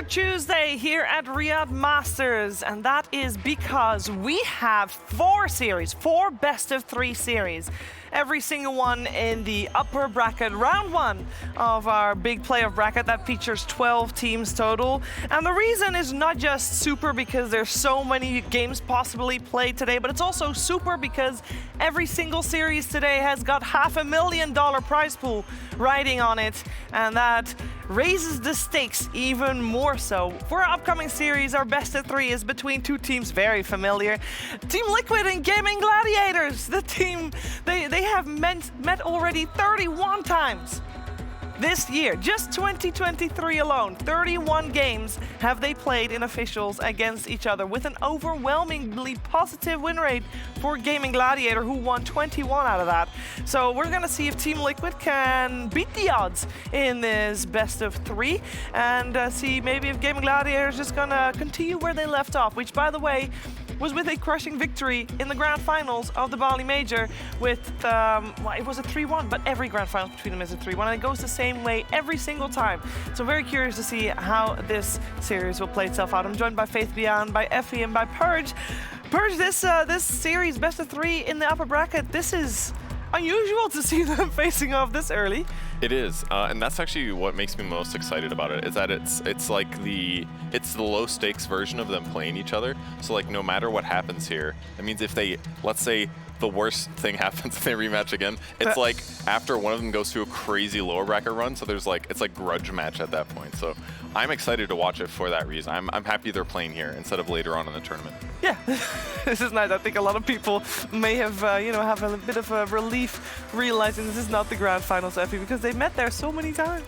Tuesday here at Riyadh Masters, and that is because we have four best of three series. Every single one in the upper bracket, round one of our big playoff bracket that features 12 teams total. And the reason is not just super because there's so many games possibly played today, but it's also super because every single series today has got $500,000 prize pool riding on it, and that raises the stakes even more so. For our upcoming series, our best of three is between two teams very familiar. Team Liquid and Gaming Gladiators, the team, they have met already 31 times this year, just 2023 alone. 31 games have they played in officials against each other, with an overwhelmingly positive win rate for Gaming Gladiator, who won 21 out of that. So we're gonna see if Team Liquid can beat the odds in this best of three, and see maybe if Gaming Gladiator is just gonna continue where they left off, which, by the way, was with a crushing victory in the grand finals of the Bali Major with, well, it was a 3-1, but every grand finals between them is a 3-1, and it goes the same way every single time. So very curious to see how this series will play itself out. I'm joined by Faith Beyond, by Effie, and by Purge. Purge, this series, best of three in the upper bracket, this is unusual to see them facing off this early. It is, and that's actually what makes me most excited about it, is that it's like the low stakes version of them playing each other. So like no matter what happens here, it means if they, let's say the worst thing happens and they rematch again, it's like after one of them goes through a crazy lower bracket run, so there's like, it's like grudge match at that point. So I'm excited to watch it for that reason. I'm happy they're playing here instead of later on in the tournament. Yeah, this is nice. I think a lot of people may have, have a bit of a relief realizing this is not the grand finals, Effie, because they met there so many times.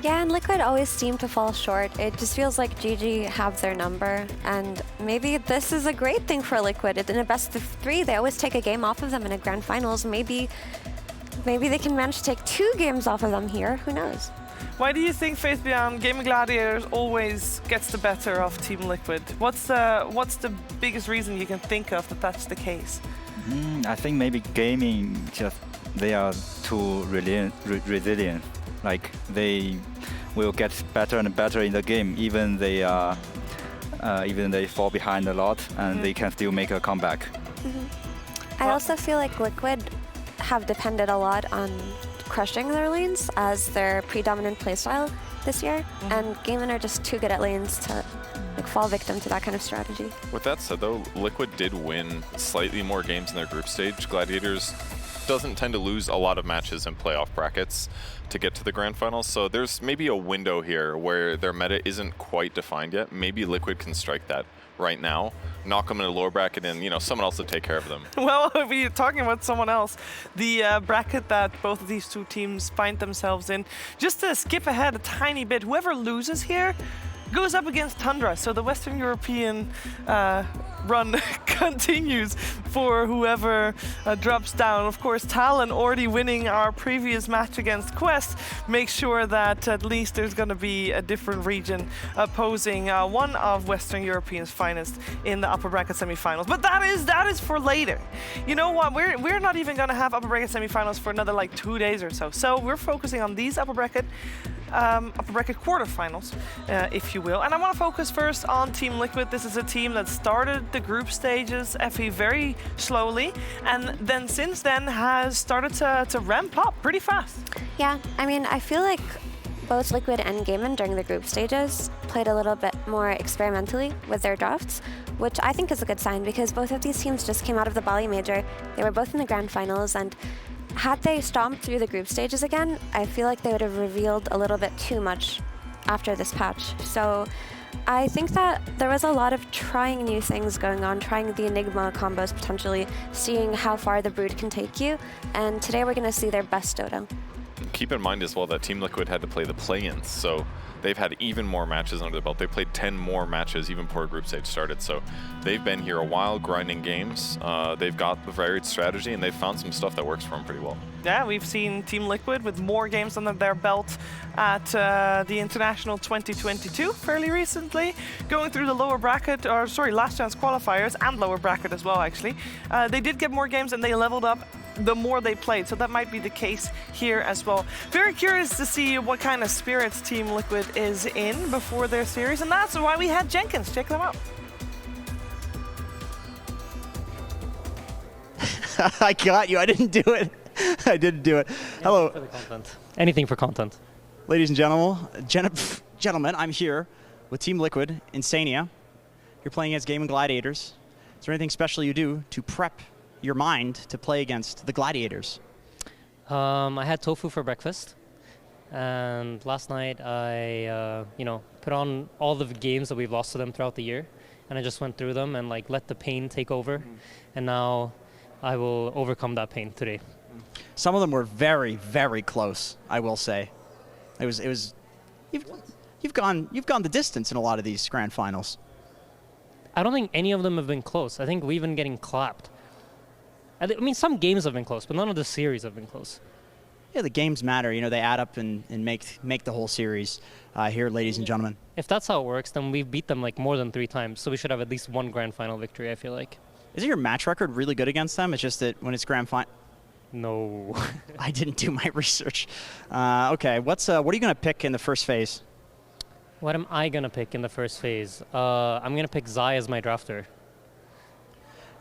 Yeah, and Liquid always seem to fall short. It just feels like GG have their number, and maybe this is a great thing for Liquid. In a best of three, they always take a game off of them in a grand finals. Maybe they can manage to take 2 games off of them here. Who knows? Why do you think, Faith Beyond, Gaming Gladiators always gets the better of Team Liquid? What's the biggest reason you can think of that that's the case? I think maybe Gaming they are too resilient. Like they will get better and better in the game, even they fall behind a lot, and they can still make a comeback. I also feel like Liquid have depended a lot on crushing their lanes as their predominant playstyle this year, and Gaming are just too good at lanes to fall victim to that kind of strategy. With that said though, Liquid did win slightly more games in their group stage. Gladiators doesn't tend to lose a lot of matches in playoff brackets to get to the grand finals, so there's maybe a window here where their meta isn't quite defined yet. Maybe Liquid can strike that right now, knock them in a lower bracket, and someone else to take care of them. Well, if we're talking about someone else, the bracket that both of these two teams find themselves in, just to skip ahead a tiny bit, whoever loses here goes up against Tundra, so the Western European run continues for whoever drops down. Of course, Talon already winning our previous match against Quest makes sure that at least there's going to be a different region opposing one of Western European's finest in the upper bracket semifinals. But that is for later. You know what? We're not even going to have upper bracket semifinals for another like 2 days or so. So we're focusing on these upper bracket quarterfinals, if you will. And I want to focus first on Team Liquid. This is a team that started the group stages, Effie, very slowly, and then since then has started to ramp up pretty fast. Yeah, I mean, I feel like both Liquid and Gaming during the group stages played a little bit more experimentally with their drafts, which I think is a good sign because both of these teams just came out of the Bali Major. They were both in the grand finals, and had they stomped through the group stages again, I feel like they would have revealed a little bit too much after this patch. So I think that there was a lot of trying new things going on, trying the Enigma combos potentially, seeing how far the Brood can take you, and today we're going to see their best Dodo. Keep in mind as well that Team Liquid had to play the play-ins, so they've had even more matches under the belt. They played 10 more matches even before group stage started, so they've been here a while grinding games. They've got the varied strategy, and they've found some stuff that works for them pretty well. Yeah, we've seen Team Liquid with more games under their belt at the International 2022 fairly recently, going through the lower bracket, or sorry, last chance qualifiers and lower bracket as well, actually. They did get more games and they leveled up the more they played. So that might be the case here as well. Very curious to see what kind of spirits Team Liquid is in before their series, and that's why we had Jenkins. Check them out. I got you. I didn't do it. I didn't do it. Hello. For the content. Anything for content. Ladies and gentlemen, I'm here with Team Liquid, Insania. You're playing against Gladiators. Is there anything special you do to prep your mind to play against the Gladiators? I had tofu for breakfast, and last night I, put on all the games that we've lost to them throughout the year, and I just went through them and like let the pain take over, and now I will overcome that pain today. Some of them were very, very close, I will say. It was. You've gone the distance in a lot of these grand finals. I don't think any of them have been close. I think we've been getting clapped. I mean, some games have been close, but none of the series have been close. Yeah, the games matter. You know, they add up and make the whole series here, ladies and gentlemen. If that's how it works, then we've beat them like more than 3 times, so we should have at least 1 grand final victory, I feel like. Isn't your match record really good against them? It's just that when it's grand final... No. I didn't do my research. Okay, what are you going to pick in the first phase? What am I going to pick in the first phase? I'm going to pick Zai as my drafter.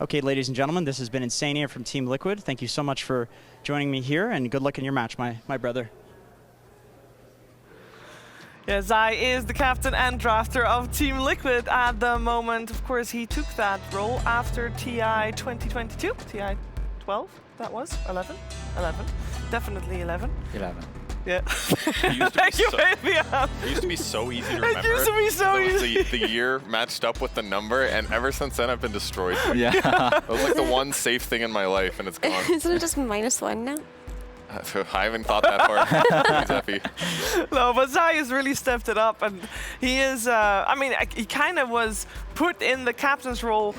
Okay, ladies and gentlemen, this has been Insania from Team Liquid. Thank you so much for joining me here, and good luck in your match, my brother. Yeah, Zai is the captain and drafter of Team Liquid at the moment. Of course, he took that role after TI 2022, TI 12, that was 11, definitely 11. 11. Yeah. It used to be Thank you, so- Fabian. It used to be so easy to remember. It used to be so It was easy. the year matched up with the number, and ever since then I've been destroyed. Yeah. That was like the one safe thing in my life, and it's gone. Isn't it just -1 now? I haven't thought that far. Please, Effie. No, but Zai has really stepped it up, and he is, he kind of was put in the captain's role.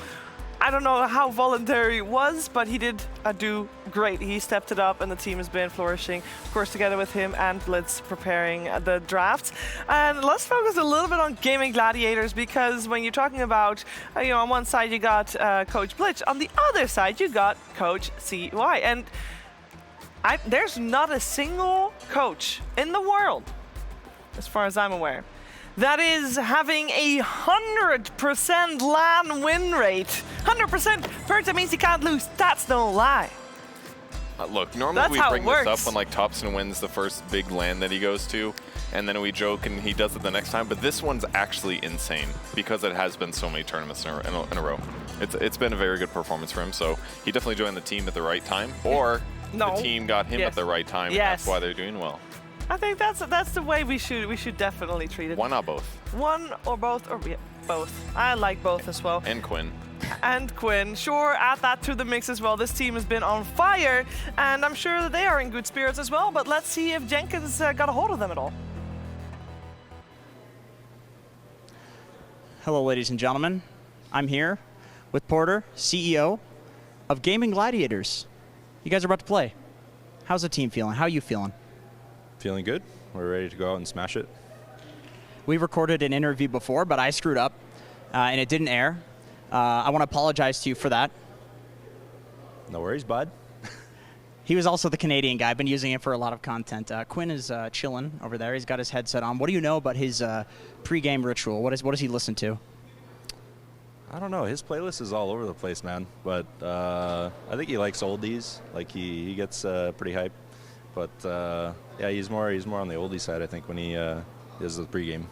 I don't know how voluntary it was, but he did do great. He stepped it up, and the team has been flourishing, of course, together with him and Blitz preparing the draft. And let's focus a little bit on Gaming Gladiators, because when you're talking about, on one side you got Coach Blitz, on the other side you got Coach CY. And there's not a single coach in the world, as far as I'm aware, that is having a 100% LAN win rate. 100% Perta means he can't lose. That's no lie. Look, normally That's we how it bring this works. up when like Thompson wins the first big LAN that he goes to, and then we joke and he does it the next time. But this one's actually insane because it has been so many tournaments in a row. It's been a very good performance for him. So he definitely joined the team at the right time, or No. the team got him Yes. at the right time, and Yes. that's why they're doing well. I think that's the way we should definitely treat it. Why not both? One or both, or yeah, both. I like both as well. And Quinn. And Quinn, sure, add that to the mix as well. This team has been on fire, and I'm sure that they are in good spirits as well. But let's see if Jenkins got a hold of them at all. Hello, ladies and gentlemen. I'm here with Porter, CEO of Gaming Gladiators. You guys are about to play. How's the team feeling? How are you feeling? Feeling good. We're ready to go out and smash it. We recorded an interview before, but I screwed up, and it didn't air. I want to apologize to you for that. No worries, bud. He was also the Canadian guy. I've been using it for a lot of content. Quinn is chilling over there. He's got his headset on. What do you know about his pre-game ritual? What does he listen to? I don't know. His playlist is all over the place, man. But I think he likes oldies. Like he gets pretty hype. But yeah, he's more on the oldie side, I think, when he does the pregame.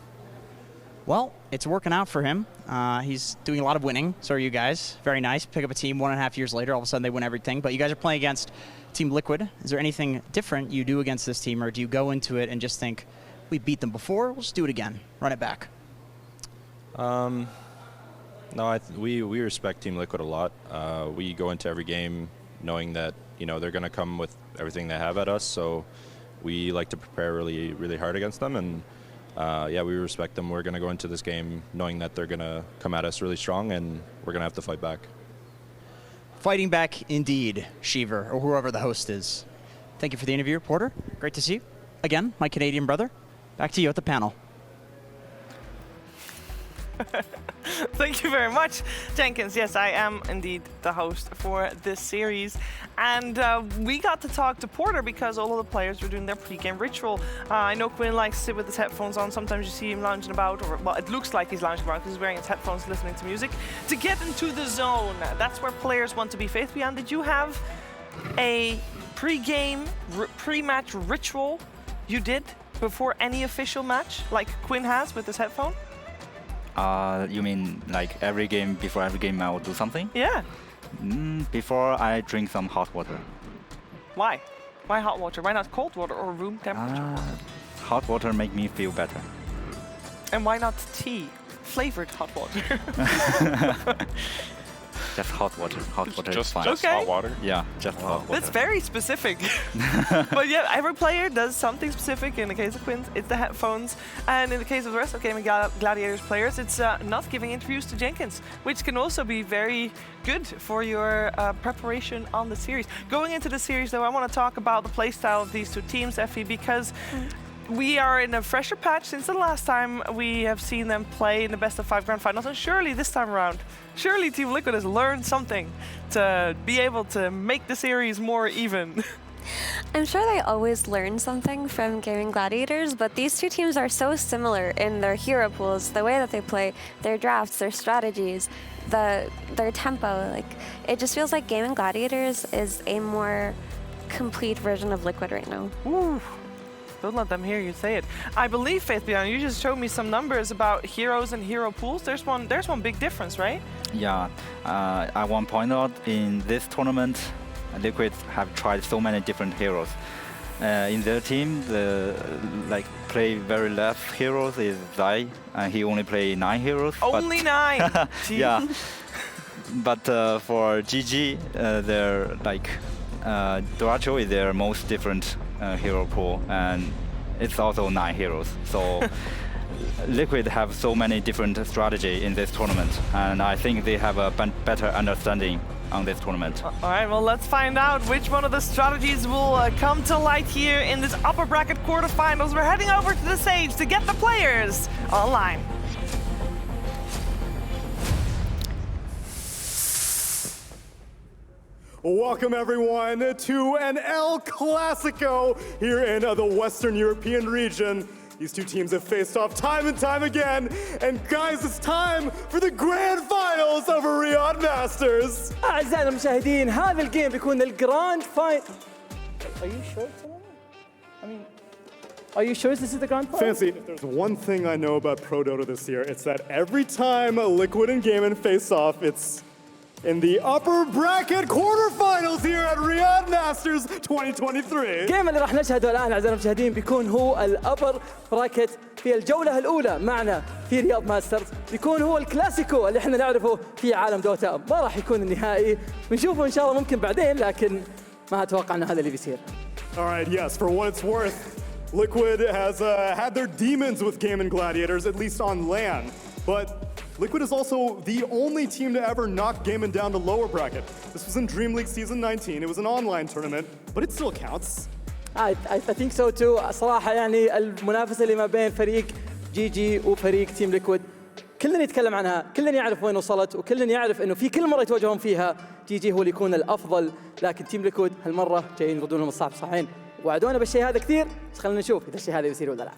Well, it's working out for him. He's doing a lot of winning. So are you guys. Very nice. Pick up a team 1.5 years later. All of a sudden they win everything. But you guys are playing against Team Liquid. Is there anything different you do against this team, or do you go into it and just think, we beat them before, we'll just do it again, run it back? No, we respect Team Liquid a lot. We go into every game knowing that they're going to come with everything they have at us. So we like to prepare really, really hard against them. And yeah, we respect them. We're going to go into this game knowing that they're going to come at us really strong, and we're going to have to fight back. Fighting back indeed, Sheever, or whoever the host is. Thank you for the interview, Porter. Great to see you. Again, my Canadian brother. Back to you at the panel. Thank you very much, Jenkins. Yes, I am indeed the host for this series. And we got to talk to Porter because all of the players were doing their pre-game ritual. I know Quinn likes to sit with his headphones on. Sometimes you see him lounging about, or well, it looks like he's lounging about because he's wearing his headphones listening to music to get into the zone. That's where players want to be. Faithbian, did you have a pre-game, pre-match ritual you did before any official match, like Quinn has with his headphone? You mean like every game, before every game I will do something? Yeah. Before I drink some hot water. Why? Why hot water? Why not cold water or room temperature? Hot water make me feel better. And why not tea? Flavored hot water. Just hot water. Hot water is fine. Just Okay. hot water? Yeah, just hot water. That's very specific. But yeah, every player does something specific. In the case of Quinn, it's the headphones. And in the case of the rest of Gaming Gladiators players, it's not giving interviews to Jenkins, which can also be very good for your preparation on the series. Going into the series, though, I want to talk about the playstyle of these two teams, Effie, because we are in a fresher patch since the last time we have seen them play in the best of 5 grand finals, and surely this time around, surely Team Liquid has learned something to be able to make the series more even. I'm sure they always learn something from Gaming Gladiators, but these two teams are so similar in their hero pools, the way that they play, their drafts, their strategies, their tempo. Like, it just feels like Gaming Gladiators is a more complete version of Liquid right now. Ooh. Don't let them hear you say it. I believe, Faithbian, you just showed me some numbers about heroes and hero pools. There's one big difference, right? Yeah, I want to point out in this tournament, Liquid have tried so many different heroes. In their team, the play very less heroes is Zai, and he only play 9 heroes. Only 9. Yeah, but for GG, their Duracho is their most different hero pool, and it's also 9 heroes. So Liquid have so many different strategy in this tournament, and I think they have a better understanding on this tournament. All right, well, let's find out which one of the strategies will come to light here in this upper bracket quarterfinals. We're heading over to the stage to get the players online. Welcome everyone to an El Clasico here in the Western European region. These two teams have faced off time and time again. And guys, it's time for the grand finals of Riyadh Masters. أعزائنا المشاهدين هذا الجيم بيكون الجراند فاين. Are you sure? I mean, are you sure this is the grand final? Fancy, if there's one thing I know about Pro Dota this year, it's that every time Liquid and Gaimin face off, it's in the upper bracket quarterfinals here at Riyadh Masters 2023. الجيم اللي راح نشهده الآن أعزائنا المشاهدين بيكون هو الأبر براكت في الجولة الأولى معنا في رياض ماسترز. بيكون هو الكلاسيكو اللي احنا نعرفه في عالم دوتا. ما راح يكون النهائي، بنشوفه إن شاء الله ممكن بعدين، لكن ما أتوقع أن هذا اللي بيصير. All right, yes, for what it's worth, Liquid has had their demons with Gaming Gladiators, at least on LAN. But Liquid is also the only team to ever knock Gaimin down to lower bracket. This was in Dream League Season 19. It was an online tournament, but it still counts. I think so too. صراحة يعني المنافسة اللي ما بين فريق جي جي وفريق تيم ليكويد كلنا يتكلم عنها، كلنا يعرف وين وصلت، وكلنا يعرف انه في كل مرة يتواجهون فيها جي جي هو اللي يكون الافضل، لكن تيم ليكويد هالمرة جايين يردون لهم الصعب صحيحين، وعدونا بالشيء هذا كثير، بس خلينا نشوف إذا الشيء هذا يصير ولا لا.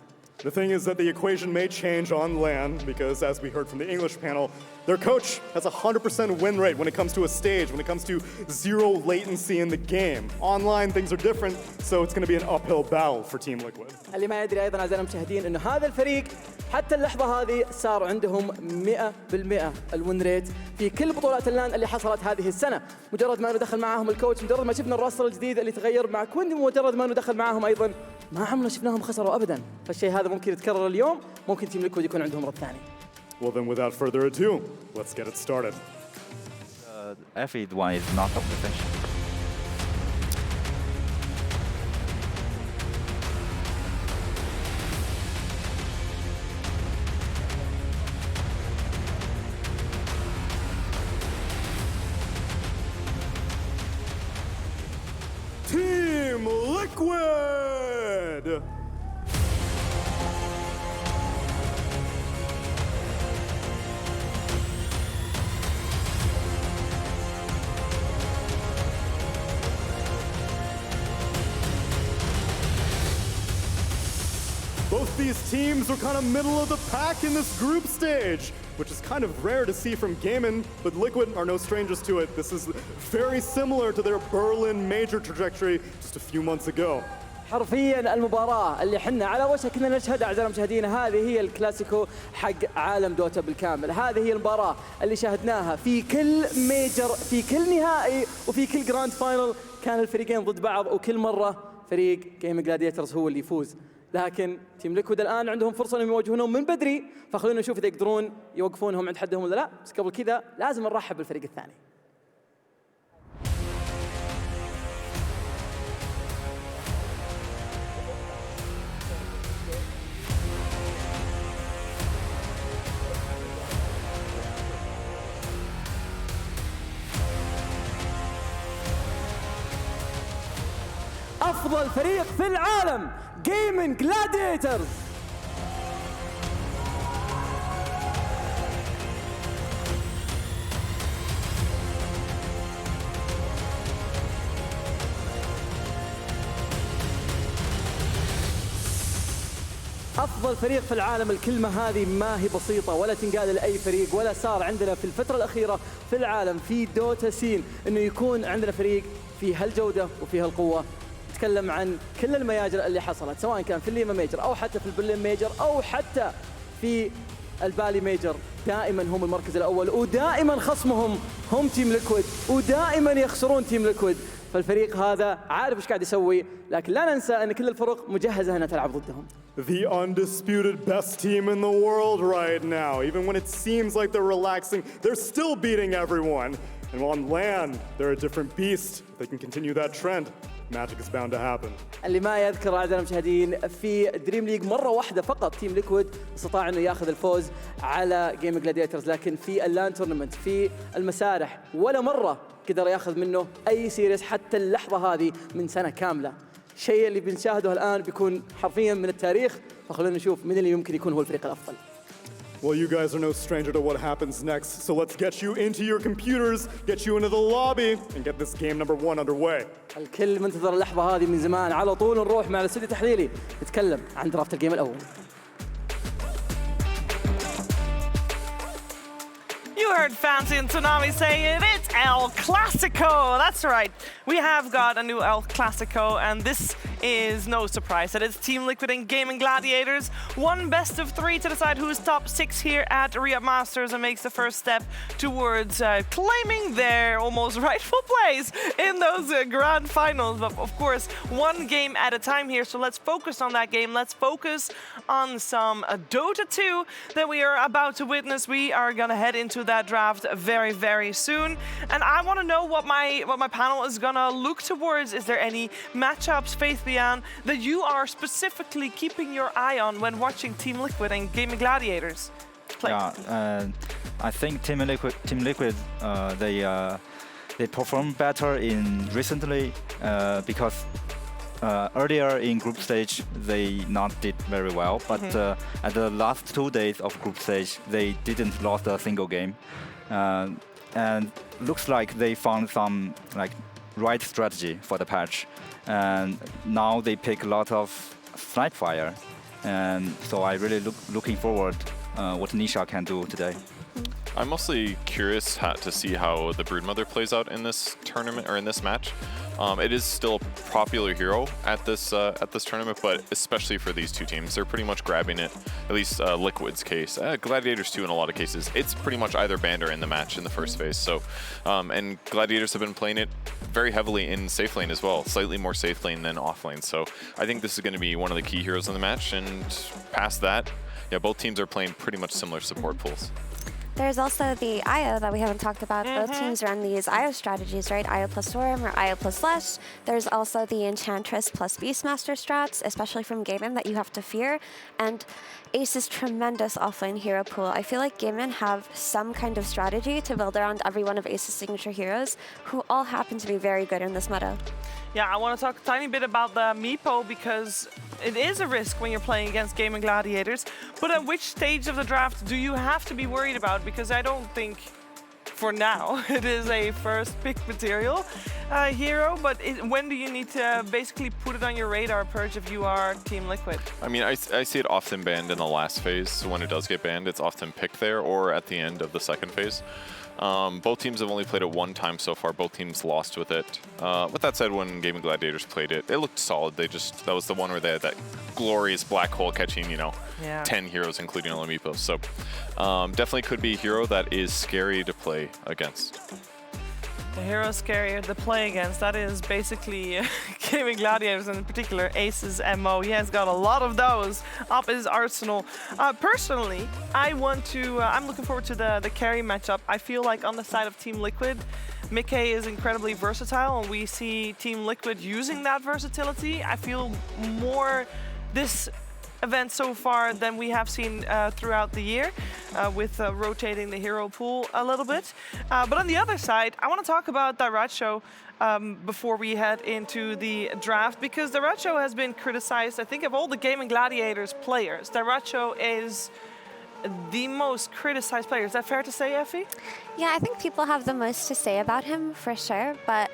The thing is that the equation may change on LAN because, as we heard from the English panel, their coach has a 100% win rate when it comes to a stage, when it comes to zero latency in the game. Online, things are different, so it's going to be an uphill battle for Team Liquid. اللي ما يدري أيضاً أعزائنا المشاهدين إنه هذا الفريق حتى اللحظة هذه صار عندهم 100% الوين ريت في كل بطولات اللان اللي حصلت هذه السنة. مجرد ما انه دخل معاهم الكوتش، مجرد ما شفنا الراستر الجديد اللي تغير مع كويندي، مجرد ما انه دخل معاهم أيضاً ما عمرنا شفناهم خسروا أبداً. فالشيء هذا ممكن يتكرر اليوم، ممكن تيم ليكويد يكون عندهم رد ثاني. Well then, without further ado, let's get it started. F8 one is not a potential. Team Liquid! these teams were kind of middle of the pack in this group stage, which is kind of rare to see from Gaming, but Liquid are no strangers to it. This is very similar to their Berlin major trajectory just a few months ago. حرفيا المباراة اللي حنا على وشك اننا نشهدها اعزائنا المشاهدين، هذه هي الكلاسيكو حق عالم دوتا بالكامل. هذه هي المباراة اللي شاهدناها في كل ميجر، في كل نهائي وفي كل جراند فاينل كان الفريقين ضد بعض، وكل مرة فريق جيم جلاديترز هو اللي يفوز. لكن تيم ليكويد الان عندهم فرصة انهم يواجهونهم من بدري، فخلونا نشوف اذا يقدرون يوقفونهم عند حدهم ولا لا. بس قبل كذا لازم نرحب بالفريق الثاني. أفضل فريق في العالم Gaming Gladiators. أفضل فريق في العالم، الكلمة هذه ما هي بسيطة ولا تنقال لأي فريق، ولا صار عندنا في الفترة الأخيرة في العالم في دوتا سين إنه يكون عندنا فريق في هالجودة وفي هالقوة. نتكلم عن كل المياجر اللي حصلت، سواء كان في الليما ميجر أو حتى في البرلين ميجر أو حتى في البالي ميجر، دائما هم المركز الأول، ودائما خصمهم هم تيم ليكويد، ودائما يخسرون تيم ليكويد. فالفريق هذا عارف ايش قاعد يسوي، لكن لا ننسى ان كل الفرق مجهزه انها تلعب ضدهم. The undisputed best team in the world right now. Even when it seems like they're relaxing, they're still beating everyone. And on LAN, they're a different beast. If they can continue that trend, magic is bound to happen. اللي ما يذكر اعزائنا المشاهدين، في دريم ليج مره واحده فقط تيم ليكويد استطاع انه ياخذ الفوز على جيم جلاديترز، لكن في اللان تورنمنت في المسارح ولا مره قدر ياخذ منه اي سيريس حتى اللحظه هذه من سنه كامله. الشيء اللي بنشاهده الان بيكون حرفيا من التاريخ، فخلونا نشوف من اللي يمكن يكون هو الفريق الافضل. Well, you guys are no stranger to what happens next, so let's get you into your computers, get you into the lobby, and get this game number 1 underway. الكل منتظر اللحظة هذه من زمان. على طول نروح مع الاستوديو التحليلي نتكلم عن درافت الجيم الأول. You heard Fancy and Tsunami say it, it's El Clasico. That's right. We have got a new El Clasico, and this is no surprise that it's Team Liquid and Gaming Gladiators. One best of 3 to decide who's top 6 here at Riyadh Masters and makes the first step towards claiming their almost rightful place in those grand finals. But of course, one game at a time here, so let's focus on that game. Let's focus on some Dota 2 that we are about to witness. We are gonna head into that draft very, very soon. And I wanna know what my panel is gonna look towards. Is there any matchups, Faith, that you are specifically keeping your eye on when watching Team Liquid and Gaming Gladiators play? Yeah, I think Team Liquid, they perform better in recently because earlier in group stage they not did very well, but at the last 2 days of group stage they didn't lost a single game, and looks like they found some right strategy for the patch. And now they pick a lot of Snipe Fire, and so I really looking forward what Nisha can do today. I'm mostly curious to see how the Broodmother plays out in this tournament or in this match. It is still a popular hero at this tournament, but especially for these two teams, they're pretty much grabbing it. At least Liquid's case, Gladiators too. In a lot of cases, it's pretty much either banned or in the match in the first phase. So, and Gladiators have been playing it very heavily in safe lane as well, slightly more safe lane than off lane. So I think this is going to be one of the key heroes in the match. And past that, yeah, both teams are playing pretty much similar support pools. There's also the IO that we haven't talked about. Both teams run these IO strategies, right? IO plus Storm or IO plus Flash. There's also the Enchantress plus Beastmaster strats, especially from Gaimin, that you have to fear. And Ace's tremendous offlane hero pool. I feel like Gaimin have some kind of strategy to build around every one of Ace's signature heroes, who all happen to be very good in this meta. Yeah, I want to talk a tiny bit about the Meepo because it is a risk when you're playing against Gaming Gladiators. But at which stage of the draft do you have to be worried about? Because I don't think for now. It is a first pick material hero, but when do you need to basically put it on your radar, Purge, if you are Team Liquid? I mean, I see it often banned in the last phase, so when it does get banned, it's often picked there or at the end of the second phase. Both teams have only played it one time so far. Both teams lost with it. With that said, when G.Gladiators played it, it looked solid. That was the one where they had that glorious black hole catching, 10 heroes, including Olympios. So definitely could be a hero that is scary to play against. The hero scarier to play against, that is basically G.Gladiators, and in particular Ace's MO. He has got a lot of those up his arsenal. Personally, I'm looking forward to the carry matchup. I feel like on the side of Team Liquid, Mickey is incredibly versatile, and we see Team Liquid using that versatility. I feel more this event so far than we have seen throughout the year with rotating the hero pool a little bit. But on the other side, I want to talk about Dairatcho before we head into the draft, because Dairatcho has been criticized. I think of all the G.Gladiators players, Dairatcho is the most criticized player. Is that fair to say, Effie? Yeah, I think people have the most to say about him for sure, but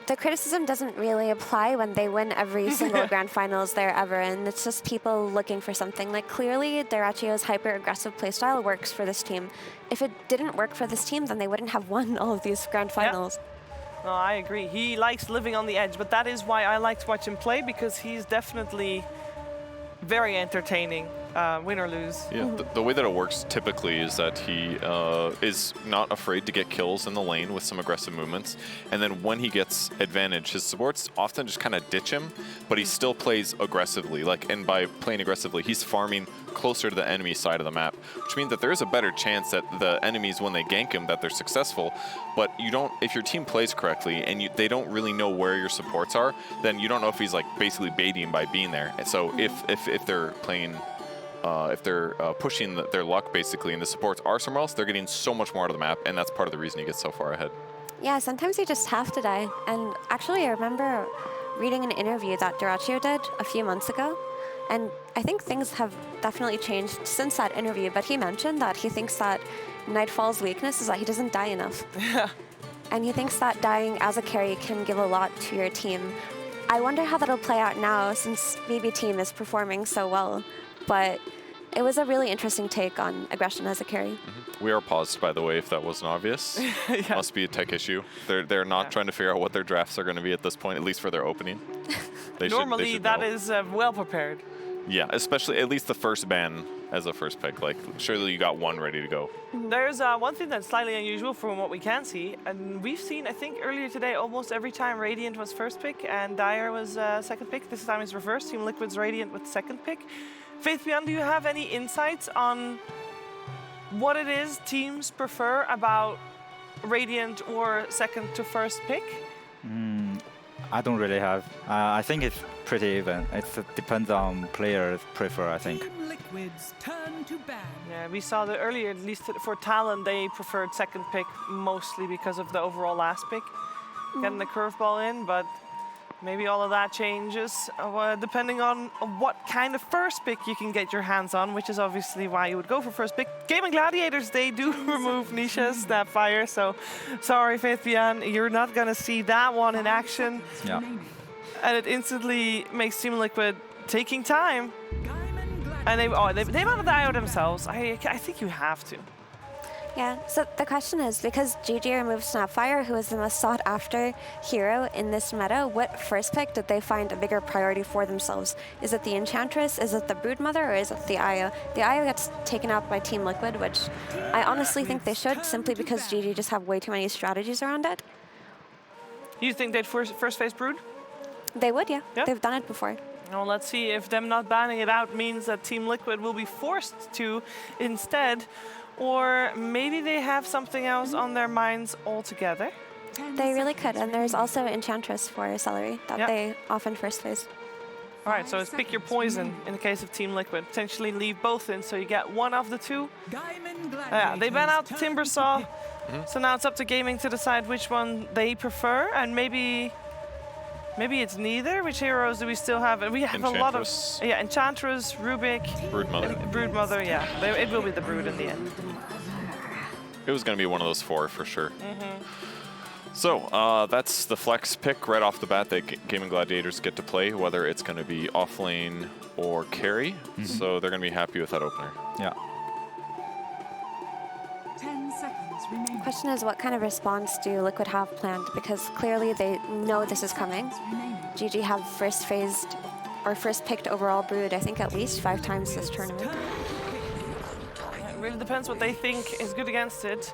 the criticism doesn't really apply when they win every single grand finals they're ever in. It's just people looking for something. Like, clearly, Dairatcho's hyper-aggressive playstyle works for this team. If it didn't work for this team, then they wouldn't have won all of these grand finals. Yep. No, I agree. He likes living on the edge, but that is why I like to watch him play, because he's definitely very entertaining, win or lose. Yeah, the way that it works typically is that he is not afraid to get kills in the lane with some aggressive movements, and then when he gets advantage, his supports often just kind of ditch him, but he still plays aggressively. And by playing aggressively, he's farming closer to the enemy side of the map, which means that there is a better chance that the enemies, when they gank him, that they're successful. But you don't, if your team plays correctly and they don't really know where your supports are, then you don't know if he's basically baiting by being there. And so if they're playing, if they're pushing their luck basically, and the supports are somewhere else, they're getting so much more out of the map, and that's part of the reason he gets so far ahead. Yeah, sometimes you just have to die. And actually, I remember reading an interview that Dairatcho did a few months ago, and I think things have definitely changed since that interview, but he mentioned that he thinks that Nightfall's weakness is that he doesn't die enough. Yeah. And he thinks that dying as a carry can give a lot to your team. I wonder how that'll play out now, since BB team is performing so well. But it was a really interesting take on aggression as a carry. We are paused, by the way, if that wasn't obvious. Yeah. Must be a tech issue. They're not trying to figure out what their drafts are going to be at this point, at least for their opening. Normally, that is well prepared. Yeah, especially at least the first ban as a first pick. Surely you got one ready to go. There's one thing that's slightly unusual from what we can see, and we've seen, I think, earlier today, almost every time Radiant was first pick and Dire was second pick. This time it's reversed. Team Liquid's Radiant with second pick. Faith Beyond, do you have any insights on what it is teams prefer about Radiant or second to first pick? I don't really have. I think it's pretty even. It depends on players' prefer, I think. Team Liquid's turn to ban. Yeah, we saw that earlier, at least for Talon, they preferred second pick mostly because of the overall last pick. Getting the curveball in, but maybe all of that changes depending on what kind of first pick you can get your hands on, which is obviously why you would go for first pick. G.Gladiators, they do remove Nisha's Snapfire, so sorry, Faith Beyond, you're not going to see that one in action. Yeah. And it instantly makes Team Liquid taking time. And they want to die out themselves. I think you have to. Yeah, so the question is, because GG removed Snapfire, who is the most sought after hero in this meta, what first pick did they find a bigger priority for themselves? Is it the Enchantress, is it the Broodmother, or is it the Io? The Io gets taken out by Team Liquid, which I honestly think they should, simply because GG just have way too many strategies around it. You think they'd first face Brood? They would, yeah. Yeah. They've done it before. Well, let's see if them not banning it out means that Team Liquid will be forced to instead. Or maybe they have something else on their minds altogether. They really could, and there's also Enchantress for Celery that they often first face. All right, so it's pick your poison in the case of Team Liquid. Potentially leave both in, so you get one of the two. Yeah, they ban out Timbersaw, so now it's up to Gaming to decide which one they prefer, and maybe it's neither. Which heroes do we still have? We have a lot of Enchantress, Rubik, Broodmother. Broodmother. Yeah, it will be the Brood in the end. It was going to be one of those 4 for sure. So that's the flex pick right off the bat that Gaming Gladiators get to play, whether it's going to be off lane or carry. So they're going to be happy with that opener. Yeah. 10 seconds remaining. Question is, what kind of response do Liquid have planned? Because clearly they know this is coming. GG have first phased or first picked overall Brood, I think at least 5 times this tournament. It really depends what they think is good against it.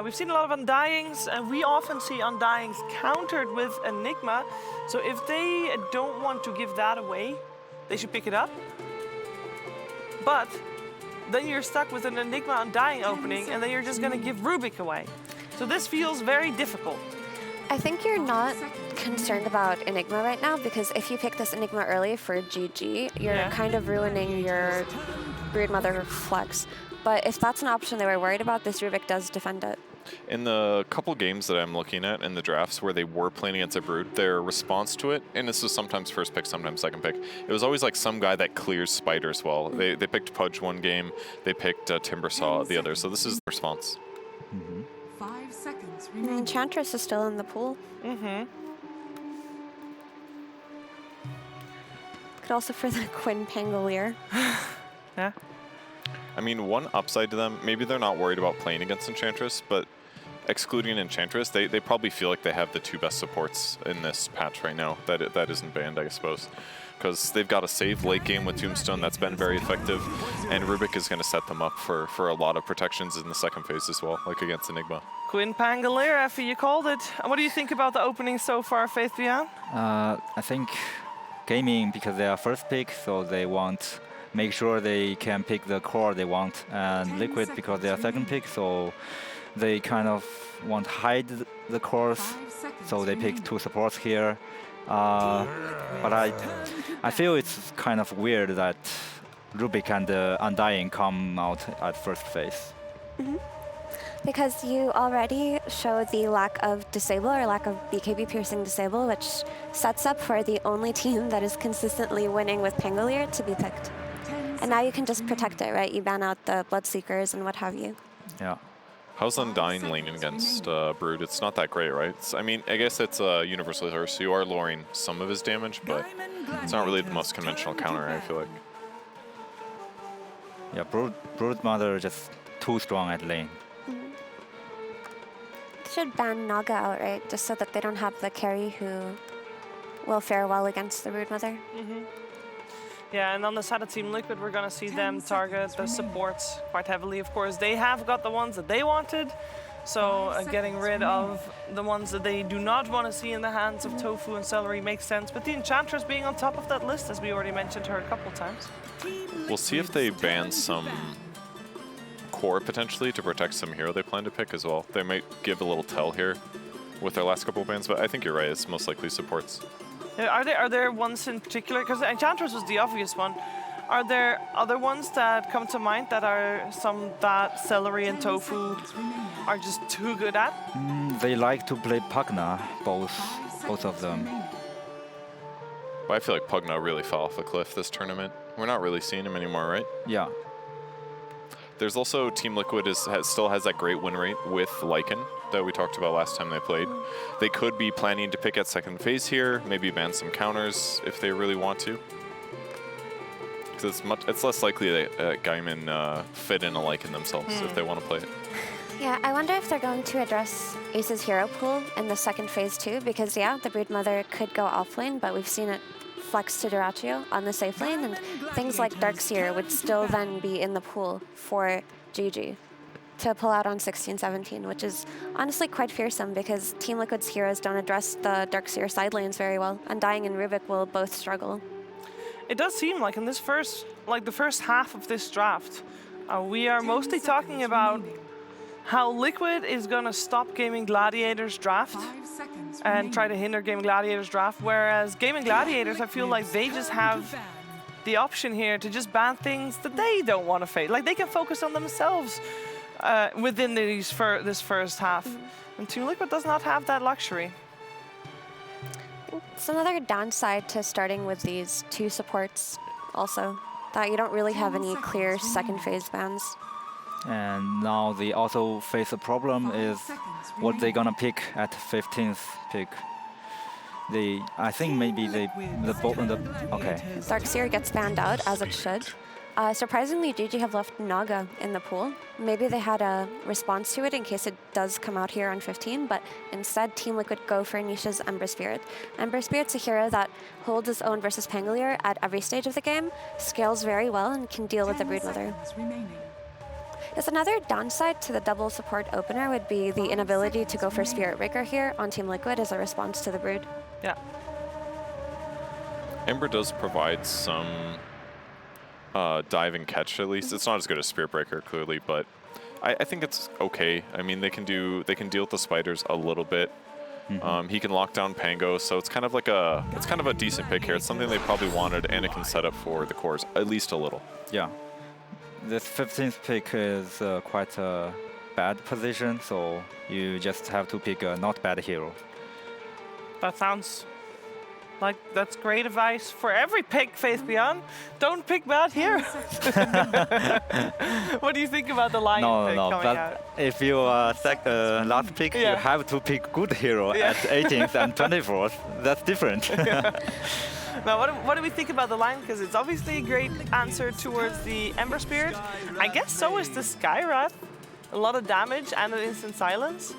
We've seen a lot of Undyings, and we often see Undyings countered with Enigma. So if they don't want to give that away, they should pick it up. But then you're stuck with an Enigma Undying opening, and then you're just going to give Rubik away. So this feels very difficult. I think you're not concerned about Enigma right now, because if you pick this Enigma early for GG, you're kind of ruining your Broodmother flex. But if that's an option they were worried about, this Rubik does defend it. In the couple games that I'm looking at in the drafts where they were playing against a Brood, their response to it, and this was sometimes first pick, sometimes second pick, it was always like some guy that clears spiders well. They picked Pudge one game, they picked Timbersaw the other, so this is the response. 5 seconds remaining. Enchantress is still in the pool. Could also for the Quinn Pangolier. Yeah. I mean, one upside to them, maybe they're not worried about playing against Enchantress, but excluding Enchantress, they probably feel like they have the 2 best supports in this patch right now. That isn't banned, I suppose. Because they've got a save late game with Tombstone that's been very effective, and Rubik is going to set them up for a lot of protections in the second phase as well, like against Enigma. Quinn Pangolier, Effie, you called it. What do you think about the opening so far, Faith Bian? I think Gaming, because they are first pick, so they want make sure they can pick the core they want, and Liquid because they are second pick, so they kind of want to hide the cores, so they pick 2 supports here. But I feel it's kind of weird that Rubik and Undying come out at first phase. Because you already show the lack of disable or lack of BKB piercing disable, which sets up for the only team that is consistently winning with Pangolier to be picked. And now you can just protect it, right? You ban out the Bloodseekers and what have you. Yeah. How's Undying laning against Brood? It's not that great, right? I mean, I guess it's a universal hero, so you are lowering some of his damage, but it's not really the most conventional counter, I feel like. Yeah, Broodmother just too strong at lane. They should ban Naga outright, just so that they don't have the carry who will fare well against the Broodmother. Yeah, and on the side of Team Liquid, we're going to see them target the supports quite heavily. Of course, they have got the ones that they wanted, so getting rid of the ones that they do not want to see in the hands of Tofu and Celery makes sense. But the Enchantress being on top of that list, as we already mentioned her a couple times. We'll see if they ban some core potentially to protect some hero they plan to pick as well. They might give a little tell here with their last couple bans, but I think you're right, it's most likely supports. Are there ones in particular? Because Enchantress was the obvious one. Are there other ones that come to mind that are some that Celery and Tofu are just too good at? They like to play Pugna, both of them. But I feel like Pugna really fell off a cliff this tournament. We're not really seeing him anymore, right? Yeah. There's also Team Liquid still has that great win rate with Lycan that we talked about last time they played. They could be planning to pick at second phase here, maybe ban some counters if they really want to. Because it's less likely that Gaimin fit in a Lycan themselves if they want to play it. Yeah, I wonder if they're going to address Ace's hero pool in the second phase too, because yeah, the Broodmother could go offlane, but we've seen it flex to Duraccio on the safe lane, and things like Darkseer would still then be in the pool for GG to pull out on 16-17, which is honestly quite fearsome because Team Liquid's heroes don't address the Darkseer side lanes very well. Undying and Rubik will both struggle. It does seem like in this the first half of this draft, we are mostly talking about how Liquid is going to stop Gaming Gladiators draft and try to hinder Gaming Gladiators draft, whereas Gaming Gladiators, I feel like they just have the option here to just ban things that they don't want to face. Like, they can focus on themselves within this first half. And Team Liquid does not have that luxury. It's another downside to starting with these 2 supports also, that you don't really have any clear second phase bans. And now they also face a problem is what they're gonna pick at 15th pick. I think maybe the okay. Darkseer gets banned out, as it should. Surprisingly, GG have left Naga in the pool. Maybe they had a response to it in case it does come out here on 15, but instead Team Liquid go for Nisha's Ember Spirit. Ember Spirit's a hero that holds its own versus Pangolier at every stage of the game, scales very well, and can deal with the Broodmother. Yes, another downside to the double support opener would be the inability to go for Spirit Breaker here on Team Liquid as a response to the Brood. Yeah. Ember does provide some dive and catch, at least. It's not as good as Spirit Breaker, clearly, but I think it's okay. I mean, they can deal with the spiders a little bit. He can lock down Pango, so it's kind of like a decent pick here. It's something they probably wanted, and it can set up for the cores at least a little. Yeah. This 15th pick is quite a bad position, so you just have to pick a not bad hero. That sounds like that's great advice for every pick, Faith Beyond. Don't pick bad heroes. What do you think about the Lion pick coming out? If you last pick, you have to pick good hero at 18th and 24th. That's different. Now, what do we think about the Lion? Because it's obviously a great answer towards the Ember Spirit. I guess so is the Skywrath. A lot of damage and an instant silence.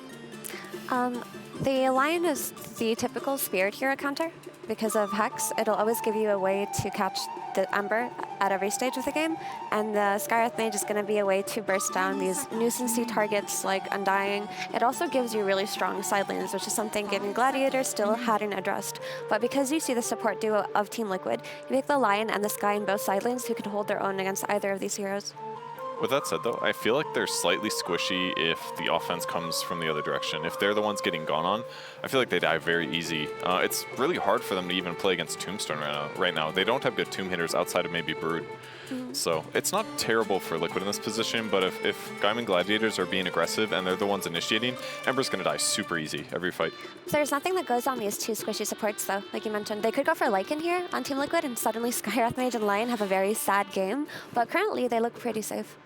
The Lion is the typical Spirit hero counter. Because of Hex, it'll always give you a way to catch the Ember at every stage of the game, and the Skywrath Mage is going to be a way to burst down these nuisancey targets like Undying. It also gives you really strong side lanes, which is something Gaming Gladiators still hadn't addressed. But because you see the support duo of Team Liquid, you make the Lion and the Sky in both side lanes who can hold their own against either of these heroes. With that said, though, I feel like they're slightly squishy if the offense comes from the other direction. If they're the ones getting gone on, I feel like they die very easy. It's really hard for them to even play against Tombstone right now. They don't have good tomb hitters outside of maybe Brood. So it's not terrible for Liquid in this position, but if Gaming Gladiators are being aggressive and they're the ones initiating, Ember's going to die super easy every fight. There's nothing that goes on these two squishy supports, though, like you mentioned. They could go for Lycan here on Team Liquid, and suddenly Skywrath Mage and Lion have a very sad game, but currently they look pretty safe.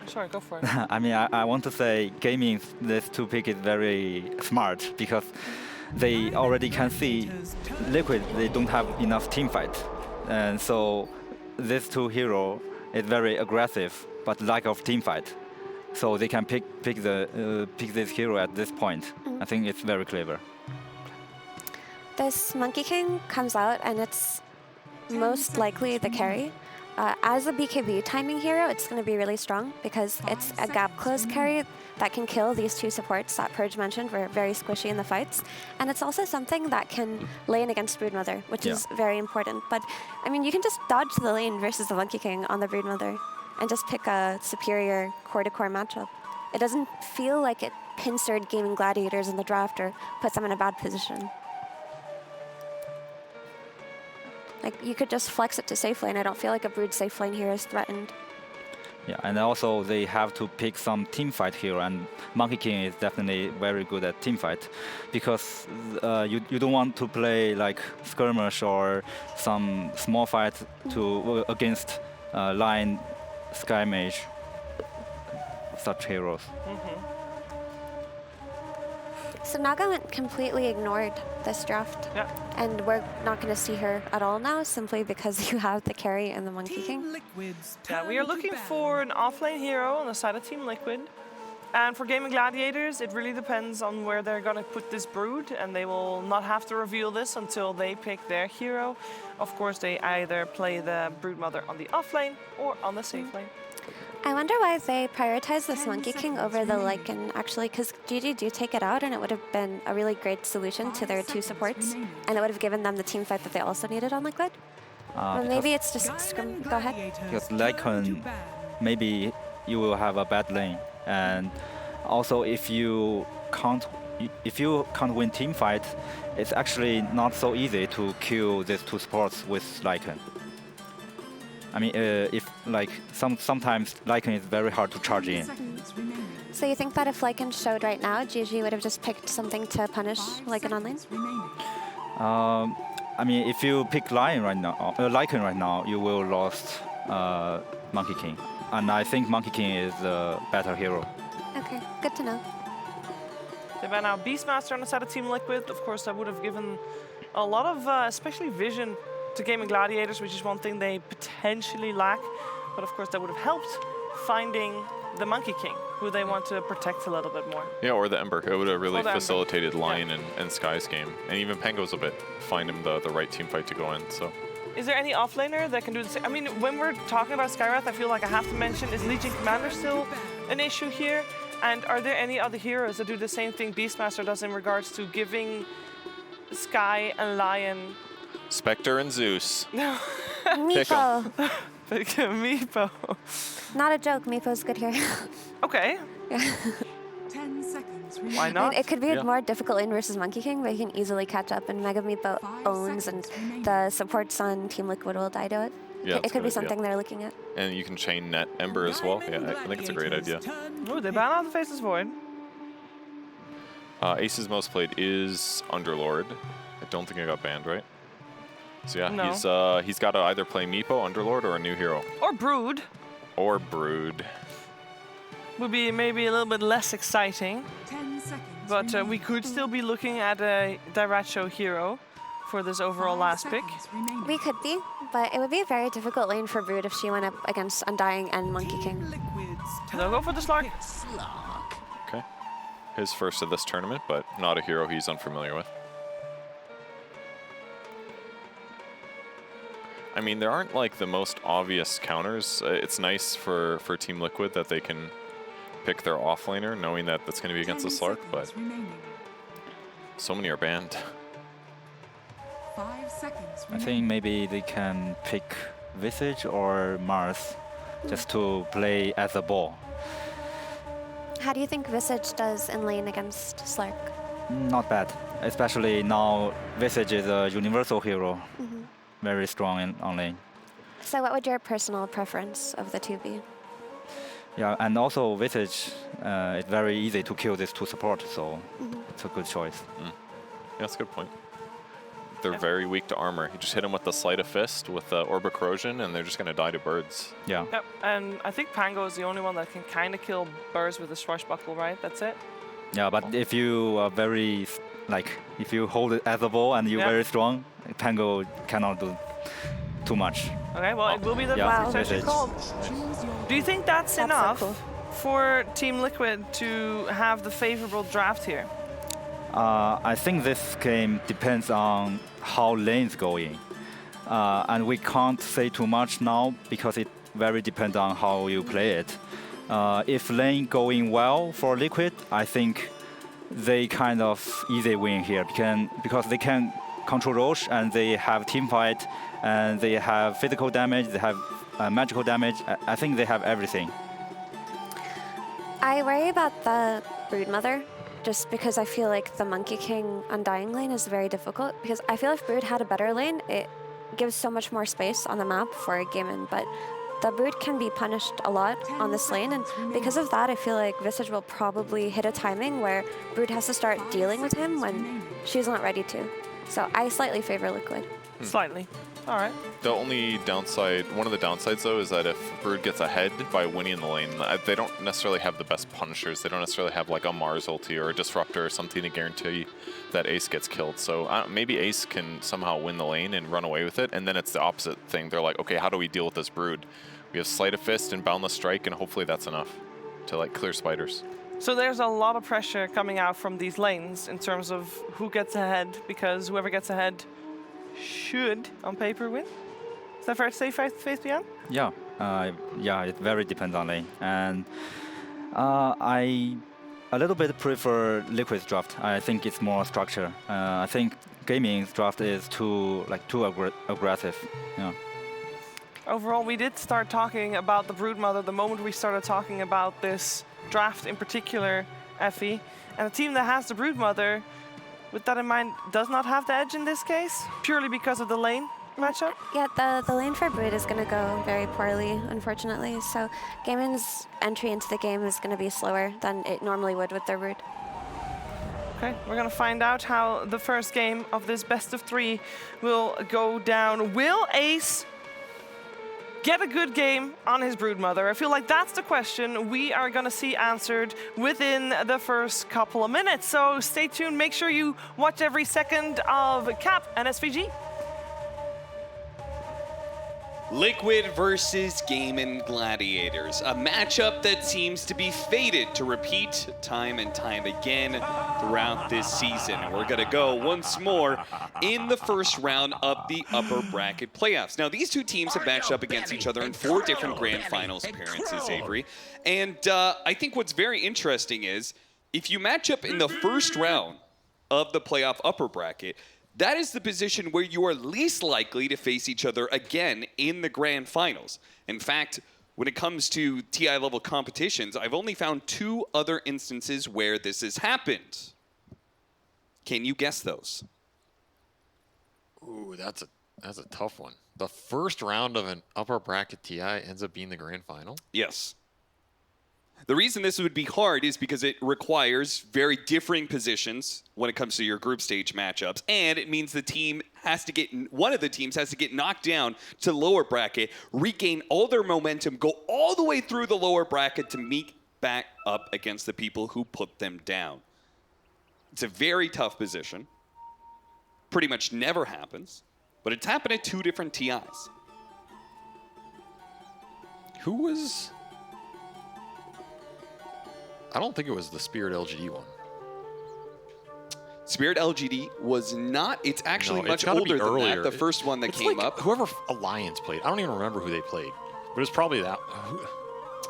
Sorry, go for it. I mean, I want to say gaming this two pick is very smart because they already can see Liquid, they don't have enough team fight. And so this two hero is very aggressive, but lack of team fight. So they can pick this hero at this point. I think it's very clever. This Monkey King comes out, and it's most likely the carry. As a BKB timing hero, it's going to be really strong because it's a gap close carry that can kill these two supports that Purge mentioned were very squishy in the fights. And it's also something that can lane against Broodmother, which is very important. But, I mean, you can just dodge the lane versus the Monkey King on the Broodmother and just pick a superior core-to-core matchup. It doesn't feel like it pincered Gaming Gladiators in the draft or puts them in a bad position. Like, you could just flex it to safe lane. I don't feel like a Brood safe lane here is threatened. Yeah, and also they have to pick some team fight hero, and Monkey King is definitely very good at team fight because you don't want to play like skirmish or some small fight to against Lion, Sky Mage, such heroes. So Naga went completely ignored this draft. And we're not going to see her at all now, simply because you have the carry and the Monkey King. Yeah, we are looking for an offlane hero on the side of Team Liquid. And for Gaming Gladiators, it really depends on where they're going to put this Brood, and they will not have to reveal this until they pick their hero. Of course, they either play the Broodmother on the offlane or on the safe lane. I wonder why they prioritize this Monkey King over the Lycan, actually, because GG do take it out, and it would have been a really great solution to their two supports, and it would have given them the team fight that they also needed on Liquid. Or maybe it's just scrim. Go ahead. Because Lycan, maybe you will have a bad lane, and also if you can't win team fight, it's actually not so easy to kill these two supports with Lycan. I mean, if like sometimes Lycan is very hard to charge in. So you think that if Lycan showed right now, GG would have just picked something to punish Lycan on lane? I mean, if you pick Lycan right now, you will lost Monkey King. and I think Monkey King is the better hero. Okay, good to know. They ban out Beastmaster on the side of Team Liquid. Of course, that would have given a lot of, especially vision to Gaming Gladiators, which is one thing they potentially lack. But of course, that would have helped finding the Monkey King, who they want to protect a little bit more. Yeah, or the Ember. It would have really Or the Ember. facilitated Lion and Sky's game. And even Pango's a bit, find him the right team fight to go in, so. Is there any offlaner that can do the same? I mean, when we're talking about Skywrath, I feel like I have to mention, is Legion Commander still an issue here? And are there any other heroes that do the same thing Beastmaster does in regards to giving Sky and Lion? Spectre and Zeus. No. Meepo. Meepo. Not a joke, Meepo's good here. Okay. 10 seconds remaining. Why I not? mean, it could be Yeah. a more difficult lane versus Monkey King, but he can easily catch up, and Mega Meepo owns, and the supports on Team Liquid will die to it. Yeah, that's It could a be good idea. something they're looking at. And you can chain net Ember as well. Yeah, I think it's a great idea. Ooh, they ban out the Faceless Void. Ace's most played is Underlord. I don't think I got banned, right? So yeah, No. he's got to either play Meepo, Underlord, or a new hero. Or Brood Or Brood. would be maybe a little bit less exciting. 10 seconds. But we remaining. could still be looking at a Dairatcho hero for this overall 5 last pick. seconds remaining. We could be, but it would be a very difficult lane for Brood if she went up against Undying and Monkey King. They'll go for the Slark. Okay. His first of this tournament, but not a hero he's unfamiliar with. I mean, there aren't like the most obvious counters. It's nice for Team Liquid that they can pick their offlaner, knowing that that's going to be against the 10 Slark, but seconds remaining. so many are banned. 5 seconds I remaining. think maybe they can pick Visage or Mars just to play as a ball. How do you think Visage does in lane against Slark? Not bad, especially now Visage is a universal hero, very strong on lane. So what would your personal preference of the two be? Yeah, and also Visage, it's very easy to kill these two support, so it's a good choice. Yeah, that's a good point. They're very weak to armor. You just hit them with the Sleight of Fist, with the Orb of Corrosion, and they're just going to die to birds. Yeah. Yep, and I think Pango is the only one that can kind of kill birds with a swashbuckle, right? That's it? Yeah, but if you are very, if you hold it as a ball and you're Yeah. very strong, Pango cannot do too much. Okay, well, it will be the Yeah, potential Visage. call. Choose your Do you think that's so enough cool. for Team Liquid to have the favorable draft here? I think this game depends on how lane's going. And we can't say too much now because it very depends on how you play it. If lane going well for Liquid, I think they kind of easy win here because they can control Roche and they have team fight and they have physical damage, they have magical damage. I think they have everything. I worry about the Broodmother, just because I feel like the Monkey King Undying lane is very difficult, because I feel if Brood had a better lane, it gives so much more space on the map for a Gammon, but the Brood can be punished a lot on this lane, and because of that, I feel like Visage will probably hit a timing where Brood has to start dealing with him when she's not ready to. So I slightly favor Liquid. Slightly. All right. The only downside, one of the downsides though, is that if Brood gets ahead by winning the lane, they don't necessarily have the best punishers. They don't necessarily have like a Mars ulti or a Disruptor or something to guarantee that Ace gets killed. So maybe Ace can somehow win the lane and run away with it, and then it's the opposite thing. They're like, okay, how do we deal with this Brood? We have Sleight of Fist and Boundless Strike, and hopefully that's enough to like clear spiders. So there's a lot of pressure coming out from these lanes in terms of who gets ahead, because whoever gets ahead should, on paper, win. Is that fair to say, Faith Beyond? Yeah, yeah, it very depends on lane. And I a little bit prefer Liquid's draft. I think it's more structure. I think Gaming's draft is too aggressive. Yeah. Overall, we did start talking about the Broodmother the moment we started talking about this draft in particular, Effie. And a team that has the Broodmother, with that in mind, does not have the edge in this case, purely because of the lane matchup. Yeah, the lane for Brood is going to go very poorly, unfortunately. So Gamon's entry into the game is going to be slower than it normally would with their Brood. Okay, we're going to find out how the first game of this best of 3 will go down. Will Ace get a good game on his Broodmother? I feel like that's the question we are going to see answered within the first couple of minutes. So stay tuned. Make sure you watch every second of Cap and SVG. Liquid versus Gladiators, a matchup that seems to be fated to repeat time and time again throughout this season. And we're going to go once more in the first round of the upper bracket playoffs. Now, these two teams have matched up against each other in 4 different grand finals appearances, Avery. And I think what's very interesting is if you match up in the first round of the playoff upper bracket, that is the position where you are least likely to face each other again in the grand finals. In fact, when it comes to TI level competitions, I've only found 2 other instances where this has happened. Can you guess those? Ooh, that's a tough one. The first round of an upper bracket TI ends up being the grand final? Yes. The reason this would be hard is because it requires very differing positions when it comes to your group stage matchups, and it means one of the teams has to get knocked down to lower bracket, regain all their momentum, go all the way through the lower bracket to meet back up against the people who put them down. It's a very tough position. Pretty much never happens, but it's happened at 2 different TIs. Who was... I don't think it was the Spirit LGD one. Spirit LGD was not. It's actually much gotta be older than earlier. that. The first one that came like up. Whoever Alliance played. I don't even remember who they played. But it was probably that.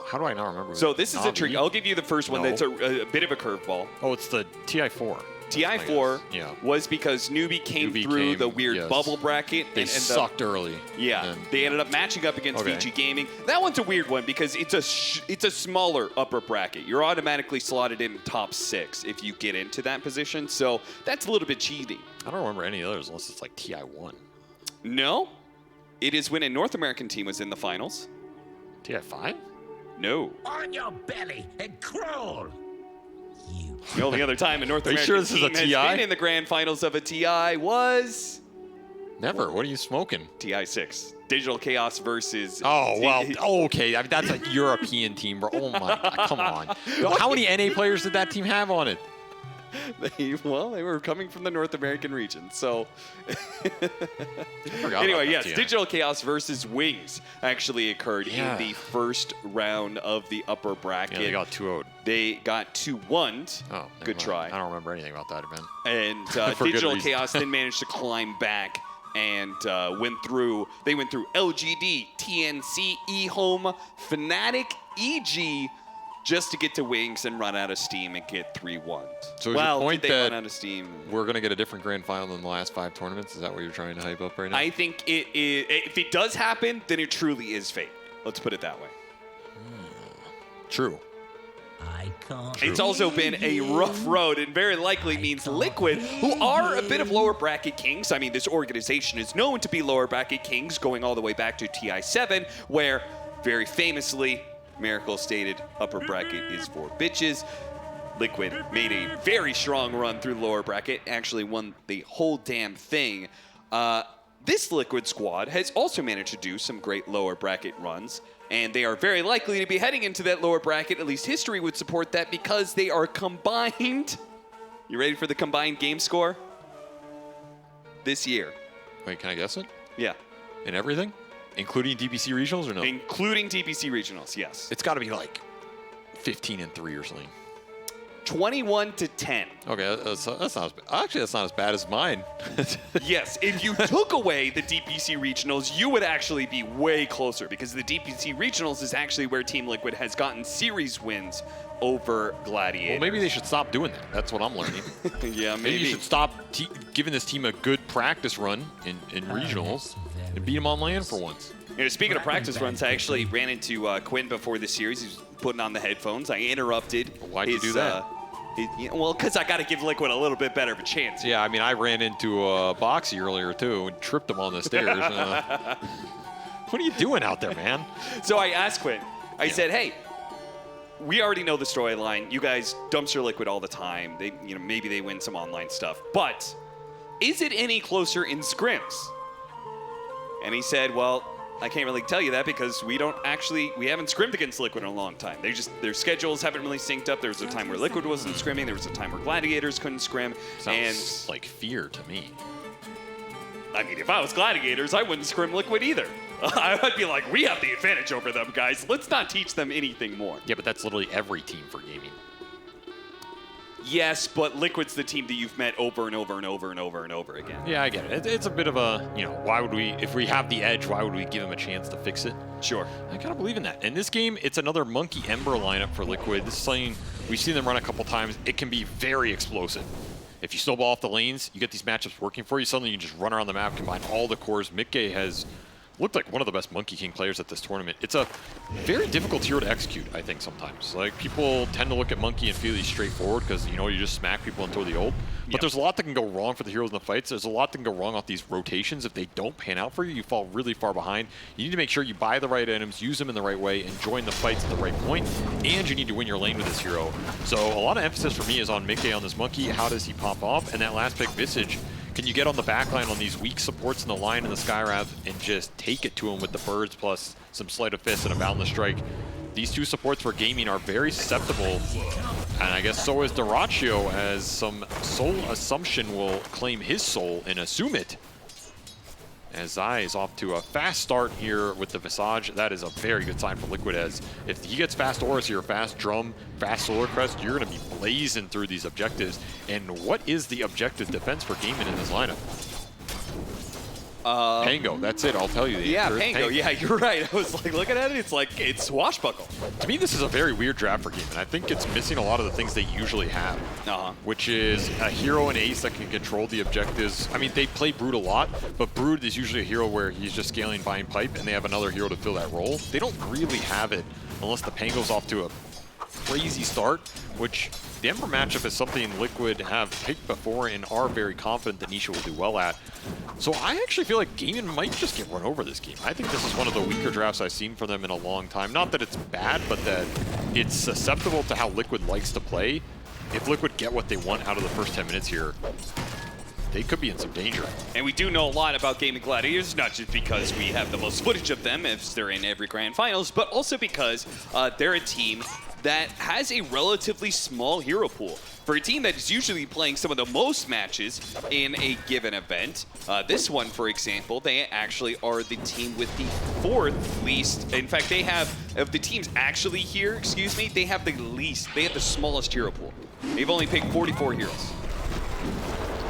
How do I not remember? So this is a trick. Navi? I'll give you the first one No. that's a bit of a curveball. Oh, it's the TI4. TI4 Yeah. was because Newbie came Newbie through came, the weird yes. bubble bracket. They and ended sucked up, early. Yeah, and they ended up matching up against Okay. VG Gaming. That one's a weird one because it's a smaller upper bracket. You're automatically slotted in top 6 if you get into that position. So that's a little bit cheating. I don't remember any others unless it's like TI1. No, it is when a North American team was in the finals. TI5? No. On your belly and crawl. You. The only other time a North Are you American sure this is a team has TI? been in the grand finals of a TI was Never. What are you smoking? TI6. Digital Chaos versus... Oh, well, okay. I mean, that's a European team, bro. Oh, my God. Come on. How many NA players did that team have on it? They were coming from the North American region, so... Anyway, yes, Digital Chaos versus Wings actually occurred in the first round of the upper bracket. Yeah, they got 2-0'd. They got 2-1'd. Oh, good mind. try. I don't remember anything about that event. And For good Digital reason. Chaos then managed to climb back and went through LGD, TNC, eHome, Fnatic, EG, just to get to Wings and run out of steam and get 3-1. So is well, your point did they that run out of steam? We're going to get a different grand final than the last 5 tournaments? Is that what you're trying to hype up right now? I think if it does happen, then it truly is fate. Let's put it that way. True. I can't. It's also been a rough road and very likely means Liquid, who are a bit of lower bracket kings. I mean, this organization is known to be lower bracket kings going all the way back to TI7, where very famously, Miracle stated upper bracket is for bitches. Liquid made a very strong run through the lower bracket, actually won the whole damn thing. This Liquid squad has also managed to do some great lower bracket runs, and they are very likely to be heading into that lower bracket. At least history would support that because they are combined. You ready for the combined game score? This year. Wait, can I guess it? Yeah. In everything? Including DPC regionals or no? Including DPC regionals, yes. It's got to be like 15-3 or something. 21-10. Okay, that's not as bad. Actually, that's not as bad as mine. Yes, if you took away the DPC regionals, you would actually be way closer because the DPC regionals is actually where Team Liquid has gotten series wins over Gladiators. Well, maybe they should stop doing that. That's what I'm learning. Yeah, Maybe you should stop giving this team a good practice run in regionals and beat them on land for once. You know, speaking of practice runs, I actually ran into Quinn before the series. He was putting on the headphones. I interrupted. Why'd you do that? Well, because I got to give Liquid a little bit better of a chance. Yeah, I mean, I ran into Boxy earlier, too, and tripped him on the stairs. What are you doing out there, man? So I asked Quinn. I said, hey, we already know the storyline. You guys dumpster Liquid all the time. They, maybe they win some online stuff. But is it any closer in scrims? And he said, well, I can't really tell you that because we haven't scrimmed against Liquid in a long time. Their schedules haven't really synced up. There was a time where Liquid wasn't scrimming. There was a time where Gladiators couldn't scrim. Sounds like fear to me. I mean, if I was Gladiators, I wouldn't scrim Liquid either. I would be like, we have the advantage over them, guys. Let's not teach them anything more. Yeah, but that's literally every team for gaming. Yes, but Liquid's the team that you've met over and over and over and over and over again. Yeah, I get it. It's a bit of a, why would we, if we have the edge, why would we give them a chance to fix it? Sure. I kind of believe in that. In this game, it's another Monkey Ember lineup for Liquid. This is something we've seen them run a couple times. It can be very explosive. If you snowball off the lanes, you get these matchups working for you. Suddenly you just run around the map, combine all the cores. Mickey has looked like one of the best Monkey King players at this tournament. It's a very difficult hero to execute, I think, sometimes. Like, people tend to look at Monkey and feel he's straightforward because, you just smack people until the ult. But there's a lot that can go wrong for the heroes in the fights. There's a lot that can go wrong off these rotations. If they don't pan out for you, you fall really far behind. You need to make sure you buy the right items, use them in the right way, and join the fights at the right point. And you need to win your lane with this hero. So a lot of emphasis for me is on Mickey on this Monkey. How does he pop off? And that last pick, Visage. Can you get on the backline on these weak supports in the line and the Skywrath and just take it to him with the birds plus some Sleight of Fist and a Boundless Strike? These two supports for gaming are very susceptible, and I guess so is Dyrachyo, as some Soul Assumption will claim his soul and assume it. As Zai is off to a fast start here with the Visage. That is a very good sign for Liquid, as if he gets fast Auras here, fast Drum, fast Solar Crest, you're going to be blazing through these objectives. And what is the objective defense for Gaming in this lineup? Pango, that's it, I'll tell you. The answer is Pango. Yeah, you're right. I was like looking at it, it's Swashbuckle. To me, this is a very weird draft for Gaming. I think it's missing a lot of the things they usually have, which is a hero and ace that can control the objectives. I mean, they play Brood a lot, but Brood is usually a hero where he's just scaling Vine Pipe, and they have another hero to fill that role. They don't really have it unless the Pango's off to a crazy start, which the Ember matchup is something Liquid have picked before and are very confident that Nisha will do well at. So I actually feel like Gaming might just get run over this game. I think this is one of the weaker drafts I've seen from them in a long time. Not that it's bad, but that it's susceptible to how Liquid likes to play. If Liquid get what they want out of the first 10 minutes here, they could be in some danger. And we do know a lot about Gaming Gladiators, not just because we have the most footage of them as they're in every grand finals, but also because they're a team that has a relatively small hero pool. For a team that is usually playing some of the most matches in a given event, this one, for example, they actually are the team with the 4th least. In fact, they have, of the teams actually here, they have the smallest hero pool. They've only picked 44 heroes.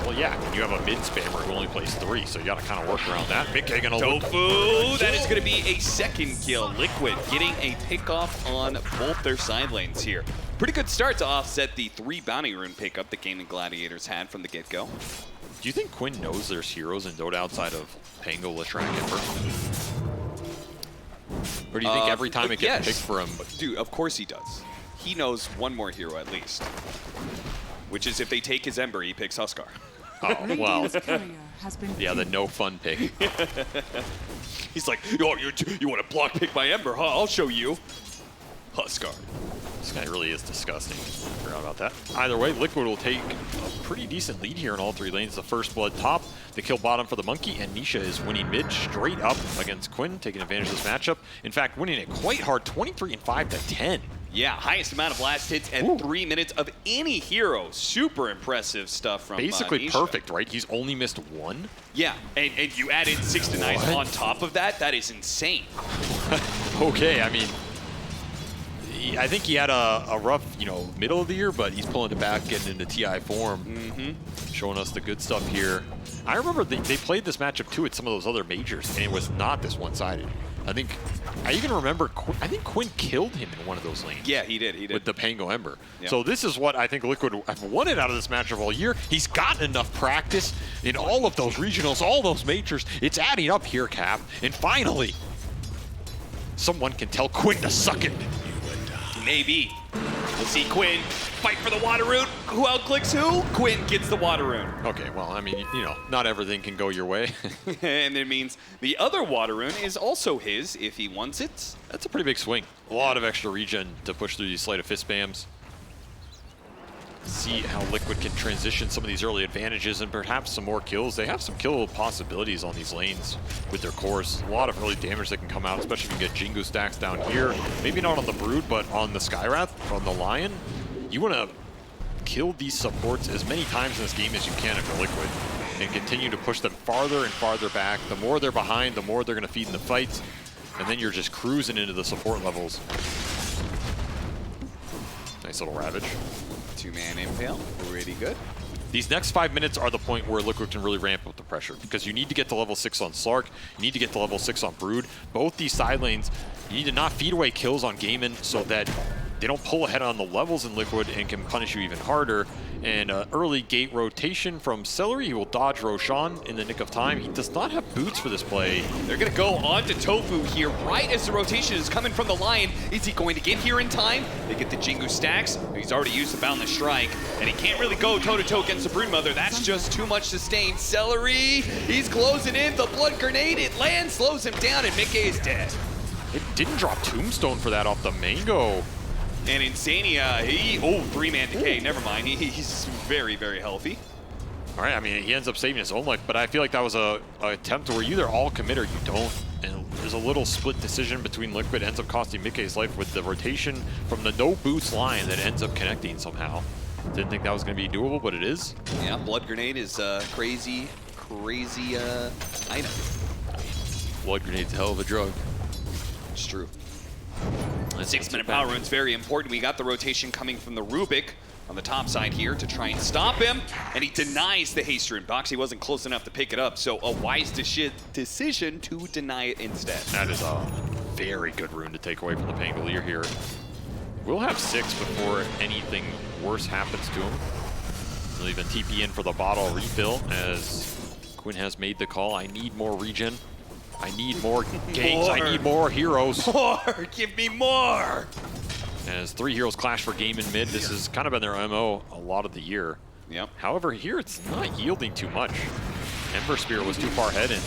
Well, yeah, you have a mid spammer who only plays 3, so you got to kind of work around that. Mickey gonna Tofu, that is going to be a second kill. Liquid getting a pick off on both their side lanes here. Pretty good start to offset the 3 bounty rune pickup that Gaming Gladiators had from the get-go. Do you think Quinn knows there's heroes in Dota outside of Pango, Lishrak, Ember? Or do you think every time it gets picked for him? Dude, of course he does. He knows one more hero at least. Which is if they take his Ember, he picks Huskar. Oh, well. Yeah, the no fun pick. He's like, oh, you want to block pick my Ember, huh? I'll show you. Huskar. This guy really is disgusting. Forgot about that. Either way, Liquid will take a pretty decent lead here in all 3 lanes. The first blood top, the kill bottom for the Monkey, and Nisha is winning mid straight up against Quinn, taking advantage of this matchup. In fact, winning it quite hard, 23-5 to 10. Yeah, highest amount of last hits at 3 minutes of any hero. Super impressive stuff from basically Nisha. Perfect, right? He's only missed 1. Yeah, and you added 6 to 9 on top of that. That is insane. Okay, I mean, I think he had a rough, middle of the year, but he's pulling it back, getting into TI form, showing us the good stuff here. I remember they played this matchup too at some of those other majors, and it was not this one-sided. I even remember, I think Quinn killed him in one of those lanes. Yeah, he did. With the Pango Ember. Yep. So this is what I think Liquid have wanted out of this matchup all year. He's gotten enough practice in all of those regionals, all those majors. It's adding up here, Cap. And finally, someone can tell Quinn to suck it. Maybe. We'll see Quinn fight for the water rune. Who outclicks who? Quinn gets the water rune. Okay, well, I mean, not everything can go your way. And it means the other water rune is also his if he wants it. That's a pretty big swing. A lot of extra regen to push through these Sleight of Fist spams. see how Liquid can transition some of these early advantages and perhaps some more kills. They have some kill possibilities on these lanes with their cores. A lot of early damage that can come out, especially if you get Jingu stacks down here. Maybe not on the Brood, but on the Skywrath, on the Lion. You want to kill these supports as many times in this game as you can if you're Liquid, and continue to push them farther and farther back. The more they're behind, the more they're going to feed in the fights, and then you're just cruising into the support levels. Nice little Ravage. Two-man impale, pretty good. These next 5 minutes are the point where Liquid can really ramp up the pressure, because you need to get to level 6 on Slark, you need to get to level 6 on Brood. Both these side lanes, you need to not feed away kills on Gaimin so that they don't pull ahead on the levels in Liquid and can punish you even harder. And early gate rotation from Celery. He will dodge Roshan in the nick of time. He does not have boots for this play. They're going to go on to Tofu here right as the rotation is coming from the Lion. Is he going to get here in time? They get the Jingu stacks. He's already used the Boundless Strike, and he can't really go toe-to-toe against the Broodmother. That's just too much sustain. Celery, he's closing in. The Blood Grenade, it lands, slows him down, and Mickey is dead. It didn't drop Tombstone for that off the Mango. And Insania, three-man decay, never mind. He's very, very healthy. All right, I mean, he ends up saving his own life, but I feel like that was a attempt where you either all commit or you don't. And there's a little split decision between Liquid, ends up costing Mickey's life with the rotation from the no boots line that ends up connecting somehow. Didn't think that was going to be doable, but it is. Yeah, Blood Grenade is a crazy item. Blood Grenade's a hell of a drug. It's true. The 6-minute power run's very important. We got the rotation coming from the Rubik on the top side here to try and stop him, and he denies the haste rune. Boxy wasn't close enough to pick it up, so a wise decision to deny it instead. That is a very good rune to take away from the Pangolier here. We'll have 6 before anything worse happens to him. He'll even TP in for the bottle refill as Quinn has made the call. I need more regen. I need more ganks. I need more heroes. More! Give me more! As 3 heroes clash for game in mid, this has kind of been their MO a lot of the year. Yep. However, here it's not yielding too much. Ember Spear was too far ahead and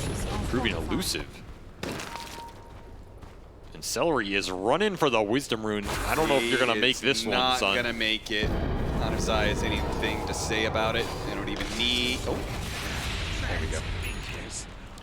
proving elusive. And Celery is running for the Wisdom Rune. I don't know if you're going to make this one, son. Not going to make it. Not as I has anything to say about it. They don't even need... Oh. There we go.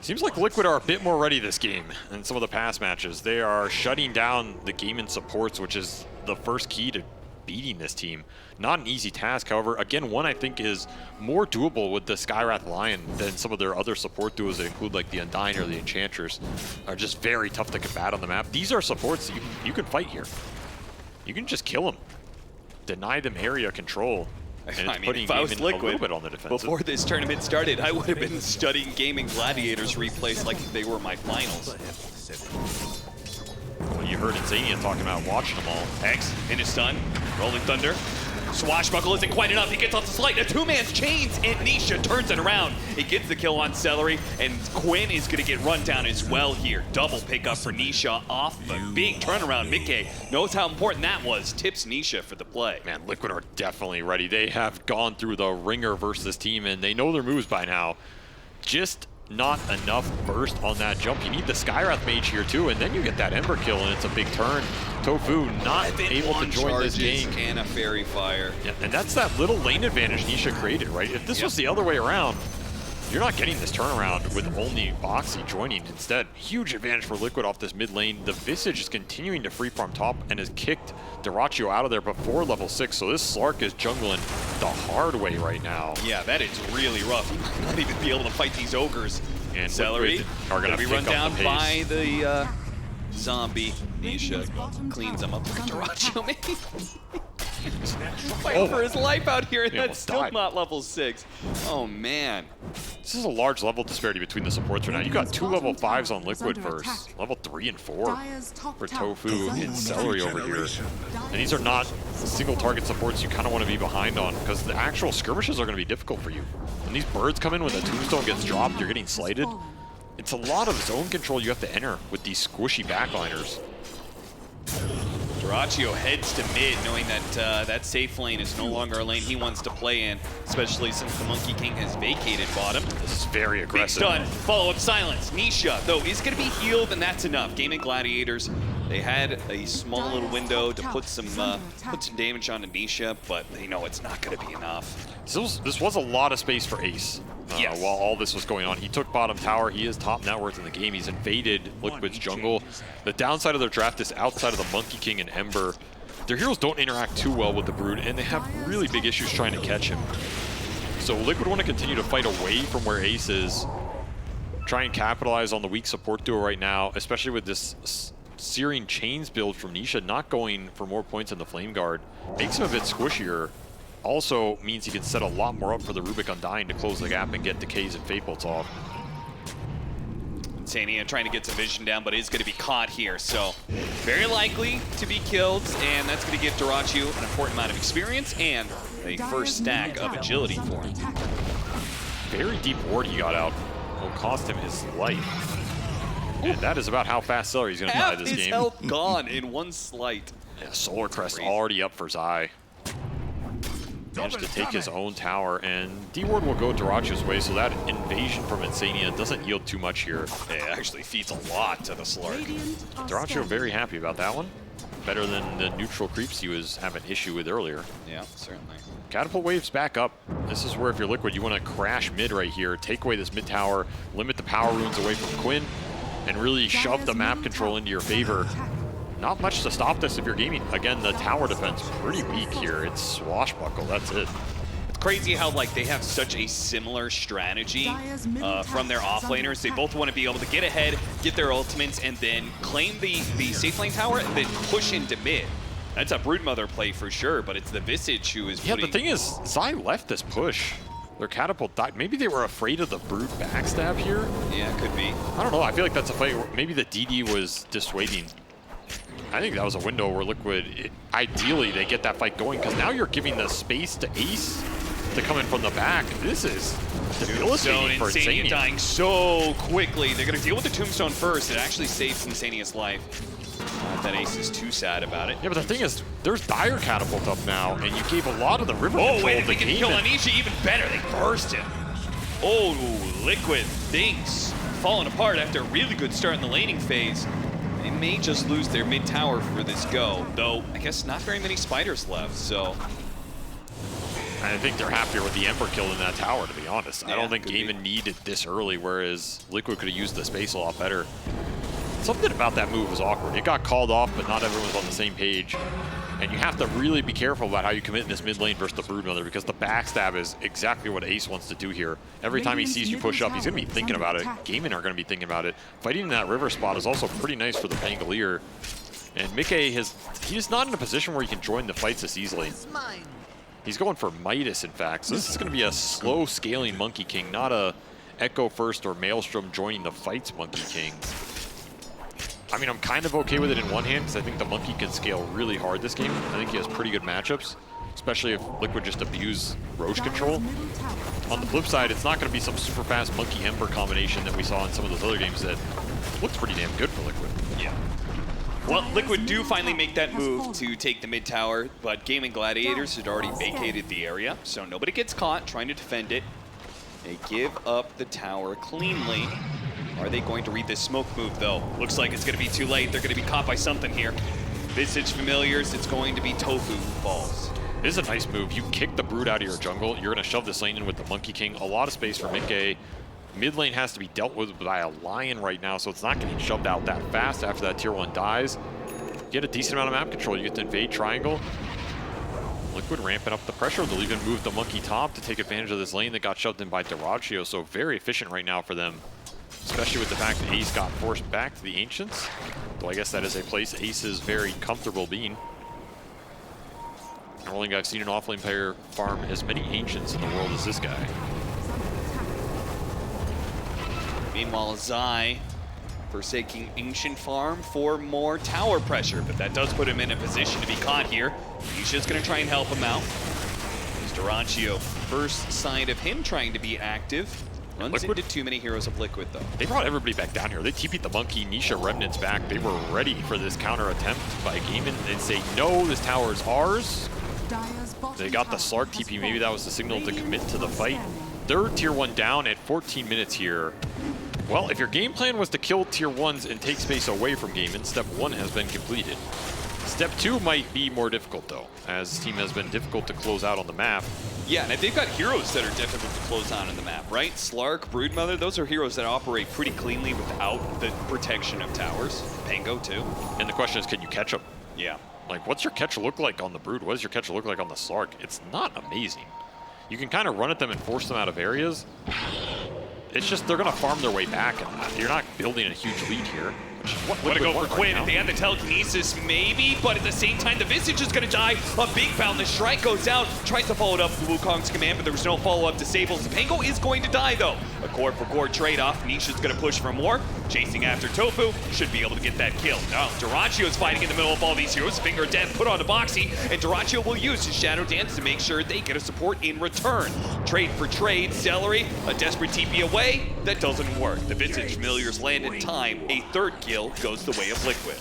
Seems like Liquid are a bit more ready this game than some of the past matches. They are shutting down the Gaimin supports, which is the first key to beating this team. Not an easy task, however. Again, one I think is more doable with the Skywrath Lion than some of their other support duos that include like the Undying or the Enchantress. Are just very tough to combat on the map. These are supports you can fight here. You can just kill them. Deny them area control. And I mean, if I was Liquid, on the before this tournament started, I would have been studying Gaming Gladiators replays like they were my finals. Well, you heard Insania talking about watching them all. X into stun, Rolling Thunder. Swashbuckle isn't quite enough. He gets off the slide. A two-man's chains, and Nisha turns it around. He gets the kill on Celery, and Quinn is going to get run down as well here. Double pickup for Nisha off a big turnaround. Mickey knows how important that was. Tips Nisha for the play. Man, Liquid are definitely ready. They have gone through the ringer versus this team, and they know their moves by now. Just not enough burst on that jump. You need the Skywrath Mage here too, and then you get that Ember kill, and it's a big turn. Tofu not able to join this game. And a Fairy Fire. Yeah, and that's that little lane advantage Nisha created, right? If this was the other way around, you're not getting this turnaround with only Boxy joining. Instead, huge advantage for Liquid off this mid lane. The Visage is continuing to free farm top and has kicked Duraccio out of there before level 6, so this Slark is jungling the hard way right now. Yeah, that is really rough. He might not even be able to fight these ogres. And Celery are going to be run down by the zombie. Nisha cleans him up like a Duraccio, maybe. Fighting for his life out here, and that's still not level 6. Oh, man. This is a large level disparity between the supports right now. You got 2 level 5s on Liquid versus level 3 and 4 for Tofu and Celery over here. And these are not single target supports you kind of want to be behind on, because the actual skirmishes are going to be difficult for you. When these birds come in, when the tombstone gets dropped, you're getting slighted. It's a lot of zone control you have to enter with these squishy backliners. Duraccio heads to mid, knowing that that safe lane is no longer a lane he wants to play in, especially since the Monkey King has vacated bottom. This is very aggressive. Big stun, follow-up silence. Nisha, though, is going to be healed, and that's enough. Gaming Gladiators, They had a small little window to put some damage on Anisha, but they know it's not going to be enough. This was a lot of space for Ace. Yes. While all this was going on, he took bottom tower. He is top net worth in the game. He's invaded Liquid's jungle. The downside of their draft is outside of the Monkey King and Ember. Their heroes don't interact too well with the Brood, and they have really big issues trying to catch him. So Liquid want to continue to fight away from where Ace is. Try and capitalize on the weak support duo right now, especially with this Searing Chains build from Nisha not going for more points in the Flame Guard. Makes him a bit squishier. Also means he can set a lot more up for the Rubik Undying to close the gap and get decays and Fate Bolts off. Insania trying to get some vision down, but is going to be caught here. So very likely to be killed, and that's going to give Dyrachyo an important amount of experience and a first stack of agility for him. Very deep ward he got out. Will cost him his life. And that is about how fast Celery's going to die this game. His health gone in one slight. Yeah, Solar Crest already up for Zai. Managed to take his own tower, and D-Ward will go Dyrachyo's way, so that invasion from Insania doesn't yield too much here. It actually feeds a lot to the Slark. Dyrachyo very happy about that one. Better than the neutral creeps he was having issue with earlier. Yeah, certainly. Catapult waves back up. This is where, if you're Liquid, you want to crash mid right here, take away this mid tower, limit the power runes away from Quinn, and really shove the map control into your favor. Not much to stop this if you're gaming. Again, the tower defense pretty weak here. It's swashbuckle, that's it. It's crazy how like they have such a similar strategy from their offlaners. They both want to be able to get ahead, get their ultimates, and then claim the safe lane tower and then push into mid. That's a Broodmother play for sure, but it's the Visage who is the thing is, Zai left this push. Their catapult died. Maybe they were afraid of the Brood backstab here? Yeah, could be. I don't know. I feel like that's a fight where maybe the DD was dissuading. I think that was a window where Liquid, ideally, they get that fight going, because now you're giving the space to Ace to come in from the back. This is debilitating for Insania Insania. dying so quickly. They're going to deal with the Tombstone first. It actually saves Insania's life. Not that Ace is too sad about it. Yeah, but the thing is, there's Dire Catapult up now, and you gave a lot of the river control wait, if to we can kill Gaiman. Anisha even better. They burst him. Oh, Liquid, things falling apart after a really good start in the laning phase. They may just lose their mid tower for this go, though I guess not very many spiders left, so. I think they're happier with the Ember kill in that tower, to be honest. Yeah, I don't think Gaiman needed this early, whereas Liquid could have used the space a lot better. Something about that move was awkward. It got called off, but not everyone was on the same page. And you have to really be careful about how you commit in this mid lane versus the Broodmother, because the backstab is exactly what Ace wants to do here. Every time he sees you push up, he's going to be thinking about it. Gaiman are going to be thinking about it. Fighting in that river spot is also pretty nice for the Pangolier. And Mickey, he's not in a position where he can join the fights this easily. He's going for Midas, in fact. So this is going to be a slow scaling Monkey King, not a Echo First or Maelstrom joining the fights Monkey King. I mean, I'm kind of okay with it in one hand, because I think the Monkey can scale really hard this game. I think he has pretty good matchups, especially if Liquid just abuse Roche control. On the flip side, it's not going to be some super fast Monkey Ember combination that we saw in some of those other games that looks pretty damn good for Liquid. Yeah. Well, Liquid do finally make that move to take the mid tower, but Gladiators had already vacated the area, so nobody gets caught trying to defend it. They give up the tower cleanly. Are they going to read this smoke move, though? Looks like it's going to be too late. They're going to be caught by something here. Visage Familiars, it's going to be Tofu who falls. This is a nice move. You kick the Brood out of your jungle. You're going to shove this lane in with the Monkey King. A lot of space for Mickey. Mid lane has to be dealt with by a Lion right now, so it's not getting shoved out that fast after that tier 1 dies. Get a decent amount of map control. You get to invade triangle. Liquid ramping up the pressure. They'll even move the Monkey top to take advantage of this lane that got shoved in by Dyrachyo, so very efficient right now for them. Especially with the fact that Ace got forced back to the Ancients. Though I guess that is a place Ace is very comfortable being. I don't think I've seen an offlane player farm as many Ancients in the world as this guy. Meanwhile, Zai forsaking Ancient Farm for more tower pressure, but that does put him in a position to be caught here. Nisha's going to try and help him out. There's Dyrachyo, first sign of him trying to be active. Runs into too many heroes of Liquid, though. They brought everybody back down here. They TP'd the Monkey, Nisha Remnants back. They were ready for this counter attempt by Gaiman. They'd say, no, this tower is ours. They got the Slark TP. Maybe that was the signal to commit to the fight. They're tier 1 down at 14 minutes here. Well, if your game plan was to kill tier 1s and take space away from Gaimin, step 1 has been completed. Step 2 might be more difficult, though, as this team has been difficult to close out on the map. Yeah, and they've got heroes that are difficult to close out on the map, right? Slark, Broodmother, those are heroes that operate pretty cleanly without the protection of towers. Pango, too. And the question is, can you catch them? Yeah. Like, what's your catch look like on the Brood? What does your catch look like on the Slark? It's not amazing. You can kind of run at them and force them out of areas. It's just they're going to farm their way back, and you're not building a huge lead here. What to go for Quinn. If they have the telekinesis, maybe, but at the same time, the Visage is going to die. A big foul. The Shrike goes out, tries to follow it up with Wukong's command, but there was no follow-up disables. Pango is going to die, though. A core-for-core trade-off. Nisha's going to push for more. Chasing after Tofu. Should be able to get that kill. No, Duracio's fighting in the middle of all these heroes. Finger of Death put on the Boxy, and Duracio will use his Shadow Dance to make sure they get a support in return. Trade for trade. Celery, a desperate TP away. That doesn't work. The Visage Familiars land in time. A third kill goes the way of Liquid.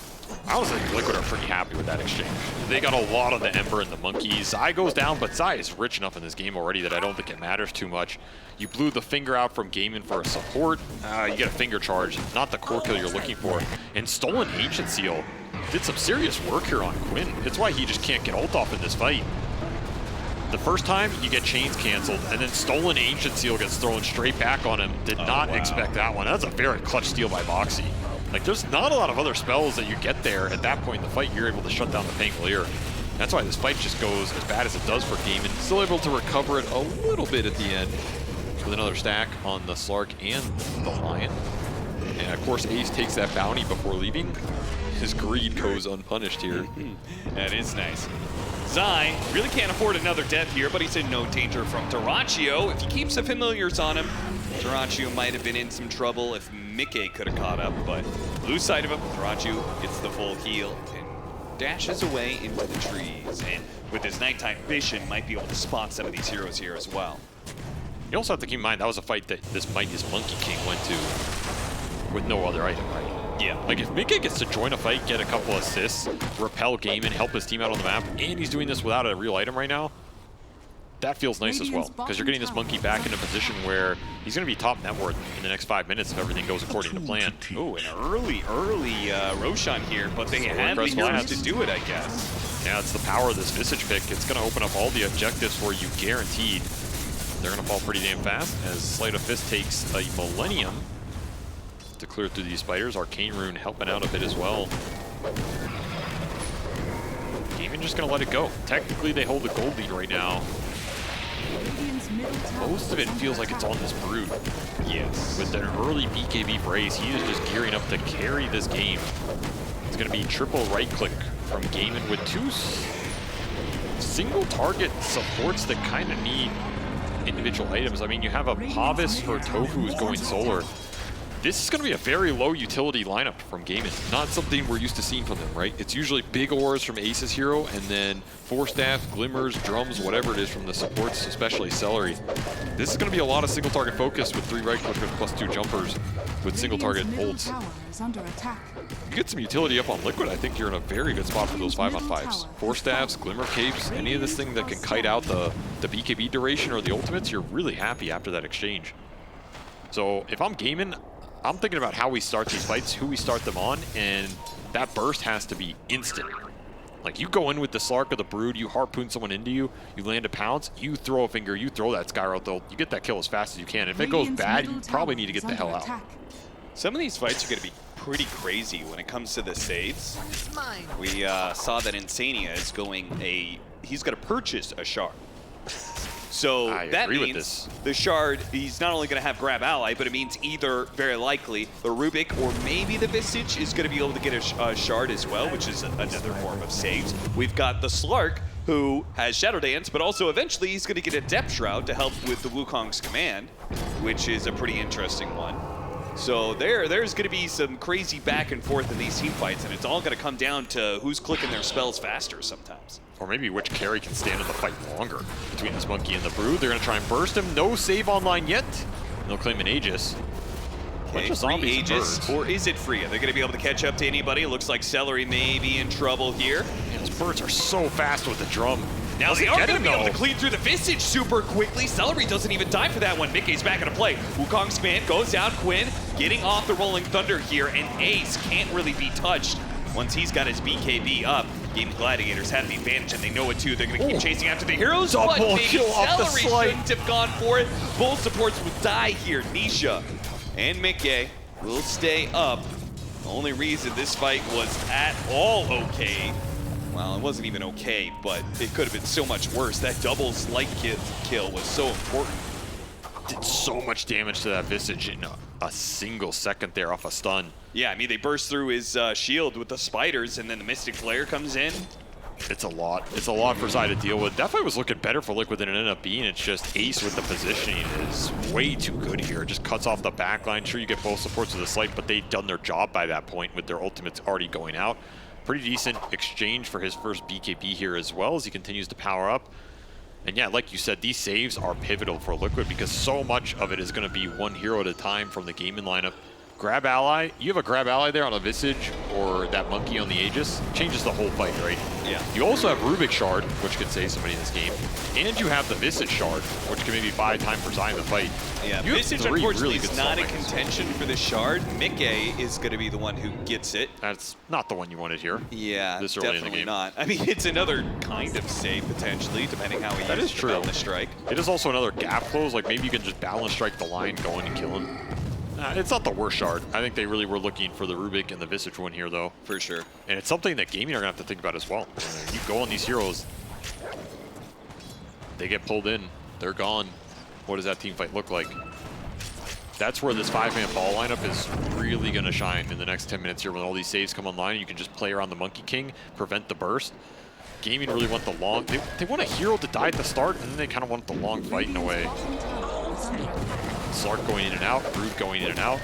I was like, Liquid are pretty happy with that exchange. They got a lot of the Ember and the Monkeys. Zai goes down, but Zai is rich enough in this game already that I don't think it matters too much. You blew the finger out from Gaimin for a support. You get a finger charge, not the core kill you're looking for. And Stolen Ancient Seal did some serious work here on Quinn. It's why he just can't get ult off in this fight. The first time, you get chains canceled, and then Stolen Ancient Seal gets thrown straight back on him. Did not expect that one. That's a very clutch steal by Boxy. Like, there's not a lot of other spells that you get there. At that point in the fight, you're able to shut down the Pangolier. That's why this fight just goes as bad as it does for Gaimin. Still able to recover it a little bit at the end with another stack on the Slark and the Lion. And of course, Ace takes that bounty before leaving. His greed goes unpunished here. That is nice. Zai really can't afford another death here, but he's in no danger from Duracio. If he keeps the familiars on him, Duracio might have been in some trouble if Mickey could have caught up, but lose sight of him. Duracio gets the full heal and dashes away into the trees. And with his nighttime vision, might be able to spot some of these heroes here as well. You also have to keep in mind, that was a fight that this Mightiest Monkey King went to with no other item, right? Yeah. Like, if Mickey gets to join a fight, get a couple assists, repel Gaimin, help his team out on the map, and he's doing this without a real item right now, that feels nice as well, because you're getting this Monkey back in a position where he's going to be top net worth in the next 5 minutes if everything goes according to plan. Oh, an early Roshan here, but they had the heroes to do it, I guess. Yeah, it's the power of this Visage pick. It's going to open up all the objectives for you guaranteed. They're going to fall pretty damn fast as Sleight of Fist takes a Millennium to clear through these spiders. Arcane Rune helping out a bit as well. Gaimin just going to let it go. Technically, they hold the gold lead right now. Most of it feels like it's on this Brood. Yes. With an early BKB for Ace, he is just gearing up to carry this game. It's going to be triple right click from Gaimin with two single target supports that kind of need individual items. I mean, you have a Pavis for Tofu who's going solar. This is going to be a very low utility lineup from Gaimin. Not something we're used to seeing from them, right? It's usually big auras from Ace's hero, and then Force Staff, Glimmers, Drums, whatever it is from the supports, especially Celery. This is going to be a lot of single target focus with 3 right clickers plus 2 jumpers with single target ults. You get some utility up on Liquid, I think you're in a very good spot for those 5-on-5s. Force Staffs, Glimmer Capes, any of this thing that can kite out the BKB duration or the ultimates, you're really happy after that exchange. So if I'm Gaimin, I'm thinking about how we start these fights, who we start them on, and that burst has to be instant. Like, you go in with the Slark or the Brood, you harpoon someone into you, you land a pounce, you throw a finger, you throw that Skyroth ult, you get that kill as fast as you can. If it goes bad, you probably need to get the hell out. Some of these fights are going to be pretty crazy when it comes to the saves. We saw that Insania is he's going to purchase a shard. So that means the shard, he's not only going to have grab ally, but it means either, very likely, the Rubik or maybe the Visage is going to be able to get a shard as well, which is another form of saves. We've got the Slark, who has Shadow Dance, but also eventually he's going to get a Depth Shroud to help with the Wukong's command, which is a pretty interesting one. So there's going to be some crazy back and forth in these team fights, and it's all going to come down to who's clicking their spells faster sometimes. Or maybe which carry can stand in the fight longer between this Monkey and the Brood. They're going to try and burst him. No save online yet. They'll claim an Aegis. Okay, free Aegis, or is it free? Are they going to be able to catch up to anybody? It looks like Celery may be in trouble here. Man, those birds are so fast with the drum. Now they Doesn't are get going to him, be able to though. clean through the Visage super quickly. Celery doesn't even die for that one. Mickey's back into play. Wukong's command goes down. Quinn getting off the Rolling Thunder here, and Ace can't really be touched once he's got his BKB up. Gaming Gladiators have the advantage, and they know it too. They're going to keep chasing after the heroes, but Double maybe kill off the Celery slight. shouldn't have gone for it. Both supports would die here. Nisha and Mickey will stay up. The only reason this fight was at all okay, well, it wasn't even okay, but it could have been so much worse. That double slight kill was so important. Did so much damage to that Visage in a single second there off a stun. Yeah, I mean, they burst through his shield with the spiders, and then the Mystic Flare comes in. It's a lot. It's a lot for Zai to deal with. That fight was looking better for Liquid than it ended up being. It's just Ace with the positioning is way too good here. It just cuts off the backline. Sure, you get both supports with the slight, but they've done their job by that point with their ultimates already going out. Pretty decent exchange for his first BKB here as well as he continues to power up. And yeah, like you said, these saves are pivotal for Liquid because so much of it is going to be one hero at a time from the gaming lineup. Grab ally, you have a grab ally there on a Visage or that monkey on the Aegis, changes the whole fight, right? Yeah. You also have Rubik Shard, which could save somebody in this game, and you have the Visage Shard, which can maybe buy time for Zai in the fight. Yeah, you Visage have unfortunately really is good not in soulmates. contention for the shard. Mickey is going to be the one who gets it. That's not the one you wanted here. Yeah, this early in the definitely game. not. I mean, it's another kind of save potentially, depending how he That uses is the true. balance strike. It is also another gap close, like maybe you can just balance strike the line, go in and kill him. It's not the worst shard. I think they really were looking for the Rubik and the Visage one here, though. For sure. And it's something that gaming are going to have to think about as well. You go on these heroes, they get pulled in, they're gone. What does that team fight look like? That's where this 5-man ball lineup is really going to shine in the next 10 minutes here when all these saves come online. You can just play around the Monkey King, prevent the burst. Gaming really want the long... They want a hero to die at the start, and then they kind of want the long fight in a way. Slark going in and out, Brood going in and out.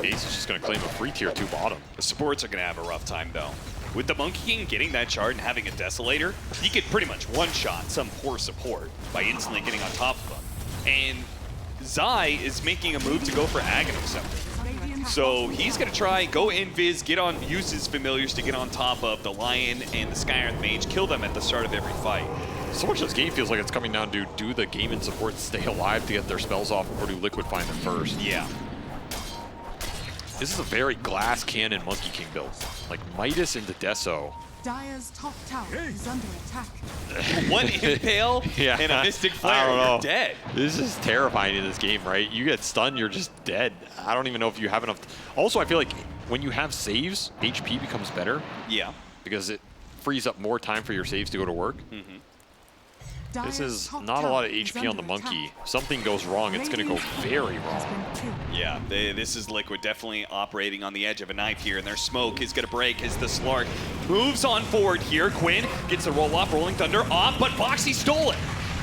Ace is just going to claim a free tier 2 bottom. The supports are going to have a rough time, though. With the Monkey King getting that shard and having a Desolator, he could pretty much one-shot some poor support by instantly getting on top of them. And Zai is making a move to go for Aghanim Scepter. So he's going to try, go invis, use his familiars to get on top of the Lion and the Skyrim Mage, kill them at the start of every fight. So much of this game feels like it's coming down to, do the game and support stay alive to get their spells off, or do Liquid find them first? Yeah. This is a very glass cannon Monkey King build. Like Midas into Deso. Dire's top tower is under attack. One impale and a Mystic Flare, you're dead. This is terrifying in this game, right? You get stunned, you're just dead. I don't even know if you have enough. Also, I feel like when you have saves, HP becomes better. Yeah. Because it frees up more time for your saves to go to work. This is not a lot of HP on the Monkey. Something goes wrong, it's going to go very wrong. Yeah, this is Liquid definitely operating on the edge of a knife here, and their smoke is going to break as the Slark moves on forward here. Quinn gets the roll off, Rolling Thunder off, but Boxy stole it.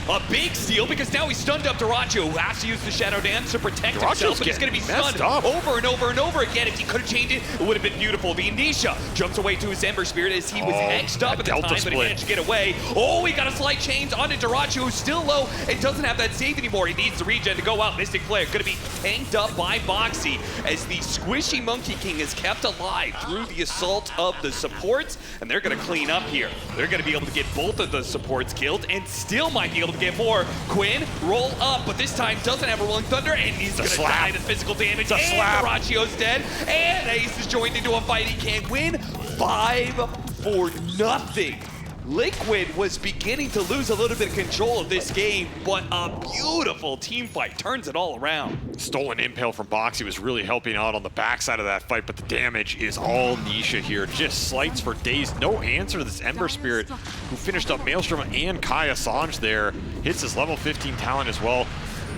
A big steal because now he's stunned up Dyrachyo, who has to use the Shadow Dance to protect himself, but he's going to be stunned over and over and over again. If he could have changed it, it would have been beautiful. Nisha jumps away to his Ember Spirit as he was hexed up at the time, but he managed to get away. Oh, he got a slight change onto Dyrachyo, who's still low and doesn't have that save anymore. He needs the regen to go out. Mystic Flare going to be tanked up by Boxy as the squishy Monkey King is kept alive through the assault of the supports, and they're going to clean up here. They're going to be able to get both of the supports killed and still might be able to get more. Quinn, roll up, but this time doesn't have a Rolling Thunder, and he's going to die to physical damage, and Dyrachyo's dead, and Ace is joined into a fight he can't win. 5-0. Liquid was beginning to lose a little bit of control of this game, but a beautiful team fight turns it all around. Stolen Impale from Boxy was really helping out on the backside of that fight, but the damage is all Nisha here. Just slights for days. No answer to this Ember Spirit, who finished up Maelstrom and Kai Assange there. Hits his level 15 talent as well.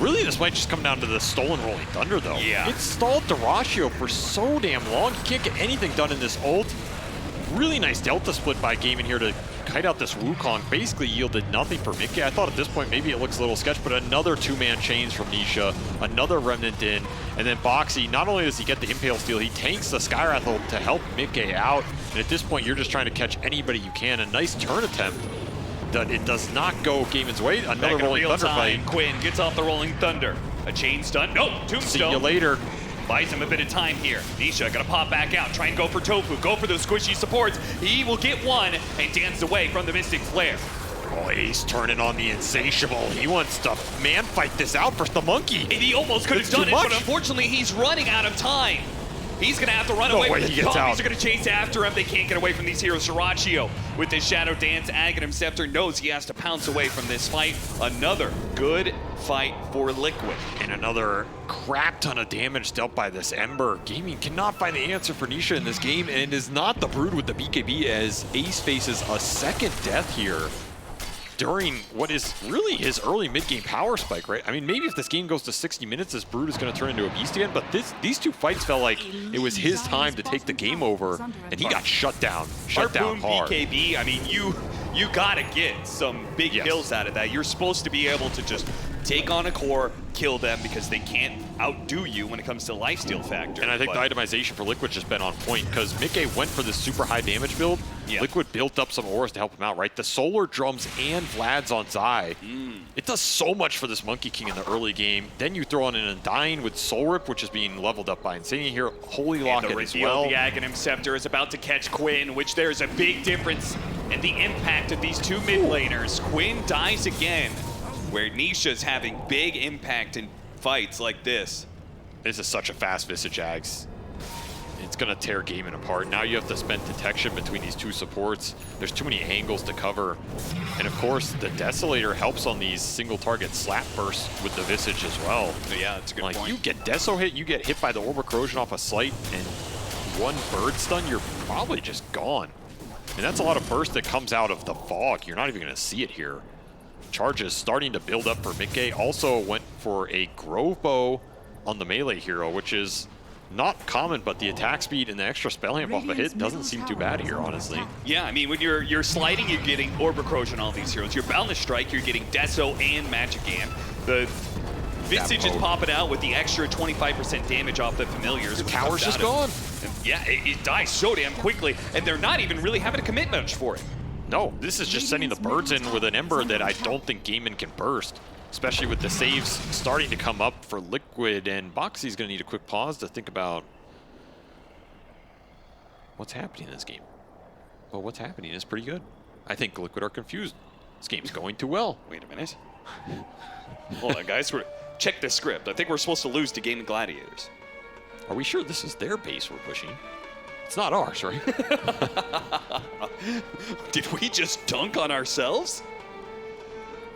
Really, this might just come down to the stolen Rolling Thunder, though. Yeah. It stalled Dyrachyo for so damn long. He can't get anything done in this ult. Really nice Delta split by Gaming here to kite out this Wukong. Basically yielded nothing for Mickey. I thought at this point maybe it looks a little sketch, but another 2-man chains from Nisha, another Remnant in, and then Boxy, not only does he get the Impale steal, he tanks the Skywrath ult to help Mickey out, and at this point you're just trying to catch anybody you can. A nice turn attempt. It does not go Gamon's way. Another Rolling Thunder fight. Quinn gets off the Rolling Thunder. A chain stun. Nope, Tombstone. See you later. Buys him a bit of time here. Nisha gonna pop back out, try and go for Tofu, go for those squishy supports. He will get one and dance away from the Mystic Flare. Oh, Ace turning on the Insatiable. He wants to man fight this out for the monkey. And he almost could have done it, but unfortunately he's running out of time. He's going to have to run away. He gets Zombies out. are going to chase after him. They can't get away from these heroes. Sriracha with his Shadow Dance. Aghanim Scepter knows he has to pounce away from this fight. Another good fight for Liquid. And another crap ton of damage dealt by this Ember. Gaming cannot find the answer for Nisha in this game, and it is not the Brood with the BKB as Ace faces a second death here during what is really his early mid-game power spike, right? I mean, maybe if this game goes to 60 minutes, this Brood is going to turn into a beast again, but these two fights felt like it was his time to take the game over, and he got shut down hard. BKB, I mean, you gotta get some big kills out of that. You're supposed to be able to just take on a core, kill them, because they can't outdo you when it comes to lifesteal factor. And I think the itemization for Liquid just been on point, because Mickey went for this super high damage build. Liquid built up some auras to help him out, right? The Solar Drums and Vlad's on Zai. It does so much for this Monkey King in the early game. Then you throw on an Undying with Soul Rip, which is being leveled up by Insania here. Holy Locket as well. The Aghanim Scepter is about to catch Quinn, which there's a big difference in the impact of these two mid laners. Quinn dies again, where Nisha's having big impact in fights like this. This is such a fast Visage Ags. It's going to tear Gaming apart. Now you have to spend detection between these two supports. There's too many angles to cover. And of course, the Desolator helps on these single target slap bursts with the Visage as well. Yeah, it's a good point. You get Deso hit, you get hit by the Orb of Corrosion off a Slight, and one bird stun, you're probably just gone. And that's a lot of burst that comes out of the fog. You're not even going to see it here. Charges starting to build up for Mickey. Also went for a Grove Bow on the melee hero, which is not common, but the attack speed and the extra spell amp off a hit doesn't seem too bad here, honestly. Yeah, I mean, when you're sliding, you're getting Orb of Corrosion on all these heroes. Your Boundless Strike, you're getting Deso and Magic Amp. The Visage is popping out with the extra 25% damage off the familiars. The tower's just gone. Yeah, it dies so damn quickly, and they're not even really having to commit much for it. No, this is just sending the birds in with an Ember that I don't think Gaming can burst, especially with the saves starting to come up for Liquid, and Boxy's going to need a quick pause to think about what's happening in this game. Well, what's happening is pretty good. I think Liquid are confused. This game's going too well. Wait a minute. Hold on, guys. Check the script. I think we're supposed to lose to Gaming Gladiators. Are we sure this is their base we're pushing? It's not ours, right? Did we just dunk on ourselves?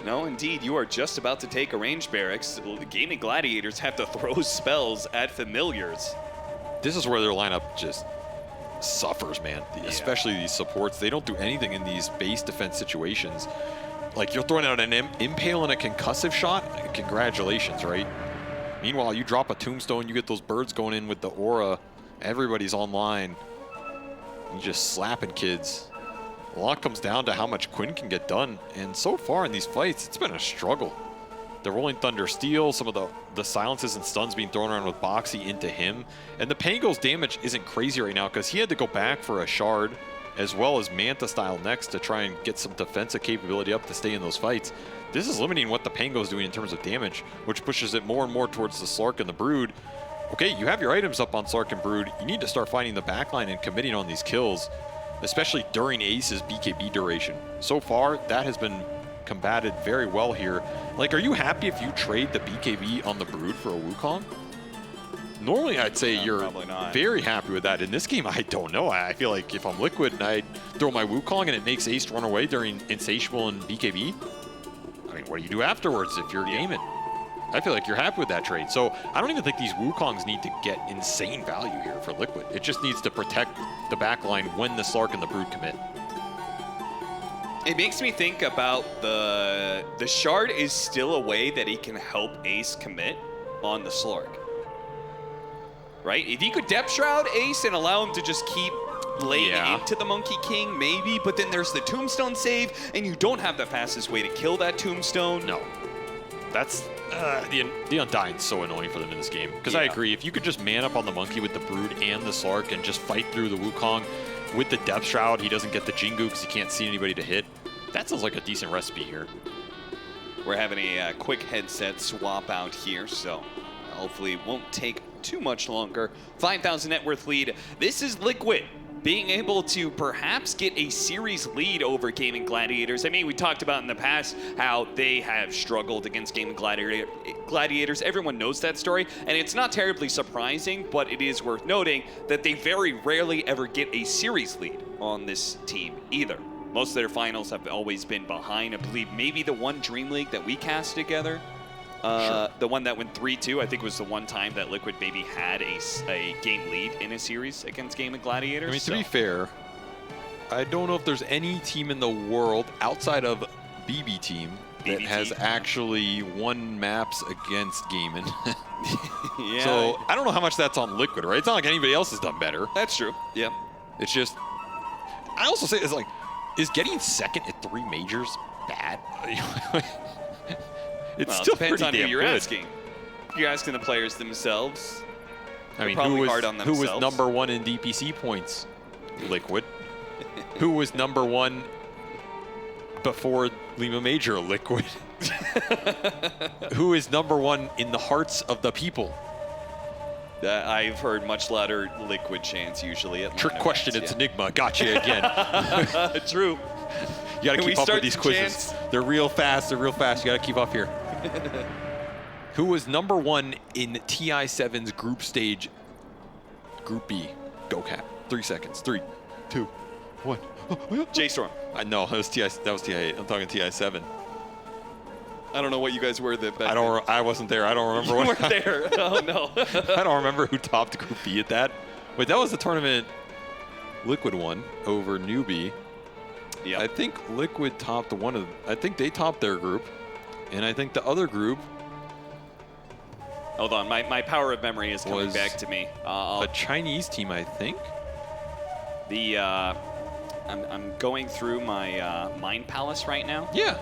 No, indeed, you are just about to take a range barracks. The Gaming Gladiators have to throw spells at familiars. This is where their lineup just suffers, man. Especially these supports. They don't do anything in these base defense situations. Like, you're throwing out an Impale and a concussive shot, congratulations, right? Meanwhile, you drop a Tombstone, you get those birds going in with the aura, everybody's online. You're just slapping kids. A lot comes down to how much Quinn can get done, and so far in these fights, it's been a struggle. The Rolling Thunder Steel, some of the silences and stuns being thrown around with Boxy into him, and the Pango's damage isn't crazy right now because he had to go back for a shard, as well as Manta style next to try and get some defensive capability up to stay in those fights. This is limiting what the Pango's doing in terms of damage, which pushes it more and more towards the Slark and the Brood. Okay, you have your items up on Slark and Brood. You need to start finding the backline and committing on these kills, especially during Ace's BKB duration. So far, that has been combated very well here. Like, are you happy if you trade the BKB on the Brood for a Wukong? Normally, I'd say you're very happy with that. In this game, I don't know. I feel like if I'm Liquid and I throw my Wukong and it makes Ace run away during Insatiable and BKB, I mean, what do you do afterwards if you're gaming? I feel like you're happy with that trade. So I don't even think these Wukongs need to get insane value here for Liquid. It just needs to protect the backline when the Slark and the Brood commit. It makes me think about the Shard is still a way that he can help Ace commit on the Slark. Right? If you could Depth Shroud Ace and allow him to just keep laying into the Monkey King, maybe, but then there's the Tombstone save, and you don't have the fastest way to kill that Tombstone. No. That's the Undying's so annoying for them in this game. Because I agree, if you could just man up on the Monkey with the Brood and the Slark and just fight through the Wukong with the Depth Shroud, he doesn't get the Jingu because he can't see anybody to hit. That sounds like a decent recipe here. We're having a quick headset swap out here, so hopefully it won't take too much longer. 5,000 net worth lead. This is Liquid being able to perhaps get a series lead over Gaming Gladiators. I mean, we talked about in the past how they have struggled against Gaming Gladiators. Everyone knows that story, and it's not terribly surprising, but it is worth noting that they very rarely ever get a series lead on this team either. Most of their finals have always been behind. I believe maybe the one Dream League that we cast together, the one that went 3-2, I think was the one time that Liquid maybe had a game lead in a series against Gaming Gladiators. I mean, to be fair, I don't know if there's any team in the world outside of BB Team that has actually won maps against Gaming. Yeah. So I don't know how much that's on Liquid, right? It's not like anybody else has done better. That's true. Yeah. It's just, I also say it's like, is getting second at 3 majors bad? It's still depends on who you're good. asking. You're asking the players themselves. I mean, probably who hard on was themselves. #1 in DPC points? Liquid. Who was #1 before Lima Major? Liquid. Who is #1 in the hearts of the people? I've heard much louder Liquid chants usually at Trick question, it's Enigma. Got you again. True. You got to Can we keep up start with these the quizzes. chants? They're real fast. They're real fast. You got to keep up here. Who was #1 in TI7's group stage, Group B? Go Cat. 3 seconds. 3, 2, 1. J-Storm. I know. That was TI8. I'm talking TI7. I don't know what you guys were that. I wasn't there. I don't remember. You what weren't there. Oh no. I don't remember who topped Group B at that. Wait, that was the tournament Liquid won over Newbie. Yeah. I think Liquid topped one of. I think they topped their group, and I think the other group. Hold on, my power of memory is coming back to me. A Chinese team, I think. I'm going through my Mind Palace right now. Yeah.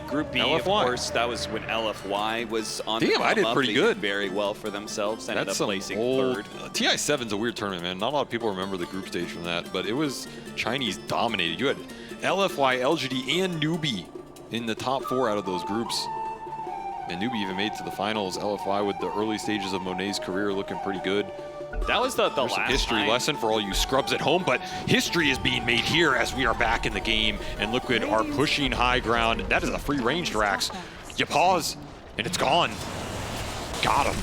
Group B, LFY. of course, that was when LFY was on the Damn, I did pretty They good. did very well for themselves. Ended That's up some placing old. 3rd. TI7's a weird tournament, man. Not a lot of people remember the group stage from that, but it was Chinese dominated. You had LFY, LGD, and Newbie in the top 4 out of those groups. And Newbie even made it to the finals. LFY with the early stages of Monet's career looking pretty good. That was the There's last some history time. lesson for all you scrubs at home, but history is being made here as we are back in the game, and Liquid are pushing high ground. That is a free range, Drax. You pause, and it's gone. Got him.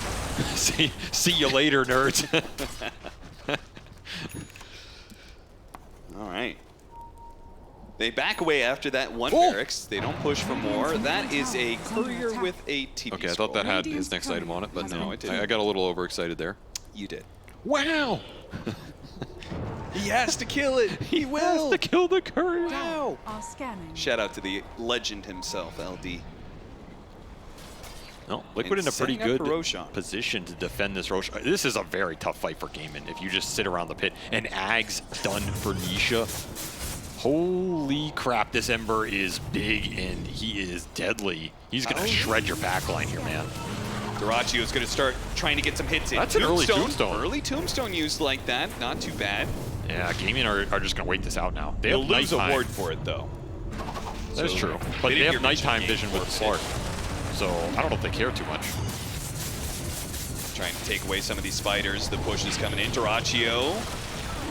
See you later, nerds. All right. They back away after that one barracks. They don't push for more. That is a courier with a TP Okay, I thought that had his next item on it, but no, it didn't. I got a little overexcited there. You did. Wow! He has to kill it. He will. Has to kill the courier. Wow. Are scanning. Shout out to the legend himself, LD. No, Liquid And in a pretty setting up good for Roshan. position to defend this Roshan. This is a very tough fight for Gaiman if you just sit around the pit. And Ag's done for Nisha. Holy crap, this Ember is big and he is deadly. He's going to shred your backline here, man. Duraccio is going to start trying to get some hits in. That's an early Tombstone. Early Tombstone used like that. Not too bad. Yeah, Gaming are just going to wait this out now. They They'll have lose a nighttime. ward for it, though. That's So true. they But didn't they hear have much of nighttime the vision game with for it. Slark. So I don't know if they care too much. Trying to take away some of these fighters. The push is coming in. Duraccio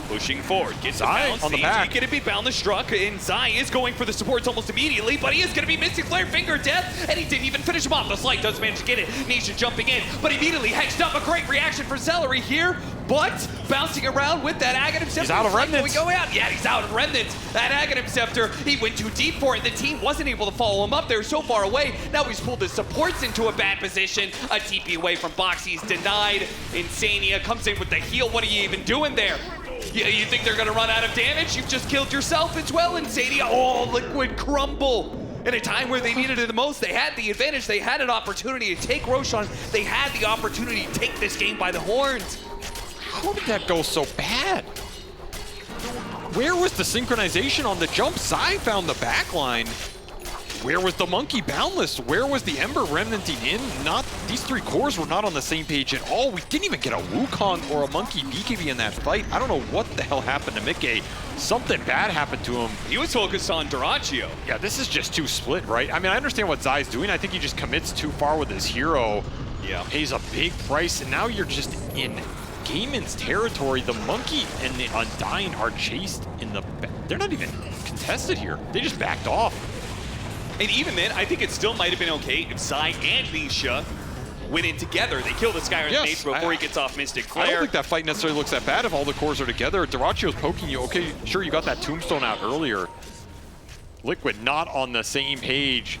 pushing forward. Gets the Zai bounce. on the CG back. going to be bound the struck, and Zai is going for the supports almost immediately, but he is going to be missing Flare Finger Death, and he didn't even finish him off. The Slight does manage to get it. Nisha jumping in, but immediately hexed up. A great reaction for Celery here, but bouncing around with that Aghanim Scepter. He's out of Slight Remnants. Going out. Yeah, he's out of Remnants. That Aghanim Scepter, he went too deep for it. The team wasn't able to follow him up. They were so far away. Now he's pulled the supports into a bad position. A TP away from Box. He's denied. Insania comes in with the heal. What are you even doing there? You think they're going to run out of damage? You've just killed yourself as well, Insania. Oh, Liquid crumble. In a time where they needed it the most, they had the advantage. They had an opportunity to take Roshan. They had the opportunity to take this game by the horns. How did that go so bad? Where was the synchronization on the jump? Zai found the backline. Where was the Monkey Boundless? Where was the Ember remnanting in? These 3 cores were not on the same page at all. We didn't even get a Wukong or a Monkey BKB in that fight. I don't know what the hell happened to Mickey. Something bad happened to him. He was focused on Duraccio. Yeah, this is just too split, right? I mean, I understand what Zai's doing. I think he just commits too far with his hero. Yeah. Pays a big price, and now you're just in Gaiman's territory. The Monkey and the Undying are chased in the back. They're not even contested here. They just backed off. And even then, I think it still might have been okay if Zai and Nisha went in together. They kill the Skyrim Mage before he gets off Mystic Flare. I don't think that fight necessarily looks that bad if all the cores are together. Duracio's poking you. Okay, sure, you got that Tombstone out earlier. Liquid not on the same page.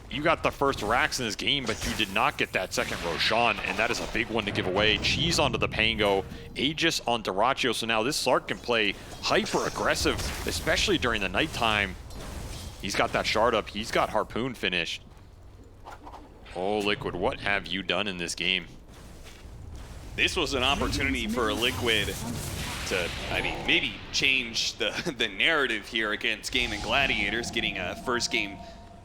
You got the first racks in this game, but you did not get that second Roshan, and that is a big one to give away. Cheese onto the Pango, Aegis on Duracio, so now this Slark can play hyper-aggressive, especially during the nighttime. He's got that shard up, he's got Harpoon finished. Oh, Liquid, what have you done in this game? This was an opportunity for Liquid to, I mean, maybe change the narrative here against Gaming Gladiators, getting a first game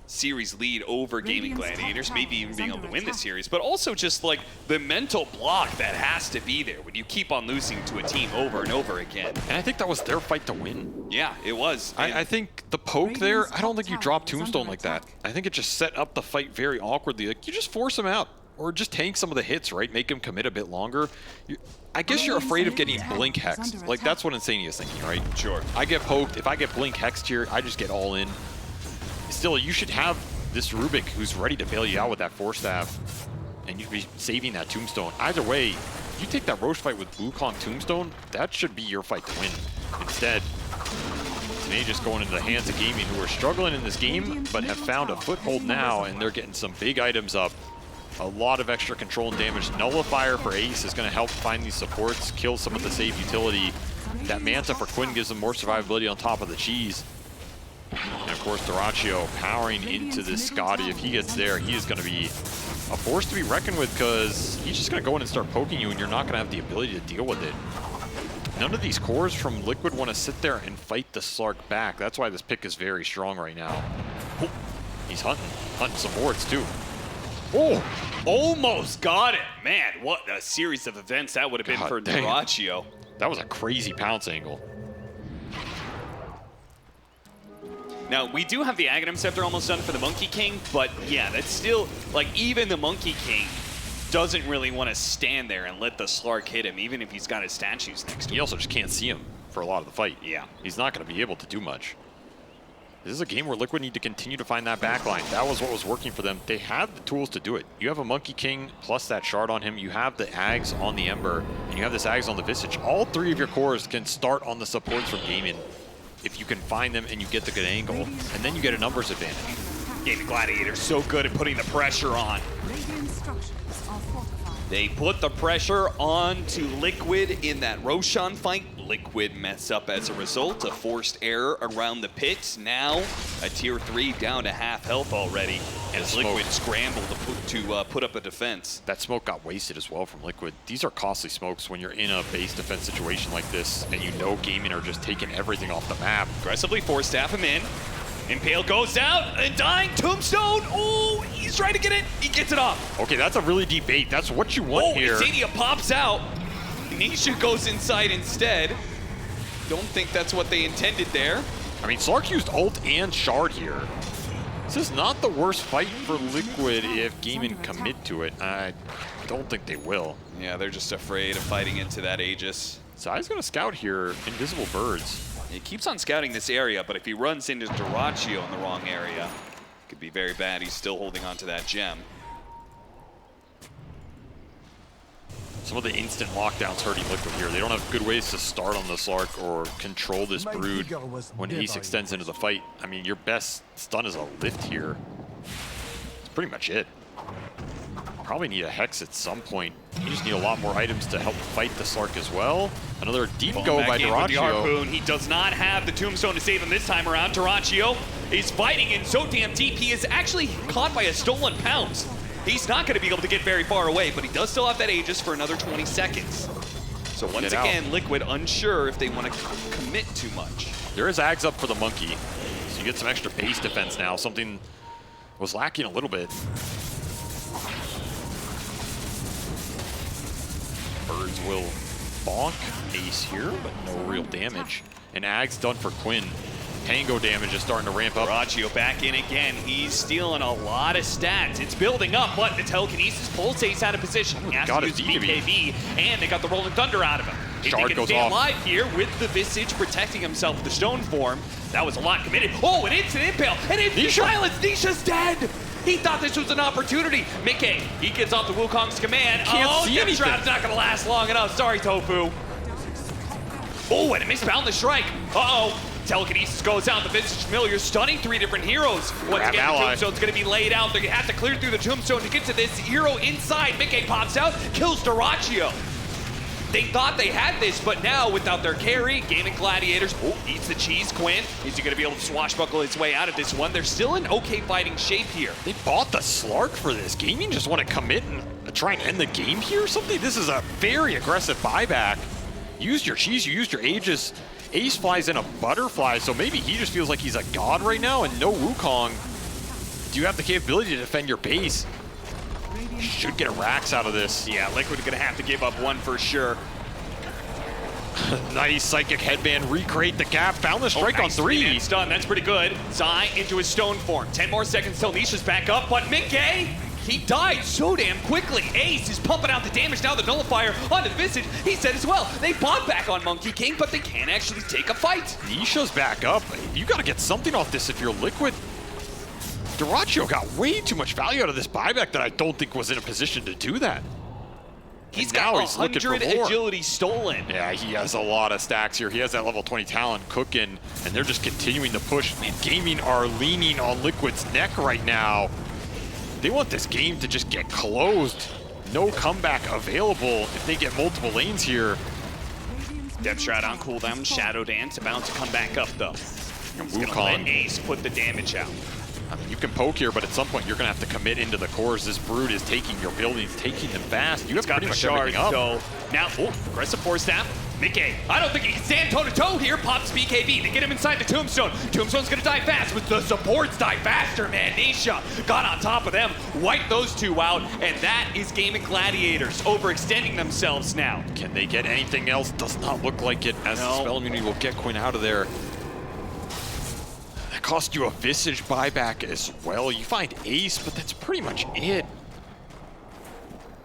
series lead over Gaming Gladiators, maybe even being able to win this series, but also just like the mental block that has to be there when you keep on losing to a team over and over again. And I think that was their fight to win. Yeah, it was. I think the poke there, I don't think you drop Tombstone like that. I think it just set up the fight very awkwardly. Like, you just force him out, or just tank some of the hits, right? Make him commit a bit longer. I guess you're afraid of getting Blink Hexed. Like, that's what Insania is thinking, right? Sure. I get poked. If I get Blink Hexed here, I just get all in. Still, you should have this Rubik who's ready to bail you out with that Force Staff, and you'd be saving that Tombstone. Either way, if you take that Roche fight with Wukong Tombstone, that should be your fight to win. Instead, today just going into the hands of Gaming, who are struggling in this game, but have found a foothold now, and they're getting some big items up. A lot of extra control and damage. Nullifier for Ace is going to help find these supports, kill some of the save utility. That Manta for Quinn gives them more survivability on top of the cheese. And of course, Duracio powering into this Scotty. If he gets there, he is going to be a force to be reckoned with, because he's just going to go in and start poking you, and you're not going to have the ability to deal with it. None of these cores from Liquid want to sit there and fight the Slark back. That's why this pick is very strong right now. Oh, he's hunting some wards too. Oh, almost got it. Man, what a series of events that would have been for Duracio. That was a crazy pounce angle. Now, we do have the Aghanim Scepter almost done for the Monkey King, but yeah, that's still, like, even the Monkey King doesn't really want to stand there and let the Slark hit him, even if he's got his statues next to him. He also just can't see him for a lot of the fight. Yeah. He's not going to be able to do much. This is a game where Liquid need to continue to find that backline. That was what was working for them. They have the tools to do it. You have a Monkey King plus that shard on him. You have the Ags on the Ember, and you have this Ags on the Visage. All three of your cores can start on the supports from Gaming if you can find them and you get the good angle, and then you get a numbers advantage. Gaming Gladiators so good at putting the pressure on. They put the pressure on to Liquid in that Roshan fight. Liquid mess up as a result. A forced error around the pit. Now a tier 3 down to half health already. And as Liquid scramble to put up a defense. That smoke got wasted as well from Liquid. These are costly smokes when you're in a base defense situation like this, and you know Gaming are just taking everything off the map. Aggressively force staff him in. Impale goes out, and dying Tombstone. Oh, he's trying to get it. He gets it off. Okay, that's a really deep bait. That's what you want here. Insania pops out. Nisha goes inside instead. Don't think that's what they intended there. I mean, Slark used ult and shard here. This is not the worst fight for Liquid if Gaming commit to it. I don't think they will. Yeah, they're just afraid of fighting into that Aegis. Zai's gonna scout here, Invisible Birds. He keeps on scouting this area, but if he runs into Duracio in the wrong area, it could be very bad. He's still holding on to that gem. Some of the instant lockdowns hurting Liquid here. They don't have good ways to start on the Slark or control this Brood when Ace extends into the fight. I mean, your best stun is a lift here. That's pretty much it. Probably need a Hex at some point. You just need a lot more items to help fight the Slark as well. Another deep go by Duracio. He does not have the Tombstone to save him this time around. Duracio is fighting and so damn deep. He is actually caught by a stolen pounce. He's not going to be able to get very far away, but he does still have that Aegis for another 20 seconds. So once again, Liquid unsure if they want to commit too much. There is Ags up for the Monkey, so you get some extra base defense now. Something was lacking a little bit. Birds will bonk Ace here, but no real damage. And Ag's done for Quinn. Tango damage is starting to ramp up. Rachio back in again. He's stealing a lot of stats. It's building up, but the telekinesis pulls Ace out of position. He has to use BKB, and they got the Rolling Thunder out of him. If Shard they can goes stay off. alive here with the Visage protecting himself with the stone form, that was a lot committed. Oh, an instant impale, and it's silence. Nisha's dead. He thought this was an opportunity. Mickey, he gets off the Wukong's command. Can't see anything. Trap's not gonna last long enough. Sorry, Tofu. Oh, and a misboundless strike. Uh-oh. Telekinesis goes out. The Visage Familiar stunning 3 different heroes. Once again, the Tombstone's going to be laid out. They have to clear through the Tombstone to get to this hero inside. Mickey pops out, kills Dyrachio. They thought they had this, but now without their carry, Gaming Gladiators, eats the cheese, Quinn. Is he going to be able to swashbuckle his way out of this one? They're still in okay fighting shape here. They bought the Slark for this. Gaming just want to commit and try and end the game here or something? This is a very aggressive buyback. Used your cheese, you used your Aegis. Ace flies in a butterfly, so maybe he just feels like he's a god right now, and no Wukong. Do you have the capability to defend your base? Should get a Rax out of this. Yeah, Liquid gonna have to give up one for sure. Nice Psychic Headband, recreate the gap, found the strike on 3. Stun, that's pretty good. Zai into his stone form. 10 more seconds till Nisha's back up, but Mickey, he died so damn quickly. Ace is pumping out the damage now, the nullifier onto the Visage. He said as well, they bought back on Monkey King, but they can't actually take a fight. Nisha's back up. You gotta get something off this if you're Liquid. Dyrachio got way too much value out of this buyback that I don't think was in a position to do that. He's got 100 agility stolen. Yeah, he has a lot of stacks here. He has that level 20 talent cooking, and they're just continuing to push. Man, Gaming are leaning on Liquid's neck right now. They want this game to just get closed. No comeback available if they get multiple lanes here. Death Shroud on cooldown, Shadow Dance about to come back up though. He's gonna let Ace put the damage out. I mean, you can poke here, but at some point you're gonna have to commit into the cores. This Brood is taking your buildings, taking them fast. You have got pretty the much shard, everything up. so now, aggressive force snap. Mickey, I don't think he can stand toe-to-toe here. Pops BKB, they get him inside the Tombstone. Tombstone's gonna die fast, but the supports die faster, man. Nisha got on top of them, wiped those two out, and that is Gaming Gladiators overextending themselves now. Can they get anything else? Does not look like it, as the spell immunity will get Quinn out of there. That cost you a Visage buyback as well. You find Ace, but that's pretty much it.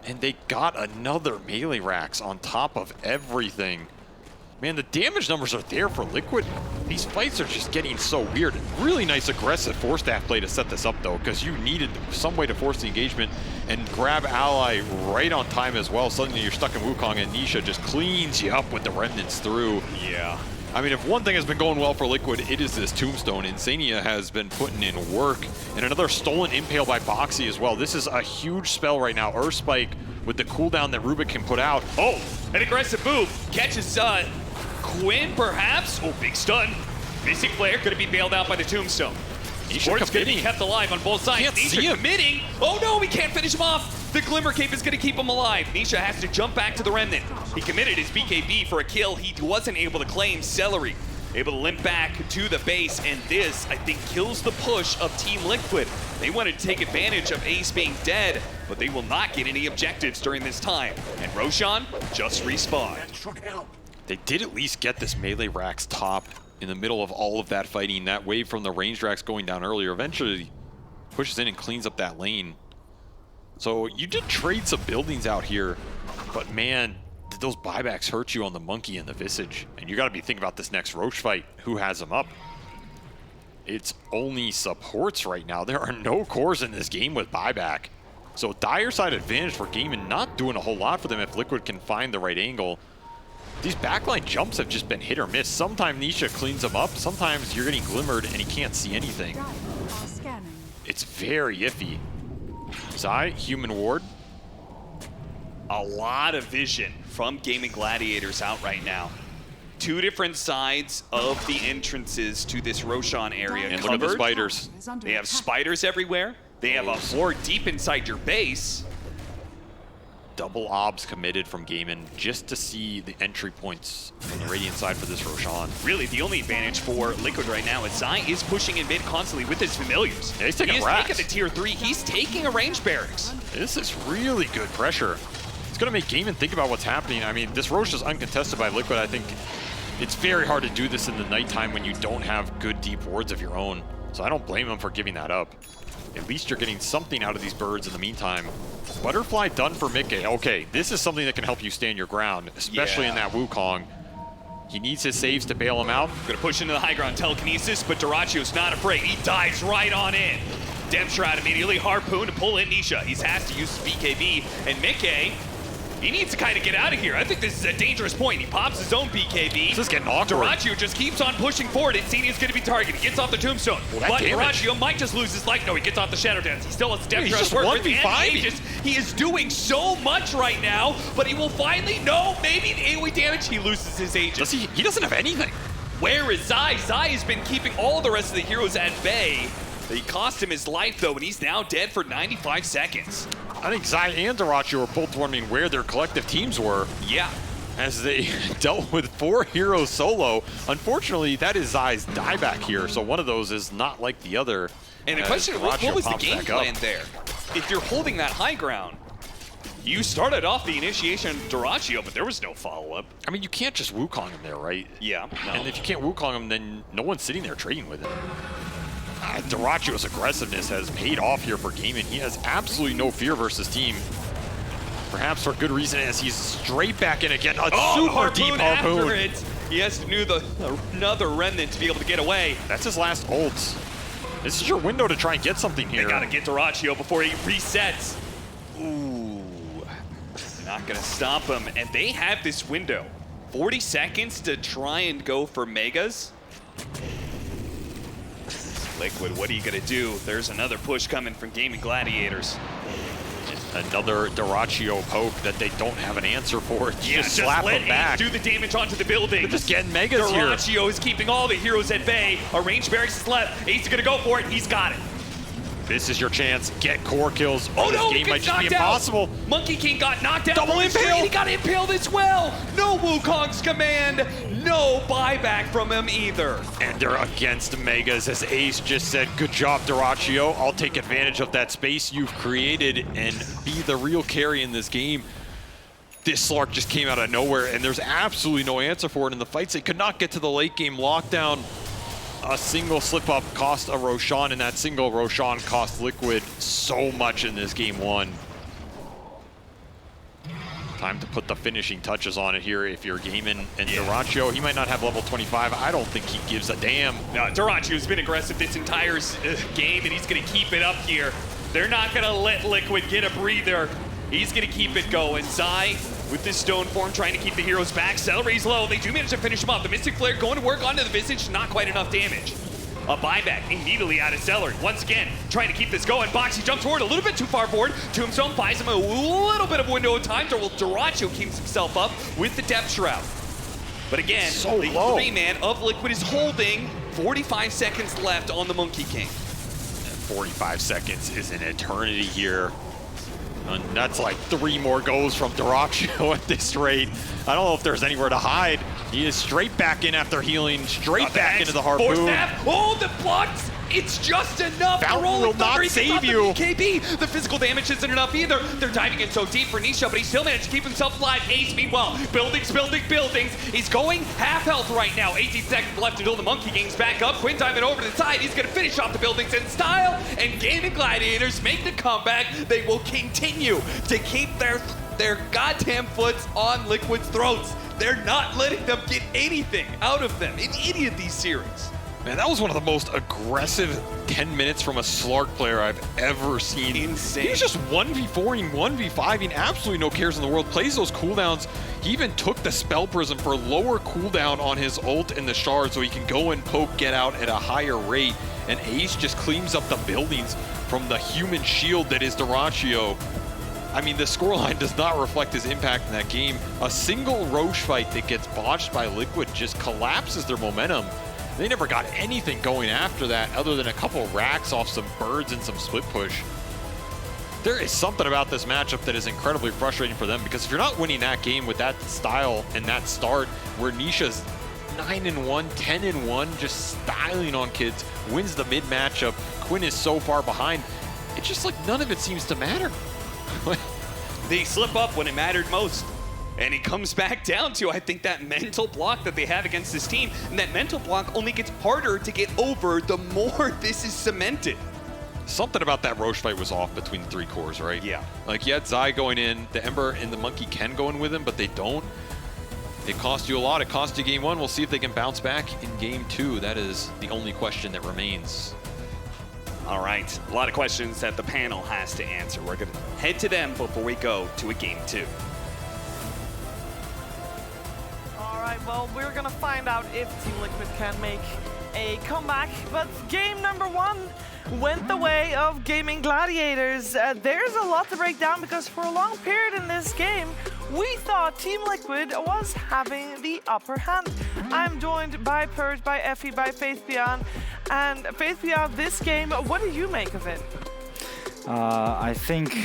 And they got another melee Rax on top of everything. Man, the damage numbers are there for Liquid. These fights are just getting so weird. Really nice aggressive Force Staff play to set this up though, because you needed some way to force the engagement and grab ally right on time as well. Suddenly you're stuck in Wukong and Nisha just cleans you up with the remnants through. Yeah. I mean, if one thing has been going well for Liquid, it is this Tombstone. Insania has been putting in work. And another stolen Impale by Boxy as well. This is a huge spell right now. Earth Spike with the cooldown that Rubik can put out. Oh, an aggressive move. Catches Quinn, perhaps. Oh, big stun. Mystic Flare going to be bailed out by the Tombstone. Sport's going to be kept alive on both sides. Nisha committing. Oh no, we can't finish him off. The Glimmer Cape is going to keep him alive. Nisha has to jump back to the Remnant. He committed his BKB for a kill he wasn't able to claim. Celery able to limp back to the base, and this, I think, kills the push of Team Liquid. They wanted to take advantage of Ace being dead, but they will not get any objectives during this time. And Roshan just respawned. They did at least get this melee Rax top in the middle of all of that fighting. That wave from the ranged Rax going down earlier eventually pushes in and cleans up that lane. So you did trade some buildings out here, but man, did those buybacks hurt you on the Monkey and the Visage. And you gotta be thinking about this next Roche fight. Who has them up? It's only supports right now. There are no cores in this game with buyback. So dire side advantage for Gaming, not doing a whole lot for them if Liquid can find the right angle. These backline jumps have just been hit or miss. Sometimes Nisha cleans them up. Sometimes you're getting glimmered and he can't see anything. It's very iffy. Zai, Human Ward. A lot of vision from Gaming Gladiators out right now. Two different sides of the entrances to this Roshan area and covered. look at the spiders. They have spiders everywhere. They have a floor deep inside your base. Double obs committed from Gaming just to see the entry points from the Radiant side for this Roshan. Really, the only advantage for Liquid right now is Zai is pushing in mid constantly with his familiars. Yeah, he's taking he is Rax. taking the tier 3. He's taking a range barracks. This is really good pressure. It's going to make Gaming think about what's happening. I mean, this Roche is uncontested by Liquid. I think It's very hard to do this in the nighttime when you don't have good deep wards of your own. So I don't blame them for giving that up. At least you're getting something out of these birds in the meantime. Butterfly done for Mickey. Okay, this is something that can help you stand your ground, especially in that Wukong. He needs his saves to bail him out. Gonna push into the high ground telekinesis, but Duracio's not afraid. He dives right on in. Depth Shroud immediately harpoon to pull in Nisha. He has to use BKB, and Mickey, he needs to kind of get out of here. I think this is a dangerous point. He pops his own BKB. This is getting awkward. Duracio just keeps on pushing forward. Insania's going to be targeted. He gets off the tombstone. Well, but damage. Duracio might just lose his life. No, he gets off the Shadow Dance. He still has the Depth He's Shroud just to work with. 1v5. And he is doing so much right now, but he will finally, no, maybe the AoE damage. He loses his Aegis. He doesn't have anything. Where is Zai? Zai has been keeping all the rest of the heroes at bay. He cost him his life, though, and he's now dead for 95 seconds. I think Zai and Duracio were both wondering where their collective teams were. Yeah. As they dealt with 4 heroes solo. Unfortunately, that is Zai's dieback here, so one of those is not like the other. And the question is, what was the game plan there? If you're holding that high ground, you started off the initiation of Duracio, but there was no follow-up. I mean, you can't just Wukong him there, right? Yeah. No. And if you can't Wukong him, then no one's sitting there trading with him. Duracio's aggressiveness has paid off here for Gaimin. He has absolutely no fear versus team. Perhaps for good reason, as he's straight back in again. A super deep harpoon. After it. He has to do another remnant to be able to get away. That's his last ult. This is your window to try and get something here. They gotta get Duracio before he resets. Ooh. Not gonna stop him. And they have this window. 40 seconds to try and go for Megas. Liquid, what are you gonna do? There's another push coming from G.Gladiators. Another Duracio poke that they don't have an answer for. Yeah, just slap let him back. do the damage onto the building. They're just getting Megas here. Duracio is keeping all the heroes at bay. A range barracks is left. Ace is gonna go for it. He's got it. This is your chance. Get core kills. Oh this no, game might just be knocked out. impossible. Monkey King got knocked out. Double impale. He got impaled as well. No Wukong's command. No buyback from him either. And they're against Megas, as Ace just said, good job, Duracio. I'll take advantage of that space you've created and be the real carry in this game. This Slark just came out of nowhere, and there's absolutely no answer for it in the fights. They could not get to the late game lockdown. A single slip-up cost a Roshan, and that single Roshan cost Liquid so much in this game 1. Time to put the finishing touches on it here if you're Gaimin. And Duracio, he might not have level 25. I don't think he gives a damn. No, Duracio's been aggressive this entire game, and he's going to keep it up here. They're not going to let Liquid get a breather. He's going to keep it going. Zai with this stone form trying to keep the heroes back. Celery's low. They do manage to finish him off. The Mystic Flare going to work onto the Visage. Not quite enough damage. A buyback immediately out of Celery. Once again, trying to keep this going. Boxy jumps forward a little bit too far forward. Tombstone buys him a little bit of window of time. Duracio keeps himself up with the Depth Shroud. But again, the 3-man of Liquid is holding. 45 seconds left on the Monkey King. 45 seconds is an eternity here. And that's like 3 more goes from Duracio at this rate. I don't know if there's anywhere to hide. He is straight back in after healing, straight back into the harpoon. Oh, the blocks! It's just enough. Fountain will not save you. BKB. The physical damage isn't enough either. They're diving in so deep for Nisha, but he still managed to keep himself alive. Ace, meanwhile, buildings. He's going half health right now. 18 seconds left until the Monkey King's back up. Quinn diving over to the side. He's going to finish off the buildings in style. And G.Gladiators make the comeback. They will continue to keep their goddamn foots on Liquid's throats. They're not letting them get anything out of them in any of these series. Man, that was one of the most aggressive 10 minutes from a Slark player I've ever seen. Insane. He was just 1v4ing, 1v5ing, absolutely no cares in the world. Plays those cooldowns. He even took the Spell Prism for lower cooldown on his ult in the shard so he can go and poke, get out at a higher rate. And Ace just cleans up the buildings from the human shield that is Duracio. I mean, the scoreline does not reflect his impact in that game. A single Roche fight that gets botched by Liquid just collapses their momentum. They never got anything going after that other than a couple racks off some birds and some split push. There is something about this matchup that is incredibly frustrating for them, because if you're not winning that game with that style and that start where Nisha's 9-1, 10-1, just styling on kids, wins the mid matchup, Quinn is so far behind, it's just like none of it seems to matter. They slip up when it mattered most. And it comes back down to, I think, that mental block that they have against this team. And that mental block only gets harder to get over the more this is cemented. Something about that Roche fight was off between the three cores, right? Yeah. Like, you had Zai going in, the Ember and the Monkey can go in with him, but they don't. It cost you a lot. It cost you game 1. We'll see if they can bounce back in game 2. That is the only question that remains. All right, a lot of questions that the panel has to answer. We're going to head to them before we go to a game 2. All right, well, we're gonna find out if Team Liquid can make a comeback, but game number 1 went the way of Gaming Gladiators. There's a lot to break down because for a long period in this game, we thought Team Liquid was having the upper hand. I'm joined by Purge, by Effie, by Faith Beyond. And Faith Beyond, this game, what do you make of it? I think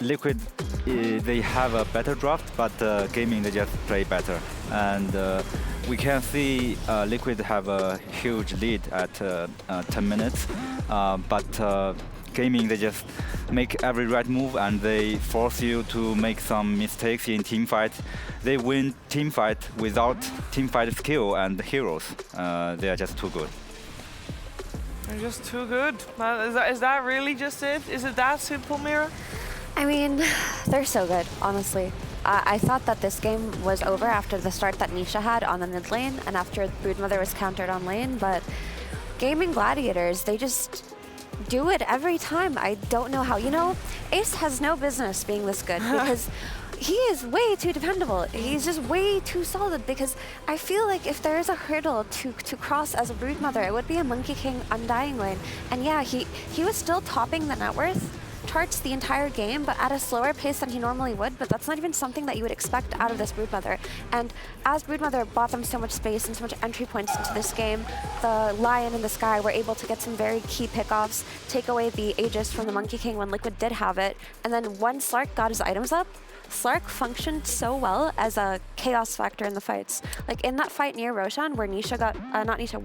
Liquid, they have a better draft, but Gaming, they just play better. And we can see Liquid have a huge lead at 10 minutes, but Gaming, they just make every right move and they force you to make some mistakes in team fight. They win team fight without team fight skill and heroes. They are just too good. They're just too good. Is that really just it? Is it that simple, Mira? I mean, they're so good, honestly. I thought that this game was over after the start that Nisha had on the mid lane and after Broodmother was countered on lane, but Gaming Gladiators, they just do it every time. I don't know how. You know, Ace has no business being this good because he is way too dependable. He's just way too solid because I feel like if there is a hurdle to cross as a Broodmother, it would be a Monkey King Undying lane. And yeah, he was still topping the net worth charts the entire game, but at a slower pace than he normally would, but that's not even something that you would expect out of this Broodmother. And as Broodmother bought them so much space and so much entry points into this game, the Lion and the Sky were able to get some very key pickoffs, take away the Aegis from the Monkey King when Liquid did have it, and then when Slark got his items up, Slark functioned so well as a chaos factor in the fights. Like in that fight near Roshan where Nisha got,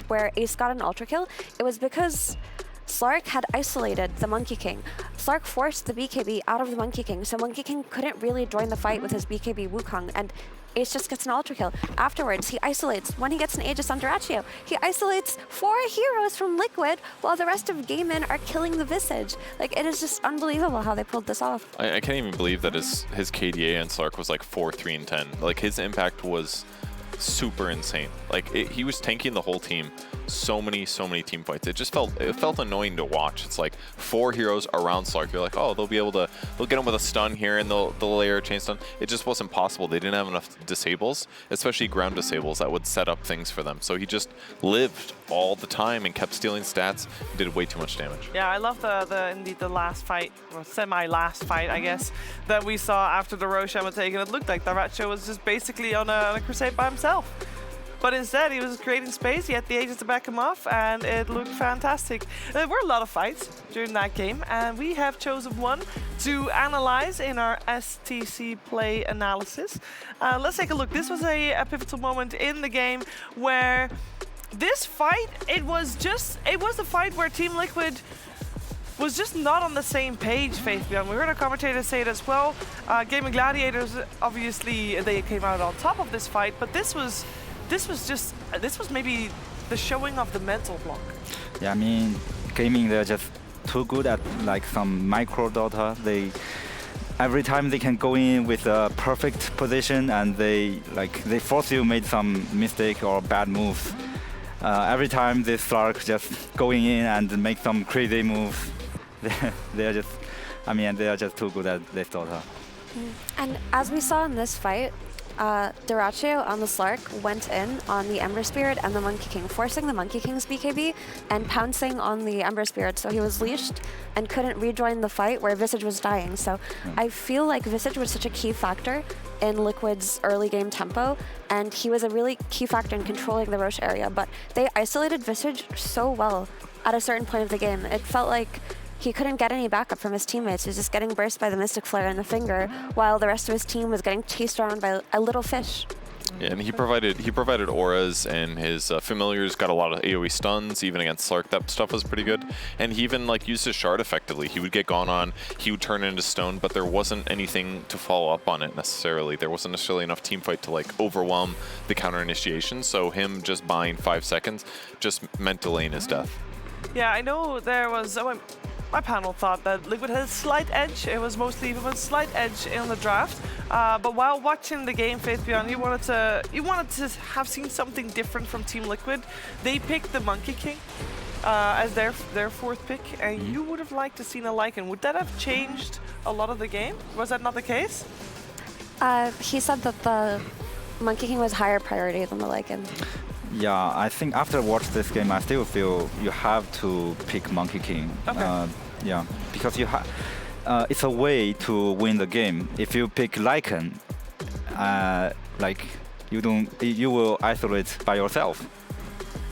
where Ace got an ultra kill, it was because Slark had isolated the Monkey King. Slark forced the BKB out of the Monkey King, so Monkey King couldn't really join the fight with his BKB Wukong, and Ace just gets an ultra kill. Afterwards, he isolates. When he gets an Aegis on Duraccio, he isolates 4 heroes from Liquid while the rest of Game In are killing the Visage. Like, it is just unbelievable how they pulled this off. I can't even believe that his KDA on Slark was like 4, 3, and 10. Like, his impact was super insane. Like, he was tanking the whole team. So many team fights. It felt annoying to watch. It's like 4 heroes around Slark. You're like, oh, they'll get him with a stun here and they'll layer a chain stun. It just wasn't possible. They didn't have enough disables, especially ground disables that would set up things for them. So he just lived all the time and kept stealing stats and did way too much damage. Yeah, I love the last fight, or semi-last fight, I guess, that we saw after the Roshan was taken. It looked like Duraccio was just basically on a crusade by himself. But instead, he was creating space, he had the Aegis to back him off, and it looked fantastic. There were a lot of fights during that game, and we have chosen one to analyze in our STC play analysis. Let's take a look. This was a pivotal moment in the game where this fight, it was the fight where Team Liquid was just not on the same page, Faith Beyond. We heard our commentator say it as well. Gaming Gladiators, obviously, they came out on top of this fight, but this was maybe the showing of the mental block. Yeah, I mean, Gaming, they're just too good at like some micro Dota. Every time they can go in with a perfect position and they force you make some mistake or bad moves. Every time this Slark just going in and make some crazy moves, they are just too good at this Dota. And as we saw in this fight, Duraccio on the Slark went in on the Ember Spirit and the Monkey King, forcing the Monkey King's BKB and pouncing on the Ember Spirit, so he was leashed and couldn't rejoin the fight where Visage was dying. So I feel like Visage was such a key factor in Liquid's early game tempo, and he was a really key factor in controlling the Roche area, but they isolated Visage so well at a certain point of the game. It felt like he couldn't get any backup from his teammates. He was just getting burst by the Mystic Flare in the finger, while the rest of his team was getting chased around by a little fish. Yeah, and he provided auras, and his familiars got a lot of AoE stuns, even against Slark. That stuff was pretty good. And he even like used his shard effectively. He would get gone on, he would turn into stone, but there wasn't anything to follow up on it necessarily. There wasn't necessarily enough team fight to like overwhelm the counter initiation, so him just buying 5 seconds just meant delaying his death. Yeah, I know there was... my panel thought that Liquid had a slight edge. It was mostly a slight edge in the draft. But while watching the game, Faithbjorn, you wanted to have seen something different from Team Liquid. They picked the Monkey King as their 4th pick, and you would have liked to seen a Lycan. Would that have changed a lot of the game? Was that not the case? He said that the Monkey King was higher priority than the Lycan. Yeah, I think after watching this game, I still feel you have to pick Monkey King. Okay. Yeah, because it's a way to win the game. If you pick Lycan, like you will isolate by yourself.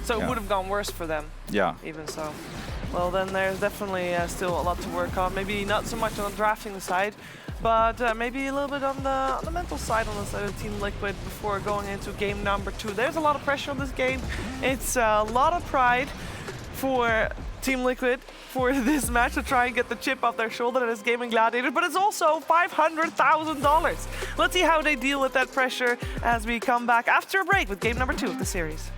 So it would have gone worse for them. Yeah. Even so. Well, then there's definitely still a lot to work on. Maybe not so much on the drafting side, but maybe a little bit on the mental side, on the side of Team Liquid before going into game number 2. There's a lot of pressure on this game. It's a lot of pride for Team Liquid for this match to try and get the chip off their shoulder that is Gaming Gladiators, but it's also $500,000. Let's see how they deal with that pressure as we come back after a break with game number 2 of the series.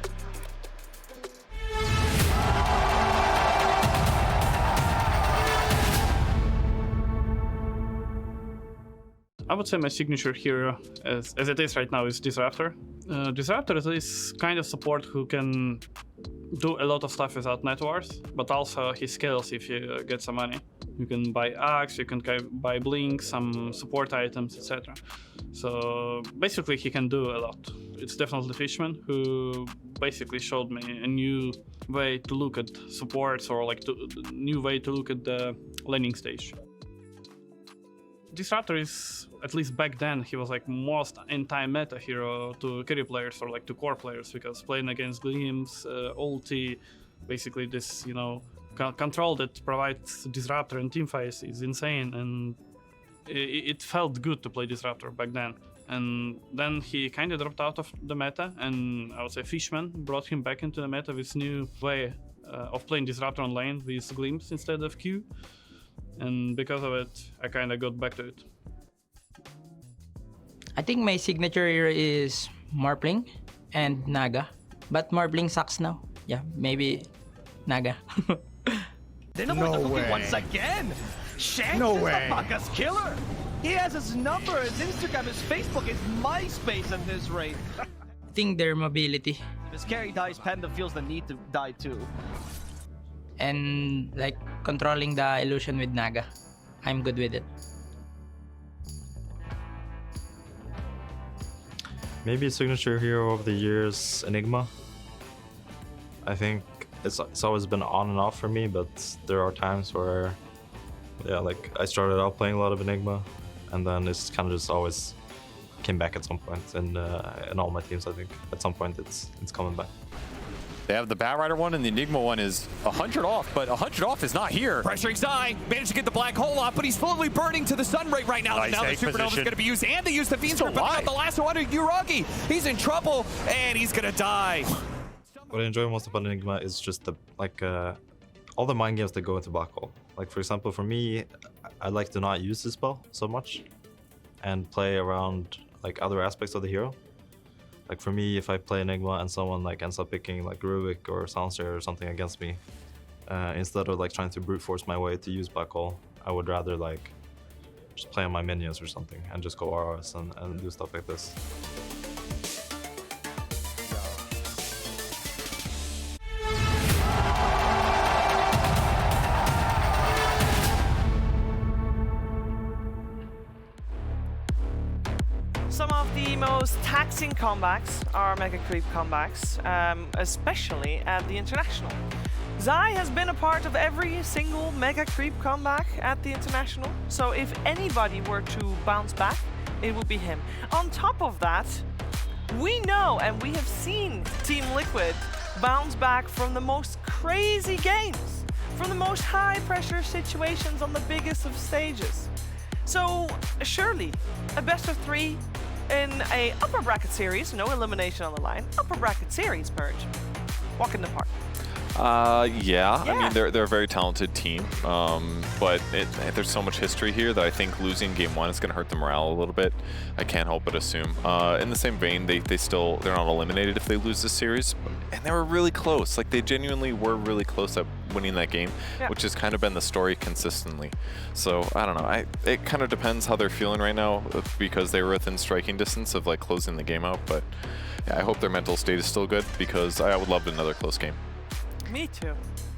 I would say my signature hero, as it is right now, is Disruptor. Disruptor is kind of support who can do a lot of stuff without net wars, but also he scales if you get some money. You can buy Axe, you can buy Blink, some support items, etc. So basically he can do a lot. It's definitely Fishman who basically showed me a new way to look at supports, or like a new way to look at the laning stage. Disruptor is, at least back then, he was like most anti-meta hero to carry players or like to core players, because playing against Glims, ulti, basically this, control that provides Disruptor and teamfights is insane, and it felt good to play Disruptor back then. And then he kind of dropped out of the meta, and I would say Fishman brought him back into the meta with new way of playing Disruptor on lane with Glimpse instead of Q. And because of it, I kind of got back to it. I think my signature hero is Morpling and Naga. But Morpling sucks now. Yeah, maybe Naga. No way. Once again! Shanks No is way. the Baka's killer! He has his number, his Instagram, his Facebook, his MySpace at this rate. I think their mobility. If his carry dies, Panda feels the need to die too. And like controlling the illusion with Naga. I'm good with it. Maybe signature hero of the years, Enigma. I think it's always been on and off for me, but there are times where, yeah, like I started out playing a lot of Enigma, and then it's kind of just always came back at some point, and in all my teams, I think at some point it's coming back. They have the Batrider one, and the Enigma one is 100 off, but 100 off is not here. Pressuring Zai, managed to get the black hole off, but he's slowly burning to the sun ray right now. Nice Now the egg Supernova is position. going to be used, and they use the Fiends Still for picking alive. up the last one of Uragi. He's in trouble, and he's going to die. What I enjoy most about Enigma is just the all the mind games that go into black hole. Like for example, for me, I like to not use this spell so much, and play around like other aspects of the hero. Like for me, if I play Enigma and someone like ends up picking like Rubik or Soundster or something against me, instead of like trying to brute force my way to use black hole, I would rather like just play on my minions or something and just go RS and do stuff like this. Some of the most taxing comebacks are Mega Creep comebacks, especially at the International. Zai has been a part of every single Mega Creep comeback at the International, so if anybody were to bounce back, it would be him. On top of that, we know and we have seen Team Liquid bounce back from the most crazy games, from the most high-pressure situations on the biggest of stages. So surely, a best of 3 in a upper bracket series, no elimination on the line, upper bracket series merge. Walk in the park. Yeah. I mean, they're a very talented team, but there's so much history here that I think losing game 1 is going to hurt the morale a little bit. I can't help but assume. In the same vein, they're not eliminated if they lose this series, and they were really close. Like, they genuinely were really close at winning that game, which has kind of been the story consistently. So I don't know. It kind of depends how they're feeling right now, because they were within striking distance of like closing the game out. But yeah, I hope their mental state is still good, because I would love another close game. Me too.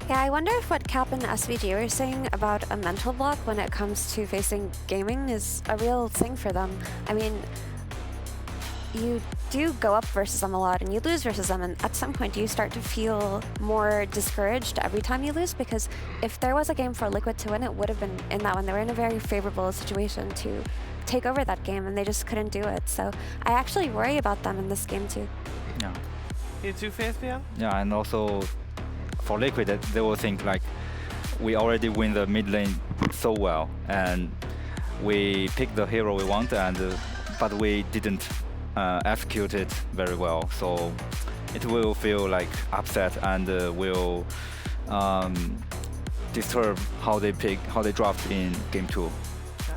Yeah, I wonder if what Cap and SVG were saying about a mental block when it comes to facing gaming is a real thing for them. I mean, you do go up versus them a lot and you lose versus them, and at some point you start to feel more discouraged every time you lose, because if there was a game for Liquid to win, it would have been in that one. They were in a very favorable situation to take over that game, and they just couldn't do it. So I actually worry about them in this game too. Yeah. You too, Faith? Yeah, and also for Liquid, they will think like, we already win the mid lane so well, and we picked the hero we want, and but we didn't execute it very well. So it will feel like upset, and will disturb how they draft in game 2.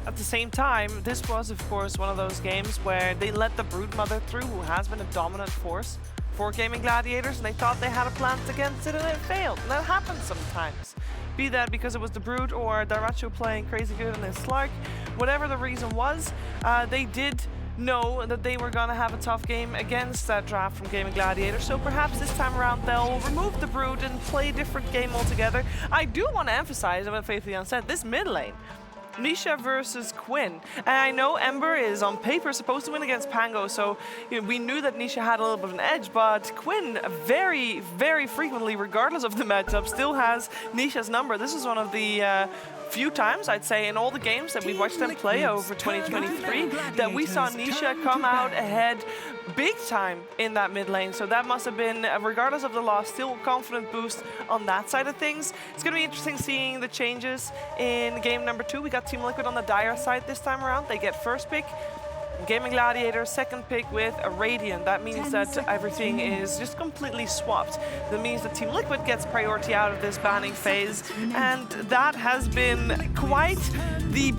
At the same time, this was, of course, one of those games where they let the Broodmother through, who has been a dominant force for Gaming Gladiators, and they thought they had a plan against it, and it failed. And that happens sometimes. Be that because it was the Brood or Daracho playing crazy good in his Slark. Whatever the reason was, they did know that they were going to have a tough game against that draft from Gaming Gladiators. So perhaps this time around they'll remove the Brood and play a different game altogether. I do want to emphasize what Faithian said, this mid lane. Nisha versus Quinn. And I know Ember is on paper supposed to win against Pango, so we knew that Nisha had a little bit of an edge, but Quinn very, very frequently, regardless of the matchup, still has Nisha's number. This is one of the few times, I'd say, in all the games that we watched them play over 2023, that we saw Nisha come out ahead big time in that mid lane. So that must have been, regardless of the loss, still a confident boost on that side of things. It's going to be interesting seeing the changes in game number 2. We got Team Liquid on the Dire side this time around. They get first pick. Gaming Gladiators second pick with a Radiant. That means that everything is just completely swapped. That means that Team Liquid gets priority out of this banning phase, and that has been quite the,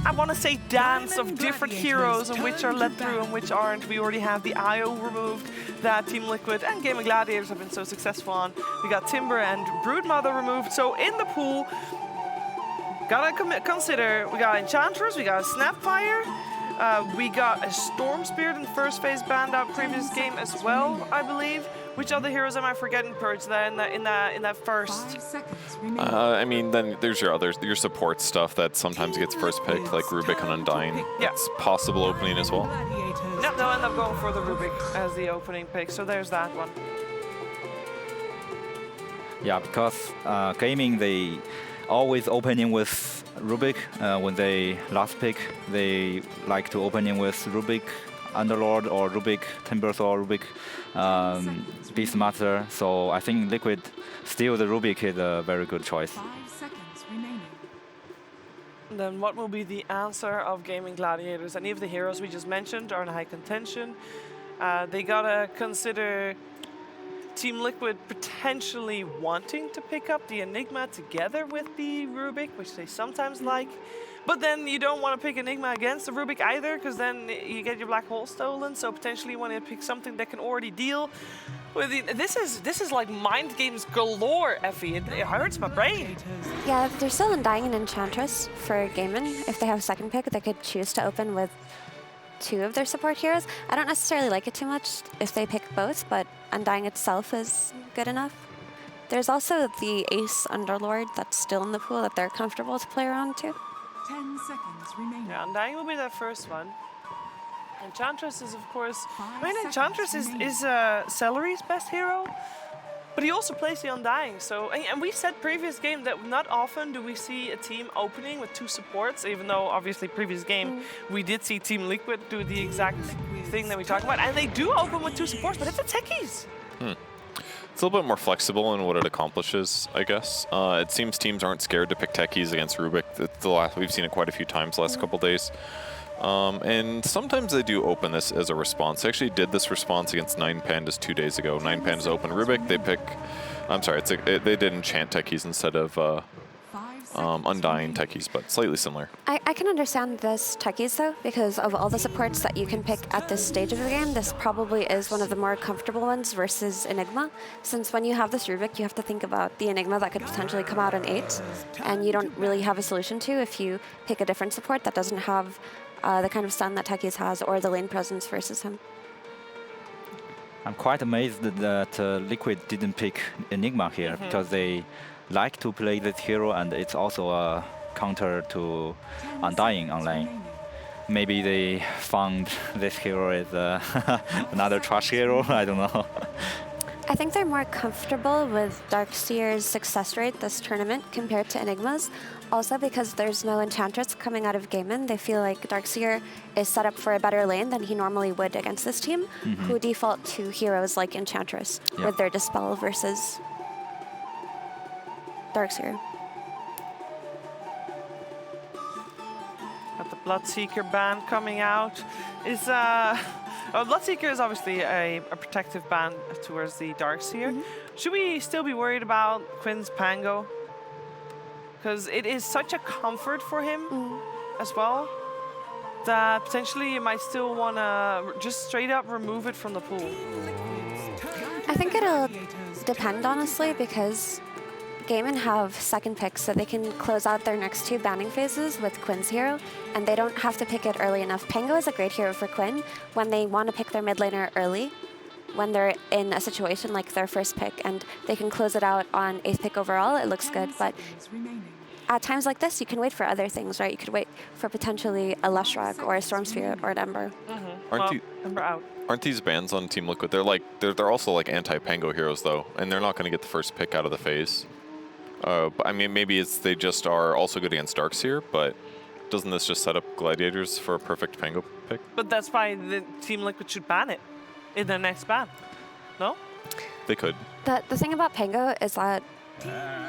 I want to say, dance of different heroes and which are let through and which aren't. We already have the IO removed that Team Liquid and Gaming Gladiators have been so successful on. We got Timber and Broodmother removed. So in the pool, gotta consider, we got Enchantress, we got Snapfire, we got a Storm Spirit in first phase banned out previous game as well, I believe. Which other heroes am I forgetting, Purge, that in that first? I mean, then there's your support stuff that sometimes gets first picked, like Rubik and Undying. Yeah. It's possible opening as well. No, they'll end up going for the Rubik as the opening pick, so there's that one. Yeah, because gaming, they always opening with Rubik. When they last pick, they like to opening with Rubik Underlord or Rubik Timbers or Rubik Beastmaster. So I think Liquid still the Rubik is a very good choice. 5 seconds remaining. Then what will be the answer of Gaming Gladiators? Any of the heroes we just mentioned are in high contention. They gotta consider Team Liquid potentially wanting to pick up the Enigma together with the Rubik, which they sometimes like. But then you don't want to pick Enigma against the Rubik either, because then you get your Black Hole stolen. So potentially you want to pick something that can already deal with the, this is like mind games galore, Effie. It hurts my brain. Yeah, they're still Undying and Enchantress for Gaiman. If they have a second pick, they could choose to open with 2 of their support heroes. I don't necessarily like it too much if they pick both, but Undying itself is good enough. There's also the Ace Underlord that's still in the pool that they're comfortable to play around too. 10 seconds remaining. Yeah, Undying will be that first one. Enchantress is, of course, I mean, Enchantress is Celery's best hero, but he also plays the Undying. So, and we said previous game that not often do we see a team opening with 2 supports, even though obviously previous game we did see Team Liquid do the exact thing that we talked about, and they do open with 2 supports, but it's the techies. It's a little bit more flexible in what it accomplishes, I guess. It seems teams aren't scared to pick techies against Rubik. We've seen it quite a few times the last couple days. And sometimes they do open this as a response. They actually did this response against 9 Pandas 2 days ago. 9 Pandas open Rubik. They pick, I'm sorry, they did enchant techies instead of undying techies, but slightly similar. I can understand this techies though, because of all the supports that you can pick at this stage of the game, this probably is one of the more comfortable ones versus Enigma. Since when you have this Rubik, you have to think about the Enigma that could potentially come out on 8, and you don't really have a solution to if you pick a different support that doesn't have the kind of stun that techies has or the lane presence versus him. I'm quite amazed that Liquid didn't pick Enigma here because they like to play this hero, and it's also a counter to Undying on lane. Maybe they found this hero as another trash hero, I don't know. I think they're more comfortable with Darkseer's success rate this tournament compared to Enigma's. Also because there's no Enchantress coming out of Gaimin, they feel like Darkseer is set up for a better lane than he normally would against this team, who default to heroes like Enchantress with their Dispel versus Darkseer. Got the Bloodseeker ban coming out. Is Bloodseeker is obviously a protective ban towards the Darkseer. Should we still be worried about Quinn's Pango? Because it is such a comfort for him as well that potentially you might still want to just straight up remove it from the pool. I think it'll depend honestly, because Gaimin have second picks, so they can close out their next 2 banning phases with Quinn's hero, and they don't have to pick it early enough. Pango is a great hero for Quinn when they want to pick their mid laner early, when they're in a situation like their first pick, and they can close it out on 8th pick overall. It looks good, but at times like this, you can wait for other things, right? You could wait for potentially a Leshrac or a Storm Spirit or an Ember. Ember out. Aren't these bans on Team Liquid? They're also like anti-Pango heroes though, and they're not going to get the first pick out of the phase. But I mean, maybe they just are also good against Darkseer, but doesn't this just set up Gladiators for a perfect Pango pick? But that's why the Team Liquid should ban it in their next ban. No? They could. The thing about Pango is that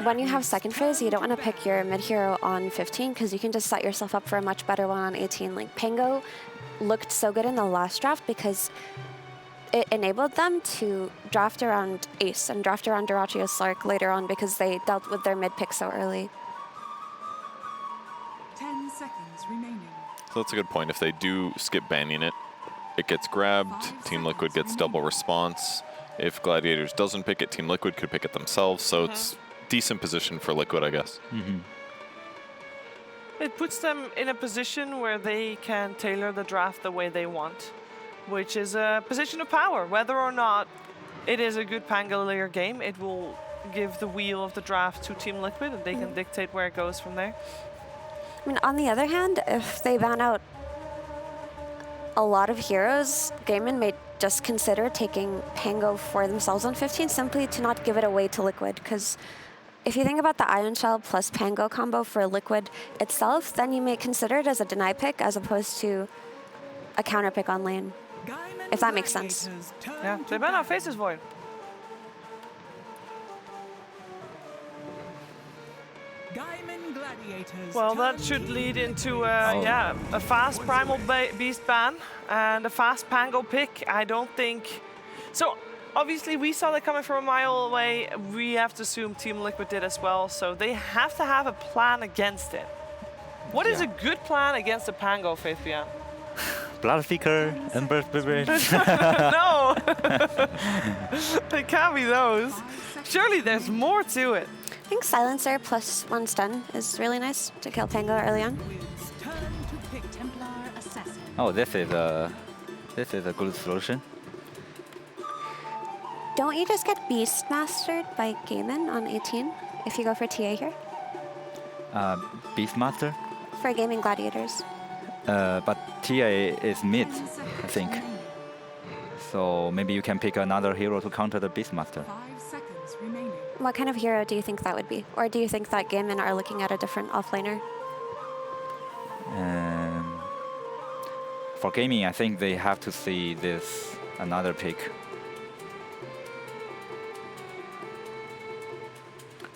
when you have second phase, you don't want to pick your mid hero on 15 because you can just set yourself up for a much better one on 18. Like Pango looked so good in the last draft because it enabled them to draft around Ace and draft around Dyrachio's Slark later on because they dealt with their mid pick so early. 10 seconds remaining. So that's a good point. If they do skip banning it, it gets grabbed, Team Liquid gets double response. If Gladiators doesn't pick it, Team Liquid could pick it themselves, so it's decent position for Liquid, I guess. It puts them in a position where they can tailor the draft the way they want, which is a position of power. Whether or not it is a good Pango layer game, it will give the wheel of the draft to Team Liquid, and they can dictate where it goes from there. I mean, on the other hand, if they ban out a lot of heroes, Gaimin may just consider taking Pango for themselves on 15 simply to not give it away to Liquid, because if you think about the Ion Shell plus Pango combo for Liquid itself, then you may consider it as a deny pick as opposed to a counter pick on lane, if that makes sense. Yeah, they ban out Faces Void. Well, that should lead into a fast Primal Beast ban and a fast Pango pick. I don't think... So, obviously, we saw that coming from a mile away. We have to assume Team Liquid did as well, so they have to have a plan against it. What is a good plan against a Pango, Faith Bian? Bloodseeker, Ember Spirit. No! They can't be those. Surely there's more to it. I think Silencer plus 1 stun is really nice to kill Pango early on. Oh, this is a good solution. Don't you just get Beastmastered by Gaimin on 18 if you go for TA here? Beastmaster? For Gaming Gladiators. But TA is mid, I think. So maybe you can pick another hero to counter the Beastmaster. 5 seconds remaining. What kind of hero do you think that would be? Or do you think that Gaimin are looking at a different offlaner? For gaming, I think they have to see this another pick.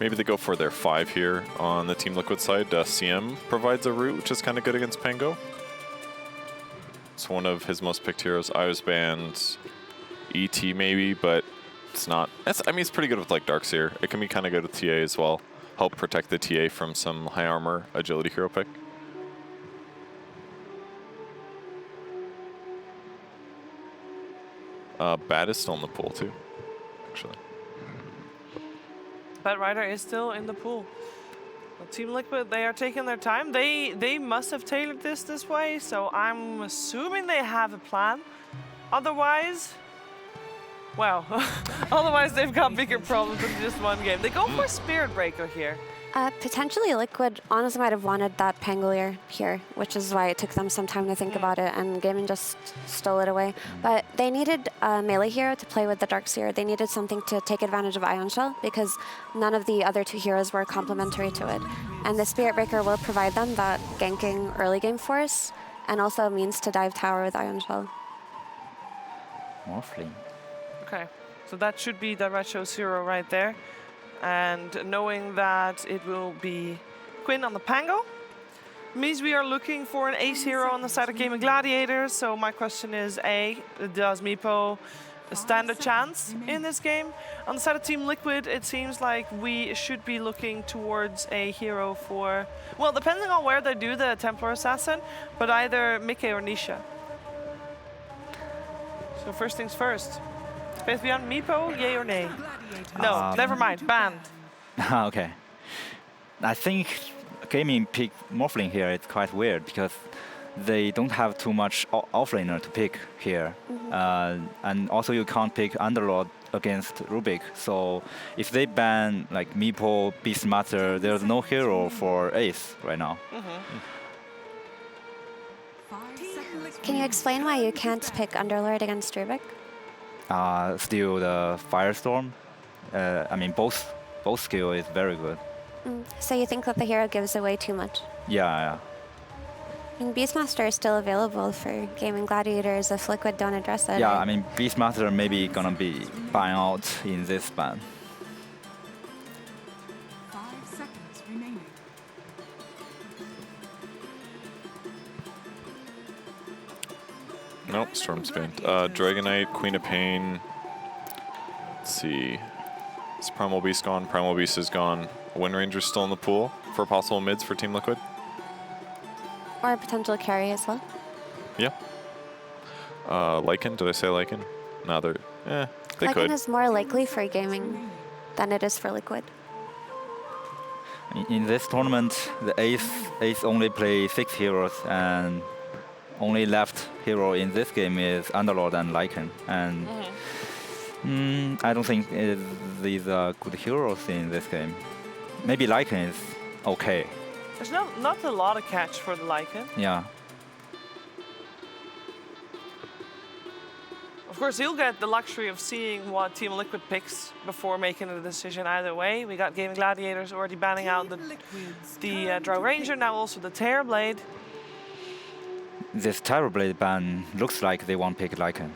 Maybe they go for their 5 here on the Team Liquid side. CM provides a route, which is kind of good against Pango. It's one of his most picked heroes. I was banned ET maybe, but it's not. I mean, it's pretty good with like Darkseer. It can be kind of good with TA as well. Help protect the TA from some high armor agility hero pick. Bat is still in the pool too, actually. Bat Rider is still in the pool. Well, Team Liquid, they are taking their time. They must have tailored this way, so I'm assuming they have a plan. Otherwise, well, otherwise they've got bigger problems than just one game. They go for Spirit Breaker here. Potentially Liquid honestly might have wanted that Pangolier here, which is why it took them some time to think about it, and Gaming just stole it away. But they needed a melee hero to play with the Darkseer. They needed something to take advantage of Ion Shell, because none of the other two heroes were complementary to it. And the Spirit Breaker will provide them that ganking early game force, and also a means to dive tower with Ion Shell. Morphling. Okay, so that should be the Retcho's hero right there. And knowing that it will be Quinn on the Pango means we are looking for an ace hero on the side of Gaming Gladiators. So my question is, A, does Meepo stand a chance in this game? On the side of Team Liquid, it seems like we should be looking towards a hero for, well, depending on where they do the Templar Assassin, but either Mickey or Nisha. So first things first. Space Beyond Meepo, yay or nay? No, never mind, banned. Okay. I think Gaming picked Morphling here. It's quite weird because they don't have too much offlaner to pick here. And also you can't pick Underlord against Rubik. So if they ban like Meepo, Beastmaster, there's no hero for Ace right now. Can you explain why you can't pick Underlord against Rubik? Still the Firestorm. I mean, both skill is very good. So you think that the hero gives away too much? Yeah. I mean, Beastmaster is still available for Gaming Gladiators if Liquid don't address it. Yeah, I mean, Beastmaster maybe gonna be buying out in this ban. 5 seconds remaining. Nope, Storm's banned. Dragonite, Queen of Pain. Let's see. Is Primal Beast gone? Primal Beast is gone. Wind Ranger's still in the pool for possible mids for Team Liquid. Or a potential carry as well. Yeah. Lycan, did I say Lycan? No, they Lycan could. is more likely for Gaming than it is for Liquid. In this tournament, the Ace only play 6 heroes, and only left hero in this game is Underlord and Lycan. And I don't think these are good heroes in this game. Maybe Lycan is okay. There's not a lot of catch for the Lycan. Yeah. Of course, he'll get the luxury of seeing what Team Liquid picks before making a decision either way. We got Gaming Gladiators already banning out the Drow Ranger, now also the Terrorblade. This Terrorblade ban looks like they won't pick Lycan.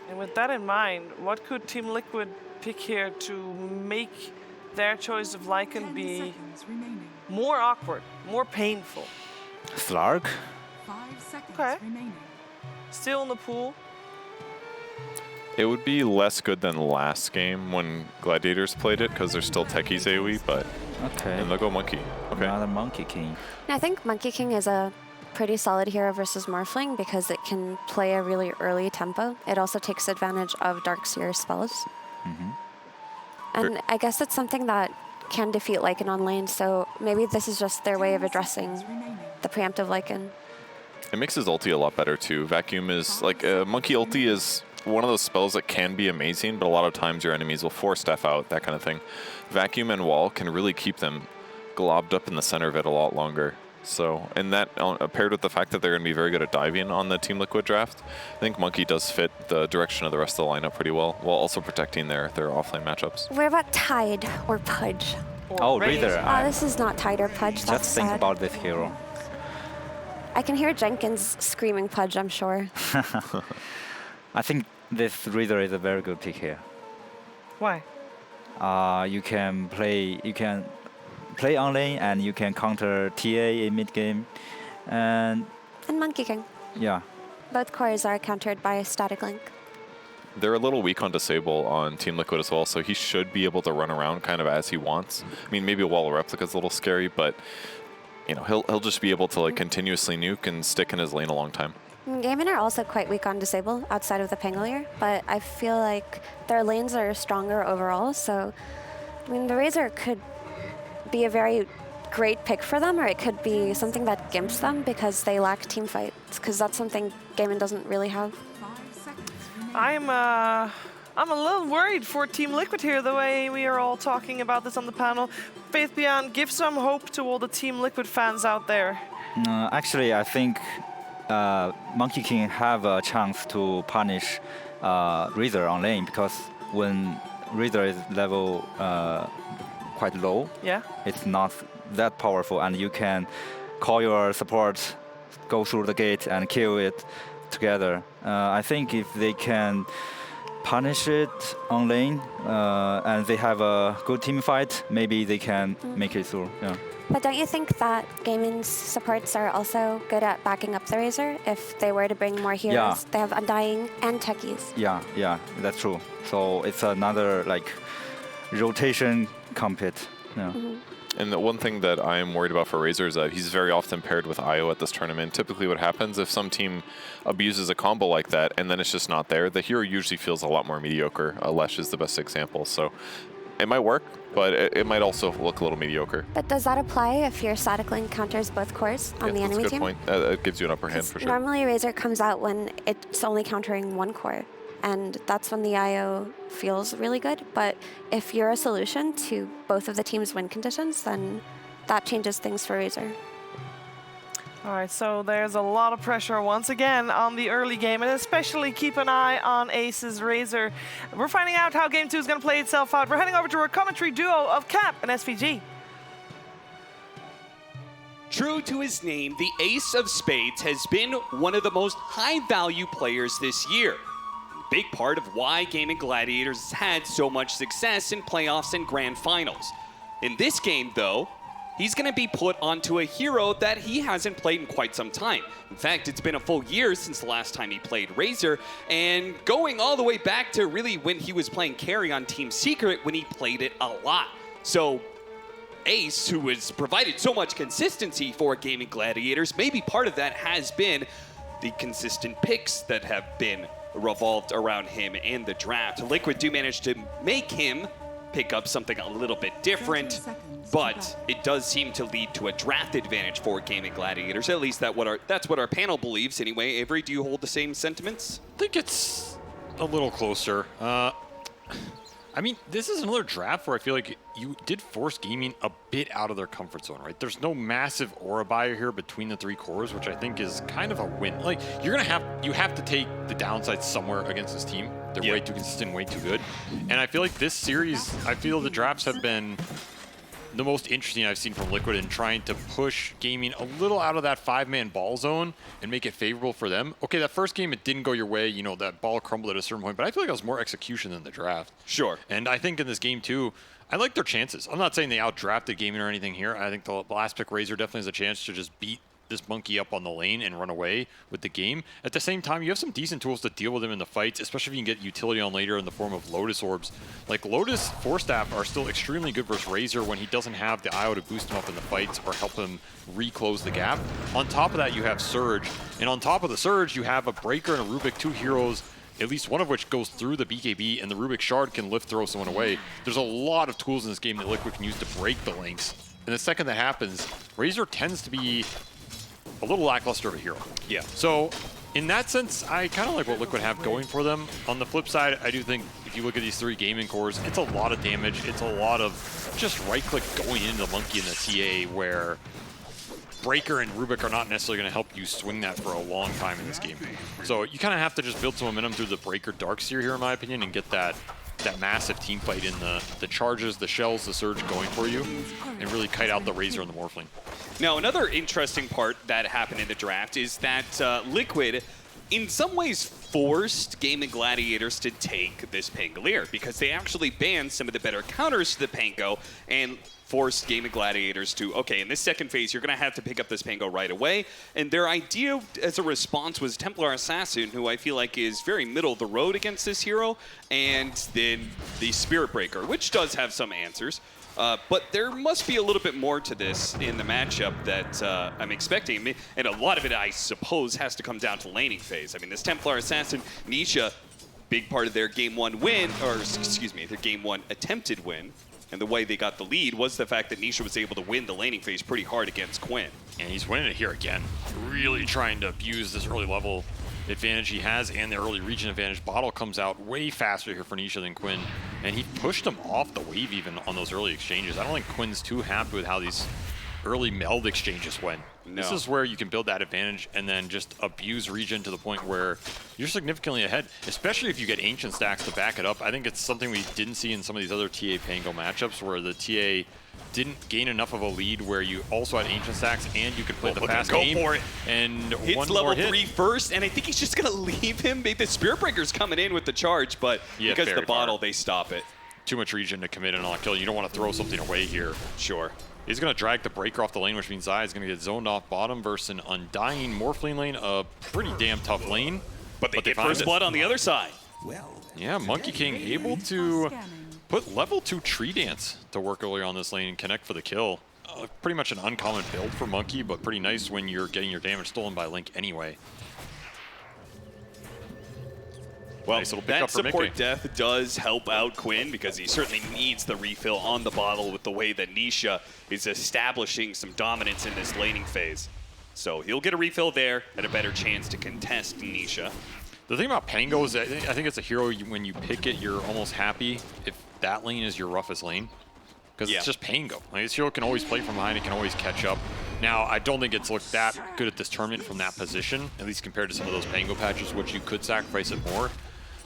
And with that in mind, what could Team Liquid pick here to make their choice of Lycan be more awkward, more painful? Slark? 5 seconds Okay. remaining. Still in the pool. It would be less good than last game when Gladiators played it because there's still Techies AoE, but and they'll go Monkey. Okay. Another Monkey King. And I think Monkey King is a pretty solid hero versus Morphling because it can play a really early tempo. It also takes advantage of Darkseer spells. And I guess it's something that can defeat Lycan on lane, so maybe this is just their way of addressing the preemptive Lycan. It makes his ulti a lot better too. Vacuum is like Monkey ulti is one of those spells that can be amazing, but a lot of times your enemies will force stuff out, that kind of thing. Vacuum and Wall can really keep them globbed up in the center of it a lot longer. So, and that paired with the fact that they're going to be very good at diving on the Team Liquid draft, I think Monkey does fit the direction of the rest of the lineup pretty well, while also protecting their offlane matchups. What about Tide or Pudge? Oh, Reader. Oh, this is not Tide or Pudge. That's Just think sad. about this hero. I can hear Jenkins screaming Pudge, I'm sure. I think this Reader is a very good pick here. Why? You can play on lane and you can counter TA in mid game, and Monkey King. Yeah. Both cores are countered by Static Link. They're a little weak on Disable on Team Liquid as well, so he should be able to run around kind of as he wants. I mean, maybe a wall of replica is a little scary, but you know, he'll just be able to like continuously nuke and stick in his lane a long time. Gaming are also quite weak on Disable outside of the Pangolier, but I feel like their lanes are stronger overall, so I mean, the Razor could be a very great pick for them, or it could be something that gimps them because they lack team fights, because that's something Gaming doesn't really have. I'm a little worried for Team Liquid here, the way we are all talking about this on the panel. Faith Beyond, give some hope to all the Team Liquid fans out there. Actually, I think Monkey King have a chance to punish Razor on lane, because when Razor is level quite low, it's not that powerful, and you can call your support, go through the gate and kill it together. I think if they can punish it on lane and they have a good team fight, maybe they can make it through. Yeah. But don't you think that Gaming's supports are also good at backing up the Razor if they were to bring more heroes? Yeah. They have Undying and Techies. Yeah, that's true. So it's another like rotation compete. Yeah. And the one thing that I am worried about for Razor is that he's very often paired with IO at this tournament. Typically what happens if some team abuses a combo like that and then it's just not there, the hero usually feels a lot more mediocre. Lesh is the best example. So it might work, but it might also look a little mediocre. But does that apply if your Static Link counters both cores on the enemy team? That's a good point. It gives you an upper hand for sure. Normally Razor comes out when it's only countering one core, and that's when the IO feels really good. But if you're a solution to both of the team's win conditions, then that changes things for Razor. All right, so there's a lot of pressure once again on the early game, and especially keep an eye on Ace's Razor. We're finding out how Game 2 is going to play itself out. We're heading over to our commentary duo of Cap and SVG. True to his name, the Ace of Spades has been one of the most high-value players this year. Big part of why Gaming Gladiators has had so much success in playoffs and grand finals. In this game, though, he's going to be put onto a hero that he hasn't played in quite some time. In fact, it's been a full year since the last time he played Razor, and going all the way back to really when he was playing carry on Team Secret when he played it a lot. So Ace, who has provided so much consistency for Gaming Gladiators, maybe part of that has been the consistent picks that have been revolved around him in the draft. Liquid do manage to make him pick up something a little bit different, but it does seem to lead to a draft advantage for Gaming Gladiators. At least that's what our panel believes anyway. Avery, do you hold the same sentiments? I think it's a little closer. I mean, this is another draft where I feel like you did force Gaming a bit out of their comfort zone, right? There's no massive aura buyer here between the three cores, which I think is kind of a win. Like, you have to take the downside somewhere against this team. They're way too consistent, way too good. And I feel like this series, I feel the drafts have been the most interesting I've seen from Liquid in trying to push Gaming a little out of that 5-man ball zone and make it favorable for them. Okay, that first game, it didn't go your way. You know, that ball crumbled at a certain point, but I feel like it was more execution than the draft. Sure. And I think in this game, too, I like their chances. I'm not saying they outdrafted Gaming or anything here. I think the last pick, Razor, definitely has a chance to just beat this monkey up on the lane and run away with the game. At the same time, you have some decent tools to deal with him in the fights, especially if you can get utility on later in the form of Lotus Orbs. Like, Lotus Force Staff are still extremely good versus Razor when he doesn't have the IO to boost him up in the fights or help him reclose the gap. On top of that, you have Surge. And on top of the Surge, you have a Breaker and a Rubik, two heroes, at least one of which goes through the BKB, and the Rubik Shard can lift throw someone away. There's a lot of tools in this game that Liquid can use to break the links. And the second that happens, Razor tends to be a little lackluster of a hero. Yeah. So in that sense, I kind of like what Liquid have going for them. On the flip side, I do think if you look at these three gaming cores, it's a lot of damage. It's a lot of just right-click going into the monkey in the TA, where Breaker and Rubik are not necessarily going to help you swing that for a long time in this game. So you kind of have to just build some momentum through the Breaker Darkseer here, in my opinion, and get that massive team fight in the charges, the shells, the Surge going for you, and really kite out the Razor and the Morphling. Now, another interesting part that happened in the draft is that Liquid, in some ways, forced Gaming Gladiators to take this Pangolier because they actually banned some of the better counters to the Pango and forced Gaming Gladiators to, okay, in this second phase, you're going to have to pick up this Pango right away. And their idea as a response was Templar Assassin, who I feel like is very middle of the road against this hero, and then the Spirit Breaker, which does have some answers. But there must be a little bit more to this in the matchup that I'm expecting. And a lot of it, I suppose, has to come down to laning phase. I mean, this Templar Assassin, Nisha, big part of their game 1 win, or excuse me, their game 1 attempted win, and the way they got the lead was the fact that Nisha was able to win the laning phase pretty hard against Quinn. And he's winning it here again. Really trying to abuse this early level advantage he has and the early region advantage. Bottle comes out way faster here for Nisha than Quinn. And he pushed him off the wave even on those early exchanges. I don't think Quinn's too happy with how these early meld exchanges went. No. This is where you can build that advantage and then just abuse region to the point where you're significantly ahead, especially if you get ancient stacks to back it up. I think it's something we didn't see in some of these other TA Pango matchups where the TA didn't gain enough of a lead where you also had ancient stacks and you could play the fast game. Go for it. And hits one level more hit. 3 first, and I think he's just going to leave him. Maybe the Spirit Breaker's coming in with the charge, but Yeah, because of the very bottle, far. they stop it. Too much region to commit an all kill. You don't want to throw something away here. Sure. He's going to drag the breaker off the lane, which means Zai is going to get zoned off bottom versus an Undying Morphling lane, a pretty damn tough lane. But they get find first it. blood on the other side. Yeah, Monkey King able to put level 2 Tree Dance to work earlier on this lane and connect for the kill. Pretty much an uncommon build for Monkey, but pretty nice when you're getting your damage stolen by Link anyway. Well, nice little pick that up for support Mickey. death does help out Quinn because he certainly needs the refill on the bottle with the way that Nisha is establishing some dominance in this laning phase. So he'll get a refill there and a better chance to contest Nisha. The thing about Pango is that I think it's a hero, when you pick it, you're almost happy if that lane is your roughest lane. Because Yeah. it's just Pango. Like, this hero can always play from behind, it can always catch up. Now, I don't think it's looked that good at this tournament from that position, at least compared to some of those Pango patches, which you could sacrifice it more.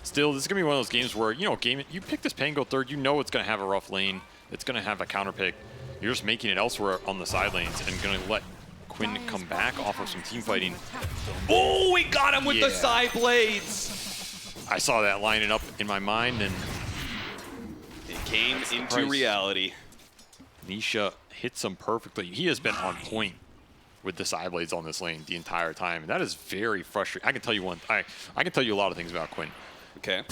Still, this is going to be one of those games where, you pick this Pango third, you know it's going to have a rough lane, it's going to have a counter pick. You're just making it elsewhere on the side lanes and going to let Quinn come back off of some team fighting. Oh, we got him with the side blades! I saw that lining up in my mind, and it came into reality. Nisha hits him perfectly. He has been on point with the side blades on this lane the entire time. That is very frustrating. I can tell you I can tell you a lot of things about Quinn. Okay.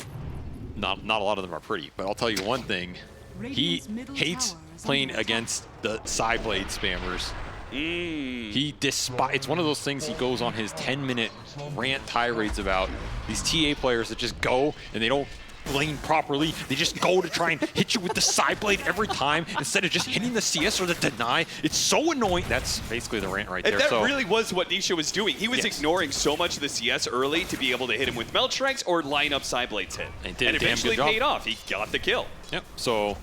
Not a lot of them are pretty, but I'll tell you one thing. He hates playing against the side blade spammers. He despises. It's one of those things he goes on his 10-minute rant tirades about these TA players that just go and they don't lane properly. They just go to try and hit you with the side blade every time instead of just hitting the CS or the deny. It's so annoying. That's basically the rant right there. And that really was what Nisha was doing. He was Yes. ignoring so much of the CS early to be able to hit him with Melt Strikes or line up side blades hit. And did a damn eventually good job. paid off. He got the kill. Yep. So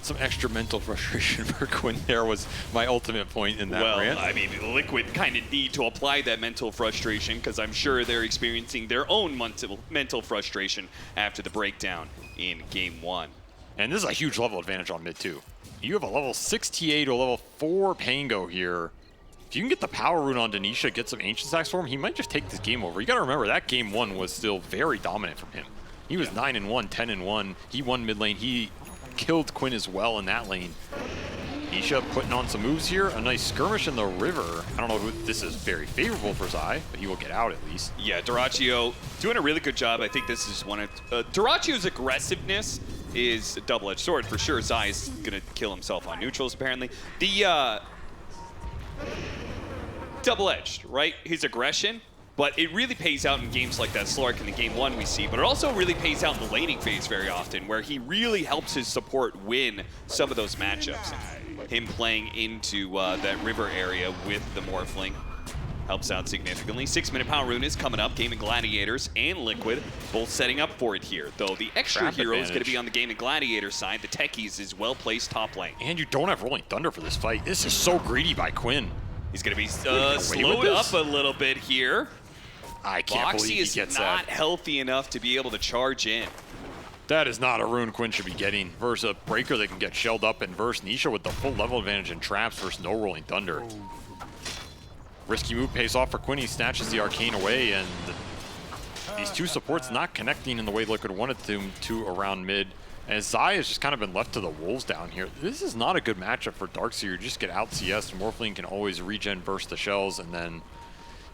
some extra mental frustration for Quinn there was my ultimate point in that rant. I mean, Liquid kind of need to apply that mental frustration because I'm sure they're experiencing their own mental frustration after the breakdown in Game 1. And this is a huge level advantage on mid, too. You have a level 6 TA to a level 4 Pango here. If you can get the power rune on Denisha, get some Ancient Stacks for him, he might just take this game over. You got to remember, that Game 1 was still very dominant from him. He was 9-1, 10-1. He won mid lane. He killed Quinn as well in that lane. Nisha putting on some moves here. A nice skirmish in the river. I don't know who this is very favorable for Zai, but he will get out at least. Yeah, Duraccio doing a really good job. I think this is one of Duraccio's aggressiveness is a double-edged sword for sure. Zai is gonna kill himself on neutrals apparently. The double-edged, right? His aggression. But it really pays out in games like that Slark in the Game 1 we see, but it also really pays out in the laning phase very often, where he really helps his support win some of those matchups. Him playing into that river area with the Morphling helps out significantly. 6-minute power rune is coming up. Gaming Gladiators and Liquid both setting up for it here. Though the extra Trap hero is going to advantage. be on the Gaming Gladiator side. The Techies is well-placed top lane. And you don't have Rolling Thunder for this fight. This is so greedy by Quinn. He's going to be away slowed with up this? a little bit here. I can't Boxy believe he is gets not that. healthy enough to be able to charge in. That is not a rune Quinn should be getting versus a breaker that can get shelled up, and versus Nisha with the full level advantage in traps versus no Rolling Thunder. Risky move pays off for Quinn. He snatches the arcane away, and these two supports not connecting in the way Liquid wanted them to around mid. And Zai has just kind of been left to the wolves down here. This is not a good matchup for Darkseer. You just get out CS. Morphling can always regen burst the shells, and then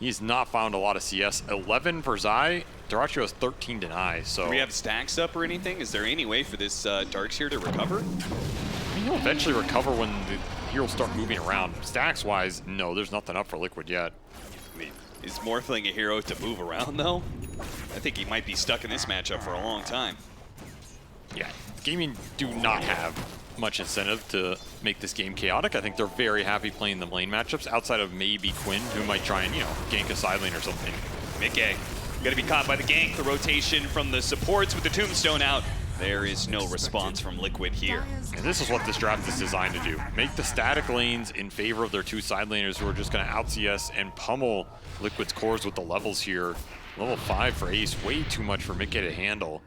he's not found a lot of CS. 11 for Zai. Dyrachyo has 13 deny, so... Do we have stacks up or anything? Is there any way for this Darkseer to recover? I mean, he'll eventually recover when the heroes start moving around. Stacks-wise, no, there's nothing up for Liquid yet. I mean, is Morphling a hero to move around, though? I think he might be stuck in this matchup for a long time. Yeah, Gaming do not have much incentive to make this game chaotic. I think they're very happy playing the lane matchups outside of maybe Quinn, who might try and, you know, gank a side lane or something. Mickey gonna be caught by the gank. The rotation from the supports with the tombstone out. There is no response from Liquid here. And this is what this draft is designed to do. Make the static lanes in favor of their two side laners who are just gonna out CS and pummel Liquid's cores with the levels here. Level 5 for Ace, way too much for Mickey to handle.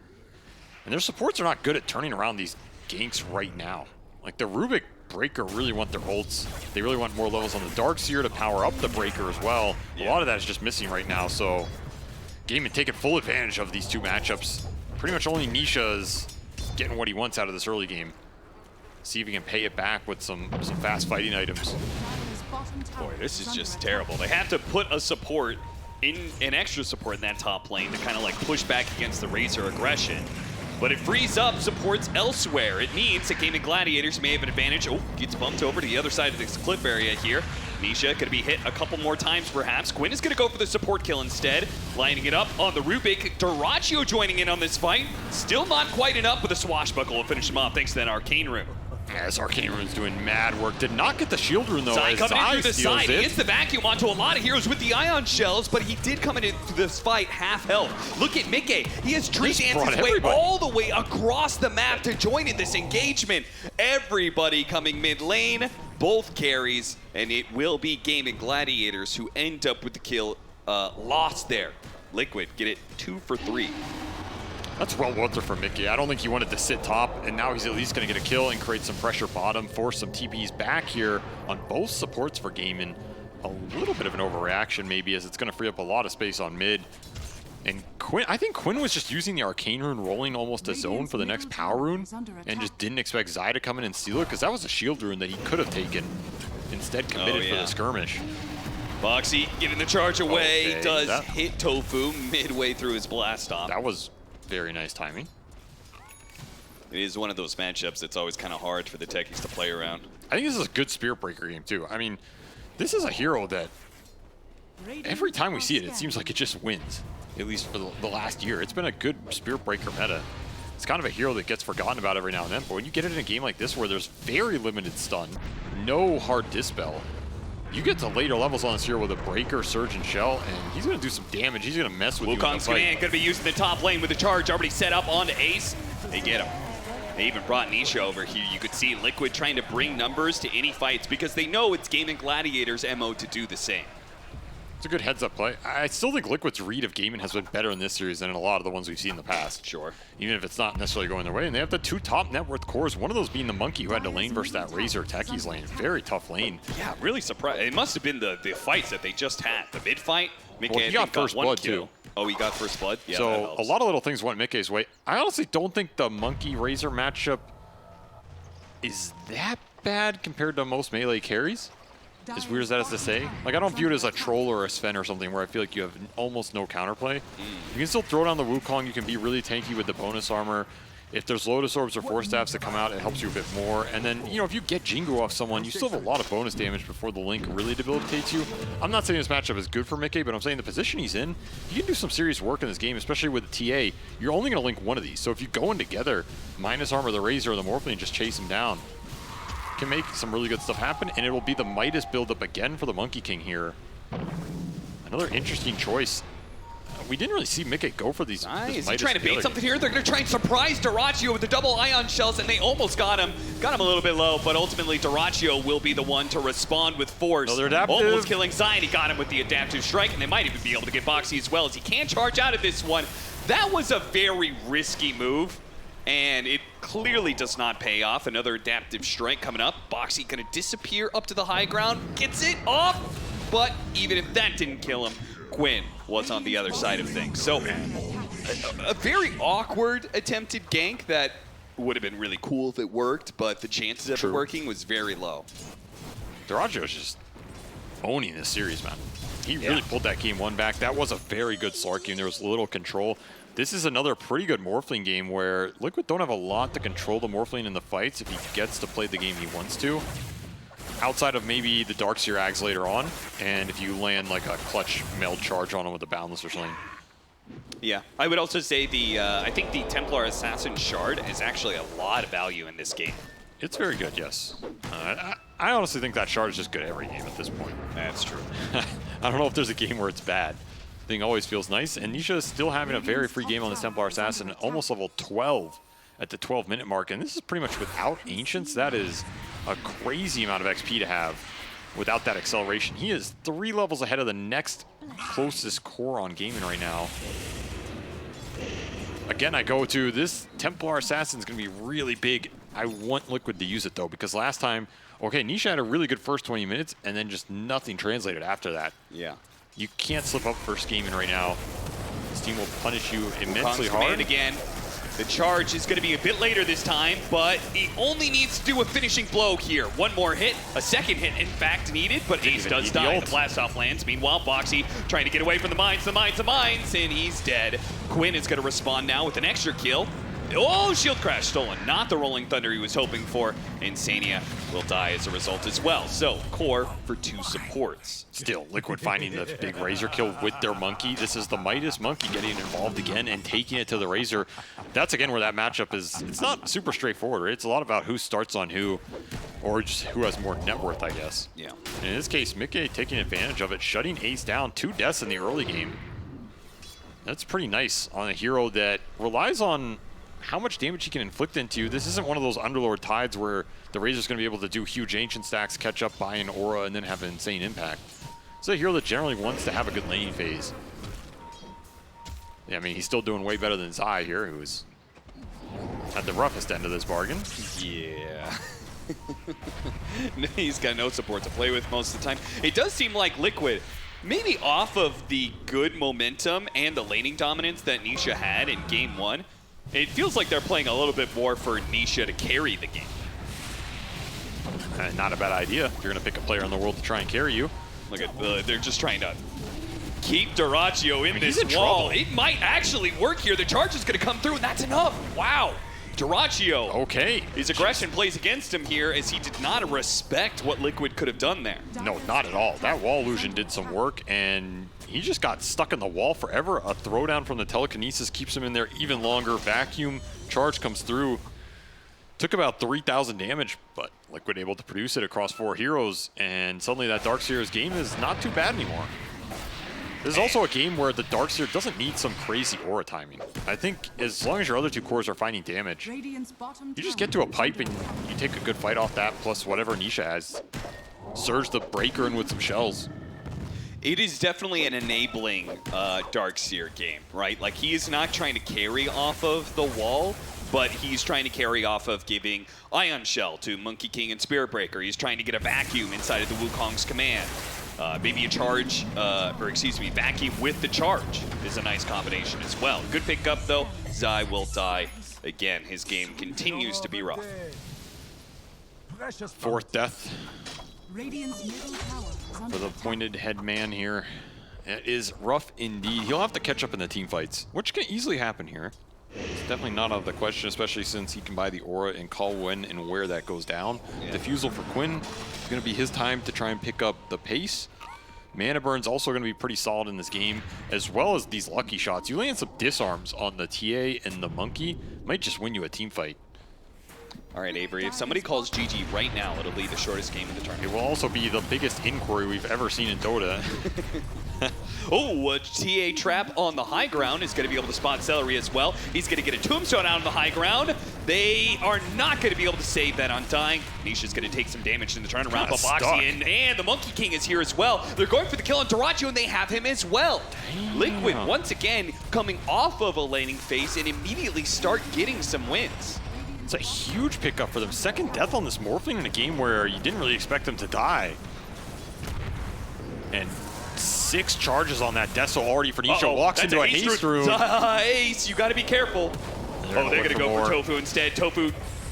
And their supports are not good at turning around these ganks right now. Like the Rubik Breaker really want their ults. They really want more levels on the Darkseer to power up the Breaker as well. Yeah. A lot of that is just missing right now, so Gaming taking full advantage of these two matchups. Pretty much only Nisha is getting what he wants out of this early game. See if he can pay it back with some fast fighting items. Boy, this is just terrible. They have to put a support in, an extra support in that top lane to kind of like push back against the Razor aggression. But it frees up supports elsewhere. It means that Gaming Gladiators may have an advantage. Oh, gets bumped over to the other side of this cliff area here. Nisha gonna be hit a couple more times perhaps. Quinn is gonna go for the support kill instead. Lining it up on the Rubik. Dyrachyo joining in on this fight. Still not quite enough, but the swashbuckle will finish him off thanks to that Arcane Rune. As Arcane Rune's doing mad work. Did not get the shield rune though. Zai coming in through the side. He hits the vacuum onto a lot of heroes with the ion shells, but he did come into this fight half health. Look at Mickey. He has tree danced his way all the way across the map to join in this engagement. Everybody coming mid lane, both carries, and it will be Gaming Gladiators who end up with the kill lost there. Liquid get it 2 for 3. That's well worth it for Mickey. I don't think he wanted to sit top, and now he's at least going to get a kill and create some pressure bottom, force some TPs back here on both supports for Gaming. A little bit of an overreaction maybe, as it's going to free up a lot of space on mid. And Quinn, I think Quinn was just using the Arcane Rune rolling almost a zone for the next Power Rune, and just didn't expect Zai to come in and steal it, because that was a shield rune that he could have taken. Instead committed for the skirmish. Boxy getting the charge away, does hit Tofu midway through his blast off. That was very nice timing. It is one of those matchups that's always kind of hard for the techies to play around. I think this is a good Spirit Breaker game too. I mean, this is a hero that every time we see it, it seems like it just wins. At least for the last year. It's been a good Spirit Breaker meta. It's kind of a hero that gets forgotten about every now and then, but when you get it in a game like this where there's very limited stun, no hard dispel, you get to later levels on this hero with a Breaker, Surge, and Shell, and he's going to do some damage. He's going to mess with you in the Wukong's fight. command going to be using the top lane with the charge already set up onto Ace. They get him. They even brought Nisha over here. You could see Liquid trying to bring numbers to any fights because they know it's Gaming Gladiators' MO to do the same. It's a good heads-up play. I still think Liquid's read of Gaming has been better in this series than in a lot of the ones we've seen in the past. Sure. Even if it's not necessarily going their way. And they have the two top net worth cores, one of those being the Monkey who had to lane versus that Razor Techie's lane. Very tough lane. Yeah, really surprised. It must have been the fights that they just had. The mid-fight, Mickey well, he got first blood too. Oh, he got first blood? Yeah, so a lot of little things went Mickey's way. I honestly don't think the Monkey Razor matchup is that bad compared to most melee carries. As weird as that is to say. Like, I don't view it as a troll or a Sven or something where I feel like you have almost no counterplay. You can still throw down the Wukong. You can be really tanky with the bonus armor. If there's Lotus Orbs or Force Staffs that come out, it helps you a bit more. And then, you know, if you get Jingu off someone, you still have a lot of bonus damage before the Link really debilitates you. I'm not saying this matchup is good for Mickey, but I'm saying the position he's in, he can do some serious work in this game, especially with the TA. You're only going to link one of these. So if you go in together, minus armor the Razor or the Morphling, and just chase him down, can make some really good stuff happen, and it will be the Midas build-up again for the Monkey King here. Another interesting choice. We didn't really see Mickey go for these. Is he trying to bait something here? They're going to try and surprise Dyrachyo with the double ion shells, and they almost got him. Got him a little bit low, but ultimately Dyrachyo will be the one to respond with force. Another adaptive. Almost killing Zai, and he got him with the adaptive strike, and they might even be able to get Boxy as well, as he can charge out of this one. That was a very risky move, and it clearly does not pay off. Another adaptive strike coming up. Boxy going to disappear up to the high ground, gets it off, but even if that didn't kill him, Quinn was on the other side of things. So a very awkward attempted gank that would have been really cool if it worked, but the chances of it working was very low. Dyrachio's just owning this series, man. He really pulled that game 1 back. That was a very good Slark game. There was little control. This is another pretty good Morphling game where Liquid don't have a lot to control the Morphling in the fights if he gets to play the game he wants to. Outside of maybe the Darkseer Ags later on, and if you land like a clutch meld charge on him with the Boundless or something. Yeah, I would also say I think the Templar Assassin Shard is actually a lot of value in this game. It's very good, yes. I honestly think that Shard is just good every game at this point. That's true. I don't know if there's a game where it's bad. Thing always feels nice, and Nisha is still having a very free game on this Templar Assassin, almost level 12 at the 12-minute mark, and this is pretty much without Ancients. That is a crazy amount of XP to have without that acceleration. He is 3 levels ahead of the next closest core on gaming right now. Again, I go to this Templar Assassin is going to be really big. I want Liquid to use it, though, because last time, okay, Nisha had a really good first 20 minutes, and then just nothing translated after that. Yeah. You can't slip up first gaming right now. This team will punish you immensely Wukong's hard. command again. The charge is going to be a bit later this time, but he only needs to do a finishing blow here. One more hit, a second hit in fact needed, but Ace does die. The blast off lands. Meanwhile, Boxy trying to get away from the mines, and he's dead. Quinn is going to respond now with an extra kill. Oh, shield crash stolen. Not the Rolling Thunder he was hoping for. Insania will die as a result as well. So, core for 2 supports. Still, Liquid finding the big Razor kill with their Monkey. This is the Midas Monkey getting involved again and taking it to the Razor. That's, again, where that matchup is, it's not super straightforward, right? It's a lot about who starts on who, or just who has more net worth, I guess. Yeah. And in this case, Mickey taking advantage of it, shutting Ace down, 2 deaths in the early game. That's pretty nice on a hero that relies on how much damage he can inflict into you. This isn't one of those Underlord Tides where the Razor's going to be able to do huge Ancient stacks, catch up, buy an Aura, and then have an insane impact. It's a hero that generally wants to have a good laning phase. Yeah, I mean, he's still doing way better than Zai here, who's at the roughest end of this bargain. Yeah. He's got no support to play with most of the time. It does seem like Liquid, maybe off of the good momentum and the laning dominance that Nisha had in game 1, it feels like they're playing a little bit more for Nisha to carry the game. Not a bad idea. If you're going to pick a player in the world to try and carry you. Look at, they're just trying to keep Dyrachio in this he's in wall. trouble. It might actually work here. The charge is going to come through, and that's enough. Wow. Dyrachio. Okay. His aggression plays against him here as he did not respect what Liquid could have done there. No, not at all. That wall illusion did some work, and he just got stuck in the wall forever. A throwdown from the telekinesis keeps him in there even longer. Vacuum charge comes through. Took about 3,000 damage, but Liquid able to produce it across 4 heroes, and suddenly that Darkseer's game is not too bad anymore. This is also a game where the Darkseer doesn't need some crazy aura timing. I think as long as your other 2 cores are finding damage, you just get to a pipe and you take a good fight off that, plus whatever Nisha has. Surge the breaker in with some shells. It is definitely an enabling Darkseer game, right? Like, he is not trying to carry off of the wall, but he's trying to carry off of giving Ion Shell to Monkey King and Spirit Breaker. He's trying to get a vacuum inside of the Wukong's command. Maybe a charge, vacuum with the charge is a nice combination as well. Good pickup, though. Zai will die. Again, his game continues to be rough. 4th death for the pointed head man here. It is rough indeed. He'll have to catch up in the team fights, which can easily happen here. It's definitely not out of the question, especially since he can buy the Aura and call when and where that goes down. Yeah. Diffusal for Quinn is going to be his time to try and pick up the pace. Mana Burn's also going to be pretty solid in this game, as well as these lucky shots. You land some disarms on the TA and the Monkey, might just win you a team fight. All right, Avery, if somebody calls GG right now, it'll be the shortest game of the tournament. It will also be the biggest inquiry we've ever seen in Dota. Oh, a TA trap on the high ground is going to be able to spot Celery as well. He's going to get a tombstone out on the high ground. They are not going to be able to save that Undying. Nisha's going to take some damage in the turnaround, but Boxy and the Monkey King is here as well. They're going for the kill on Dyrachio, and they have him as well. Damn. Liquid, once again, coming off of a laning phase and immediately start getting some wins. It's a huge pickup for them. 2nd death on this Morphling in a game where you didn't really expect them to die. And 6 charges on that Deso already for Nisha. Walks into a haste room. Ace, you gotta be careful. They're gonna go for Tofu instead. Tofu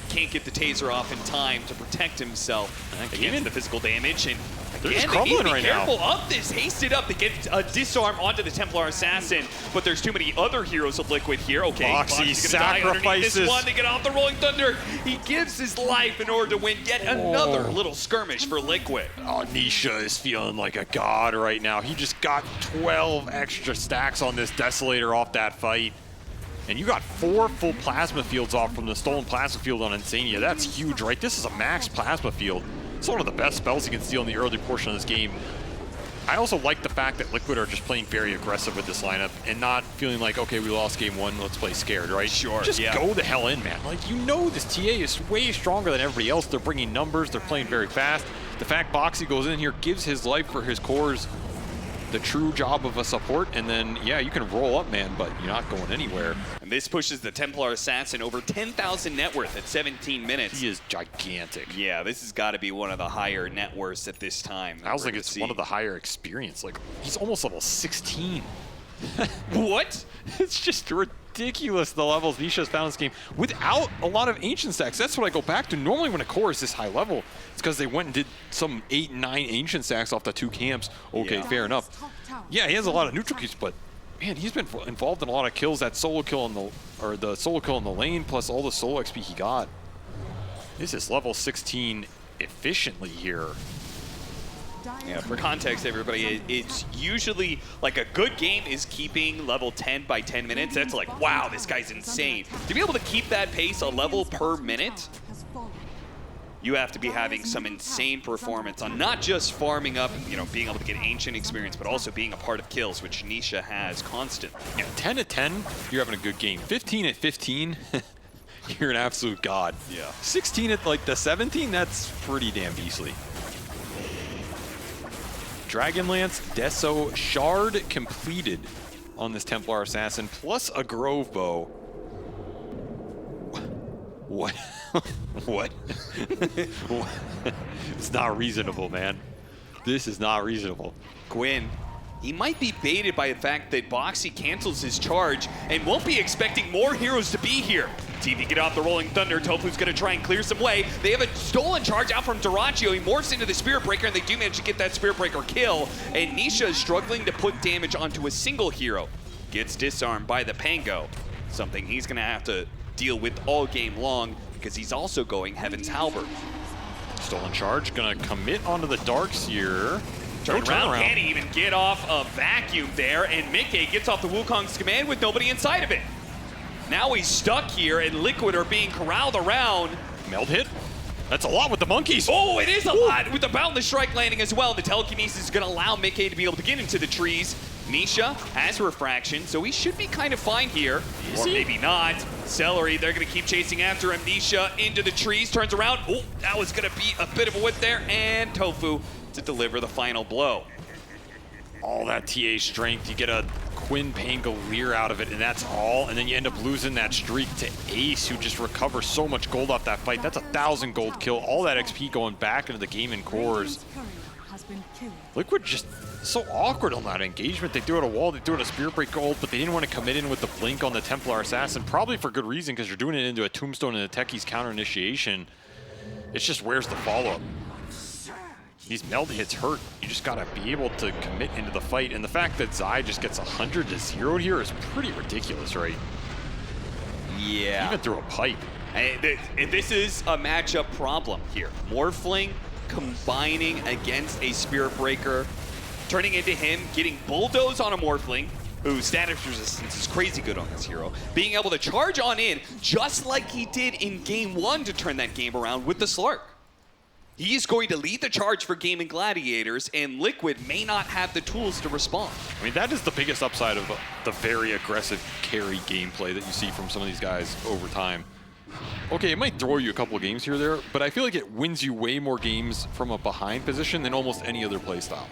can't get the taser off in time to protect himself against the physical damage. And they're just again, they need to be right careful. now. Up this, hasted up to get a disarm onto the Templar Assassin, but there's too many other heroes of Liquid here. Okay, Boxy Boxy's gonna die underneath sacrifices. this one to get off the Rolling Thunder. He gives his life in order to win yet another little skirmish for Liquid. Oh, Nisha is feeling like a god right now. He just got 12 extra stacks on this Desolator off that fight. And you got 4 full plasma fields off from the stolen plasma field on Insania. That's huge, right? This is a max plasma field. It's one of the best spells you can steal in the early portion of this game. I also like the fact that Liquid are just playing very aggressive with this lineup and not feeling like, okay, we lost game 1, let's play scared, right? Sure, just go the hell in, man. Like, you know this TA is way stronger than everybody else. They're bringing numbers, they're playing very fast. The fact Boxy goes in here, gives his life for his cores, the true job of a support, and then, yeah, you can roll up, man, but you're not going anywhere. And this pushes the Templar Assassin over 10,000 net worth at 17 minutes. He is gigantic. Yeah, this has got to be one of the higher net worths at this time. I was like, it's one of the higher experience. Like, he's almost level 16. What? It's just ridiculous the levels Nisha's found in this game without a lot of ancient stacks. That's what I go back to. Normally when a core is this high level, it's because they went and did some 8 and 9 ancient stacks off the 2 camps. Okay, fair enough. Yeah, he has a lot of neutral keeps, but man, he's been involved in a lot of kills. That solo kill in the solo kill in the lane, plus all the solo XP he got. This is level 16 efficiently here. Yeah, for context, everybody, it's usually like a good game is keeping level 10 by 10 minutes. That's like, wow, this guy's insane. To be able to keep that pace a level per minute, you have to be having some insane performance on not just farming up, you know, being able to get ancient experience, but also being a part of kills, which Nisha has constantly. Yeah, 10 at 10, you're having a good game. 15 at 15, you're an absolute god. Yeah. 16 at like the 17, that's pretty damn beastly. Dragonlance, Deso, Shard completed on this Templar Assassin, plus a Grove Bow. What? What? It's not reasonable, man. This is not reasonable. Gwyn, he might be baited by the fact that Boxy cancels his charge and won't be expecting more heroes to be here. TV get off the Rolling Thunder. Tofu's going to try and clear some way. They have a stolen charge out from Duraccio. He morphs into the Spirit Breaker, and they do manage to get that Spirit Breaker kill. And Nisha is struggling to put damage onto a single hero. Gets disarmed by the Pango. Something he's going to have to deal with all game long because he's also going Heaven's Halberd. Stolen charge, going to commit onto the Darkseer. Turn around, can't even get off a vacuum there, and Mickey gets off the Wukong's command with nobody inside of it. Now he's stuck here, and Liquid are being corralled around. Meld hit. That's a lot with the monkeys. Oh, it is a lot with the Boundless Strike landing as well. The telekinesis is going to allow Mickey to be able to get into the trees. Nisha has refraction, so he should be kind of fine here. Or maybe not. Celery, they're going to keep chasing after him. Nisha into the trees, turns around. Oh, that was going to be a bit of a whip there. And Tofu to deliver the final blow. All that TA strength, you get a Quinn Pangolier out of it, and that's all. And then you end up losing that streak to Ace, who just recovers so much gold off that fight. That's 1,000 gold kill. All that XP going back into the game in cores. Liquid just so awkward on that engagement. They threw out a wall, they threw out a Spirit Break gold, but they didn't want to commit in with the blink on the Templar Assassin, probably for good reason, because you're doing it into a Tombstone and a Techie's counter initiation. It's just, where's the follow-up? These meld hits hurt. You just gotta be able to commit into the fight, and the fact that Zai just gets 100 to 0 here is pretty ridiculous, right? Yeah. Even through a pipe. And this is a matchup problem here. Morphling combining against a Spirit Breaker, turning into him, getting Bulldoze on a Morphling, whose status resistance is crazy good on this hero, being able to charge on in just like he did in game 1 to turn that game around with the Slark. He's going to lead the charge for Gaming Gladiators, and Liquid may not have the tools to respond. I mean, that is the biggest upside of the very aggressive carry gameplay that you see from some of these guys over time. Okay, it might throw you a couple of games here or there, but I feel like it wins you way more games from a behind position than almost any other play style.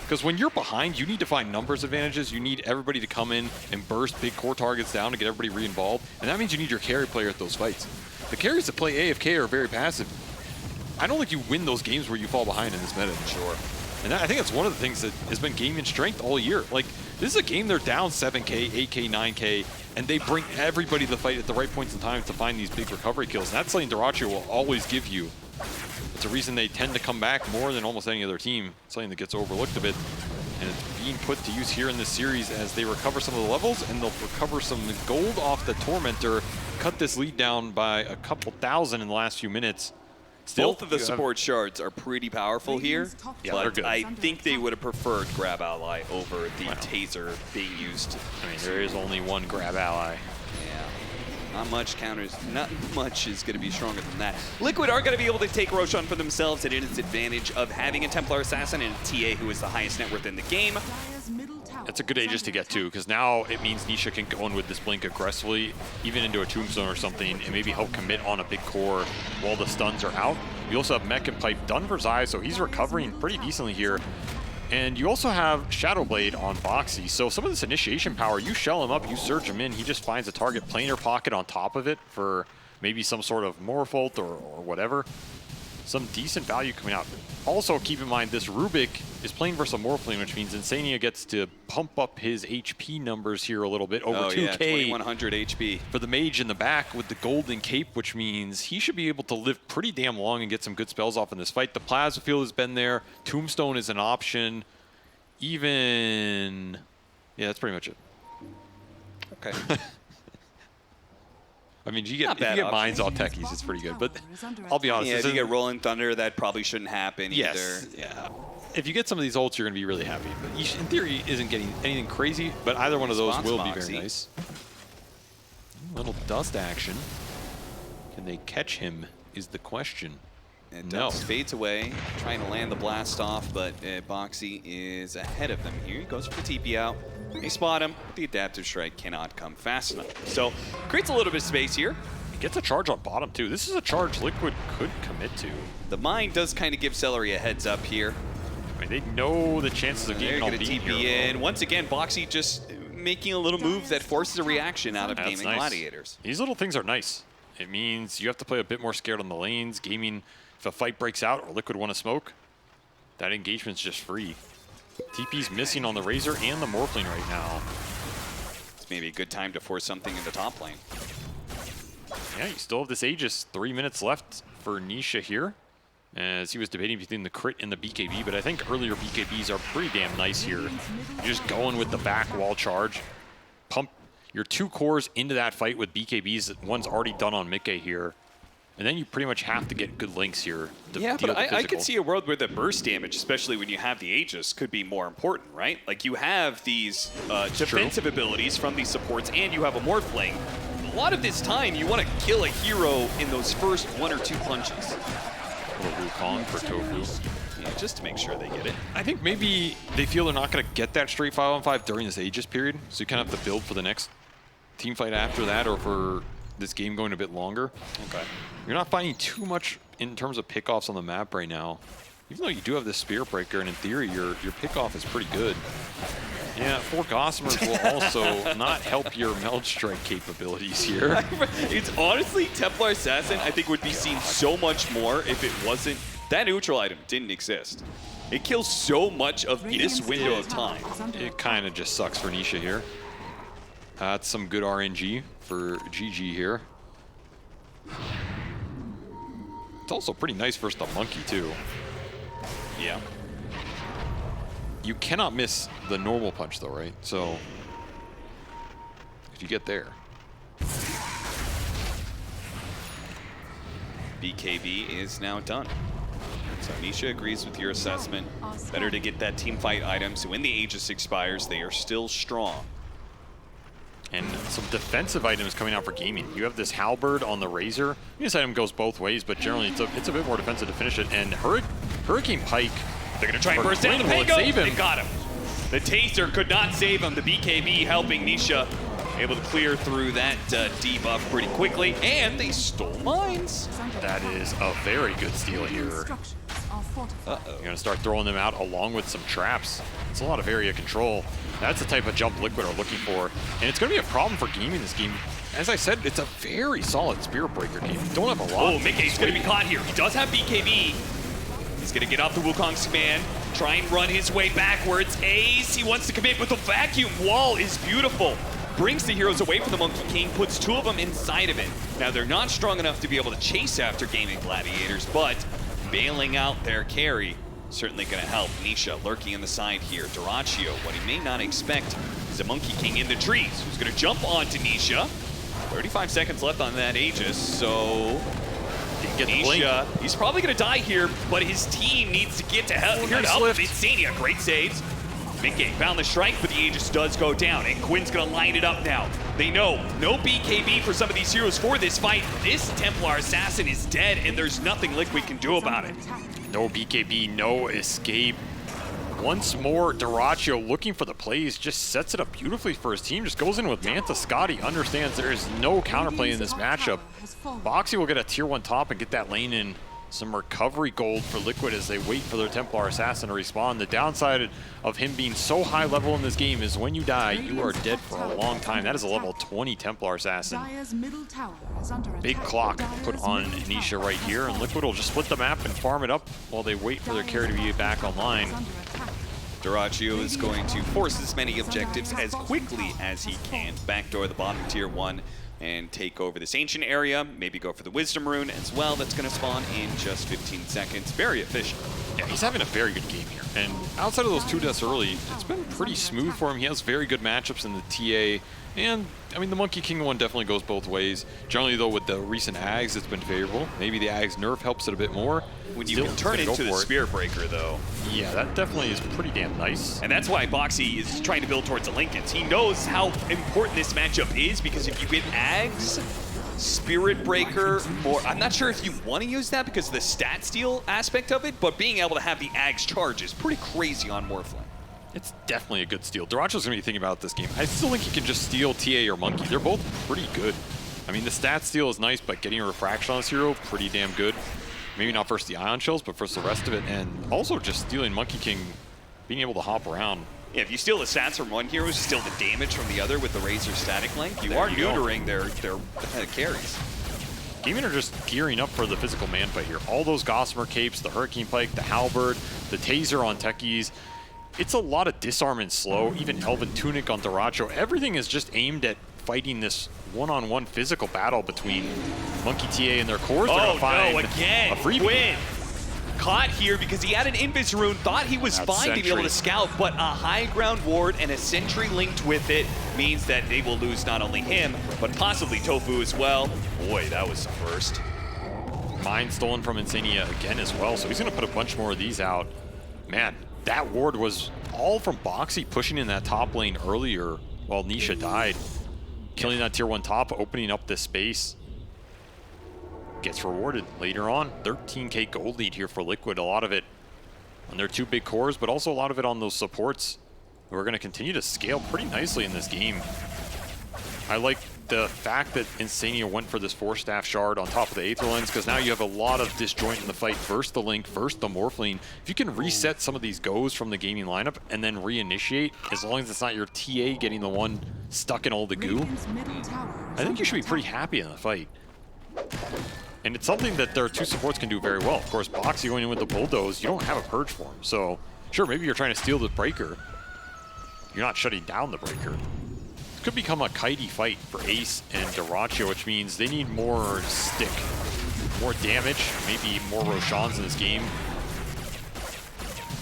Because when you're behind, you need to find numbers advantages. You need everybody to come in and burst big core targets down to get everybody re-involved, and that means you need your carry player at those fights. The carries that play AFK are very passive. I don't think you win those games where you fall behind in this meta. Sure. And I think that's one of the things that has been gaming's strength all year. Like, this is a game they're down 7K, 8K, 9K, and they bring everybody to the fight at the right points in time to find these big recovery kills. And that's something Dyrachyo will always give you. It's a reason they tend to come back more than almost any other team. Something that gets overlooked a bit. And it's being put to use here in this series as they recover some of the levels, and they'll recover some gold off the Tormentor, cut this lead down by a couple thousand in the last few minutes. Still, both of the support shards are pretty powerful here, yeah, but I think they would have preferred Grab Ally over the Taser being used. I mean, there is only one Grab Ally. Yeah, not much counters, not much is going to be stronger than that. Liquid are going to be able to take Roshan for themselves, and it is advantage of having a Templar Assassin and a TA who is the highest net worth in the game. That's a good Aegis to get to, because now it means Nisha can go in with this Blink aggressively, even into a Tombstone or something, and maybe help commit on a big core while the stuns are out. You also have Mech and Pipe done for Zai, so he's recovering pretty decently here. And you also have Shadowblade on Boxy, so some of this initiation power, you shell him up, you surge him in, he just finds a target planar pocket on top of it for maybe some sort of Morpholt or whatever. Some decent value coming out. Also, keep in mind, this Rubik is playing versus a Morphling, which means Insania gets to pump up his HP numbers here a little bit, over 2K. Yeah, 2100 HP. For the mage in the back with the golden cape, which means he should be able to live pretty damn long and get some good spells off in this fight. The Plasma Field has been there. Tombstone is an option. Even... yeah, that's pretty much it. Okay. I mean, if you get mines off techies, it's pretty good. But I'll be honest. Yeah, if you get Rolling Thunder, that probably shouldn't happen either. Yeah. If you get some of these ults, you're going to be really happy. But in theory, isn't getting anything crazy. But either one of those will be very nice. Little dust action. Can they catch him is the question. And Dust fades away, trying to land the blast off, but Boxy is ahead of them here. He goes for the TP out. They spot him. The Adaptive Strike cannot come fast enough. So, creates a little bit of space here. He gets a charge on bottom, too. This is a charge Liquid could commit to. The mine does kind of give Celery a heads up here. I mean, they know the chances of getting on beat TP in. Once again, Boxy just making a little move that forces a reaction out of Gaming Gladiators. These little things are nice. It means you have to play a bit more scared on the lanes. Gaming, if a fight breaks out or Liquid want to smoke, that engagement's just free. TP's missing on the Razor and the Morphling right now. It's maybe a good time to force something in the top lane. Yeah, you still have this Aegis. 3 minutes left for Nisha here, as he was debating between the crit and the BKB, but I think earlier BKBs are pretty damn nice here. You're just going with the back wall charge. Pump your 2 cores into that fight with BKBs. One's already done on Mikke here. And then you pretty much have to get good links here to yeah, deal but with I could see a world where the burst damage, especially when you have the Aegis, could be more important, right? Like you have these defensive abilities from these supports and you have a Morphling. A lot of this time, you want to kill a hero in those first 1 or 2 punches. A little Wukong for Tofu. Yeah, just to make sure they get it. I think maybe they feel they're not going to get that straight 5-on-5 during this Aegis period, so you kind of have to build for the next team fight after that or for this game going a bit longer. Okay. You're not finding too much in terms of pickoffs on the map right now. Even though you do have this Spirit Breaker, and in theory, your pickoff is pretty good. Yeah, 4 Gossamers will also not help your Meld Strike capabilities here. It's honestly, Templar Assassin, I think, would be seen so much more if it wasn't. That neutral item didn't exist. It kills so much of this window of time. It kind of just sucks for Nisha here. That's some good RNG for GG here. It's also pretty nice versus the Monkey, too. Yeah. You cannot miss the normal punch, though, right? So, if you get there. BKB is now done. So Nisha agrees with your assessment. Better to get that team fight item, so when the Aegis expires, they are still strong. And some defensive items coming out for Gaming. You have this Halberd on the Razor. This item goes both ways, but generally it's a bit more defensive to finish it. And Hurricane Pike, they're going to try and burst down the Pango. They got him. The Taser could not save him. The BKB helping Nisha. Able to clear through that debuff pretty quickly. And they stole mines. That is a very good steal here. You're going to start throwing them out along with some traps. It's a lot of area control. That's the type of jump Liquid are looking for. And it's going to be a problem for Gaming this game. As I said, it's a very solid Spirit Breaker team. You don't have a lot. Oh, Mikke's going to be caught here. He does have BKB. He's going to get off the Wukong's command. try and run his way backwards. Ace, he wants to commit with the vacuum wall is beautiful. Brings the heroes away from the Monkey King, puts 2 of them inside of it. Now they're not strong enough to be able to chase after Gaming Gladiators, but bailing out their carry certainly going to help. Nisha lurking in the side here. Dyrachyo, what he may not expect is a Monkey King in the trees, who's going to jump onto Nisha. 35 seconds left on that Aegis, so Nisha, he's probably going to die here, but his team needs to get to help. Here to help him. Insania, great saves. Mickey found the strike, but the Aegis does go down, and Quinn's going to line it up now. They know no BKB for some of these heroes for this fight. This Templar Assassin is dead, and there's nothing Liquid can do about it. No BKB, no escape. Once more, Dyrachyo looking for the plays, just sets it up beautifully for his team, just goes in with Manta. Scotty understands there is no counterplay in this matchup. Boxy will get a tier 1 top and get that lane in. Some recovery gold for Liquid as they wait for their Templar Assassin to respawn. The downside of him being so high level in this game is when you die, you are dead for a long time. That is a level 20 Templar Assassin. Big clock put on Nisha right here, and Liquid will just split the map and farm it up while they wait for their carry to be back online. Dyrachyo is going to force as many objectives as quickly as he can. Backdoor the bottom tier 1 and take over this ancient area, maybe go for the Wisdom Rune as well. That's going to spawn in just 15 seconds. Very efficient. Yeah, he's having a very good game here. And outside of those 2 deaths early, it's been pretty smooth for him. He has very good matchups in the TA. And, I mean, the Monkey King one definitely goes both ways. Generally, though, with the recent Ags, it's been favorable. Maybe the Ags nerf helps it a bit more. When you can turn into the Spirit Breaker, though. Yeah, that definitely is pretty damn nice. And that's why Boxy is trying to build towards the Lincolns. He knows how important this matchup is, because if you get Ags, Spirit Breaker, or I'm not sure if you want to use that because of the stat steal aspect of it, but being able to have the Ags charge is pretty crazy on Morphling. It's definitely a good steal. Dyrachyo's going to be thinking about this game. I still think he can just steal TA or Monkey. They're both pretty good. I mean, the stat steal is nice, but getting a refraction on this hero, pretty damn good. Maybe not first the Ion Shells, but first the rest of it. And also just stealing Monkey King, being able to hop around. Yeah, if you steal the stats from one hero, steal the damage from the other with the Razor static length, you are neutering their carries. Gaming are just gearing up for the physical man fight here. All those Gossamer capes, the Hurricane Pike, the Halberd, the Taser on techies. It's a lot of disarm and slow, even Elven Tunic on Dyrachyo. Everything is just aimed at fighting this one-on-one physical battle between Monkey TA and their cores. They're gonna find no, again, a freebie. Quinn caught here because he had an Invis Rune, thought he was fine to be able to scout, but a high ground ward and a sentry linked with it means that they will lose not only him, but possibly Tofu as well. Boy, that was the first. Mine stolen from Insania again as well, so he's gonna put a bunch more of these out. Man, that ward was all from Boxy pushing in that top lane earlier while Nisha died. Killing that tier 1 top, opening up this space. Gets rewarded later on. 13k gold lead here for Liquid. A lot of it on their 2 big cores, but also a lot of it on those supports who are going to continue to scale pretty nicely in this game. I like the fact that Insania went for this 4-staff shard on top of the Aether Lens, because now you have a lot of disjoint in the fight versus the Link, versus the Morphling. If you can reset some of these goes from the gaming lineup and then reinitiate, as long as it's not your TA getting the one stuck in all the goo, I think you should be pretty happy in the fight. And it's something that their 2 supports can do very well. Of course, Boxy going in with the Bulldoze, you don't have a Purge for him. So, sure, maybe you're trying to steal the Breaker. You're not shutting down the Breaker. This could become a kitey fight for Ace and Dyrachyo, which means they need more stick, more damage, maybe more Roshans in this game.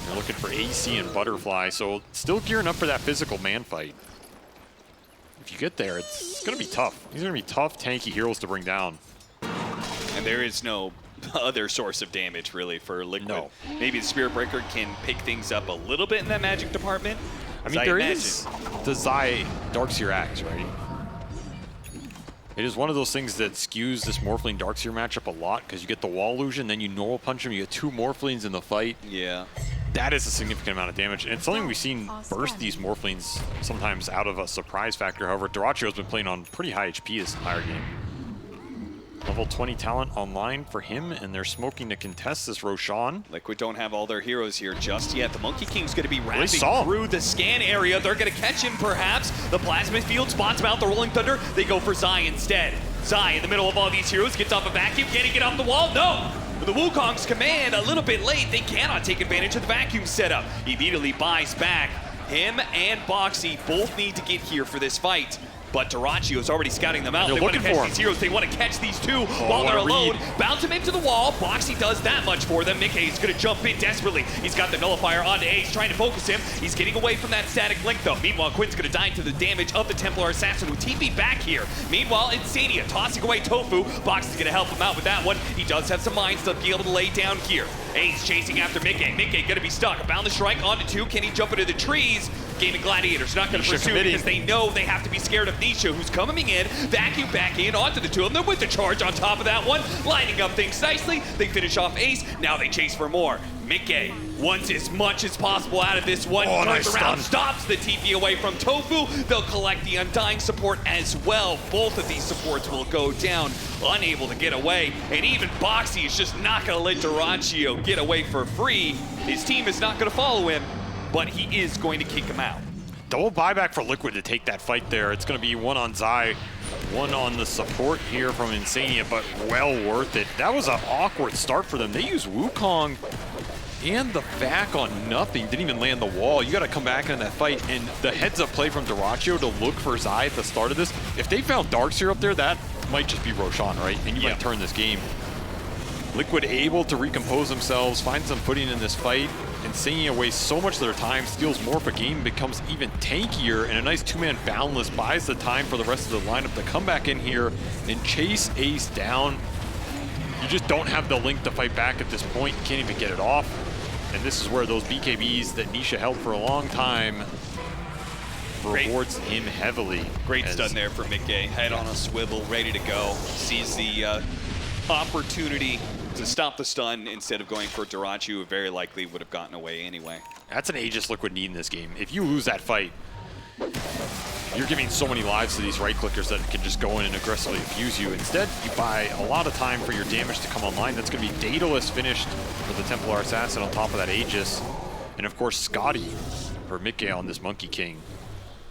They're looking for AC and Butterfly, so still gearing up for that physical man fight. If you get there, it's going to be tough. These are going to be tough, tanky heroes to bring down. And there is no other source of damage, really, for Liquid. No. Maybe the Spirit Breaker can pick things up a little bit in that magic department. I mean, there is the Zai Darkseer Axe, right? It is one of those things that skews this Morphling Darkseer matchup a lot, because you get the wall illusion, then you normal punch him, you get 2 Morphlings in the fight. Yeah. That is a significant amount of damage, and it's something we've seen burst these Morphlings sometimes out of a surprise factor. However, Dyrachyo has been playing on pretty high HP this entire game. Level 20 talent online for him, and they're smoking to contest this Roshan. Liquid don't have all their heroes here just yet. The Monkey King's going to be rapping through the scan area. They're going to catch him, perhaps. The Plasma Field spots him out, the Rolling Thunder. They go for Zai instead. Zai in the middle of all these heroes, gets off a vacuum. Can he get off the wall? No! The Wukong's command a little bit late. They cannot take advantage of the vacuum setup. He immediately buys back. Him and Boxy both need to get here for this fight. But Duracchio's already scouting them out. They want to catch these heroes. They want to catch these two while they're alone. Bounce him into the wall. Boxy does that much for them. Mickey's going to jump in desperately. He's got the nullifier onto Ace, trying to focus him. He's getting away from that static link, though. Meanwhile, Quinn's going to die to the damage of the Templar Assassin, who TP'd back here. Meanwhile, Insania tossing away Tofu. Boxy's going to help him out with that one. He does have some mines to be able to lay down here. Ace chasing after Mickey. Mickey going to be stuck. Bound the strike onto 2. Can he jump into the trees? Gaming Gladiators not going to pursue because they know they have to be scared of Nisha, who's coming in, vacuum back in onto the 2 of them with the charge on top of that one, lining up things nicely. They finish off Ace. Now they chase for more. Mickey wants as much as possible out of this one. Turns around, stops the TP away from Tofu. They'll collect the Undying support as well. Both of these supports will go down, unable to get away. And even Boxy is just not going to let Duracchio get away for free. His team is not going to follow him, but he is going to kick him out. Double buyback for Liquid to take that fight there. It's going to be one on Zai, one on the support here from Insania, but well worth it. That was an awkward start for them. They used Wukong and the vac on nothing. Didn't even land the wall. You got to come back in that fight, and the heads-up play from Duracchio to look for Zai at the start of this. If they found Darkseer up there, that might just be Roshan, right? And you might turn this game. Liquid able to recompose themselves, find some footing in this fight. Insania wastes so much of their time, steals more of a game, becomes even tankier, and a nice 2-man Boundless buys the time for the rest of the lineup to come back in here and chase Ace down. You just don't have the link to fight back at this point. You can't even get it off. And this is where those BKBs that Nisha held for a long time rewards him heavily. Great stun there for Mickey. Head on a swivel, ready to go. Sees the opportunity to stop the stun instead of going for Duracchio, who very likely would have gotten away anyway. That's an Aegis Liquid need in this game. If you lose that fight, you're giving so many lives to these right-clickers that can just go in and aggressively abuse you. Instead, you buy a lot of time for your damage to come online. That's going to be Daedalus finished for the Templar Assassin on top of that Aegis. And of course, Scotty for Mickey on this Monkey King.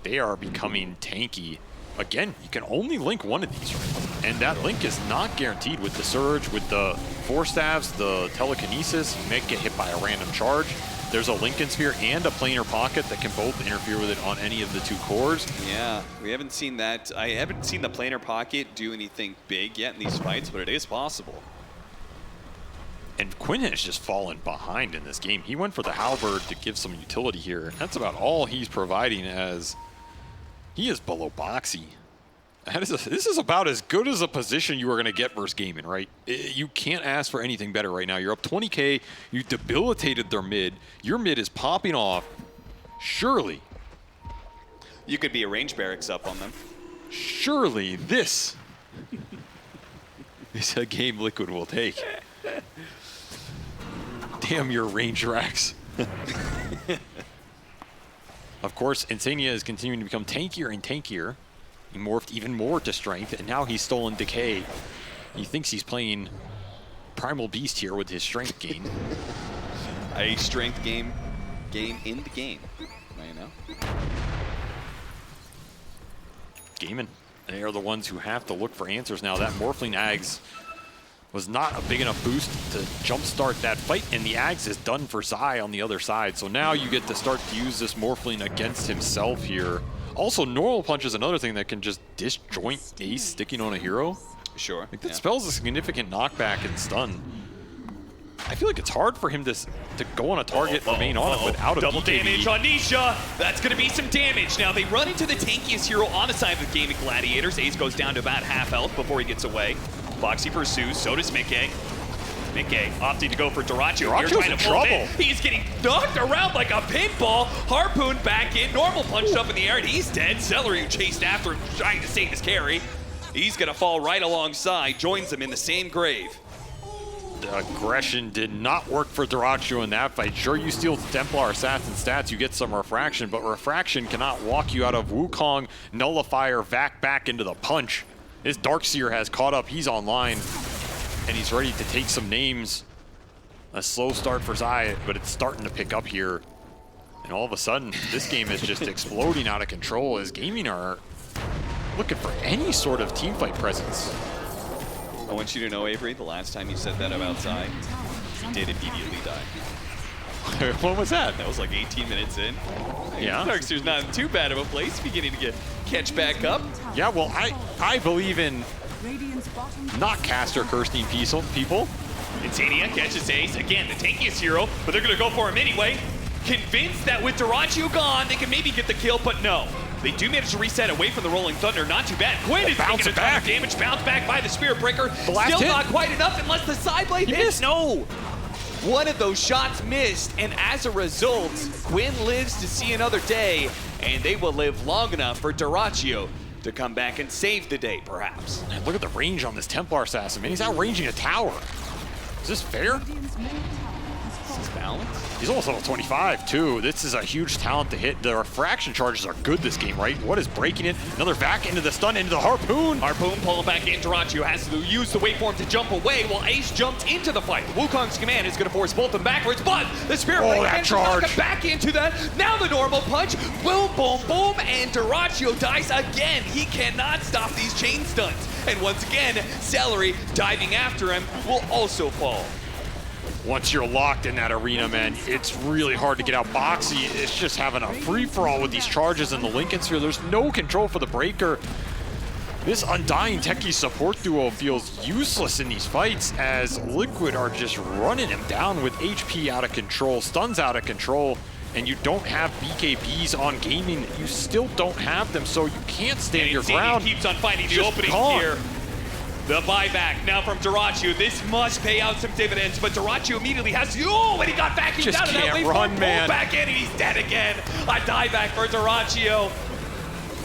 They are becoming tanky. Again, you can only link one of these, right? And that link is not guaranteed with the Surge, with the Force Staves, the Telekinesis. You might get hit by a random charge. There's a Lincoln Sphere and a Planar Pocket that can both interfere with it on any of the 2 cores. Yeah, we haven't seen that. I haven't seen the Planar Pocket do anything big yet in these fights, but it is possible. And Quinn has just fallen behind in this game. He went for the Halberd to give some utility here. That's about all he's providing, as he is below Boxy. This is about as good as a position you are going to get versus Gaming, right? You can't ask for anything better right now. You're up 20K. You debilitated their mid. Your mid is popping off. Surely. You could be a range barracks up on them. Surely this is a game Liquid will take. Damn your range racks. Of course, Insania is continuing to become tankier and tankier. He morphed even more to strength, and now he's stolen Decay. He thinks he's playing Primal Beast here with his strength gain. A strength game in the game, you know? Gaming. They are the ones who have to look for answers now. That Morphling Ags was not a big enough boost to jumpstart that fight, and the Ags is done for Zai on the other side. So now you get to start to use this Morphling against himself here. Also, Normal Punch is another thing that can just disjoint Ace sticking on a hero. Sure. Like, that spells a significant knockback and stun. I feel like it's hard for him to go on a target, remain on it without a double BKB. damage on Nisha. That's going to be some damage. Now they run into the tankiest hero on the side of the Gaming Gladiators. Ace goes down to about half health before he gets away. Boxy pursues, so does Mickey. Mickey opting to go for Duracchio. Duracchio's You're trying in to pull him trouble. in. He's getting knocked around like a pinball. Harpoon back in, Normal punched up in the air, and he's dead. Celery, who chased after him, trying to save his carry. He's going to fall right alongside, joins him in the same grave. The aggression did not work for Duracchio in that fight. Sure, you steal Templar Assassin stats, you get some Refraction, but Refraction cannot walk you out of Wukong, Nullifier, Vac back into the punch. His Darkseer has caught up, he's online, and he's ready to take some names. A slow start for Zai, but it's starting to pick up here. And all of a sudden, this game is just exploding out of control as Gaming are looking for any sort of teamfight presence. want you to know, Avery, the last time you said that about Zai, he did immediately die. What was that? That was like 18 minutes in. Yeah. Darkster's not in too bad of a place, beginning to catch back up. Yeah, well, I believe in not caster Kirstein people. Insania catches Ace. Again, the tankiest hero, but they're going to go for him anyway. Convinced that with Dyrachyo gone, they can maybe get the kill, but no. They do manage to reset away from the Rolling Thunder. Not too bad. Quinn is taking a ton of damage. Bounced back by the Spirit Breaker. Still not quite enough unless the side blade hits. No! One of those shots missed, and as a result, Quinn lives to see another day, and they will live long enough for Dyrachyo to come back and save the day, perhaps. And look at the range on this Templar assassin, man. He's outranging a tower. Is this fair? Is this balanced? He's almost level 25, too. This is a huge talent to hit. The refraction charges are good this game, right? What is breaking it? Another vac into the stun, into the Harpoon. Harpoon pulling back in. Dyrachyo has to use the waveform to jump away while Ace jumped into the fight. Wukong's command is going to force both of them backwards, but the Spirit Blade manages to knock him back into that. Now the normal punch. Boom, boom, boom, and Dyrachyo dies again. He cannot stop these chain stuns. And once again, Celery diving after him will also fall. Once you're locked in that arena, man, it's really hard to get out. Boxy is just having a free-for-all with these charges in the Lincoln Sphere. There's no control for the Breaker. This Undying Techie support duo feels useless in these fights as Liquid are just running him down with HP out of control, stuns out of control, and you don't have BKBs on gaming. You still don't have them, so you can't stand your ground. He keeps on finding the Just openings gone. here. The buyback now from Dyrachyo. This must pay out some dividends, but Dyrachyo immediately has to. Oh, and he got back Just out of that can't wave. run, man. Back in, and he's dead again. A dieback for Dyrachyo.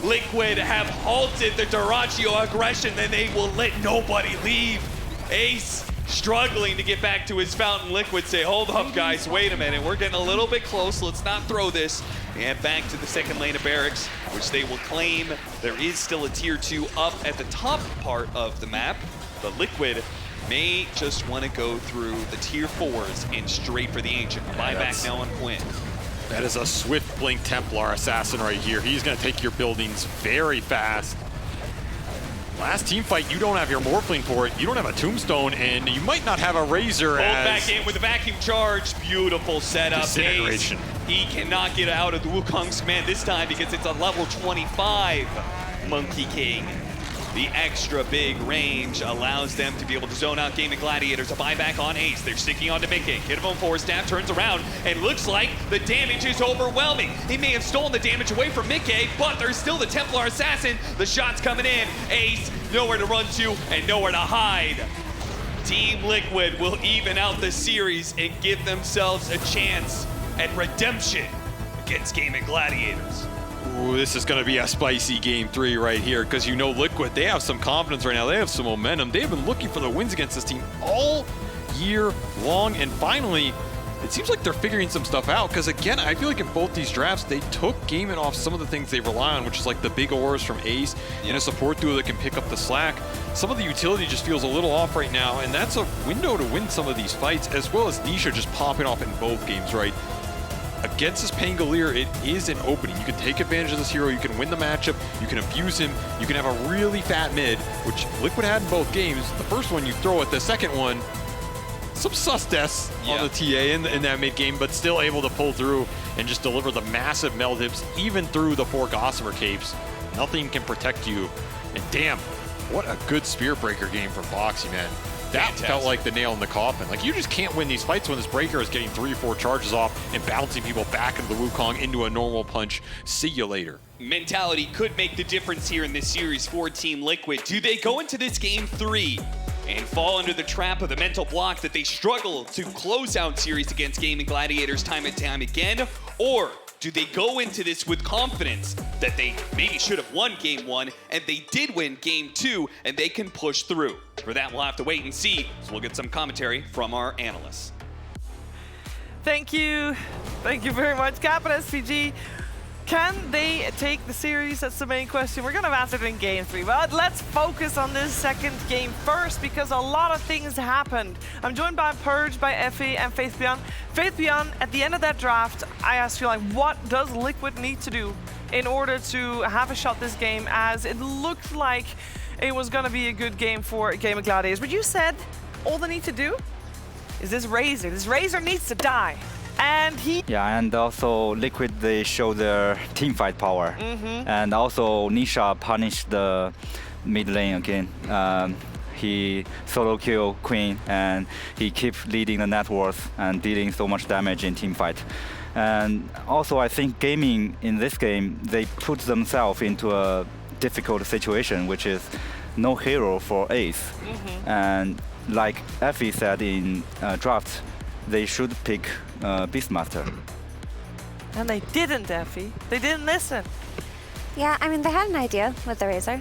Liquid have halted the Dyrachyo aggression, then they will let nobody leave. Ace struggling to get back to his fountain. Liquid say, hold up, guys, wait a minute. We're getting a little bit close. Let's not throw this. And back to the second lane of barracks, which they will claim. There is still a tier 2 up at the top part of the map. But Liquid may just want to go through the tier 4s and straight for the Ancient. Buyback now on Quinn. That is a swift blink Templar assassin right here. He's going to take your buildings very fast. Last team fight, you don't have your Morphling for it. You don't have a Tombstone, and you might not have a Razor. Pulled back in with a vacuum charge. Beautiful setup. Disintegration. He cannot get out of the Wukong's command this time because it's a level 25 Monkey King. The extra big range allows them to be able to zone out Gaming Gladiators. A buyback on Ace. They're sticking on to Mickey. Kid of him forward stab turns around and looks like the damage is overwhelming. He may have stolen the damage away from Mickey, but there's still the Templar Assassin. The shot's coming in. Ace nowhere to run to and nowhere to hide. Team Liquid will even out the series and give themselves a chance at redemption against Gaming Gladiators. Ooh, this is going to be a spicy game 3 right here because you know Liquid, they have some confidence right now. They have some momentum. They've been looking for the wins against this team all year long, and finally, it seems like they're figuring some stuff out because, again, I feel like in both these drafts, they took gaming off some of the things they rely on, which is like the big auras from Ace and a support duo that can pick up the slack. Some of the utility just feels a little off right now, and that's a window to win some of these fights, as well as Nisha just popping off in both games, right? Against this Pangolier, it is an opening. You can take advantage of this hero, you can win the matchup, you can abuse him, you can have a really fat mid, which Liquid had in both games. The first one you throw it, the second one, some sus deaths on the TA in that mid game, but still able to pull through and just deliver the massive meld hips, even through the 4 Gossamer capes. Nothing can protect you. And damn, what a good Spirit Breaker game from Boxy, man. That felt like the nail in the coffin. Like, you just can't win these fights when this Breaker is getting 3 or 4 charges off and bouncing people back into the Wukong into a normal punch. See you later. Mentality could make the difference here in this series for Team Liquid. Do they go into this game 3 and fall under the trap of the mental block that they struggle to close out series against Gaming Gladiators time and time again? Or do they go into this with confidence that they maybe should have won game 1 and they did win game 2 and they can push through? For that, we'll have to wait and see. So we'll get some commentary from our analysts. Thank you. Thank you very much, Captain SPG. Can they take the series? That's the main question. We're going to answer it in game 3, but let's focus on this second game first because a lot of things happened. I'm joined by Purge, by Effie, and Faith Beyond. Faith Beyond, at the end of that draft, I asked you, like, what does Liquid need to do in order to have a shot this game, as it looked like it was going to be a good game for Game of Gladiators. But you said all they need to do is this Razor. This Razor needs to die. And he... Yeah, and also Liquid, they show their team fight power. And also Nisha punished the mid lane again. He solo kill Queen, and he keeps leading the net worth and dealing so much damage in team fight. And also I think gaming in this game, they put themselves into a difficult situation, which is no hero for Ace. And like Effie said in draft, they should pick Beastmaster. And they didn't, Effie. They didn't listen. Yeah, I mean, they had an idea with the Razor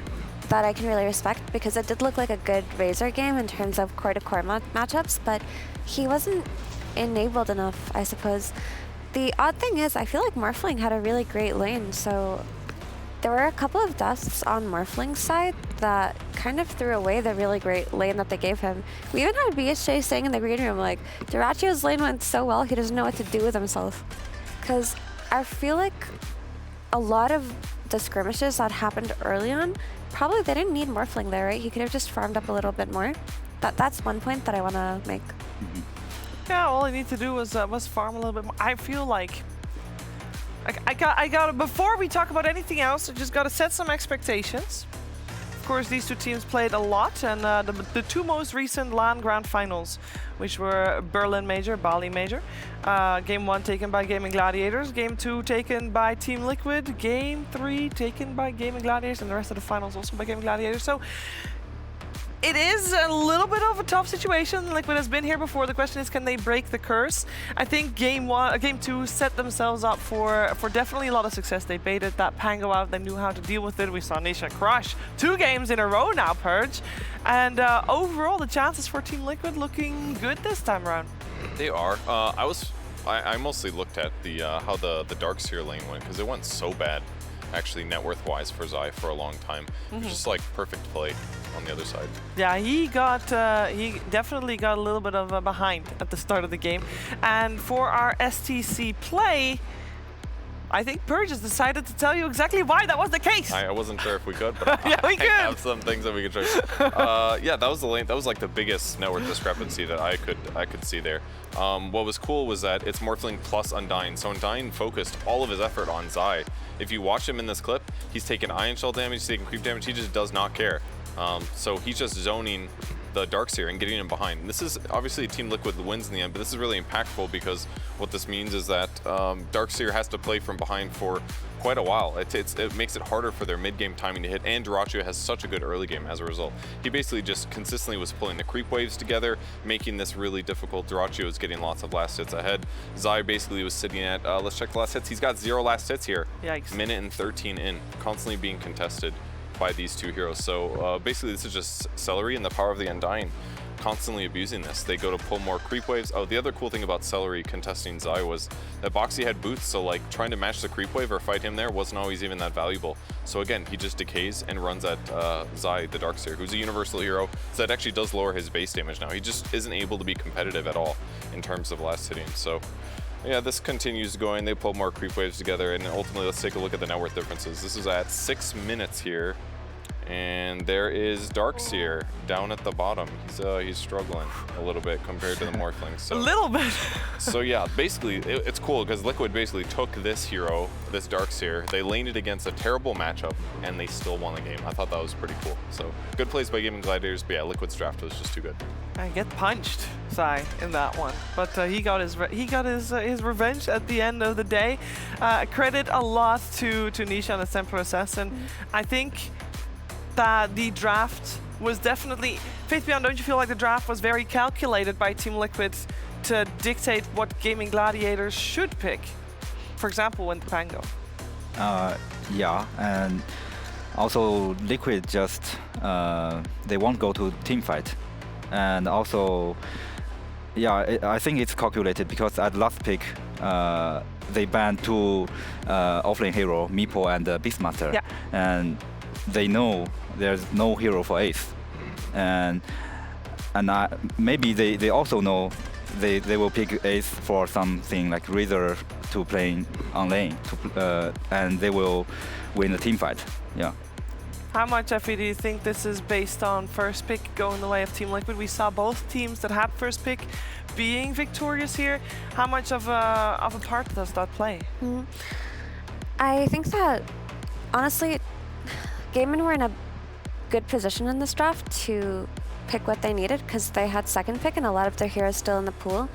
that I can really respect, because it did look like a good Razor game in terms of core-to-core matchups, but he wasn't enabled enough, I suppose. The odd thing is, I feel like Morphling had a really great lane, so there were a couple of deaths on Morphling's side that kind of threw away the really great lane that they gave him. We even had BSJ saying in the green room, like, Duracio's lane went so well, he doesn't know what to do with himself. Because I feel like a lot of the skirmishes that happened early on, probably they didn't need Morphling there, right? He could have just farmed up a little bit more. That's one point that I want to make. Yeah, all I need to do was farm a little bit more. I feel like I got before we talk about anything else, I just got to set some expectations. Of course, these two teams played a lot, and the two most recent LAN Grand Finals, which were Berlin Major, Bali Major. Game 1 taken by Game of Gladiators, Game 2 taken by Team Liquid, Game 3 taken by Game of Gladiators, and the rest of the finals also by Game of Gladiators. So it is a little bit of a tough situation. Liquid has been here before. The question is, can they break the curse? I think Game 2 set themselves up for definitely a lot of success. They baited that Pango out. They knew how to deal with it. We saw Nisha crush 2 games in a row now, Purge. And overall, the chances for Team Liquid looking good this time around. They are. I mostly looked at the how the Darkseer lane went, because it went so bad, actually, net worth wise for Zai for a long time. It was just like perfect play on the other side. Yeah, he definitely got a little bit of a behind at the start of the game. And for our STC play, I think Purge has decided to tell you exactly why that was the case. I wasn't sure if we could, but yeah, we could. I have some things that we could try. Yeah, that was the lane. That was like the biggest net worth discrepancy that I could see there. What was cool was that it's Morphling plus Undyne. So Undyne focused all of his effort on Zai. If you watch him in this clip, he's taking Ion Shell damage, he's taking creep damage, he just does not care. So he's just zoning the Darkseer and getting him behind. And this is obviously Team Liquid wins in the end, but this is really impactful, because what this means is that Darkseer has to play from behind for quite a while. It makes it harder for their mid-game timing to hit, and Duraccio has such a good early game as a result. He basically just consistently was pulling the creep waves together, making this really difficult. Duraccio is getting lots of last hits ahead. Zai basically was sitting at, let's check the last hits. He's got 0 last hits here. Yikes. Minute and 13 in, constantly being contested by these two heroes. So basically this is just Celery and the power of the Undyne constantly abusing this. They go to pull more creep waves. Oh, the other cool thing about Celery contesting Zai was that Boxy had boots, so like trying to match the creep wave or fight him there wasn't always even that valuable. So again, he just decays and runs at Zai, the Darkseer, who's a universal hero, so that actually does lower his base damage now. He just isn't able to be competitive at all in terms of last hitting. So yeah, this continues going. They pull more creep waves together, and ultimately let's take a look at the net worth differences. This is at 6 minutes here. And there is Darkseer down at the bottom. He's struggling a little bit compared to the Morphling. So, a little bit. So yeah, basically it's cool because Liquid basically took this hero, this Darkseer, they laned it against a terrible matchup, and they still won the game. I thought that was pretty cool. So good plays by Game of Gladiators, but yeah, Liquid's draft was just too good. I get punched, Zai, in that one, but he got his revenge at the end of the day. Credit a lot to Nisha and the Templar Assassin. I think that the draft was definitely, Faith Beyond, don't you feel like the draft was very calculated by Team Liquid to dictate what Gaming Gladiators should pick? For example, when the Pango. Yeah, and also Liquid just, they won't go to team fight. And also, yeah, I think it's calculated because at last pick, they banned 2 offlane hero, Meepo and Beastmaster. Yeah. And they know there's no hero for Ace, and maybe they also know they will pick Ace for something like Razor to play on lane, and they will win the team fight. Yeah. How much, Effie, do you think this is based on first pick going the way of Team Liquid? We saw both teams that had first pick being victorious here. How much of a part does that play? I think that, honestly, Gaimin were in a good position in this draft to pick what they needed because they had second pick and a lot of their heroes still in the pool.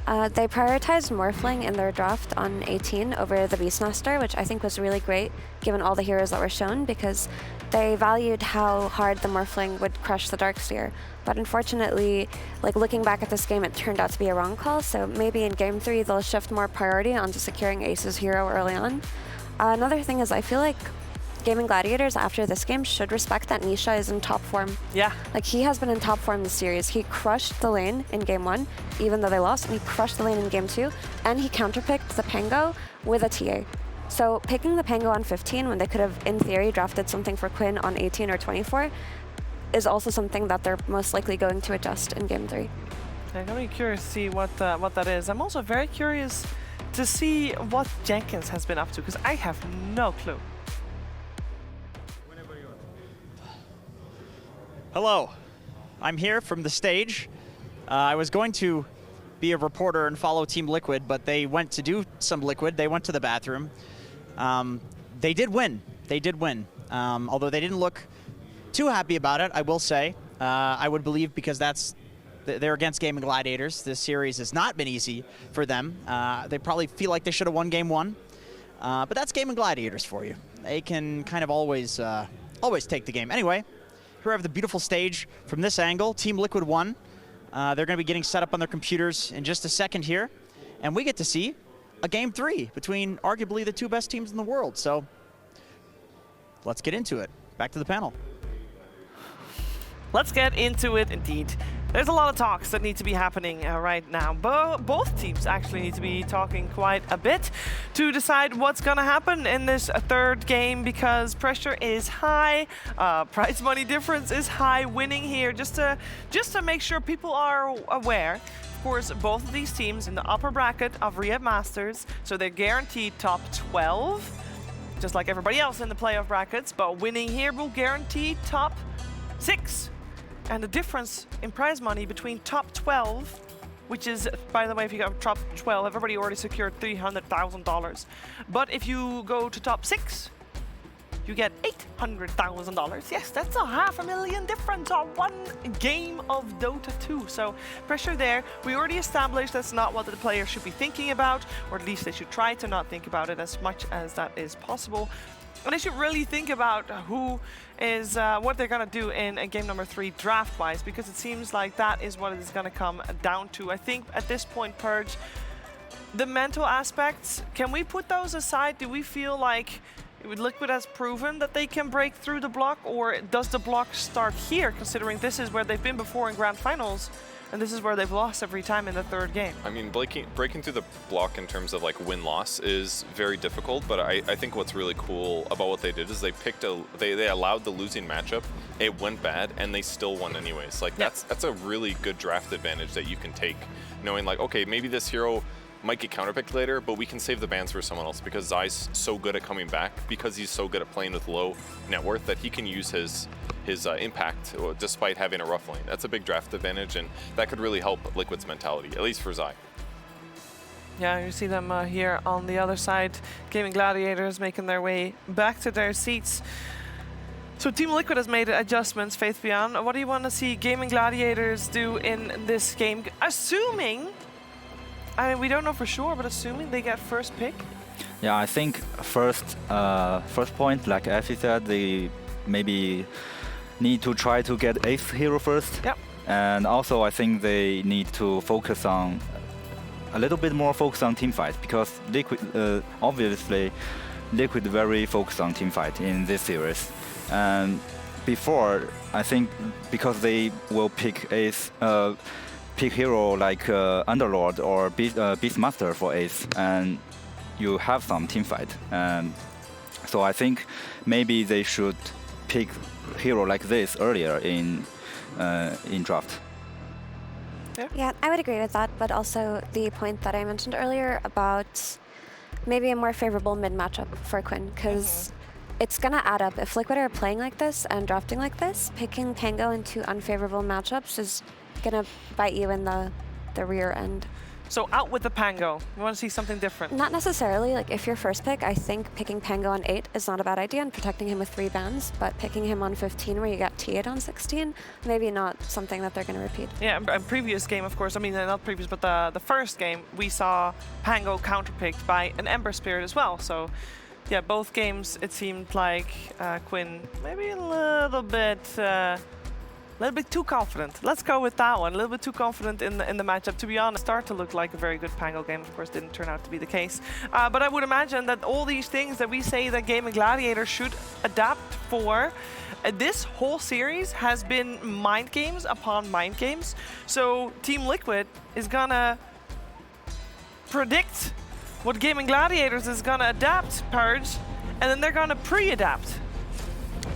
They prioritized Morphling in their draft on 18 over the Beastmaster, which I think was really great given all the heroes that were shown because they valued how hard the Morphling would crush the Darkseer. But unfortunately, like looking back at this game, it turned out to be a wrong call, so maybe in Game 3 they'll shift more priority onto securing Ace's hero early on. Another thing is I feel like Gaming Gladiators after this game should respect that Nisha is in top form. Yeah. Like he has been in top form this series. He crushed the lane in Game 1, even though they lost, and he crushed the lane in Game 2, and he counterpicked the Pango with a TA. So picking the Pango on 15 when they could have, in theory, drafted something for Quinn on 18 or 24 is also something that they're most likely going to adjust in Game 3. I'm going to be curious to see what that is. I'm also very curious to see what Jenkins has been up to, because I have no clue. Hello, I'm here from the stage. I was going to be a reporter and follow Team Liquid, but they went to do some Liquid. They went to the bathroom. They did win. They did win. Although they didn't look too happy about it, I will say. I would believe because they're against Gaming Gladiators. This series has not been easy for them. They probably feel like they should have won Game 1. But that's Gaming Gladiators for you. They can kind of always take the game. Anyway, here we have the beautiful stage from this angle. Team Liquid won. They're going to be getting set up on their computers in just a second here. And we get to see a Game 3 between arguably the two best teams in the world. So let's get into it. Back to the panel. Let's get into it indeed. There's a lot of talks that need to be happening right now. Both teams actually need to be talking quite a bit to decide what's going to happen in this third game because pressure is high, prize money difference is high. Winning here just to make sure people are aware. Of course, both of these teams in the upper bracket of Riyadh Masters, so they're guaranteed top 12, just like everybody else in the playoff brackets. But winning here will guarantee top 6. And the difference in prize money between top 12, which is, by the way, if you got top 12, everybody already secured $300,000. But if you go to top 6, you get $800,000. Yes, that's a $500,000 difference on one game of Dota 2. So pressure there. We already established that's not what the players should be thinking about, or at least they should try to not think about it as much as that is possible. And they should really think about who is what they're going to do in game number 3 draft-wise, because it seems like that is what it is going to come down to. I think at this point, Purge, the mental aspects, can we put those aside? Do we feel like Liquid has proven that they can break through the block, or does the block start here, considering this is where they've been before in Grand Finals? And this is where they've lost every time in the third game. I mean, breaking through the block in terms of like win-loss is very difficult, but I think what's really cool about what they did is they allowed the losing matchup, it went bad, and they still won anyways. Like that's a really good draft advantage that you can take, knowing like, okay, maybe this hero might get counterpicked later, but we can save the bans for someone else because Zai's so good at coming back, because he's so good at playing with low net worth that he can use his impact despite having a rough lane. That's a big draft advantage, and that could really help Liquid's mentality, at least for Zai. Yeah, you see them here on the other side. Gaming Gladiators making their way back to their seats. So Team Liquid has made adjustments, Faith Beyond. What do you want to see Gaming Gladiators do in this game? Assuming, I mean, we don't know for sure, but assuming they get first pick? Yeah, I think first point, like Effie said, they maybe need to try to get ace hero first. Yep. And also I think they need to focus on a little bit more focus on team fight, because Liquid obviously Liquid very focused on team fight in this series. And before, I think because they will pick ace pick hero like Underlord or Beastmaster for ace, and you have some team fight. So I think maybe they should pick hero like this earlier in draft. Yeah, I would agree with that, but also the point that I mentioned earlier about maybe a more favorable mid matchup for Quinn, because it's going to add up. If Liquid are playing like this and drafting like this, picking Pango into unfavorable matchups is going to bite you in the rear end. So out with the Pango. You want to see something different? Not necessarily. Like, if your first pick, I think picking Pango on 8 is not a bad idea and protecting him with 3 bans, but picking him on 15 where you got T8 on 16, maybe not something that they're going to repeat. Yeah, and previous game, of course, I mean, not previous, but the first game, we saw Pango counterpicked by an Ember Spirit as well. So, yeah, both games, it seemed like Quinn maybe a little bit too confident. Let's go with that one. A little bit too confident in the matchup. To be honest, start to look like a very good Pango game. Of course, didn't turn out to be the case. But I would imagine that all these things that we say that Gaming Gladiators should adapt for, this whole series has been mind games upon mind games. So Team Liquid is gonna predict what Gaming Gladiators is gonna adapt, Purge, and then they're gonna pre-adapt.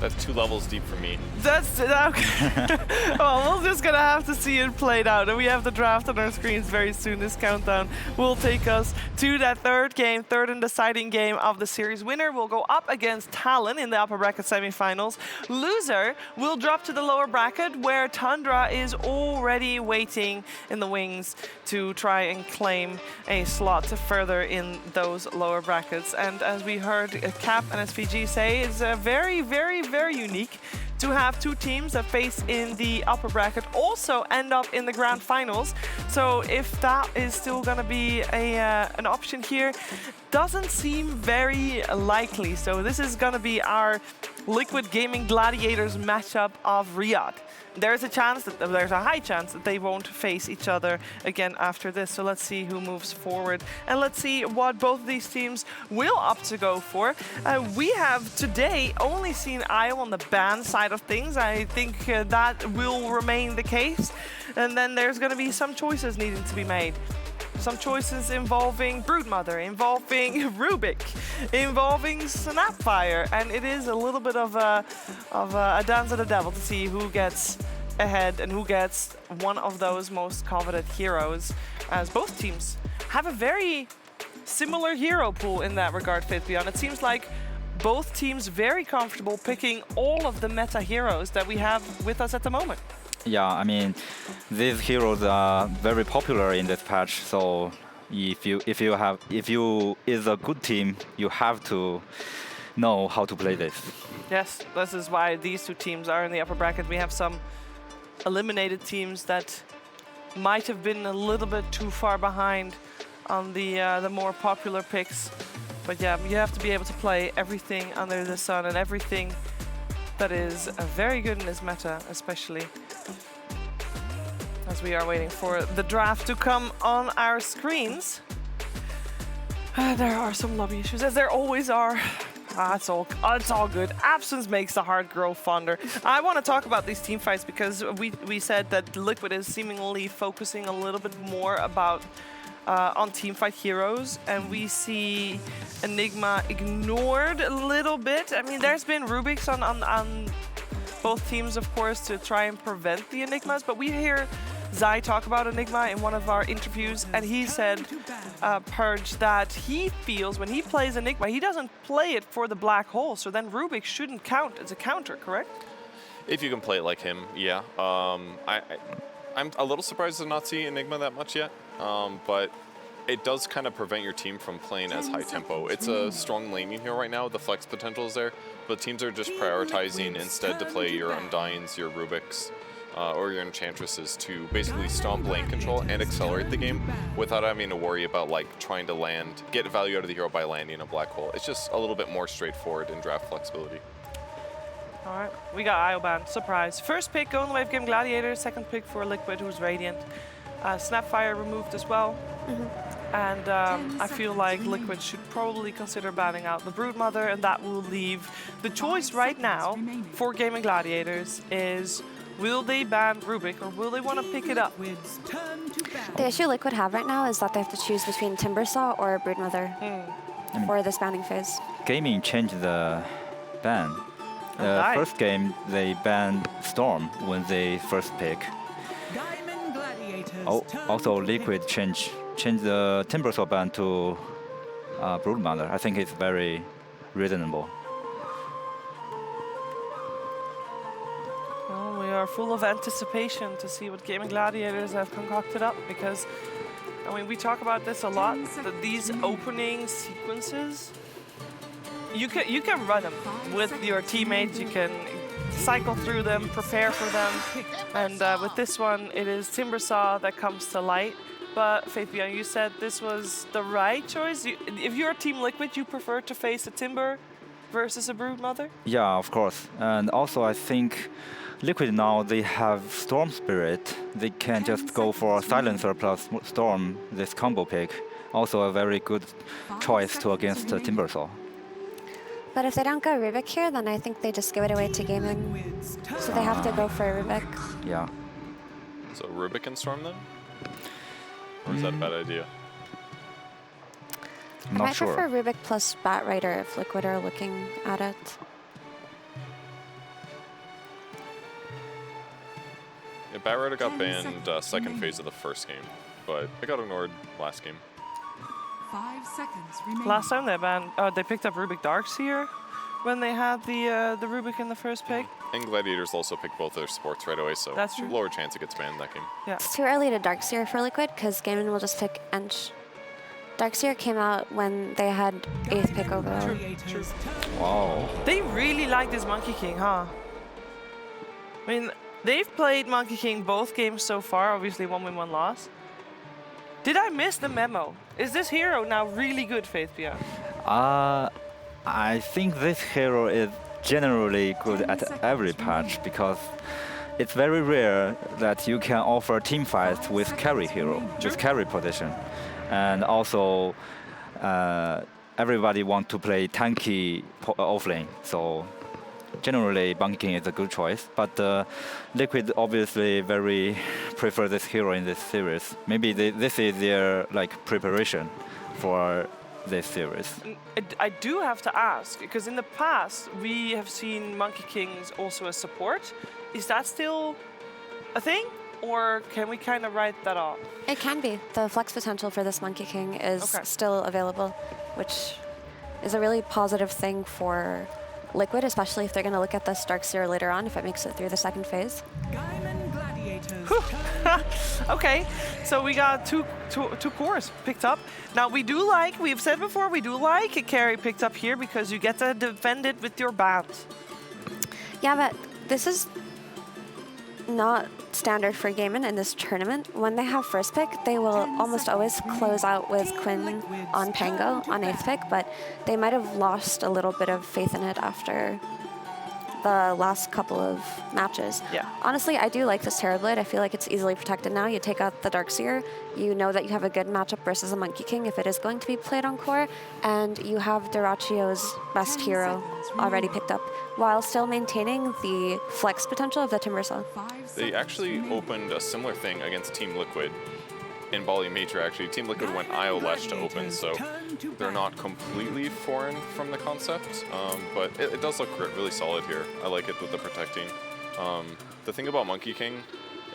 That's 2 levels deep for me. That's okay. Well, we're just gonna have to see it played out, and we have the draft on our screens very soon. This countdown will take us to that third and deciding game of the series. Winner will go up against Talon in the upper bracket semifinals. Loser will drop to the lower bracket, where Tundra is already waiting in the wings to try and claim a slot further in those lower brackets. And as we heard Cap and SVG say, it's very, very, very unique to have 2 teams that face in the upper bracket also end up in the grand finals. So if that is still going to be an option here, doesn't seem very likely. So this is going to be our Liquid Gaming Gladiators matchup of Riyadh. There's a high chance that they won't face each other again after this. So let's see who moves forward, and let's see what both of these teams will opt to go for. We have today only seen IO on the ban side of things. I think that will remain the case. And then there's going to be some choices needing to be made. Some choices involving Broodmother, involving Rubik, involving Snapfire, and it is a little bit of a dance of the devil to see who gets ahead and who gets one of those most coveted heroes, as both teams have a very similar hero pool in that regard, Fitbjorn. It seems like both teams very comfortable picking all of the meta heroes that we have with us at the moment. Yeah, I mean, these heroes are very popular in this patch. So if you is a good team, you have to know how to play this. Yes, this is why these 2 teams are in the upper bracket. We have some eliminated teams that might have been a little bit too far behind on the more popular picks. But yeah, you have to be able to play everything under the sun and everything that is very good in this meta, especially as we are waiting for the draft to come on our screens. There are some lobby issues, as there always are. It's all good. Absence makes the heart grow fonder. I want to talk about these team fights because we said that Liquid is seemingly focusing a little bit more about on teamfight heroes, and we see Enigma ignored a little bit. I mean, there's been Rubik's on both teams, of course, to try and prevent the Enigmas, but we hear Zai talk about Enigma in one of our interviews, and he said, Purge, that he feels when he plays Enigma, he doesn't play it for the black hole, so then Rubik shouldn't count as a counter, correct? If you can play it like him, yeah. I'm a little surprised to not see Enigma that much yet, but it does kind of prevent your team from playing as high tempo. It's a strong laning hero right now. The flex potential is there, but teams are just prioritizing instead to play your Undyings, your Rubiks, or your Enchantresses to basically stomp lane control and accelerate the game without having to worry about like trying to get value out of the hero by landing a black hole. It's just a little bit more straightforward in draft flexibility. All right, we got Ioban, surprise. First pick going the way of Game Gladiators, second pick for Liquid, who's Radiant. Snapfire removed as well. And I feel like Liquid should probably consider banning out the Broodmother, and that will leave the choice right now for Gaming Gladiators is, will they ban Rubik or will they want to pick it up? The issue Liquid have right now is that they have to choose between Timbersaw or Broodmother for this banning phase. Gaming changed the ban. First game, they banned Storm when they first pick. Also, Liquid changed the Timbersaw ban to Broodmother. I think it's very reasonable. are full of anticipation to see what Gaming Gladiators have concocted up, because I mean, we talk about this a lot, that these opening sequences, you can run them with your teammates, you can cycle through them, prepare for them, and with this one, it is Timbersaw that comes to light. But Faithbion, you said this was the right choice. If you're Team Liquid, you prefer to face a Timber versus a Broodmother? Yeah, of course. And also, I think Liquid now, they have Storm Spirit. They can just go for Silencer plus Storm, this combo pick. Also a very good choice to against Timbersaw. But if they don't go Rubik here, then I think they just give it away to Gaming. So they have to go for Rubik. Yeah. So Rubik and Storm then? Or is that a bad idea? I might prefer Rubik plus Batrider if Liquid are looking at it. Yeah, Batrider got banned second phase of the first game, but it got ignored last game. 5 seconds remaining. Last time they banned, they picked up Rubik Darkseer when they had the Rubik in the first pick. And Gladiators also picked both their sports right away, so that's true. Lower chance it gets banned that game. Yeah. It's too early to Darkseer for Liquid because Gaming will just pick Ench. Darkseer came out when they had 8th pick overall. True. Wow. They really like this Monkey King, huh? I mean, they've played Monkey King both games so far, obviously 1 win, 1 loss. Did I miss the memo? Is this hero now really good, Faithbion? I think this hero is generally good at every patch because it's very rare that you can offer team fights with carry hero, with carry position. And also, everybody wants to play tanky offlane, so generally Monkey King is a good choice. But Liquid obviously very prefer this hero in this series. Maybe this is their preparation for this series. I do have to ask, because in the past we have seen Monkey Kings also as support. Is that still a thing? Or can we kind of write that off? It can be. The flex potential for this Monkey King is still available, which is a really positive thing for Liquid, especially if they're going to look at this Darkseer later on, if it makes it through the second phase. Okay, so we got two cores picked up. Now we've said before, we do like a carry picked up here because you get to defend it with your bans. Yeah, but this is not standard for Gaming in this tournament. When they have first pick, they will almost always close out with Quinn on Pango on 8th pick, but they might have lost a little bit of faith in it after the last couple of matches. Yeah. Honestly, I do like this Terrorblade. I feel like it's easily protected now. You take out the Darkseer, you know that you have a good matchup versus a Monkey King if it is going to be played on core, and you have Durachio's best hero already picked up, while still maintaining the flex potential of the Timbersaw. They actually opened a similar thing against Team Liquid in Bali Major, actually. Team Liquid went IO Lesh to open, so they're not completely foreign from the concept, but it does look really solid here. I like it with the protecting. The thing about Monkey King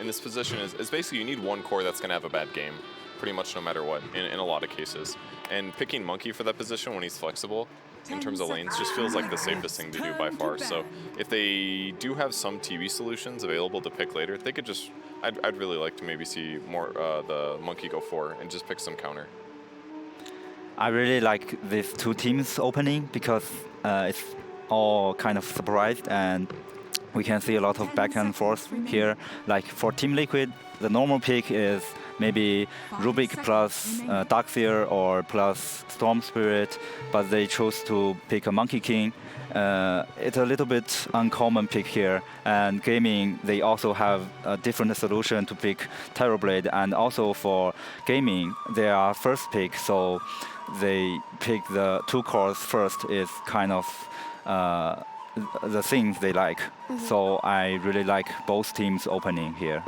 in this position is basically you need one core that's going to have a bad game, pretty much no matter what, in a lot of cases. And picking Monkey for that position when he's flexible, in terms of lanes, just feels like the safest thing to do by far. So if they do have some TB solutions available to pick later, they could just, I'd really like to maybe see more the Monkey go for and just pick some counter. I really like these two teams opening because it's all kind of surprised and we can see a lot of back and forth here. Like for Team Liquid, the normal pick is maybe Rubik plus Darkseer or plus Storm Spirit, but they chose to pick a Monkey King. It's a little bit uncommon pick here, and Gaming, they also have a different solution to pick Terrorblade, and also for Gaming, they are first pick, so they pick the 2 cores first is kind of the things they like. So I really like both teams opening here.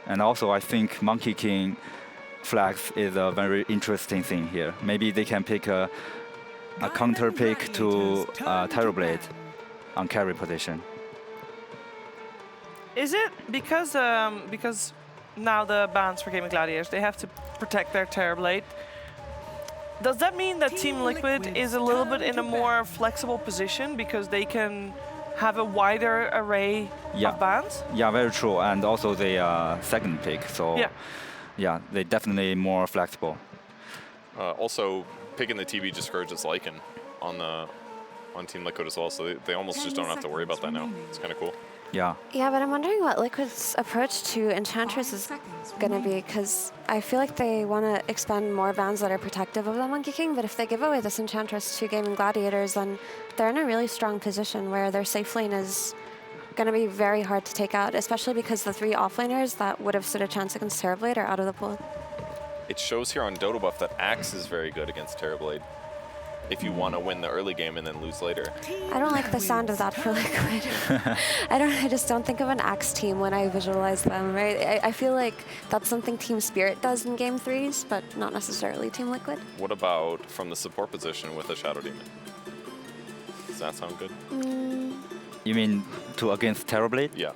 And also, I think Monkey King flags is a very interesting thing here. Maybe they can pick a counter pick to Terrorblade on carry position. Is it because now the bans for Gaming Gladiators, they have to protect their Terrorblade? Does that mean that Team Liquid is a little bit in a more flexible position because they can have a wider array of bans. Yeah, very true. And also the second pick. So yeah, they're definitely more flexible. Also, picking the TB discourages Lycan on Team Liquid as well, so they almost just don't have to worry about that now. It's kind of cool. Yeah. Yeah, but I'm wondering what Liquid's approach to Enchantress is going to be, because I feel like they want to expand more bans that are protective of the Monkey King, but if they give away this Enchantress to Gaming Gladiators, then they're in a really strong position where their safe lane is going to be very hard to take out, especially because the 3 offlaners that would have stood a chance against Terrorblade are out of the pool. It shows here on Dodobuff that Axe is very good against Terrorblade if you want to win the early game and then lose later. I don't like the sound of that for Liquid. I just don't think of an Axe team when I visualize them, right? I feel like that's something Team Spirit does in Game 3s, but not necessarily Team Liquid. What about from the support position with a Shadow Demon? Does that sound good? You mean against Terrorblade? Yeah.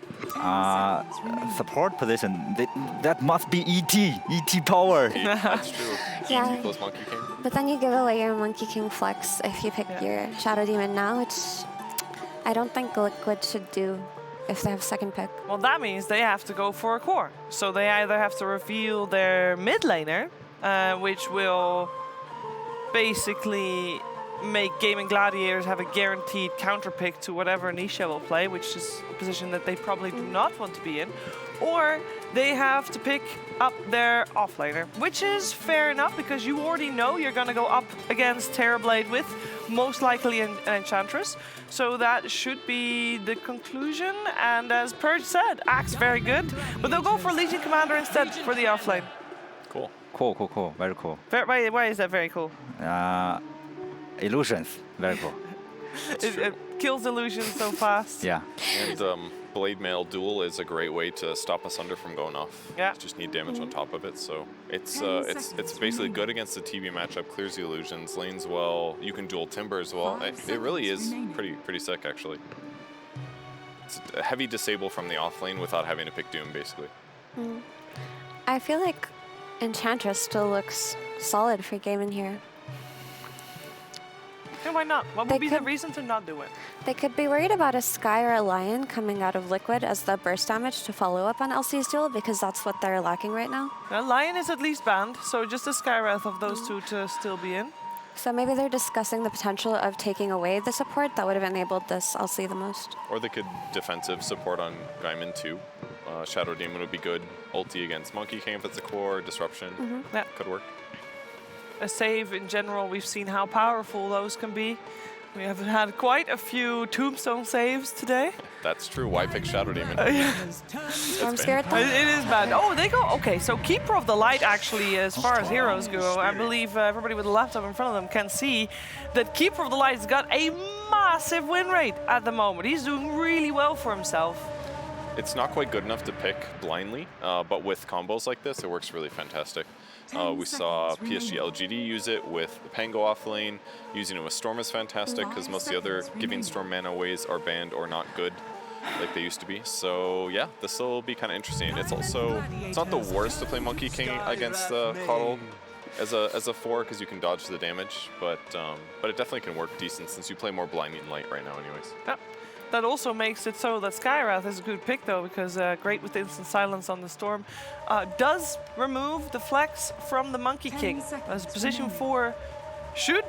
Support position, that must be ET power. That's true. Yeah. ET plus Monkey King. But then you give away your Monkey King flex if you pick your Shadow Demon now, which I don't think Liquid should do if they have second pick. Well, that means they have to go for a core. So they either have to reveal their mid laner, which will basically make Gaming Gladiators have a guaranteed counter pick to whatever Nisha will play, which is a position that they probably do not want to be in. Or they have to pick up their offlaner, which is fair enough because you already know you're going to go up against Terrorblade with most likely an Enchantress. So that should be the conclusion. And as Purge said, Axe very good, but they'll go for Legion Commander instead for the offlane. Cool. Cool. Very cool. Why is that very cool? Illusions, very cool. It kills illusions so fast. Yeah. And Blade Mail Duel is a great way to stop Asunder from going off. Yeah. You just need damage on top of it, so it's basically good against the TB matchup. Clears the illusions, lanes well. You can dual Timber as well. It really is pretty sick actually. It's a heavy disable from the off lane without having to pick Doom basically. I feel like Enchantress still looks solid for gaming here. Yeah, why not? What would be the reason to not do it? They could be worried about a Sky or a Lion coming out of Liquid as the burst damage to follow up on LC's duel, because that's what they're lacking right now. Lion is at least banned, so just a Skywrath of those two to still be in. So maybe they're discussing the potential of taking away the support that would have enabled this LC the most. Or they could defensive support on Gaimin too. Shadow Demon would be good. Ulti against Monkey King if it's a core. Disruption. Yeah. Could work. A save in general, we've seen how powerful those can be. We have had quite a few Tombstone saves today. That's true. Why pick Shadow Demon? Storm Spirit though? It is bad. Oh, they go. Okay, so Keeper of the Light actually, as far as heroes go, I believe everybody with a laptop in front of them can see that Keeper of the Light's got a massive win rate at the moment. He's doing really well for himself. It's not quite good enough to pick blindly, but with combos like this, it works really fantastic. We saw PSG LGD use it with the Pango off lane. Using it with Storm is fantastic because most of the other giving Storm mana ways are banned or not good like they used to be. So yeah, this will be kind of interesting. It's not the worst to play Monkey King against Coddle as a 4 because you can dodge the damage, but it definitely can work decent since you play more Blinding Light right now anyways. Yep. That also makes it so that Skywrath is a good pick though, because great with instant silence on the Storm. Does remove the flex from the Monkey King. As position 4 should,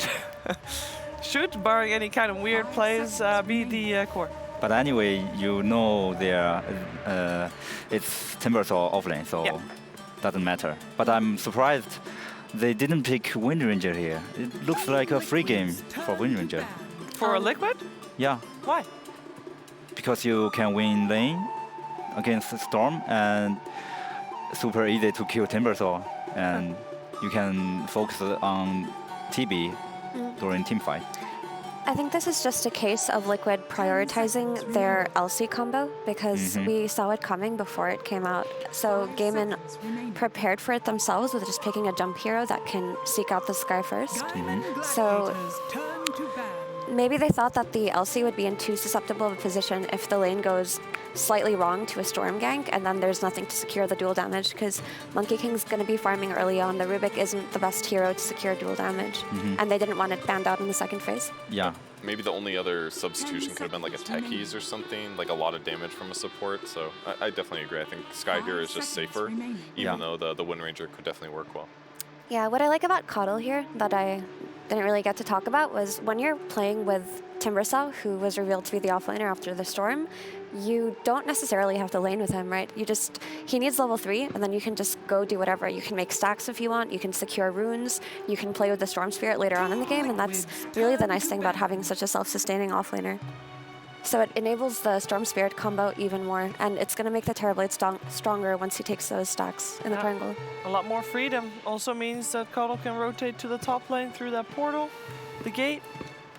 barring any kind of weird plays, be the core. But anyway, you know it's Timbersaw offlane, so doesn't matter. But I'm surprised they didn't pick Wind Ranger here. It looks like a free game for Wind Ranger. For a Liquid? Yeah. Why? Because you can win lane against Storm and super easy to kill Timbersaw, and you can focus on TB during team fight. I think this is just a case of Liquid prioritizing their LC combo because we saw it coming before it came out. So Gaimin prepared for it themselves with just picking a jump hero that can seek out the Sky first. So maybe they thought that the LC would be in too susceptible of a position if the lane goes slightly wrong to a Storm gank, and then there's nothing to secure the dual damage, because Monkey King's going to be farming early on. The Rubik isn't the best hero to secure dual damage, and they didn't want it banned out in the second phase. Yeah. Maybe the only other substitution could have been like a Techies or something, like a lot of damage from a support. So I definitely agree. I think Sky here is just safer, even though the Wind Ranger could definitely work well. Yeah, what I like about Coddle here that I didn't really get to talk about was when you're playing with Timbersaw, who was revealed to be the offlaner after the Storm, you don't necessarily have to lane with him, right? He needs level 3, and then you can just go do whatever. You can make stacks if you want, you can secure runes, you can play with the Storm Spirit later on in the game, and that's really the nice thing about having such a self-sustaining offlaner. So it enables the Storm Spirit combo even more, and it's going to make the Terrorblade stronger once he takes those stacks in the triangle. A lot more freedom also means that Coddle can rotate to the top lane through that portal, the gate,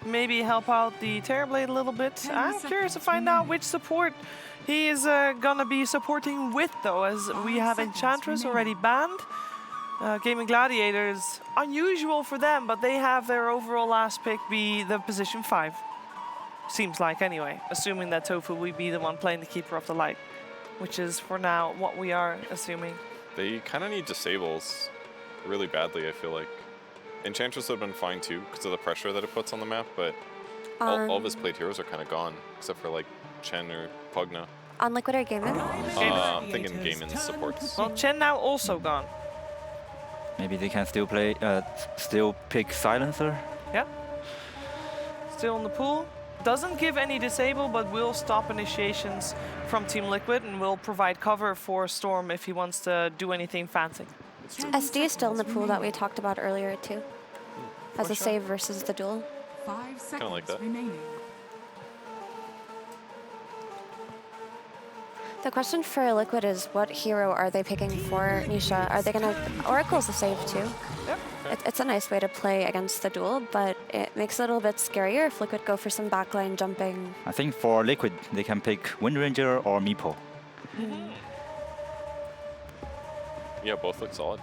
maybe help out the Terrorblade a little bit. I'm curious to find out which support he is going to be supporting with, though, as we have Enchantress already banned. Gaming Gladiators, unusual for them, but they have their overall last pick be the position 5. Seems like, anyway, assuming that Tofu will be the one playing the Keeper of the Light, which is, for now, what we are assuming. They kind of need disables really badly, I feel like. Enchantress would have been fine, too, because of the pressure that it puts on the map, but all of his played heroes are kind of gone, except for, like, Chen or Pugna. On Liquid or Gaimin? I'm thinking Gaimin's supports. Well, Chen now also gone. Maybe they can still play, still pick Silencer? Yeah. Still in the pool. Doesn't give any disable, but will stop initiations from Team Liquid and will provide cover for Storm if he wants to do anything fancy. SD is still in the pool that we talked about earlier, too, as a save versus the duel. 5 seconds kind of like that. remaining. The question for Liquid is, what hero are they picking for Nisha? Are they going to... Oracle's a save, too. Yep. It's a nice way to play against the duel, but it makes it a little bit scarier if Liquid go for some backline jumping. I think for Liquid, they can pick Wind Ranger or Meepo. Yeah, both look solid.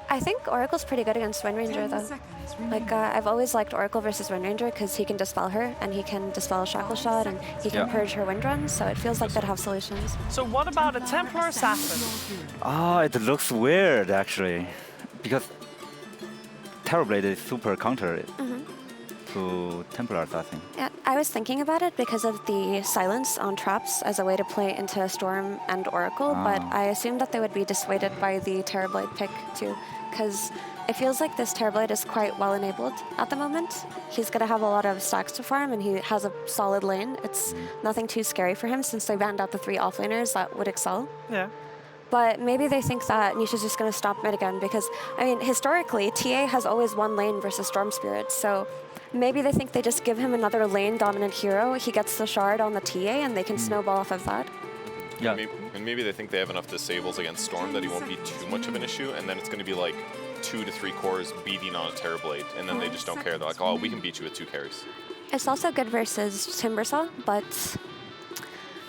I think Oracle's pretty good against Wind Ranger, though. Like, I've always liked Oracle versus Wind Ranger because he can dispel her, and he can dispel a Shackle Shot, and he can purge her Wind Run, so it feels like they'd have solutions. So what about a Templar Assassin? Oh, it looks weird, actually, because Terrorblade is super counter to Templar Assassin. Yeah, I was thinking about it because of the silence on traps as a way to play into Storm and Oracle, but I assumed that they would be dissuaded by the Terrorblade pick too, because it feels like this Terrorblade is quite well enabled at the moment. He's going to have a lot of stacks to farm, and he has a solid lane. It's nothing too scary for him since they banned out the 3 offlaners that would excel. Yeah. But maybe they think that Nisha's just going to stop mid again because, I mean, historically, TA has always won lane versus Storm Spirit, so maybe they think they just give him another lane-dominant hero, he gets the shard on the TA, and they can snowball off of that. Yeah. And maybe they think they have enough disables against Storm that he won't be too much of an issue, and then it's going to be like 2 to 3 cores beating on a Terrorblade, and then they just don't care. They're like, oh, we can beat you with 2 carries. It's also good versus Timbersaw, but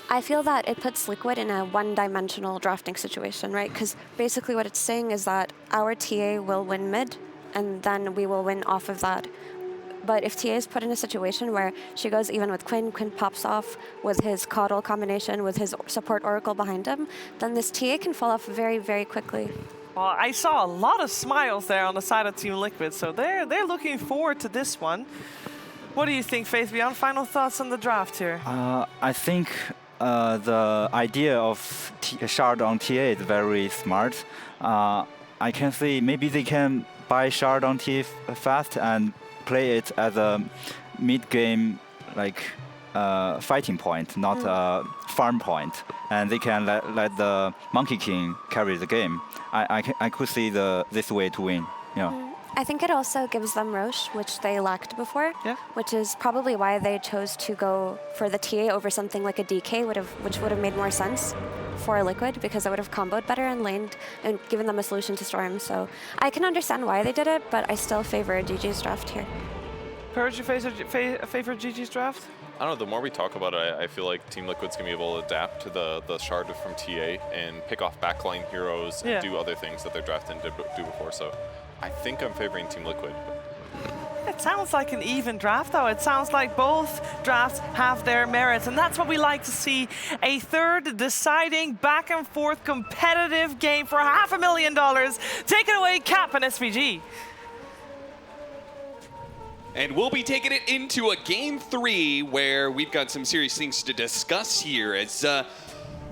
I feel that it puts Liquid in a one-dimensional drafting situation, right? Because basically what it's saying is that our TA will win mid, and then we will win off of that. But if TA is put in a situation where she goes even with Quinn pops off with his Coddle combination, with his support Oracle behind him, then this TA can fall off very, very quickly. Well, I saw a lot of smiles there on the side of Team Liquid, so they're looking forward to this one. What do you think, Faith Beyond? Final thoughts on the draft here? I think the idea of shard on TA is very smart. I can see maybe they can buy shard on TA fast and play it as a mid-game like fighting point, not a farm point, and they can let the Monkey King carry the game. I could see this way to win. Yeah. I think it also gives them Roche, which they lacked before, which is probably why they chose to go for the TA over something like a DK, which would have made more sense for Liquid, because it would have comboed better and laned and given them a solution to Storm. So I can understand why they did it, but I still favor GG's draft here. Purge, you favor GG's draft? I don't know, the more we talk about it, I feel like Team Liquid's going to be able to adapt to the shard from TA and pick off backline heroes and do other things that their draft didn't do before. So I think I'm favoring Team Liquid. It sounds like an even draft, though. It sounds like both drafts have their merits, and that's what we like to see. A third deciding back and forth competitive game for $500,000. Take it away, Cap and SVG. And we'll be taking it into a game 3 where we've got some serious things to discuss here as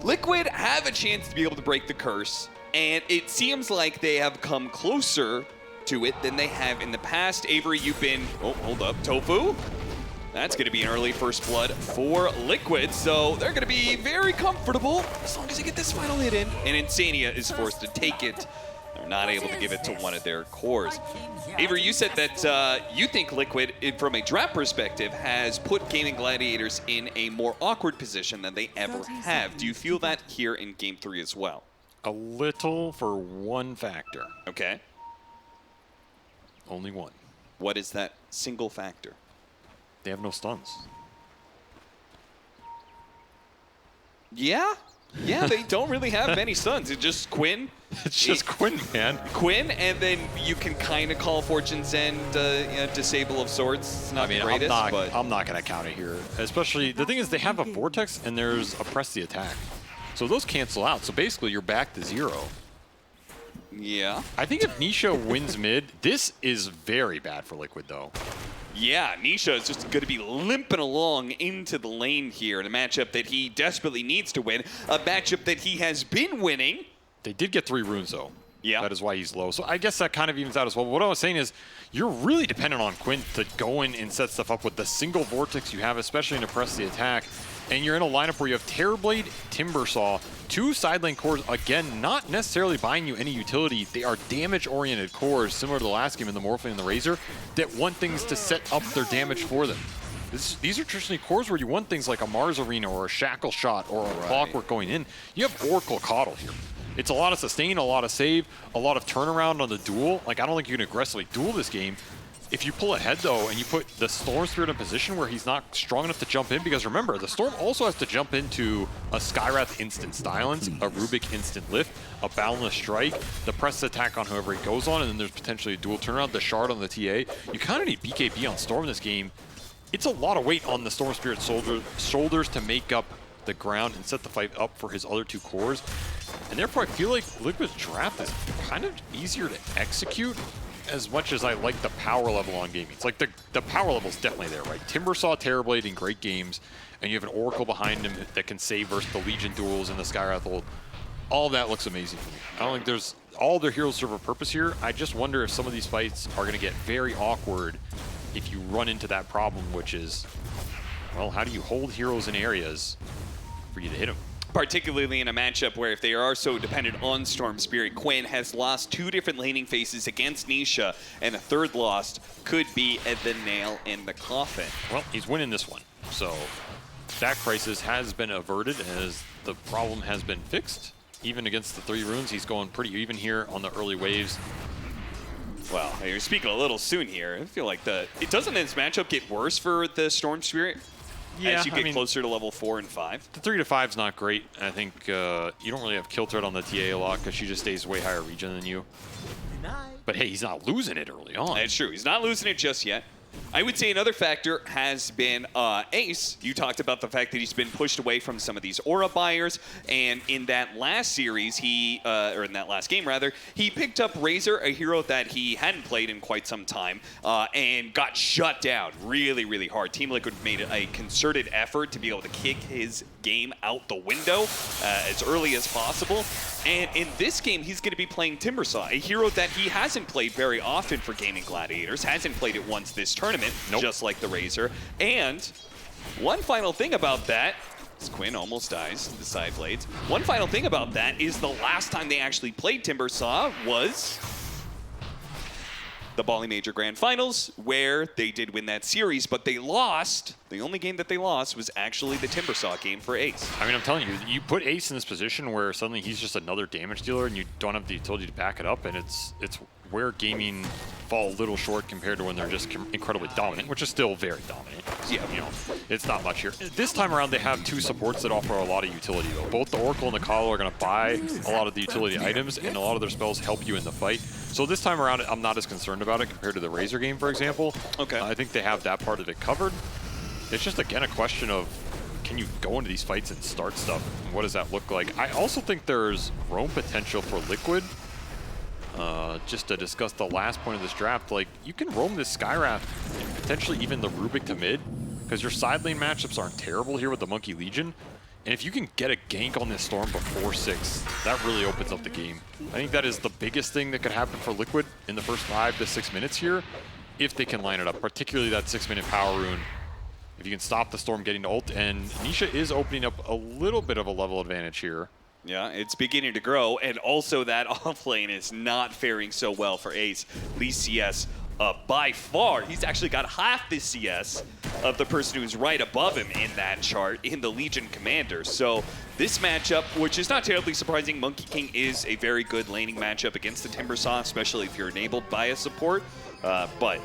Liquid have a chance to be able to break the curse, and it seems like they have come closer to it than they have in the past. Avery, you've been, oh, hold up, Tofu. That's going to be an early first blood for Liquid, so they're going to be very comfortable as long as they get this final hit in. And Insania is forced to take it. They're not able to give it to one of their cores. Avery, you said that you think Liquid, from a draft perspective, has put Gaming Gladiators in a more awkward position than they ever have. Do you feel that here in Game 3 as well? A little for one factor. Okay. Only one. What is that single factor? They have no stuns. Yeah, they don't really have many stuns. It's just Quinn. It's just Quinn, man. Quinn, and then you can kind of call Fortune's End, disable of sorts. It's not the greatest, but I'm not going to count it here. Especially, the thing is they have a Vortex and there's a press the attack. So those cancel out. So basically you're back to 0. Yeah. I think if Nisha wins mid, this is very bad for Liquid, though. Yeah, Nisha is just going to be limping along into the lane here in a matchup that he desperately needs to win, a matchup that he has been winning. They did get 3 runes, though. Yeah. That is why he's low. So I guess that kind of evens out as well. But what I was saying is you're really dependent on Quinn to go in and set stuff up with the single Vortex you have, especially to press the attack. And you're in a lineup where you have Terrorblade, Timbersaw, 2 side lane cores, again, not necessarily buying you any utility. They are damage-oriented cores, similar to the last game in the Morphling and the Razor, that want things to set up their damage for them. These are traditionally cores where you want things like a Mars Arena or a Shackle Shot or a Clockwork going in. You have Oracle Coddle here. It's a lot of sustain, a lot of save, a lot of turnaround on the duel. Like, I don't think you can aggressively duel this game. If you pull ahead, though, and you put the Storm Spirit in a position where he's not strong enough to jump in, because remember, the Storm also has to jump into a Skywrath instant silence, a Rubik instant lift, a Boundless Strike, the press attack on whoever he goes on, and then there's potentially a dual turnaround, the Shard on the TA. You kind of need BKB on Storm in this game. It's a lot of weight on the Storm Spirit shoulders to make up the ground and set the fight up for his other 2 cores. And therefore, I feel like Liquid's draft is kind of easier to execute, as much as I like the power level on gaming. It's like the power level's definitely there, right? Timbersaw, Terrorblade in great games, and you have an Oracle behind him that can save versus the Legion duels and the Skywrath ult. All of that looks amazing to me. I don't think there's all their heroes serve a purpose here. I just wonder if some of these fights are going to get very awkward if you run into that problem, which is, well, how do you hold heroes in areas for you to hit them? Particularly in a matchup where if they are so dependent on Storm Spirit, Quinn has lost 2 different laning phases against Nisha, and a 3rd loss could be the nail in the coffin. Well, he's winning this one, so that crisis has been averted as the problem has been fixed. Even against the 3 runes, he's going pretty even here on the early waves. Well, you're speaking a little soon here. I feel like it doesn't this matchup get worse for the Storm Spirit? Yeah, as you get closer to level 4 and 5. The 3 to 5 is not great. I think you don't really have kill threat on the TA a lot because she just stays way higher regen than you. But hey, he's not losing it early on. That's true. He's not losing it just yet. I would say another factor has been Ace. You talked about the fact that he's been pushed away from some of these aura buyers, and in that last series, or in that last game rather, he picked up Razor, a hero that he hadn't played in quite some time, and got shut down really, really hard. Team Liquid made a concerted effort to be able to kick his game out the window as early as possible. And in this game, he's going to be playing Timbersaw, a hero that he hasn't played very often for Gaming Gladiators, hasn't played it once this tournament, just like the Razor. And one final thing about that, as Quinn almost dies to the side blades, one final thing about that is the last time they actually played Timbersaw was the Bali Major Grand Finals, where they did win that series, but they lost. The only game that they lost was actually the Timbersaw game for Ace. I mean, I'm telling you, you put Ace in this position where suddenly he's just another damage dealer and you don't have the utility to back it up, and it's where gaming fall a little short compared to when they're just incredibly dominant, which is still very dominant. Yeah, you know, it's not much here. This time around, they have two supports that offer a lot of utility, though. Both the Oracle and the Kalo are going to buy a lot of the utility items, and a lot of their spells help you in the fight. So this time around, I'm not as concerned about it compared to the Razor game, for example. Okay. I think they have that part of it covered. It's just, again, a question of, can you go into these fights and start stuff? What does that look like? I also think there's roam potential for Liquid. Just to discuss the last point of this draft, like, you can roam this Skywrath and potentially even the Rubik to mid, because your side lane matchups aren't terrible here with the Monkey Legion. And if you can get a gank on this Storm before 6, that really opens up the game. I think that is the biggest thing that could happen for Liquid in the first 5 to 6 minutes here, if they can line it up, particularly that 6-minute power rune. If you can stop the Storm getting to ult, and Nisha is opening up a little bit of a level advantage here. Yeah, it's beginning to grow, and also that off lane is not faring so well for Ace. Least CS by far. He's actually got half the CS of the person who's right above him in that chart in the Legion Commander. So this matchup, which is not terribly surprising, Monkey King is a very good laning matchup against the Timbersaw, especially if you're enabled by a support. But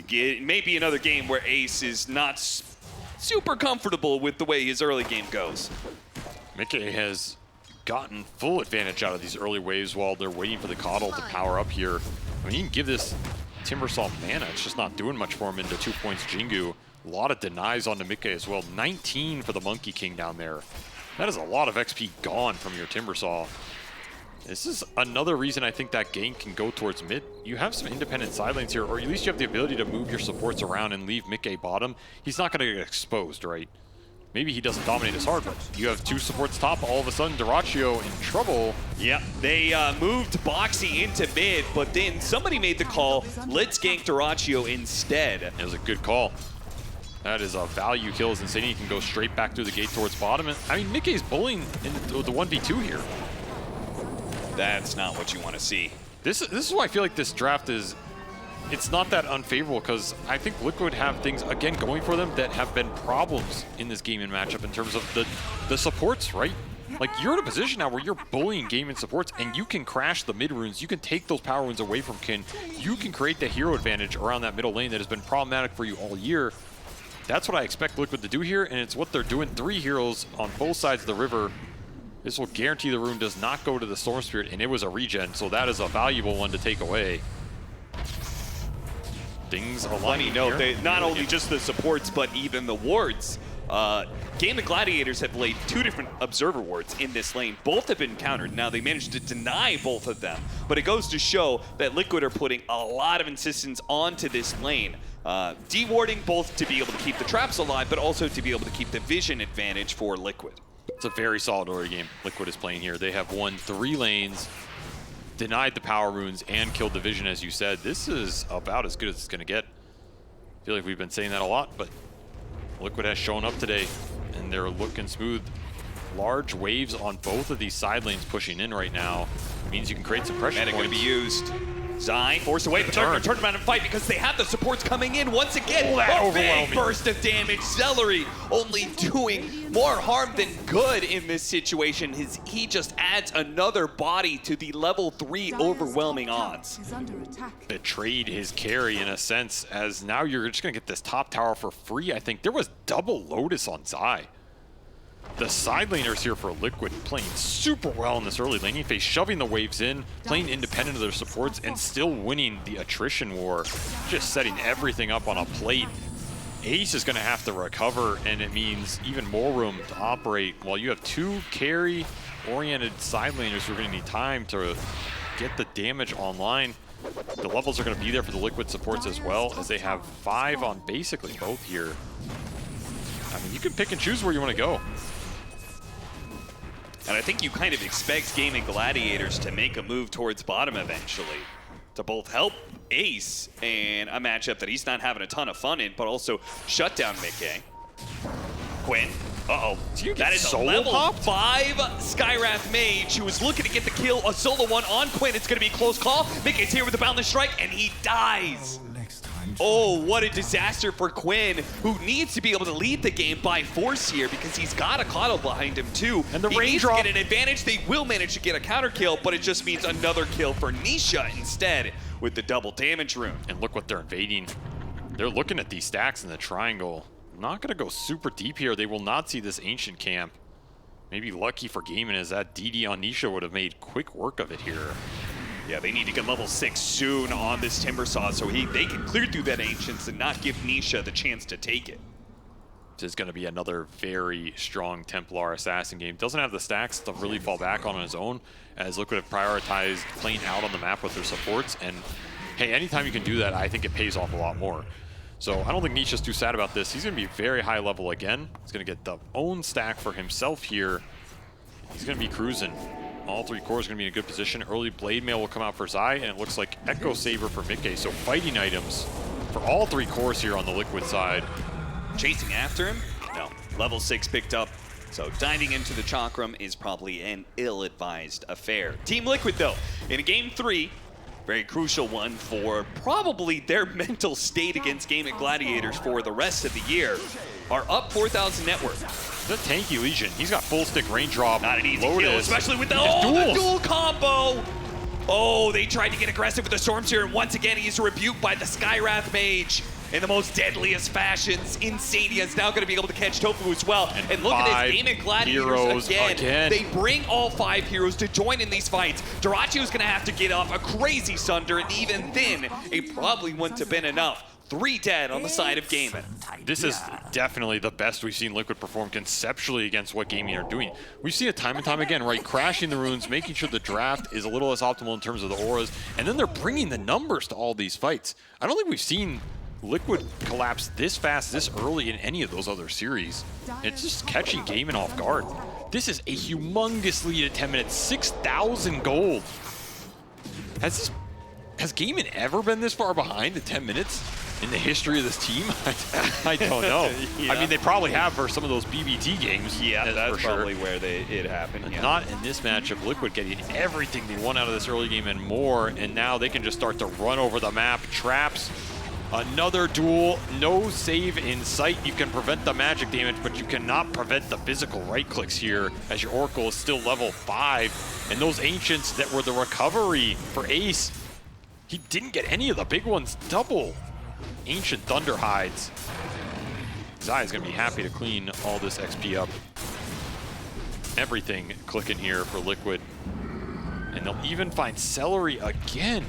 it may be another game where Ace is not super comfortable with the way his early game goes. Mickey has gotten full advantage out of these early waves while they're waiting for the Coddle to power up here. I mean, you can give this Timbersaw mana, it's just not doing much for him into 2 points Jingu. A lot of denies onto Mickey as well. 19 for the Monkey King down there. That is a lot of XP gone from your Timbersaw. This is another reason I think that gank can go towards mid. You have some independent side lanes here, or at least you have the ability to move your supports around and leave Mickey bottom. He's not going to get exposed, right? Maybe he doesn't dominate as hard, but you have 2 supports top. All of a sudden, Dyrachyo in trouble. Yeah, they moved Boxy into mid, but then somebody made the call, let's gank Dyrachyo instead. It was a good call. That is a value kill. Is insane. He can go straight back through the gate towards bottom. And, I mean, Mickey's bullying in the 1v2 here. That's not what you want to see. This is why I feel like this draft is, it's not that unfavorable, because I think Liquid have things, again, going for them that have been problems in this game and matchup in terms of the supports, right? Like, you're in a position now where you're bullying game and supports, and you can crash the mid runes. You can take those power runes away from Kin. You can create the hero advantage around that middle lane that has been problematic for you all year. That's what I expect Liquid to do here, and it's what they're doing. 3 heroes on both sides of the river. This will guarantee the rune does not go to the Storm Spirit, and it was a regen, so that is a valuable one to take away. Things aligning. Funny note, here. they not only just the supports, but even the wards. Game of Gladiators have laid 2 different observer wards in this lane. Both have been countered. Now, they managed to deny both of them, but it goes to show that Liquid are putting a lot of insistence onto this lane. De-warding both to be able to keep the traps alive, but also to be able to keep the vision advantage for Liquid. It's a very solid early game Liquid is playing here. They have won 3 lanes, denied the power runes, and killed the vision, as you said. This is about as good as it's going to get. I feel like we've been saying that a lot, but Liquid has shown up today, and they're looking smooth. Large waves on both of these side lanes pushing in right now. Means you can create some pressure points. And it's going to be used. Zai forced away, but they're going to turn around and fight because they have the supports coming in once again. A big burst of damage. Celery only doing more harm than good in this situation. He just adds another body to the level 3 overwhelming odds. Betrayed his carry in a sense, as now you're just going to get this top tower for free. I think there was double Lotus on Zai. The side laners here for Liquid playing super well in this early laning phase, shoving the waves in, playing independent of their supports, and still winning the attrition war, just setting everything up on a plate. Ace is going to have to recover, and it means even more room to operate, while you have 2 carry-oriented side laners who are going to need time to get the damage online. The levels are going to be there for the Liquid supports as well, as they have 5 on basically both here. I mean, you can pick and choose where you want to go. And I think you kind of expect Game of Gladiators to make a move towards bottom eventually, to both help Ace in a matchup that he's not having a ton of fun in, but also shut down Mickey. Quinn. Uh-oh. That is a level 5 Skywrath Mage who was looking to get the kill. A solo one on Quinn. It's going to be a close call. Mickey's here with the Boundless Strike, and he dies. Oh, what a disaster for Quinn, who needs to be able to lead the game by force here because he's got a Coddle behind him too. And the he range needs drop. to get an advantage. They will manage to get a counter kill, but it just means another kill for Nisha instead with the double damage rune. And look what they're invading. They're looking at these stacks in the triangle. not going to go super deep here. They will not see this Ancient camp. Maybe lucky for Gaimin as that DD on Nisha would have made quick work of it here. Yeah, they need to get level 6 soon on this Timber Saw so they can clear through that Ancients and not give Nisha the chance to take it. This is going to be another very strong Templar Assassin game. Doesn't have the stacks to really fall back on his own, as Liquid have prioritized playing out on the map with their supports. And hey, anytime you can do that, I think it pays off a lot more. So I don't think Nisha's too sad about this. He's going to be very high level again. He's going to get the own stack for himself here. He's going to be cruising. All 3 cores are going to be in a good position. Early Blade Mail will come out for Zai, and it looks like Echo Saber for Mickey. So fighting items for all 3 cores here on the Liquid side. Chasing after him? No. Level 6 picked up. So diving into the Chakram is probably an ill-advised affair. Team Liquid, though, in a game 3, very crucial one for probably their mental state against Gladiators for the rest of the year, are up 4,000 net worth. The tanky Legion, he's got full stick range drop. Not an easy kill, especially with the dual combo. Oh, they tried to get aggressive with the Storms here, and once again he's rebuked by the Skywrath Mage in the most deadliest fashions. Insania is now going to be able to catch Tofu as well. And look at this, Gladiators again. They bring all 5 heroes to join in these fights. Durachio's going to have to get off a crazy Sunder, and even then, it probably wouldn't have been enough. 3 dead on the side of Gaimin. This is definitely the best we've seen Liquid perform conceptually against what Gaimin are doing. We've seen it time and time again, right? Crashing the runes, making sure the draft is a little less optimal in terms of the auras, and then they're bringing the numbers to all these fights. I don't think we've seen Liquid collapse this fast, this early in any of those other series. It's just catching Gaimin off guard. This is a humongous lead at 10 minutes, 6,000 gold. Has Gaimin ever been this far behind at 10 minutes in the history of this team? I don't know. Yeah. I mean, they probably have for some of those BBT games. Yeah, that's probably where it happened. Yeah. Not in this matchup. Liquid getting everything they want out of this early game and more, and now they can just start to run over the map. Traps. Another duel, no save in sight. You can prevent the magic damage, but you cannot prevent the physical right clicks here, as your Oracle is still level 5. And those Ancients that were the recovery for Ace, he didn't get any of the big ones. Double Ancient Thunder Hides. Zai is going to be happy to clean all this XP up. Everything clicking here for Liquid. And they'll even find Celery again.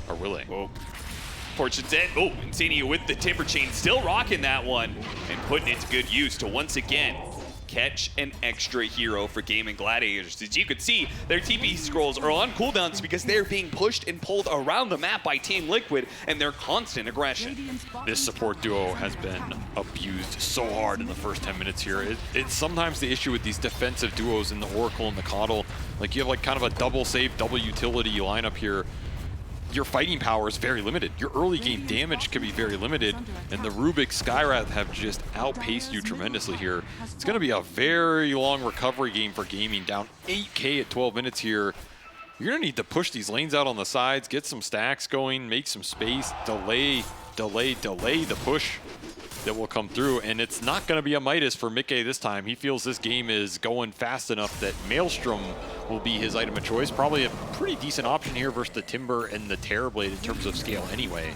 Or will they? Whoa. Fortune's End. Oh, Insania with the Timber Chain, still rocking that one and putting it to good use to once again catch an extra hero for Gladiators. As you can see, their TP scrolls are on cooldowns because they're being pushed and pulled around the map by Team Liquid and their constant aggression. This support duo has been abused so hard in the first 10 minutes here. It's sometimes the issue with these defensive duos in the Oracle and the Coddle. Like, you have like kind of a double save, double utility lineup here. Your fighting power is very limited. Your early game damage can be very limited, and the Rubik Skywrath have just outpaced you tremendously here. It's going to be a very long recovery game for Gaming, down 8K at 12 minutes here. You're going to need to push these lanes out on the sides, get some stacks going, make some space, delay the push that will come through, and it's not going to be a Midas for Mickey this time. He feels this game is going fast enough that Maelstrom will be his item of choice. Probably a pretty decent option here versus the Timber and the Terrorblade in terms of scale anyway.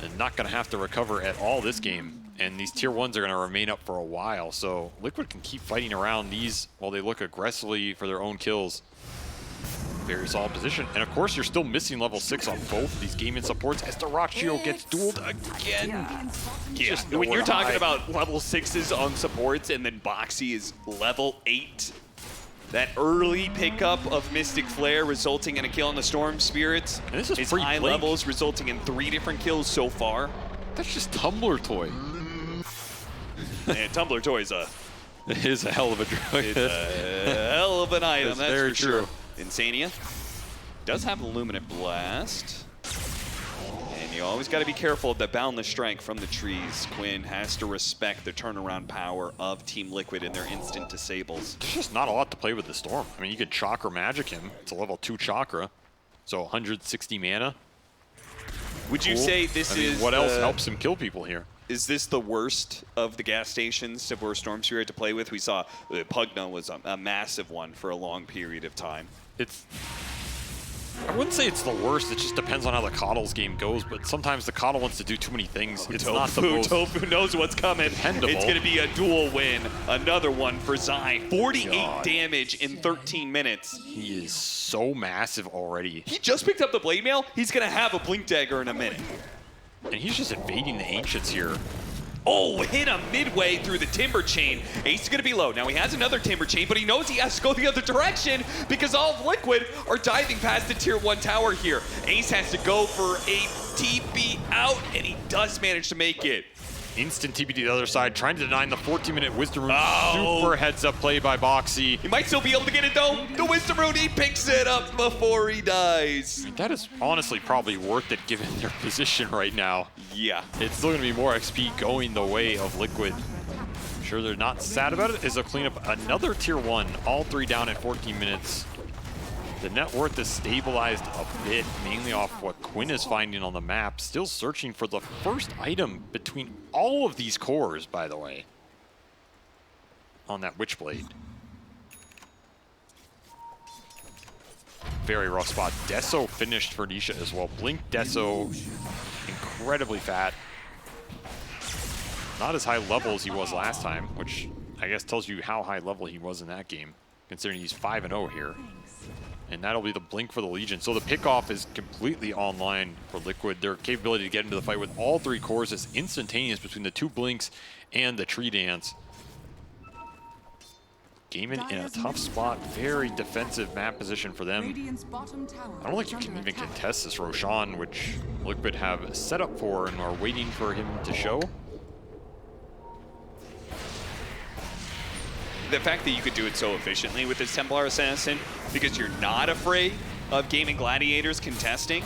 And not going to have to recover at all this game. And these tier 1s are going to remain up for a while, so Liquid can keep fighting around these while they look aggressively for their own kills. Very solid position. And of course, you're still missing level 6 on both of these gaming supports as Durachio gets dueled again. Yeah, when you're talking about level 6s on supports and then Boxy is level 8, that early pickup of Mystic Flare resulting in a kill on the Storm Spirits, this is his free high blink. levels resulting in 3 different kills so far. That's just Tumbler Toy. Man, Tumbler Toy is it is a hell of a drug. It's a hell of an item, that's very for true. sure. Insania does have a Luminant Blast. And you always got to be careful of the boundless strength from the trees. Quinn has to respect the turnaround power of Team Liquid and their instant disables. There's just not a lot to play with the Storm. I mean, you could Chakra Magic him. It's a level 2 Chakra. So 160 mana. Would you say this is what else helps him kill people here? Is this the worst of the gas stations for Storm Spirit to play with? We saw Pugna was a massive one for a long period of time. I wouldn't say it's the worst. It just depends on how the Coddle's game goes. But sometimes the Coddle wants to do too many things. It's not the most Tofu knows what's coming. dependable. It's going to be a dual win. Another one for Zai. 48 damage in 13 minutes. He is so massive already. He just picked up the Blade Mail. He's going to have a Blink Dagger in a minute. And he's just invading the Ancients here. Oh, hit him midway through the Timber Chain. Ace is going to be low. Now he has another Timber Chain, but he knows he has to go the other direction because all of Liquid are diving past the Tier 1 tower here. Ace has to go for a TP out, and he does manage to make it. Instant TP to the other side, trying to deny the 14-minute Wisdom Rune. Super heads-up play by Boxy. He might still be able to get it, though. The Wisdom Rune, he picks it up before he dies. That is honestly probably worth it given their position right now. Yeah. It's still going to be more XP going the way of Liquid. I'm sure they're not sad about it, as they'll clean up another Tier 1. All 3 down at 14 minutes. The net worth is stabilized a bit, mainly off what Quinn is finding on the map. Still searching for the first item between all of these cores, by the way, on that Witchblade. Very rough spot. Deso finished for Nisha as well. Blink Deso, incredibly fat. Not as high level as he was last time, which I guess tells you how high level he was in that game, considering he's 5-0 here. And that'll be the blink for the Legion. So the pickoff is completely online for Liquid. Their capability to get into the fight with all 3 cores is instantaneous between the 2 blinks and the tree dance. Gaimin in a tough spot, very defensive map position for them. I don't think you can even contest this Roshan, which Liquid have set up for and are waiting for him to show. The fact that you could do it so efficiently with this Templar Assassin, because you're not afraid of Gaming Gladiators contesting,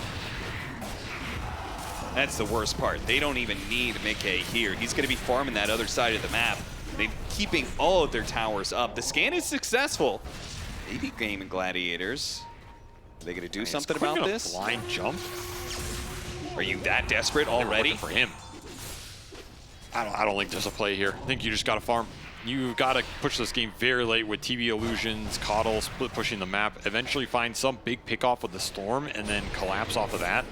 that's the worst part. They don't even need Mickey here. He's going to be farming that other side of the map. They're keeping all of their towers up. The scan is successful. Maybe Gaming Gladiators. Are they going to do something about this? Blind jump? Are you that desperate already? For him. I don't think there's a play here. I think you just got to farm. You've got to push this game very late with TV illusions, Coddle, split pushing the map, eventually find some big pickoff with the Storm, and then collapse off of that.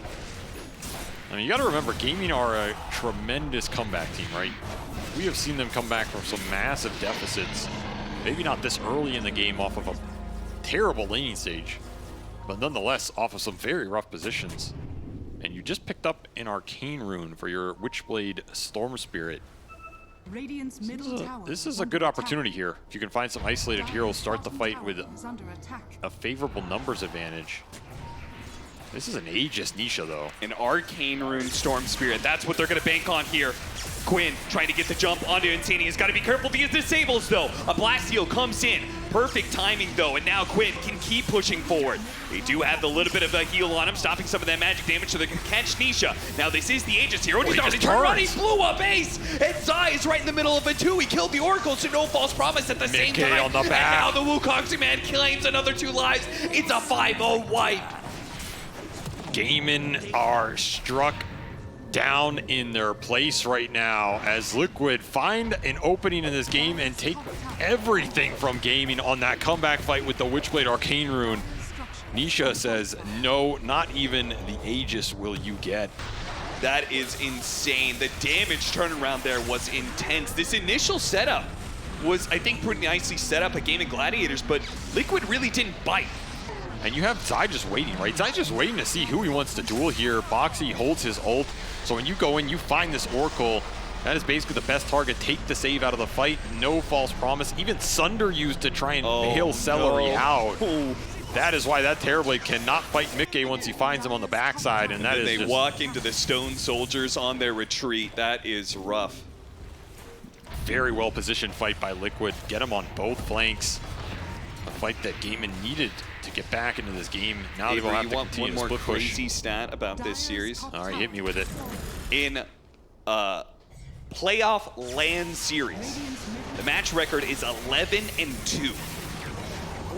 I mean, you got to remember, Gaming are a tremendous comeback team, right? We have seen them come back from some massive deficits. Maybe not this early in the game off of a terrible laning stage, but nonetheless off of some very rough positions. And you just picked up an Arcane Rune for your Witchblade Storm Spirit. Radiant's middle tower This is a good opportunity here. If you can find some isolated heroes, start the fight with a favorable numbers advantage. This is an Aegis Nisha, though. An Arcane Rune Storm Spirit. That's what they're going to bank on here. Quinn trying to get the jump onto Insani. He's got to be careful because disables, though. A Blastio comes in. Perfect timing, though, and now Quinn can keep pushing forward. They do have the little bit of a heal on him, stopping some of that magic damage so they can catch Nisha. Now this is the Aegis hero, and he's already turned around. He blew up Ace, and Zai is right in the middle of it, too. He killed the Oracle, so no false promise at the same time. On the and now the Wukong's man claims another 2 lives. It's a 5-0 wipe. Gaimin are struck down in their place right now as Liquid find an opening in this game and take everything from Gaming on that comeback fight with the Witchblade Arcane Rune. Nisha says, no, not even the Aegis will you get. That is insane. The damage turnaround there was intense. This initial setup was, I think, pretty nicely set up at Gaming Gladiators, but Liquid really didn't bite. And you have Zai just waiting, right? Zai just waiting to see who he wants to duel here. Boxy holds his ult. So when you go in, you find this Oracle. That is basically the best target. Take the save out of the fight. No false promise. Even Sunder used to try and bail Celery out. That is why that Terrorblade cannot fight Mickey once he finds him on the backside. And that is they walk into the Stone Soldiers on their retreat. That is rough. Very well positioned fight by Liquid. Get him on both flanks. A fight that Gaimin needed to get back into this game. Now they will have to continue to split push. Crazy stat about this series. All right, hit me with it. In playoff LAN series, the match record is 11-2.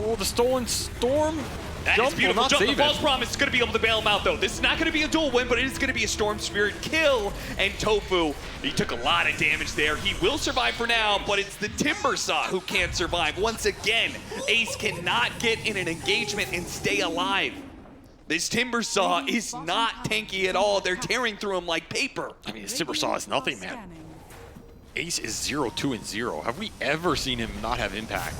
Oh, the stolen Storm. That is beautiful. Jump the false promise is going to be able to bail him out, though. This is not going to be a dual win, but it is going to be a Storm Spirit kill. And Tofu, he took a lot of damage there. He will survive for now, but it's the Timbersaw who can't survive. Once again, Ace cannot get in an engagement and stay alive. This Timber Saw is not tanky at all. They're tearing through him like paper. I mean, this Timber Saw is nothing, man. Ace is 0-2-0. Have we ever seen him not have impact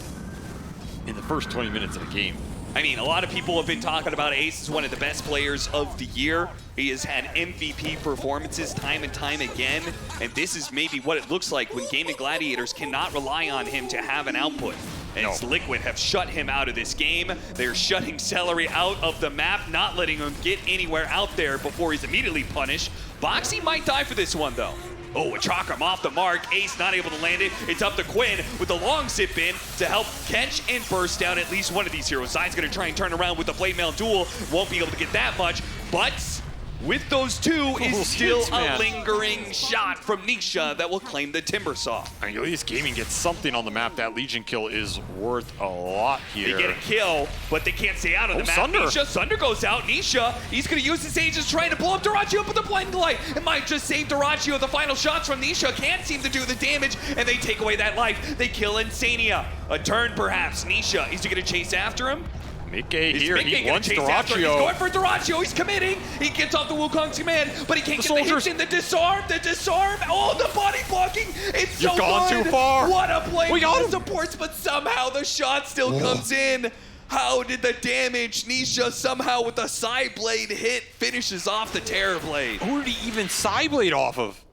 in the first 20 minutes of the game? I mean, a lot of people have been talking about Ace as one of the best players of the year. He has had MVP performances time and time again, and this is maybe what it looks like when Gaming Gladiators cannot rely on him to have an output. As Liquid have shut him out of this game. They're shutting Celery out of the map, not letting him get anywhere out there before he's immediately punished. Boxy might die for this one, though. Oh, a Chakram off the mark. Ace not able to land it. It's up to Quinn with the long zip in to help catch and burst down at least one of these heroes. Zai's going to try and turn around with the Blade Mail duel. Won't be able to get that much, but with those two is still a lingering shot from Nisha that will claim the Timber Saw. I mean, at least Gaming gets something on the map. That Legion kill is worth a lot here. They get a kill, but they can't stay out of the map. Sunder. Nisha, Sunder goes out. Nisha, he's going to use his Aegis trying to blow up Dyrachyo with the Blinding Light. It might just save Dyrachyo. The final shots from Nisha can't seem to do the damage, and they take away that life. They kill Insania. A turn, perhaps. Nisha, is he going to chase after him? Mickey here, he wants Dyrachyo. He's Dyrachyo. going for Dyrachyo, he's committing. He gets off the Wukong's command, but he can't get the hits in. The disarm, oh, the body blocking. It's so You've gone good. too far. What a play. We got him. Supports, but somehow the shot still comes in. How did the damage? Nisha somehow with a side blade hit finishes off the Terror Blade. Who did he even side blade off of?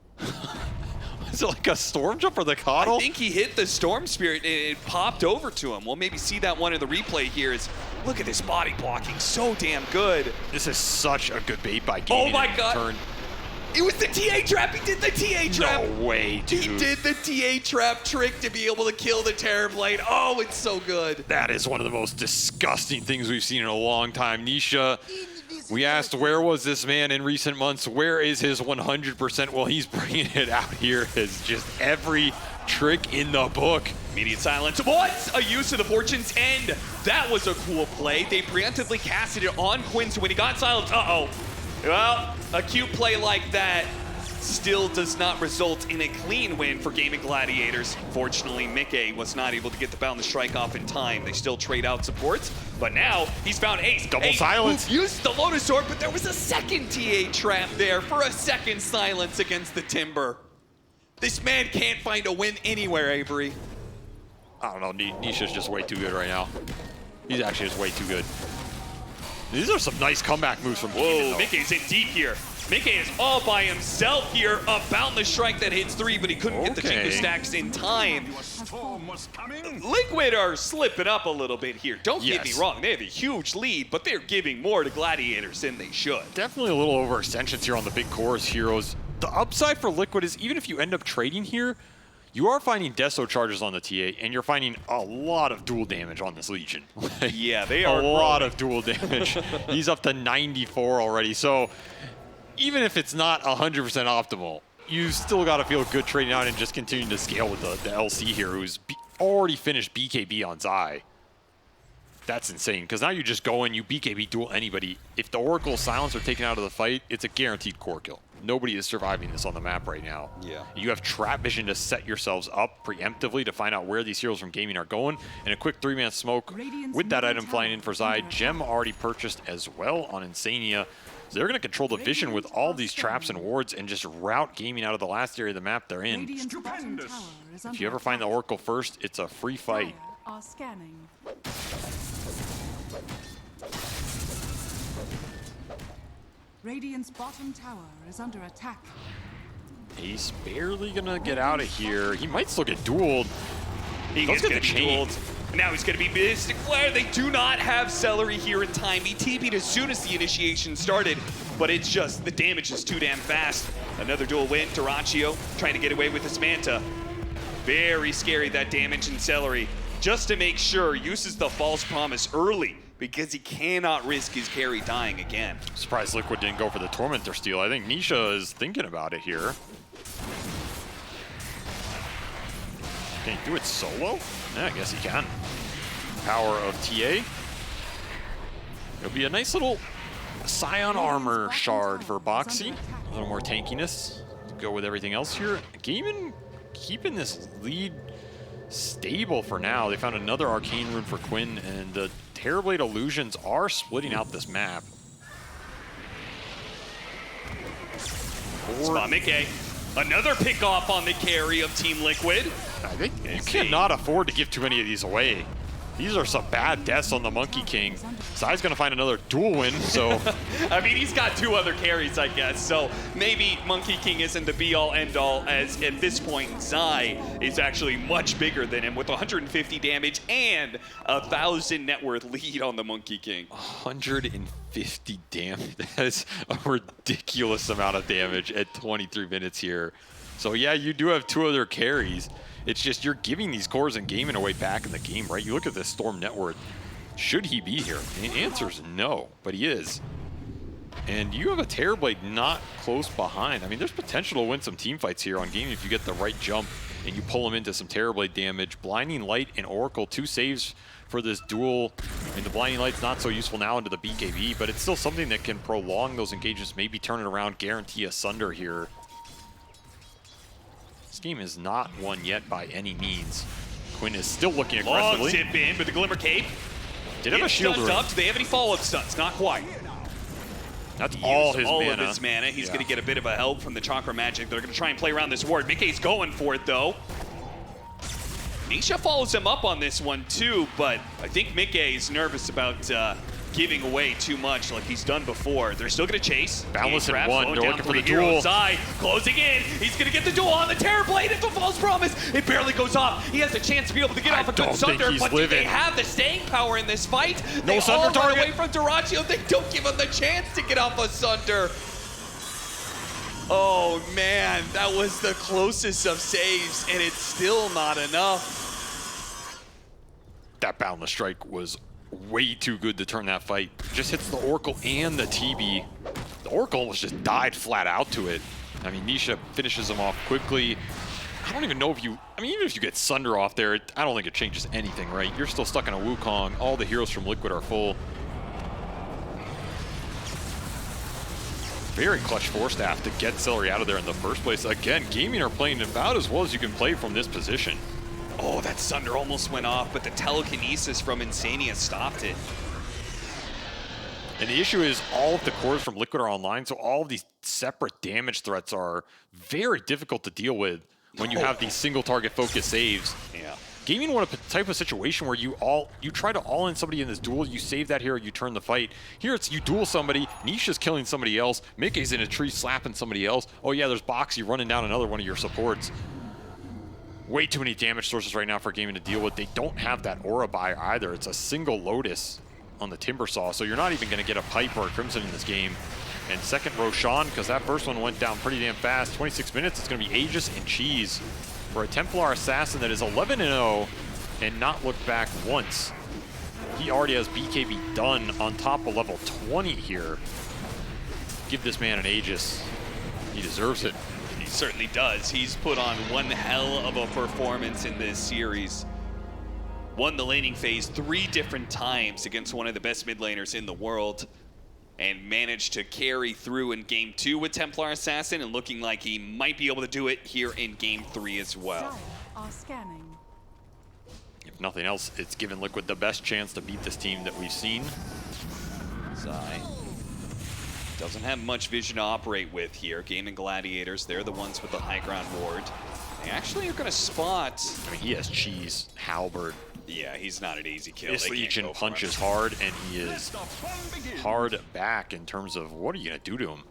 Is it like a Storm Jump or the Coddle? I think he hit the Storm Spirit and it popped over to him. We'll maybe see that one in the replay here. Look at this body blocking, so damn good. This is such a good bait by Gaming. Oh my god. It was the TA trap, he did the TA trap. No way, dude. He did the TA trap trick to be able to kill the Terror Blade. Oh, it's so good. That is one of the most disgusting things we've seen in a long time. Nisha, we asked where was this man in recent months? Where is his 100%? Well, he's bringing it out here as just every trick in the book. Immediate silence. What? A use of the Fortune's End. That was a cool play. They preemptively casted it on Quinn, so when he got silenced, uh-oh. Well, a cute play like that still does not result in a clean win for Gaming Gladiators. Fortunately, Mickey was not able to get the Bound the Strike off in time. They still trade out supports, but now he's found Ace. Double silence. Used the Lotus Orb, but there was a second TA trap there for a second silence against the Timber. This man can't find a win anywhere, Avery. I don't know, Nisha's just way too good right now. He's actually just way too good. These are some nice comeback moves from Gaming. Whoa, Mickey's in deep here. Mickey is all by himself here. A Boundless Strike that hits 3, but he couldn't get the Jingu stacks in time. Liquid are slipping up a little bit here. Don't get me wrong, they have a huge lead, but they're giving more to Gladiators than they should. Definitely a little overextensions here on the big chorus heroes. The upside for Liquid is even if you end up trading here, you are finding Deso charges on the TA, and you're finding a lot of dual damage on this Legion. Yeah, they are a lot of dual damage. He's up to 94 already, so even if it's not 100% optimal, you still got to feel good trading out and just continuing to scale with the LC here, who's already finished BKB on Zai. That's insane, because now you just go in, you BKB duel anybody. If the Oracle Silence are taken out of the fight, it's a guaranteed core kill. Nobody is surviving this on the map right now. Yeah. You have Trap Vision to set yourselves up preemptively to find out where these heroes from Gaming are going, and a quick 3-man smoke with that item flying in for Zai. Gem already purchased as well on Insania. So they're going to control the vision with all these traps and wards and just route Gaming out of the last area of the map they're in. If you ever find the Oracle first, it's a free fight. Are scanning. Radiant's bottom tower is under attack. He's barely going to get out of here. He might still get dueled. He is going to be dueled. Now he's going to be Mystic Flare. They do not have Celery here in time. He TP'd as soon as the initiation started, but it's just the damage is too damn fast. Another duel win. Dyrachyo trying to get away with his Manta. Very scary, that damage in Celery. Just to make sure, uses the False Promise early because he cannot risk his carry dying again. Surprised Liquid didn't go for the Tormentor steal. I think Nisha is thinking about it here. Can he do it solo? Yeah, I guess he can. Power of TA. It'll be a nice little Scion Armor shard for Boxy. A little more tankiness to go with everything else here. Gaming keeping this lead stable for now. They found another Arcane Rune for Quinn, and the Terrorblade Illusions are splitting out this map. Spot Mickey. Another pick off on the carry of Team Liquid. I think you cannot afford to give too many of these away. These are some bad deaths on the Monkey King. Zai's gonna find another duel win, so. I mean, he's got 2 other carries, I guess, so maybe Monkey King isn't the be-all, end-all, as at this point, Zai is actually much bigger than him with 150 damage and 1,000 net worth lead on the Monkey King. 150 damage. That is a ridiculous amount of damage at 23 minutes here. So yeah, you do have 2 other carries. It's just you're giving these cores and gaming away back in the game, right? You look at this Storm net worth. Should he be here? The answer is no, but he is. And you have a Terrorblade not close behind. I mean, there's potential to win some team fights here on game if you get the right jump and you pull him into some Terrorblade damage. Blinding Light and Oracle, 2 saves for this duel. I mean, the Blinding Light's not so useful now into the BKB, but it's still something that can prolong those engagements, maybe turn it around, guarantee a Sunder here. This game is not won yet by any means. Quinn is still looking aggressively. Long zip in with the Glimmer Cape. Did have a shield up. Do they have any follow-up stunts? Not quite. That's all his mana. Of his mana. He's going to get a bit of a help from the Chakra Magic. They're going to try and play around this ward. Mickey's going for it, though. Nisha follows him up on this one, too, but I think Mickey is nervous about giving away too much like he's done before. They're still going to chase. Boundless in 1. They're looking for the duel. Zai closing in. He's going to get the duel on the Terrorblade. It's a false promise. It barely goes off. He has a chance to be able to get off a good Sunder, but do they have the staying power in this fight? They all run away from Duraccio. They don't give him the chance to get off a Sunder. Oh, man. That was the closest of saves, and it's still not enough. That Boundless Strike was way too good to turn that fight. Just hits the Oracle and the TB. The Oracle almost just died flat out to it. I mean, Nisha finishes him off quickly. I don't even know if you, I mean, even if you get Sunder off there, I don't think it changes anything, right? You're still stuck in a Wukong. All the heroes from Liquid are full. Very clutch Force Staff to get Celery out of there in the first place. Again, Gaming are playing about as well as you can play from this position. Oh, that Sunder almost went off, but the telekinesis from Insania stopped it. And the issue is all of the cores from Liquid are online, so all of these separate damage threats are very difficult to deal with when you have these single target focus saves. Yeah. Gaming want a type of situation where you try to all in somebody in this duel, you save that hero, you turn the fight. Here it's you duel somebody, Nisha's killing somebody else, Mickey's in a tree slapping somebody else. Oh yeah, there's Boxy running down another one of your supports. Way too many damage sources right now for Gaming to deal with. They don't have that Aura buy either. It's a single Lotus on the Timbersaw, so you're not even going to get a Pipe or a Crimson in this game. And second Roshan, because that first one went down pretty damn fast. 26 minutes, it's going to be Aegis and Cheese for a Templar Assassin that is 11-0 and not looked back once. He already has BKB done on top of level 20 here. Give this man an Aegis. He deserves it. He certainly does. He's put on one hell of a performance in this series. Won the laning phase 3 different times against one of the best mid laners in the world, and managed to carry through in Game 2 with Templar Assassin, and looking like he might be able to do it here in Game 3 as well. Are scanning. If nothing else, it's given Liquid the best chance to beat this team that we've seen. Zai doesn't have much vision to operate with here. Gaming Gladiators, they're the ones with the high ground ward. They actually are going to spot... I mean, he has Cheese, Halberd. Yeah, he's not an easy kill. This Legion punches hard, and he is hard back in terms of what are you going to do to him?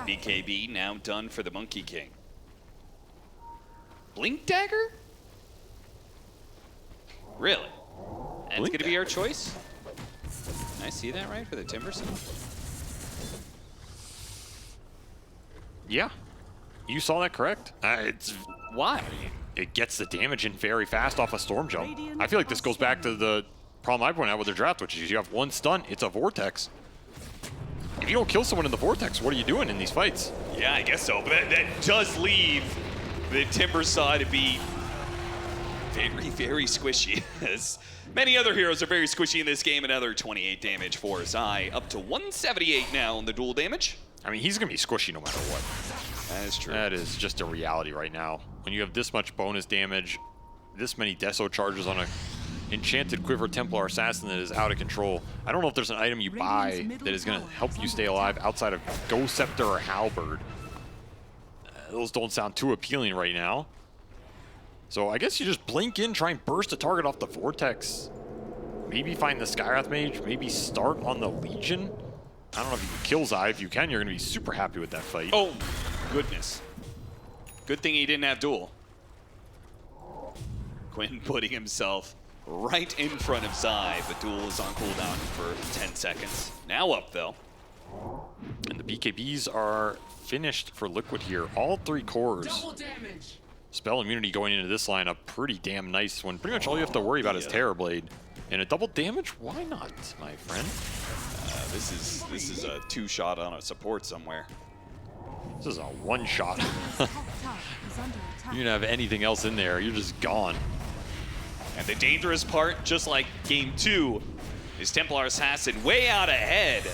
BKB now done for the Monkey King. Blink Dagger? Really? That's going to be our choice? Can I see that right for the Timbersaw? Yeah. You saw that correct. It's why? It gets the damage in very fast off a Storm Jump. I feel like this goes back to the problem I pointed out with their draft, which is you have one stun, it's a Vortex. If you don't kill someone in the Vortex, what are you doing in these fights? Yeah, I guess so, but that does leave the Timbersaw to be very, very squishy. As many other heroes are very squishy in this game. Another 28 damage for Zai, up to 178 now on the dual damage. I mean, he's going to be squishy no matter what. That is true. That is just a reality right now. When you have this much bonus damage, this many Deso charges on a Enchanted Quiver Templar Assassin that is out of control. I don't know if there's an item you buy that is going to help you stay alive outside of Ghost Scepter or Halberd. Those don't sound too appealing right now. So I guess you just blink in, try and burst a target off the Vortex. Maybe find the Skywrath Mage, maybe start on the Legion. I don't know if you can kill Zai. If you can, you're going to be super happy with that fight. Oh, goodness. Good thing he didn't have duel. Quinn putting himself right in front of Zai, but duel is on cooldown for 10 seconds. Now up, though. And the BKBs are finished for Liquid here. All 3 cores. Double damage. Spell immunity going into this lineup, pretty damn nice when pretty much all you have to worry about is Terrorblade. And a double damage? Why not, my friend? This is a 2-shot on a support somewhere. This is a 1-shot. You didn't have anything else in there. You're just gone. And the dangerous part, just like game 2, is Templar Assassin way out ahead.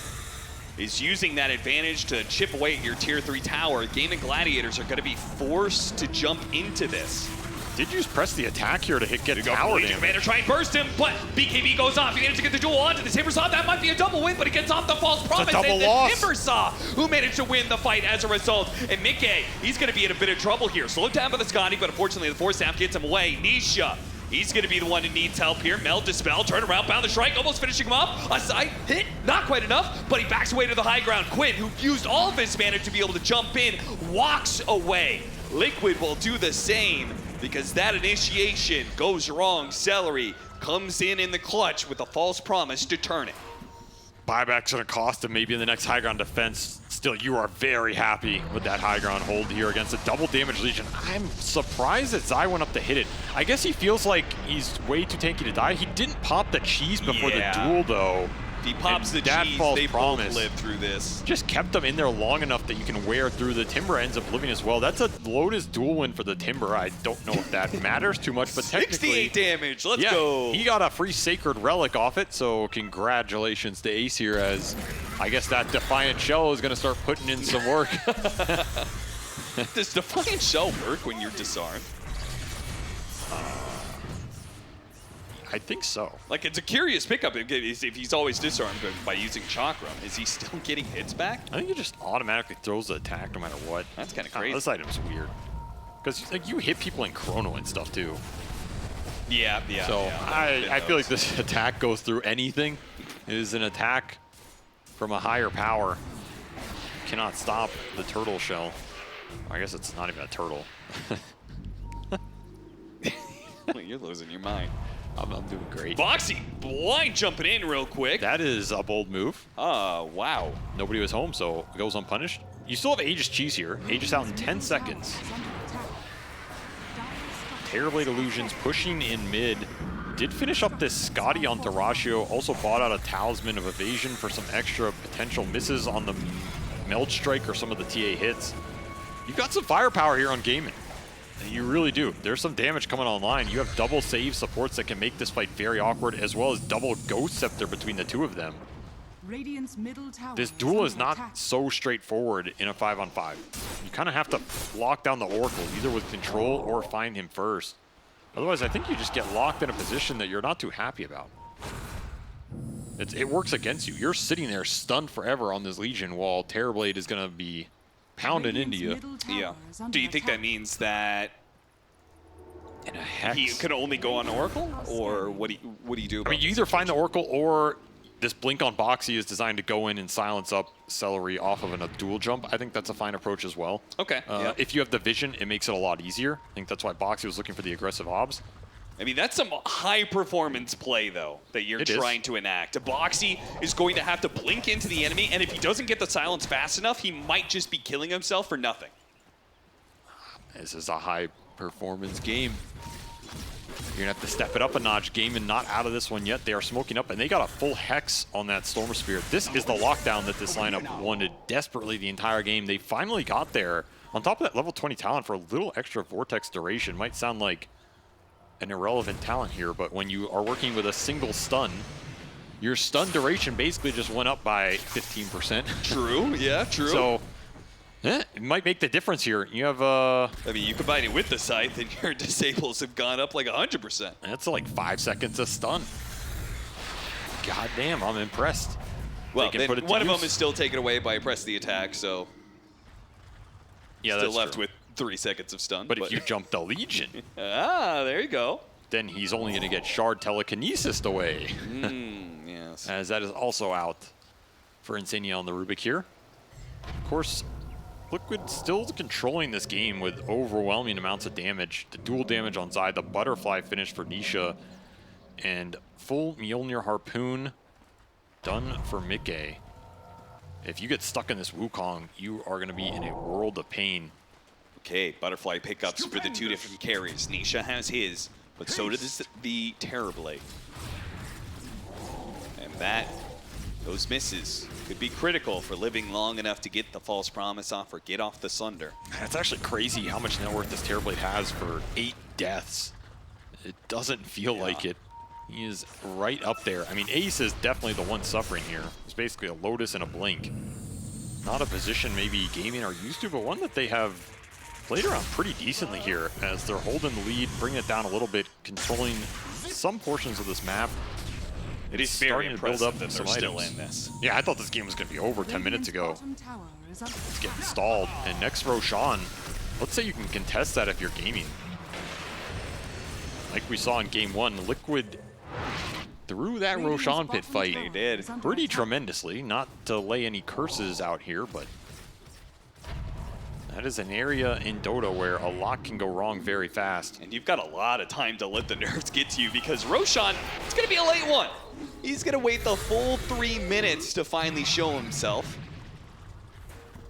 Is using that advantage to chip away at your tier 3 tower. Gaming Gladiators are going to be forced to jump into this. Did you just press the attack here to get tower damage? Commander try and burst him, but BKB goes off. He managed to get the duel onto the Timbersaw. That might be a double win, but he gets off the false promise. double and the loss. Timbersaw, who managed to win the fight as a result. And Mickey, he's going to be in a bit of trouble here. Slowed down by the Scotty, but unfortunately the Force Staff gets him away. Nisha, he's going to be the one who needs help here. Mel, Dispel, turn around, bound the strike, almost finishing him off. A side hit, not quite enough, but he backs away to the high ground. Quinn, who used all of his mana to be able to jump in, walks away. Liquid will do the same, because that initiation goes wrong. Celery comes in the clutch with a false promise to turn it. Buyback's going to cost him maybe in the next high ground defense. Still, you are very happy with that high ground hold here against a double damage Legion. I'm surprised that Zai went up to hit it. I guess he feels like he's way too tanky to die. He didn't pop the cheese before the duel, though. He pops the cheese, they both live through this. Just kept them in there long enough that you can wear through. The Timber ends up living as well. That's a Lotus dual win for the Timber. I don't know if that matters too much, but technically... 68 damage, let's go. He got a free Sacred Relic off it, so congratulations to Ace here, as I guess that Defiant Shell is going to start putting in some work. Does Defiant Shell work when you're disarmed? I think so. Like, it's a curious pickup if he's always disarmed by using Chakram. Is he still getting hits back? I think he just automatically throws the attack no matter what. That's kind of crazy. This item's weird. Because like, you hit people in Chrono and stuff too. Yeah. So yeah, I feel like this attack goes through anything. It is an attack from a higher power. Cannot stop the turtle shell. I guess it's not even a turtle. You're losing your mind. I'm doing great. Boxy blind jumping in real quick. That is a bold move. Wow. Nobody was home, so it goes unpunished. You still have Aegis Cheese here. Aegis out in 10 seconds. Terrorblade Illusions pushing in mid. Did finish up this Scotty on Thrashio. Also bought out a Talisman of Evasion for some extra potential misses on the Meld Strike or some of the TA hits. You've got some firepower here on Gaimin. You really do. There's some damage coming online. You have double save supports that can make this fight very awkward, as well as double Ghost Scepter between the two of them. Radiant's middle tower This duel is not so straightforward in a 5-on-5. You kind of have to lock down the Oracle, either with control or find him first. Otherwise, I think you just get locked in a position that you're not too happy about. It works against you. You're sitting there stunned forever on this Legion while Terrorblade is going to be pounding into you. Yeah. Do you think that means that in a hex, he could only go on Oracle, or what do you do about I mean, you either find the Oracle, or this Blink on Boxy is designed to go in and silence up Celery off of a dual jump. I think that's a fine approach as well. Okay. Yeah. If you have the vision, it makes it a lot easier. I think that's why Boxy was looking for the aggressive obs. I mean, that's some high-performance play, though, that you're trying to enact. Boxy is going to have to blink into the enemy, and if he doesn't get the silence fast enough, he might just be killing himself for nothing. This is a high-performance game. You're going to have to step it up a notch. Gaimin not out of this one yet. They are smoking up, and they got a full Hex on that Storm Spirit. This is the lockdown that this lineup wanted desperately the entire game. They finally got there. On top of that level 20 talent for a little extra Vortex duration. Might sound like an irrelevant talent here, but when you are working with a single stun, your stun duration basically just went up by 15%. True, yeah, true. So It might make the difference here. You have I mean, you combine it with the scythe, and your disables have gone up like 100%. That's like 5 seconds of stun. God damn, I'm impressed. Well, then one of them is still taken away by press the attack, so yeah, still that's left true. with 3 seconds of stun. But if you jump the Legion, there you go. Then he's only going to get Shard Telekinesis away. Yes. As that is also out for Insignia on the Rubik here. Of course, Liquid still controlling this game with overwhelming amounts of damage. The dual damage on Zai, the butterfly finish for Nisha, and full Mjolnir Harpoon done for Mickey. If you get stuck in this Wukong, you are going to be in a world of pain. Okay, butterfly pickups for the 2 different carries. Nisha has his, but so does the Terrorblade. And those misses could be critical for living long enough to get the false promise off or get off the Sunder. It's actually crazy how much net worth this Terrorblade has for 8 deaths. It doesn't feel like it. He is right up there. I mean, Ace is definitely the one suffering here. It's basically a Lotus and a Blink. Not a position maybe Gaming are used to, but one that they have played around pretty decently here as they're holding the lead, bringing it down a little bit, controlling some portions of this map. It is very impressive that they're still in this. Yeah, I thought this game was going to be over 10 minutes ago. It's getting stalled. And next Roshan, let's say you can contest that if you're Gaming. Like we saw in game 1, Liquid through that Roshan pit fight they did pretty tremendously. Not to lay any curses out here, but that is an area in Dota where a lot can go wrong very fast. And you've got a lot of time to let the nerves get to you because Roshan, it's going to be a late one. He's going to wait the full 3 minutes to finally show himself.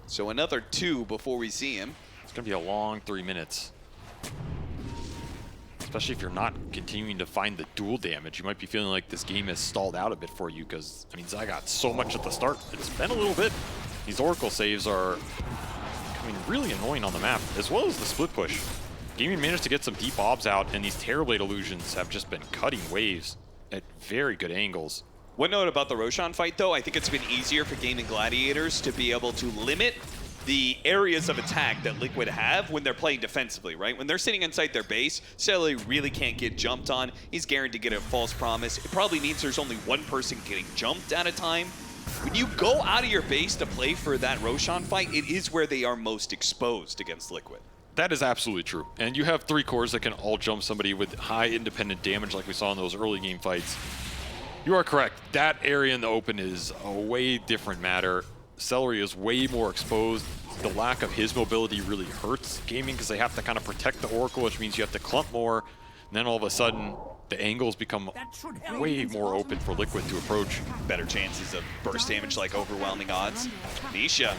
So another 2 before we see him. It's going to be a long 3 minutes. Especially if you're not continuing to find the dual damage. You might be feeling like this game has stalled out a bit for you because, I mean, Zai got so much at the start. It's been a little bit. These Oracle saves are becoming really annoying on the map, as well as the split push. Gaming managed to get some deep obs out, and these Terrorblade illusions have just been cutting waves at very good angles. One note about the Roshan fight, though, I think it's been easier for Gaming Gladiators to be able to limit the areas of attack that Liquid have when they're playing defensively, right? When they're sitting inside their base, Celery really can't get jumped on. He's guaranteed to get a false promise. It probably means there's only one person getting jumped at a time. When you go out of your base to play for that Roshan fight, it is where they are most exposed against Liquid. That is absolutely true. And you have 3 cores that can all jump somebody with high independent damage like we saw in those early game fights. You are correct. That area in the open is a way different matter. Celery is way more exposed. The lack of his mobility really hurts Gaming because they have to kind of protect the Oracle, which means you have to clump more. And then all of a sudden, the angles become way more open for Liquid to approach. Better chances of burst damage, like overwhelming odds. Nisha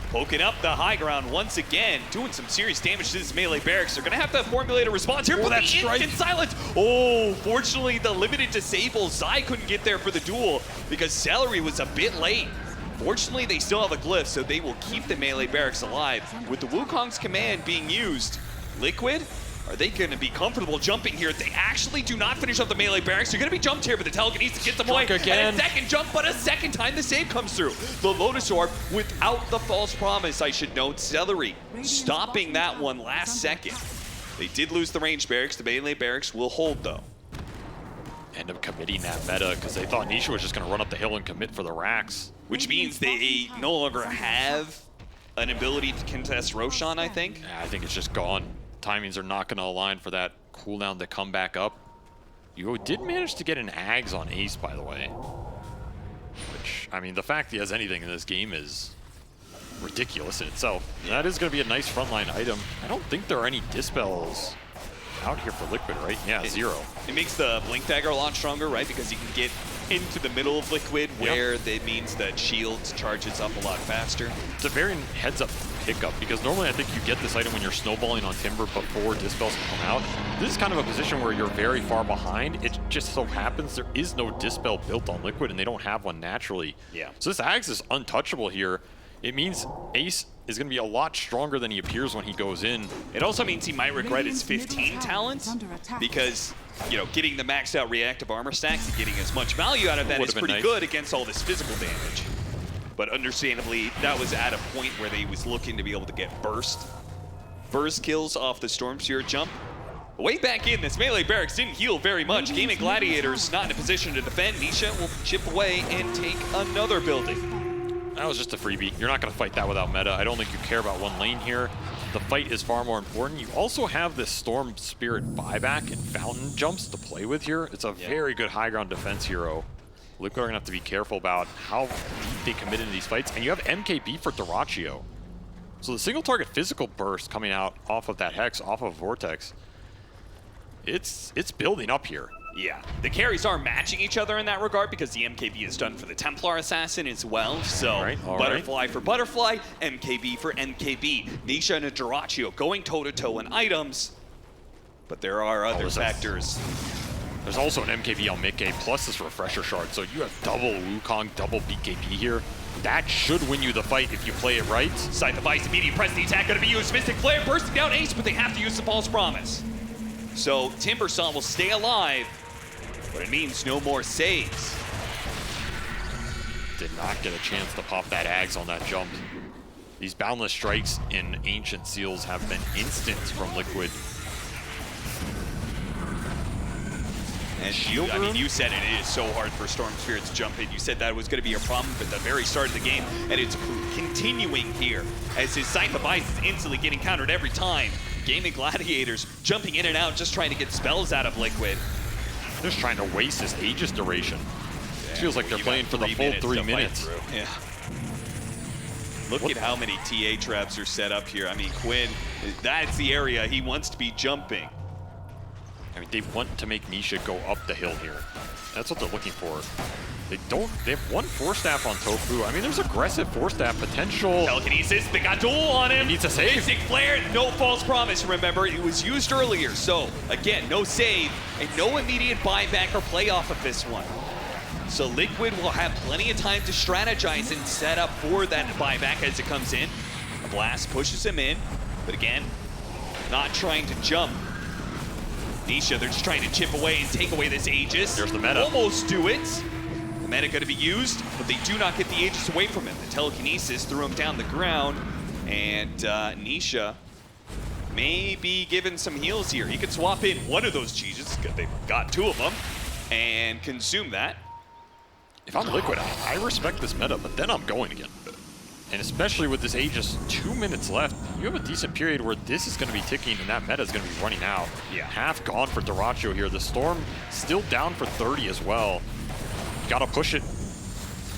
poking up the high ground once again, doing some serious damage to this melee barracks. They're going to have to formulate a response here. But the instant silence. Oh, fortunately, the limited disable. Zai couldn't get there for the duel because Celery was a bit late. Fortunately, they still have a glyph, so they will keep the melee barracks alive. With the Wukong's command being used, Liquid, are they going to be comfortable jumping here? They actually do not finish up the melee barracks. They're going to be jumped here, but the telekinesis gets them away. And a second jump, but a second time the save comes through. The Lotus Orb without the false promise, I should note. Celery stopping that one last second. They did lose the range barracks. The melee barracks will hold, though. End up committing that meta because they thought Nisha was just going to run up the hill and commit for the racks. Which means they no longer have an ability to contest Roshan, I think. Yeah, I think it's just gone. Timings are not going to align for that cooldown to come back up. You did manage to get an Ags on Ace, by the way. Which, I mean, the fact he has anything in this game is ridiculous in itself. That is going to be a nice frontline item. I don't think there are any Dispels out here for Liquid, right? Yeah, 0. It makes the Blink Dagger a lot stronger, right? Because you can get into the middle of Liquid where that means that shield charges up a lot faster. It's a very heads-up pickup because normally I think you get this item when you're snowballing on Timber before Dispels can come out. This is kind of a position where you're very far behind. It just so happens there is no Dispel built on Liquid and they don't have one naturally. Yeah. So this Axe is untouchable here. It means Ace is going to be a lot stronger than he appears when he goes in. It also means he might regret his 15 talent because, you know, getting the maxed out reactive armor stacks and getting as much value out of that is pretty good against all this physical damage. but understandably, that was at a point where they was looking to be able to get burst kills off the Storm Spirit jump. Way back in, this melee barracks didn't heal very much. Gaming Gladiators not in a position to defend. Nisha will chip away and take another building. That was just a freebie. You're not going to fight that without meta. I don't think you care about one lane here. The fight is far more important. You also have this Storm Spirit buyback and fountain jumps to play with here. It's a very good high ground defense hero. Liquid are going to have to be careful about how deep they commit into these fights. And you have MKB for Dyrachyo. So the single target physical burst coming out off of that Hex, off of Vortex, it's building up here. Yeah, the carries are matching each other in that regard because the MKB is done for the Templar Assassin as well. So Butterfly for Butterfly, MKB for MKB. Nisha and Dyrachyo going toe-to-toe in items, but there are other factors. There's also an MKB on mid-game plus this Refresher Shard, so you have double Wukong, double BKB here. That should win you the fight if you play it right. Scythe of Ice, immediate press the attack, gonna be used. Mystic Flare bursting down Ace, but they have to use the False Promise. So Timbersaw will stay alive, but it means no more saves. Did not get a chance to pop that Ags on that jump. These Boundless Strikes in Ancient Seals have been instant from Liquid. And I mean, you said it is so hard for Storm Spirit to jump in. You said that was going to be a problem at the very start of the game, and it's continuing here as his Scythe of Ice is instantly getting countered every time. Gaming Gladiators jumping in and out, just trying to get spells out of Liquid. Just trying to waste his Aegis duration. It feels like they're playing for the full 3 minutes. Yeah. Look at how many TA traps are set up here. I mean, Quinn, that's the area he wants to be jumping. I mean, they want to make Nisha go up the hill here. That's what they're looking for. They have one Force Staff on Tofu. I mean, there's aggressive Force Staff potential. Telekinesis, they got duel on him. He needs a save. Mystic Flare, no False Promise. Remember, it was used earlier. So, again, no save and no immediate buyback or play off of this one. So Liquid will have plenty of time to strategize and set up for that buyback as it comes in. A blast pushes him in, but again, not trying to jump. Nisha, they're just trying to chip away and take away this Aegis. There's the meta. Almost do it. The meta going to be used, but they do not get the Aegis away from him. The telekinesis threw him down the ground, and Nisha may be given some heals here. He could swap in one of those Aegis, they've got 2 of them, and consume that. If I'm Liquid, I respect this meta, but then I'm going again. And especially with this Aegis 2 minutes left, you have a decent period where this is going to be ticking and that meta is going to be running out. Yeah. Half gone for Dyrachyo here. The Storm still down for 30 as well. You got to push it.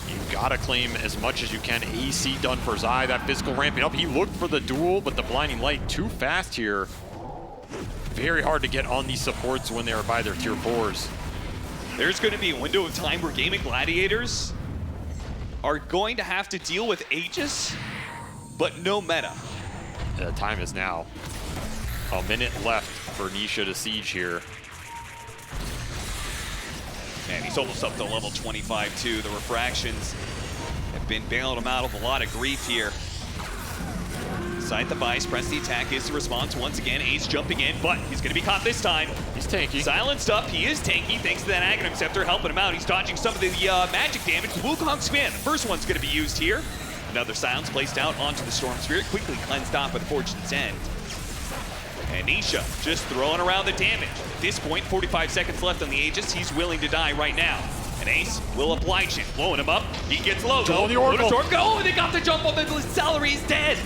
You got to claim as much as you can. AC done for Zai. That physical ramping up. He looked for the duel, but the Blinding Light too fast here. Very hard to get on these supports when they are by their tier 4s. There's going to be a window of time where Gaming Gladiators are going to have to deal with Aegis, but no meta. The time is now. A minute left for Nisha to siege here. Man, he's almost up to level 25 too. The refractions have been bailing him out of a lot of grief here. Scythe of Ice, press the attack is the response. Once again, Ace jumping in, but he's going to be caught this time. He's tanky. Silenced up, he is tanky thanks to that Aghanim Scepter helping him out. He's dodging some of the magic damage. Wukong Spin, the first one's going to be used here. Another silence placed out onto the Storm Spirit, quickly cleansed off at Fortune's End. And Nisha just throwing around the damage. At this point, 45 seconds left on the Aegis. He's willing to die right now. And Ace will oblige him, blowing him up. He gets low though. Oh, they got the jump on the Celery, he's dead.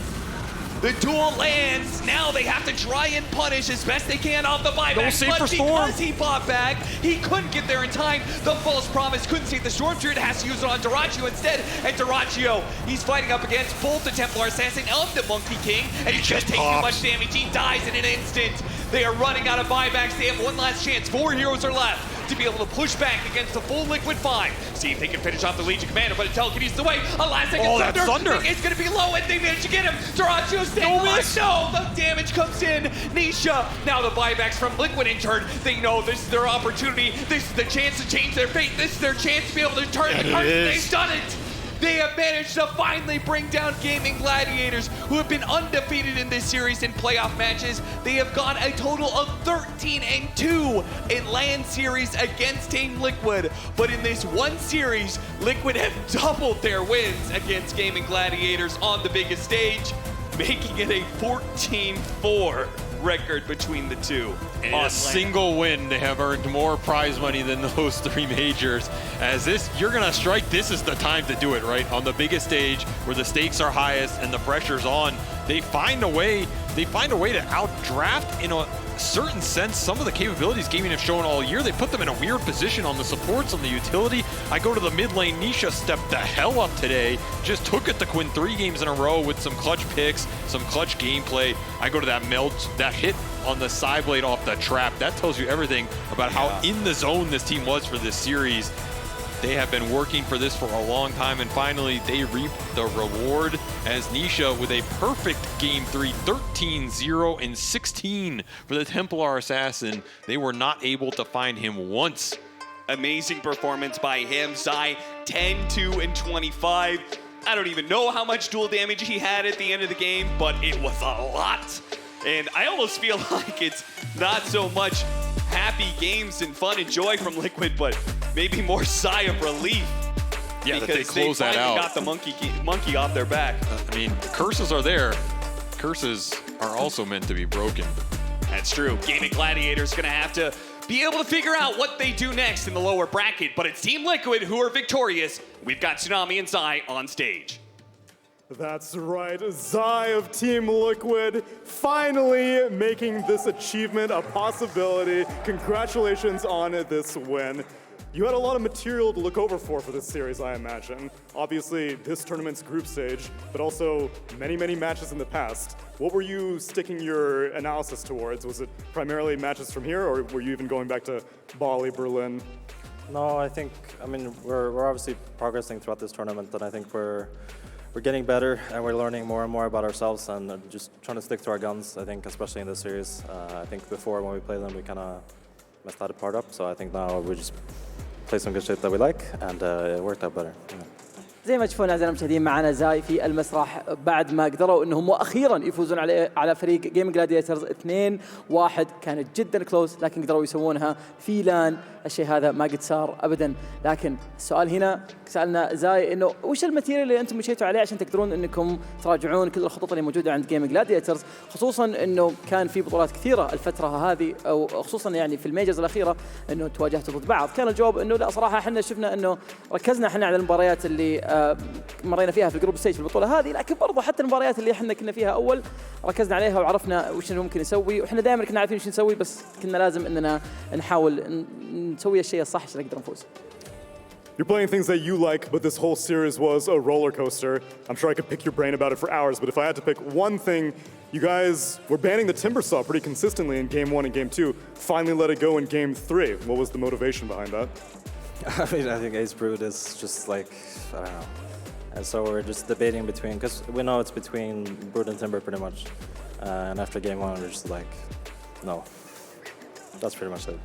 The duel lands. Now they have to try and punish as best they can off the buyback. No save but for Storm. Because he bought back, he couldn't get there in time. The False Promise couldn't save the Storm Spirit. Has to use it on Dyrachyo instead. And Dyrachyo, he's fighting up against both the Templar Assassin and the Monkey King. And he just takes too much damage. He dies in an instant. They are running out of buybacks. They have one last chance. 4 heroes are left to be able to push back against the full Liquid 5. See if they can finish off the Legion Commander, but until Telekinesis away. A last second Thunder. It's going to be low, and they manage to get him. Dyrachyo staying alive. No, the damage comes in. Nisha, now the buybacks from Liquid in turn. They know this is their opportunity. This is the chance to change their fate. This is their chance to be able to turn the cards. They've done it. They have managed to finally bring down Gaming Gladiators, who have been undefeated in this series in playoff matches. They have gone a total of 13-2 in LAN series against Team Liquid. But in this one series, Liquid have doubled their wins against Gaming Gladiators on the biggest stage, making it a 14-4 record between the two. And in a single win, they have earned more prize money than those 3 majors. As this, you're gonna strike, this is the time to do it, right? On the biggest stage, where the stakes are highest and the pressure's on, they find a way to outdraft, in a certain sense, some of the capabilities Gaming have shown all year. They put them in a weird position on the supports, on the utility. I go to the mid lane, Nisha stepped the hell up today, just took it to Quinn 3 games in a row with some clutch picks, some clutch gameplay. I go to that that hit on the side blade off the trap. That tells you everything about how in the zone this team was for this series. They have been working for this for a long time, and finally they reap the reward as Nisha with a perfect game 3, 13-0 and 16 for the Templar Assassin. They were not able to find him once. Amazing performance by him. Zai, 10-2 and 25. I don't even know how much dual damage he had at the end of the game, but it was a lot. And I almost feel like it's not so much happy games and fun and joy from Liquid, but maybe more sigh of relief. Yeah, that they close that out. got the monkey off their back. I mean, curses are there. Curses are also meant to be broken. That's true. Gaming Gladiators gonna have to be able to figure out what they do next in the lower bracket, but it's Team Liquid who are victorious. We've got Tsunami and Zai on stage. That's right, Zai of Team Liquid finally making this achievement a possibility. Congratulations on this win. You had a lot of material to look over for this series, I imagine. Obviously, this tournament's group stage, but also many, many matches in the past. What were you sticking your analysis towards? Was it primarily matches from here, or were you even going back to Bali, Berlin? No, I mean, we're obviously progressing throughout this tournament, and I think we're getting better, and we're learning more and more about ourselves, and just trying to stick to our guns, I think, especially in this series. I think before, when we played them, we kind of messed that part up, so I think now we just play some good shit that we like, and it worked out better. Yeah. زي ما تشوفون اعزائنا المشاهدين معنا زاي في المسرح بعد ما قدروا انهم واخيرا يفوزون على فريق جيمنج جلاديترز 2-1. كانت جدا كلوز، لكن قدروا يسوونها في لان. الشيء هذا ما قد صار ابدا. لكن السؤال هنا سالنا زاي انه وش الماتيريال اللي انتم مشيتوا عليه عشان تقدرون انكم تراجعون كل الخطط اللي موجوده عند جيمنج جلاديترز، خصوصا انه كان في بطولات كثيره الفتره هذه، او خصوصا يعني في الميجرز الاخيره انه تواجهتوا ضد بعض. كان الجواب انه لا صراحه احنا شفنا انه ركزنا احنا على المباريات اللي مرينا فيها في الجروب ستيج في البطوله هذه، لكن برضه حتى المباريات اللي احنا كنا فيها اول ركزنا عليها وعرفنا وش ممكن نسوي، واحنا دائما كنا عارفين وش نسوي، بس كنا لازم اننا نحاول نسوي الشيء الصح عشان نقدر نفوز. You're playing things that you like, but this whole series was a roller coaster. I'm sure I could pick your brain about it for hours, but if I had to pick one thing, you guys were banning the Timbersaw pretty consistently in Game 1 and Game 2. Finally let it go in Game 3. What was the motivation behind that? I mean, I think Ace Brood is just like, I don't know. And so we're just debating between, because we know it's between Brood and Timber pretty much. And after Game 1, we're just like, no. That's pretty much it.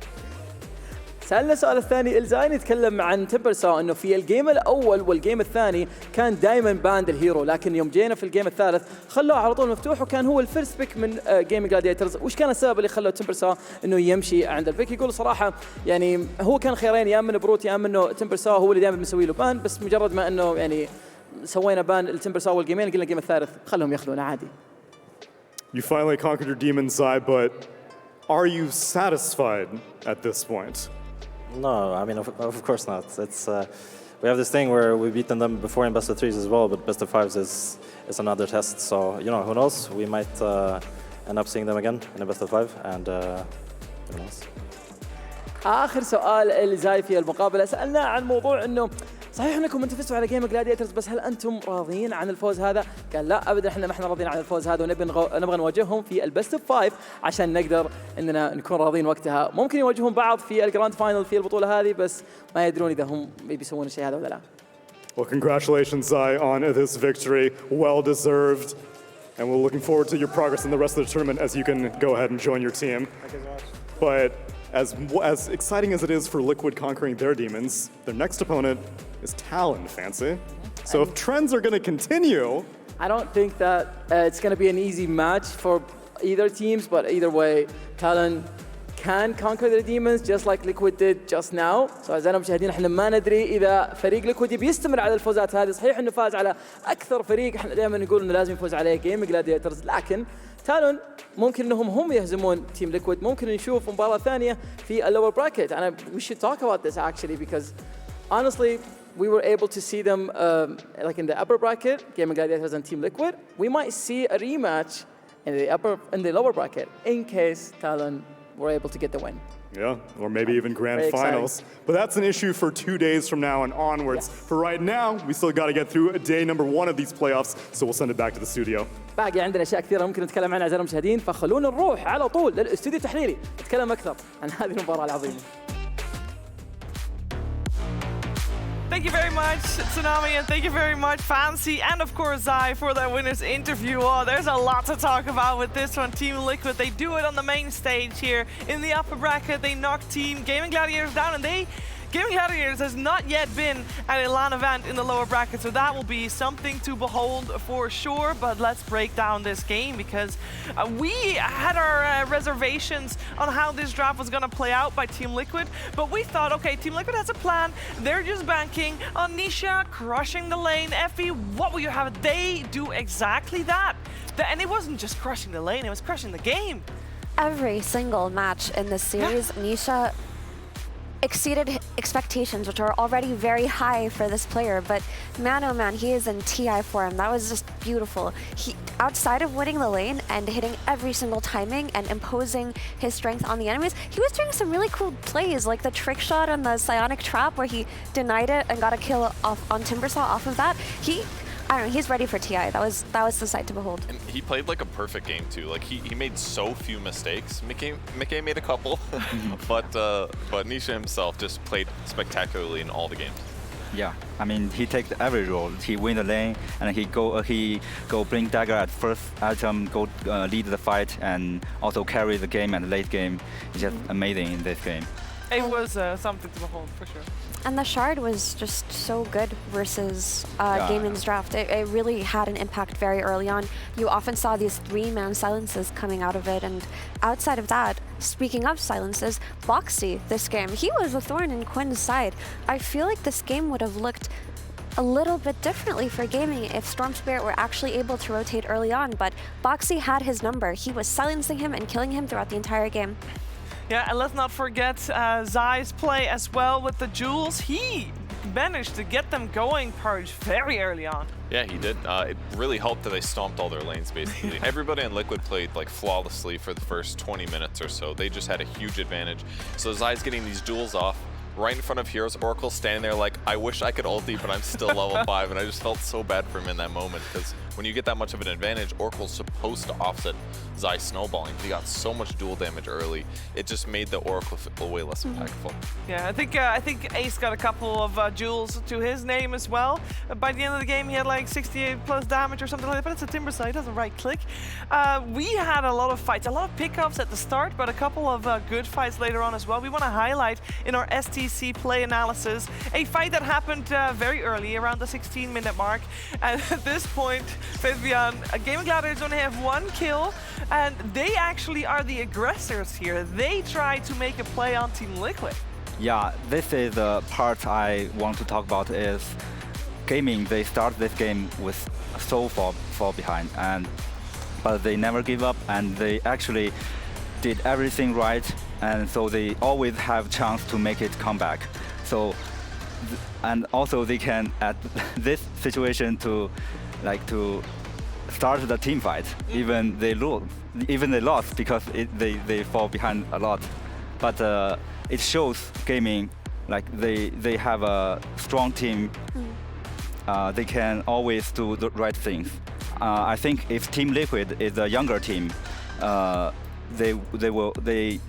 سألنا السؤال الثاني، الزاين يتكلم عن تمبرسا انه في الجيم الاول والجيم الثاني كان دائما باند الهيرو، لكن يوم جينا في الجيم الثالث خلوه على طول مفتوح، وكان هو الفيرست بيك من جيم جلاديترز. وش كان السبب اللي خلى تمبرسا انه يمشي عند البيك؟ يقول صراحه يعني هو كان خيارين، يا من بروت يا انه تمبرسا هو اللي دائما مسوي له بان، بس مجرد ما انه يعني سوينا بان التمبرسا والجيمين قلنا الجيم الثالث خلهم ياخذونه عادي. You finally conquered your demons, Zai, but are you satisfied at this point? No, I mean, of course not. It's we have this thing where we've beaten them before in best of threes as well, but best of fives is another test. So, you know, who knows? We might end up seeing them again in a best of five, and who knows? آخر سؤال الزاي في المقابلة سألنا عن موضوع إنه صحيح انكم انتم فزتوا على جيم جلاديترز، بس هل انتم راضيين عن الفوز هذا؟ قال لا ابدا، احنا ما احنا راضيين عن الفوز هذا، ونبغى نواجههم في البست اوف 5 عشان نقدر اننا نكون راضيين وقتها. ممكن يواجهون بعض في الجراند فاينل في البطولة هذه، بس ما يدرون اذا هم بيسوون الشيء هذا ولا لا. Well, congratulations, Zai, on this victory. Well deserved. And we're looking forward to your progress in the rest of the tournament as you can go ahead and join your team. Thank you so much. But as exciting as it is for Liquid conquering their demons, their next opponent is Talon, Fancy. So if trends are going to continue, I don't think that it's going to be an easy match for either teams, but either way, Talon can conquer their demons just like Liquid did just now. So أعزائنا المشاهدين احنا ما ندري إذا فريق ليكويد بيستمر على الفوزات هذه. صحيح إنه فاز على أكثر فريق احنا دائما نقول إنه لازم يفوز عليه جيم جلاديترز، لكن تالون ممكن إنهم هم يهزمون تيم ليكويد. ممكن نشوف مباراة ثانية في اللور براكت. أنا we should talk about this actually because honestly we were able to see them like in the upper bracket, Game Gladiators and Team Liquid. We might see a rematch in the lower bracket in case Talon were able to get the win. Yeah, or maybe even grand Very finals. exciting. But that's an issue for 2 days from now and onwards. Yes. For right now, we still got to get through day number 1 of these playoffs, so we'll send it back to the studio. باقي عندنا اشياء كثيره ممكن نتكلم عنها اعزائي المشاهدين، فخلونا نروح على طول للاستوديو التحليلي نتكلم اكثر عن هذه المباراه العظيمه. Thank you very much, Tsunami, and thank you very much, Fancy, and of course Zai for that winner's interview. Oh, there's a lot to talk about with this one. Team Liquid, they do it on the main stage here. In the upper bracket, they knock Team Gaming Gladiators down, and Gaming Gladiators has not yet been at a LAN event in the lower bracket, so that will be something to behold for sure. But let's break down this game because we had our reservations on how this draft was going to play out by Team Liquid, but we thought, okay, Team Liquid has a plan. They're just banking on Nisha crushing the lane. Effie, what will you have? They do exactly that. And it wasn't just crushing the lane, it was crushing the game. Every single match in this series, Nisha exceeded expectations, which are already very high for this player, but man oh man, he is in TI form. That was just beautiful. He, outside of winning the lane and hitting every single timing and imposing his strength on the enemies, he was doing some really cool plays, like the trick shot on the Psionic Trap where he denied it and got a kill off on Timbersaw off of that. I don't know, he's ready for TI. That was the sight to behold. And he played like a perfect game too. Like he made so few mistakes. Mickey made a couple, but Nisha himself just played spectacularly in all the games. Yeah, I mean he takes every role. He win the lane and he go bring dagger at first item, go lead the fight and also carry the game and late game. It's just amazing in this game. It was something to behold for sure. And the Shard was just so good versus Gaming's draft. It really had an impact very early on. You often saw these 3-man silences coming out of it, and outside of that, speaking of silences, Boxy this game, he was a thorn in Quinn's side. I feel like this game would have looked a little bit differently for Gaming if Storm Spirit were actually able to rotate early on, but Boxy had his number. He was silencing him and killing him throughout the entire game. Yeah, and let's not forget Zai's play as well with the jewels. He managed to get them going, Purge, very early on. Yeah, he did. It really helped that they stomped all their lanes, basically. Everybody in Liquid played like flawlessly for the first 20 minutes or so. They just had a huge advantage. So Zai's getting these jewels off right in front of Heroes. Oracle standing there like, I wish I could ulti, but I'm still level 5. And I just felt so bad for him in that moment because when you get that much of an advantage, Oracle's supposed to offset Zai snowballing. He got so much dual damage early. It just made the Oracle feel way less impactful. Yeah, I think Ace got a couple of jewels to his name as well. By the end of the game, he had like 68 plus damage or something like that, but it's a Timbersaw, he doesn't right click. We had a lot of fights, a lot of pickups at the start, but a couple of good fights later on as well. We want to highlight in our STC play analysis a fight that happened very early, around the 16-minute mark. And at this point, Fabian, Gaming Gladiators only have 1 kill, and they actually are the aggressors here. They try to make a play on Team Liquid. Yeah, this is the part I want to talk about is Gaming. They start this game with so far behind, but they never give up, and they actually did everything right, and so they always have chance to make it come back. So, and also they can at this situation to start the team fight, even they lost because they fall behind a lot. But it shows Gaming like they have a strong team. They can always do the right things. I think if Team Liquid is a younger team, they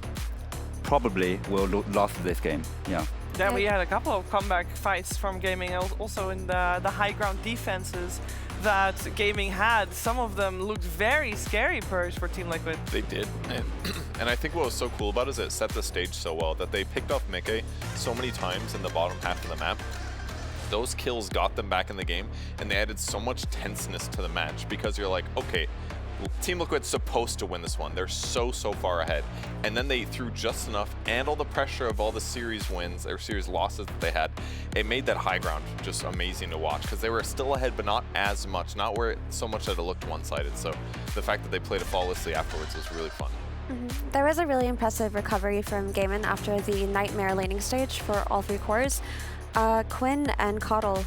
probably will lost this game. Yeah. Yeah, we had a couple of comeback fights from Gaming, also in the high ground defenses that Gaming had. Some of them looked very scary, Purge, for Team Liquid. They did, and I think what was so cool about it is it set the stage so well that they picked off Mickey so many times in the bottom half of the map. those kills got them back in the game, and they added so much tenseness to the match because you're like, okay, Team Liquid's supposed to win this one. They're so far ahead. And then they threw just enough, and all the pressure of all the series wins or series losses that they had, it made that high ground just amazing to watch because they were still ahead, but not as much, not where so much that it looked one-sided. So the fact that they played it flawlessly afterwards was really fun. There was a really impressive recovery from Gaimin after the Nightmare laning stage for all 3 cores. Quinn and Coddle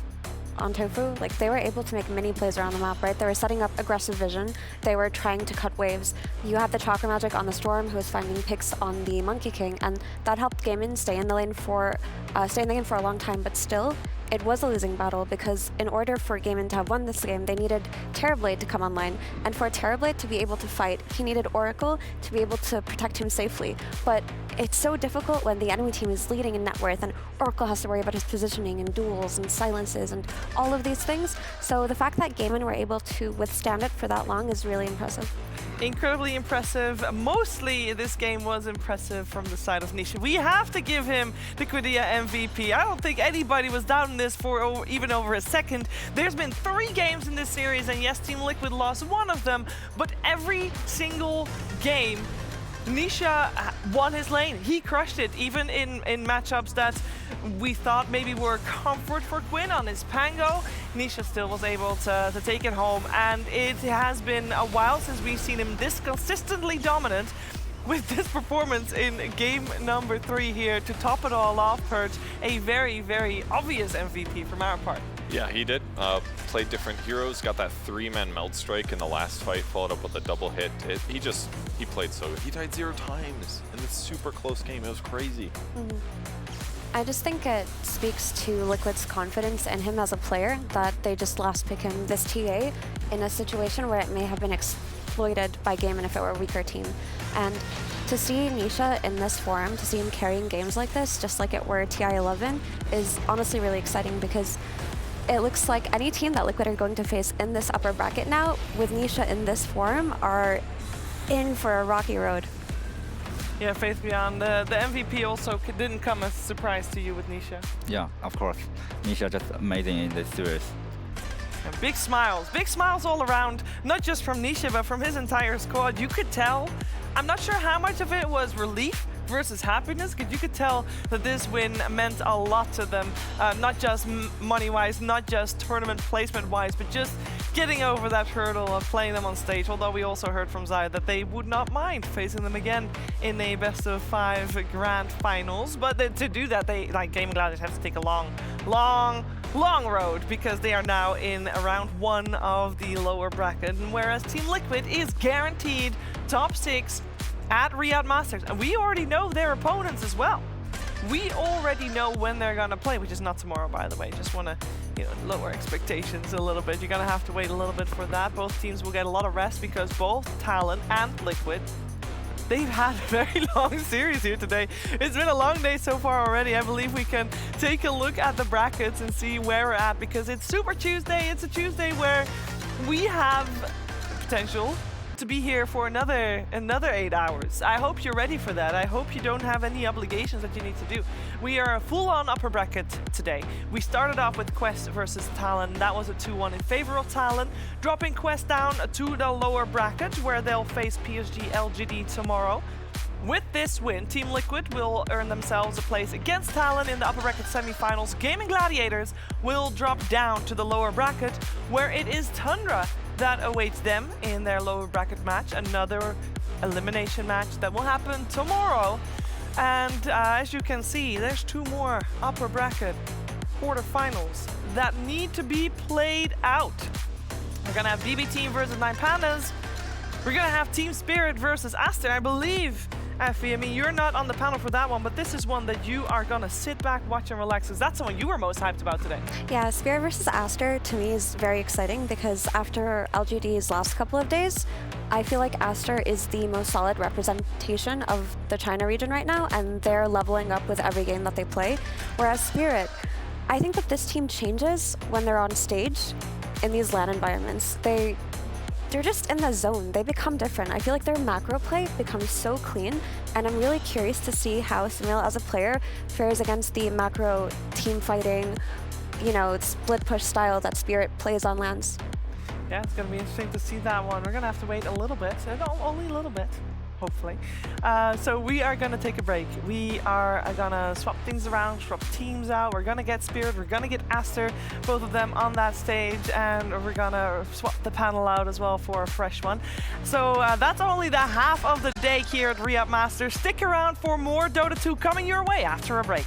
on Tofu, like they were able to make many plays around the map, right? They were setting up aggressive vision. They were trying to cut waves. You had the Chakra Magic on the Storm, who was finding picks on the Monkey King, and that helped Gaimin stay in the lane for a long time. But still, it was a losing battle because in order for Gaimin to have won this game, they needed Terrorblade to come online, and for Terrorblade to be able to fight, he needed Oracle to be able to protect him safely. But it's so difficult when the enemy team is leading in net worth and Oracle has to worry about his positioning and duels and silences and all of these things. So the fact that Gaimin were able to withstand it for that long is really impressive. Incredibly impressive. Mostly this game was impressive from the side of Nisha. We have to give him the Quidia MVP. I don't think anybody was doubting this for even over a second. There's been 3 games in this series, and yes, Team Liquid lost one of them, but every single game Nisha won his lane. He crushed it, even in matchups that we thought maybe were comfort for Quinn on his Pango. Nisha still was able to take it home, and it has been a while since we've seen him this consistently dominant. With this performance in game number 3 here to top it all off, Perch, a very, very obvious MVP from our part. Yeah, he did. Played different heroes, got that 3-man meld strike in the last fight, followed up with a double hit. He played so good. He died 0 times in this super close game. It was crazy. I just think it speaks to Liquid's confidence in him as a player that they just last pick him this TA in a situation where it may have been exploited by Gaimin if it were a weaker team. And to see Nisha in this form, to see him carrying games like this, just like it were TI-11, is honestly really exciting because it looks like any team that Liquid are going to face in this upper bracket now, with Nisha in this form, are in for a rocky road. Yeah, Faith Beyond, the MVP also didn't come as a surprise to you with Nisha. Yeah, of course. Nisha just amazing in this series. And big smiles all around, not just from Nisha, but from his entire squad. You could tell, I'm not sure how much of it was relief versus happiness, because you could tell that this win meant a lot to them, not just money-wise, not just tournament placement-wise, but just getting over that hurdle of playing them on stage. Although we also heard from Zai that they would not mind facing them again in a best-of-5 grand finals. But to do that, they, like Gaming Gladiators, have to take a long road, because they are now in round 1 of the lower bracket, and whereas Team Liquid is guaranteed top 6 at Riyadh Masters, and we already know their opponents as well. We already know when they're gonna play, which is not tomorrow, by the way. Just want to, lower expectations a little bit. You're gonna have to wait a little bit for that. Both teams will get a lot of rest because both Talon and Liquid, they've had a very long series here today. It's been a long day so far already. I believe we can take a look at the brackets and see where we're at, because it's Super Tuesday. It's a Tuesday where we have potential to be here for another 8 hours. I hope you're ready for that. I hope you don't have any obligations that you need to do. We are full on upper bracket today. We started off with Quest versus Talon. That was a 2-1 in favor of Talon, dropping Quest down to the lower bracket where they'll face PSG LGD tomorrow. With this win, Team Liquid will earn themselves a place against Talon in the upper bracket semifinals. Gaming Gladiators will drop down to the lower bracket, where it is Tundra that awaits them in their lower bracket match. Another elimination match that will happen tomorrow. And as you can see, there's 2 more upper bracket quarterfinals that need to be played out. We're gonna have BB Team versus 9 Pandas. We're gonna have Team Spirit versus Aster. I believe, Effie, I mean, you're not on the panel for that one, but this is one that you are gonna sit back, watch, and relax, because that's the one you were most hyped about today. Yeah, Spirit versus Aster to me is very exciting, because after LGD's last couple of days, I feel like Aster is the most solid representation of the China region right now, and they're leveling up with every game that they play. Whereas Spirit, I think that this team changes when they're on stage in these LAN environments. They're just in the zone. They become different. I feel like their macro play becomes so clean, and I'm really curious to see how Samuel as a player fares against the macro team fighting, you know, split push style that Spirit plays on lands. Yeah, it's going to be interesting to see that one. We're going to have to wait a little bit, only a little bit, hopefully. So we are going to take a break. We are going to swap things around, swap teams out. We're going to get Spirit, we're going to get Aster, both of them on that stage, and we're going to swap the panel out as well for a fresh one. So that's only the half of the day here at Riyadh Masters. Stick around for more Dota 2 coming your way after a break.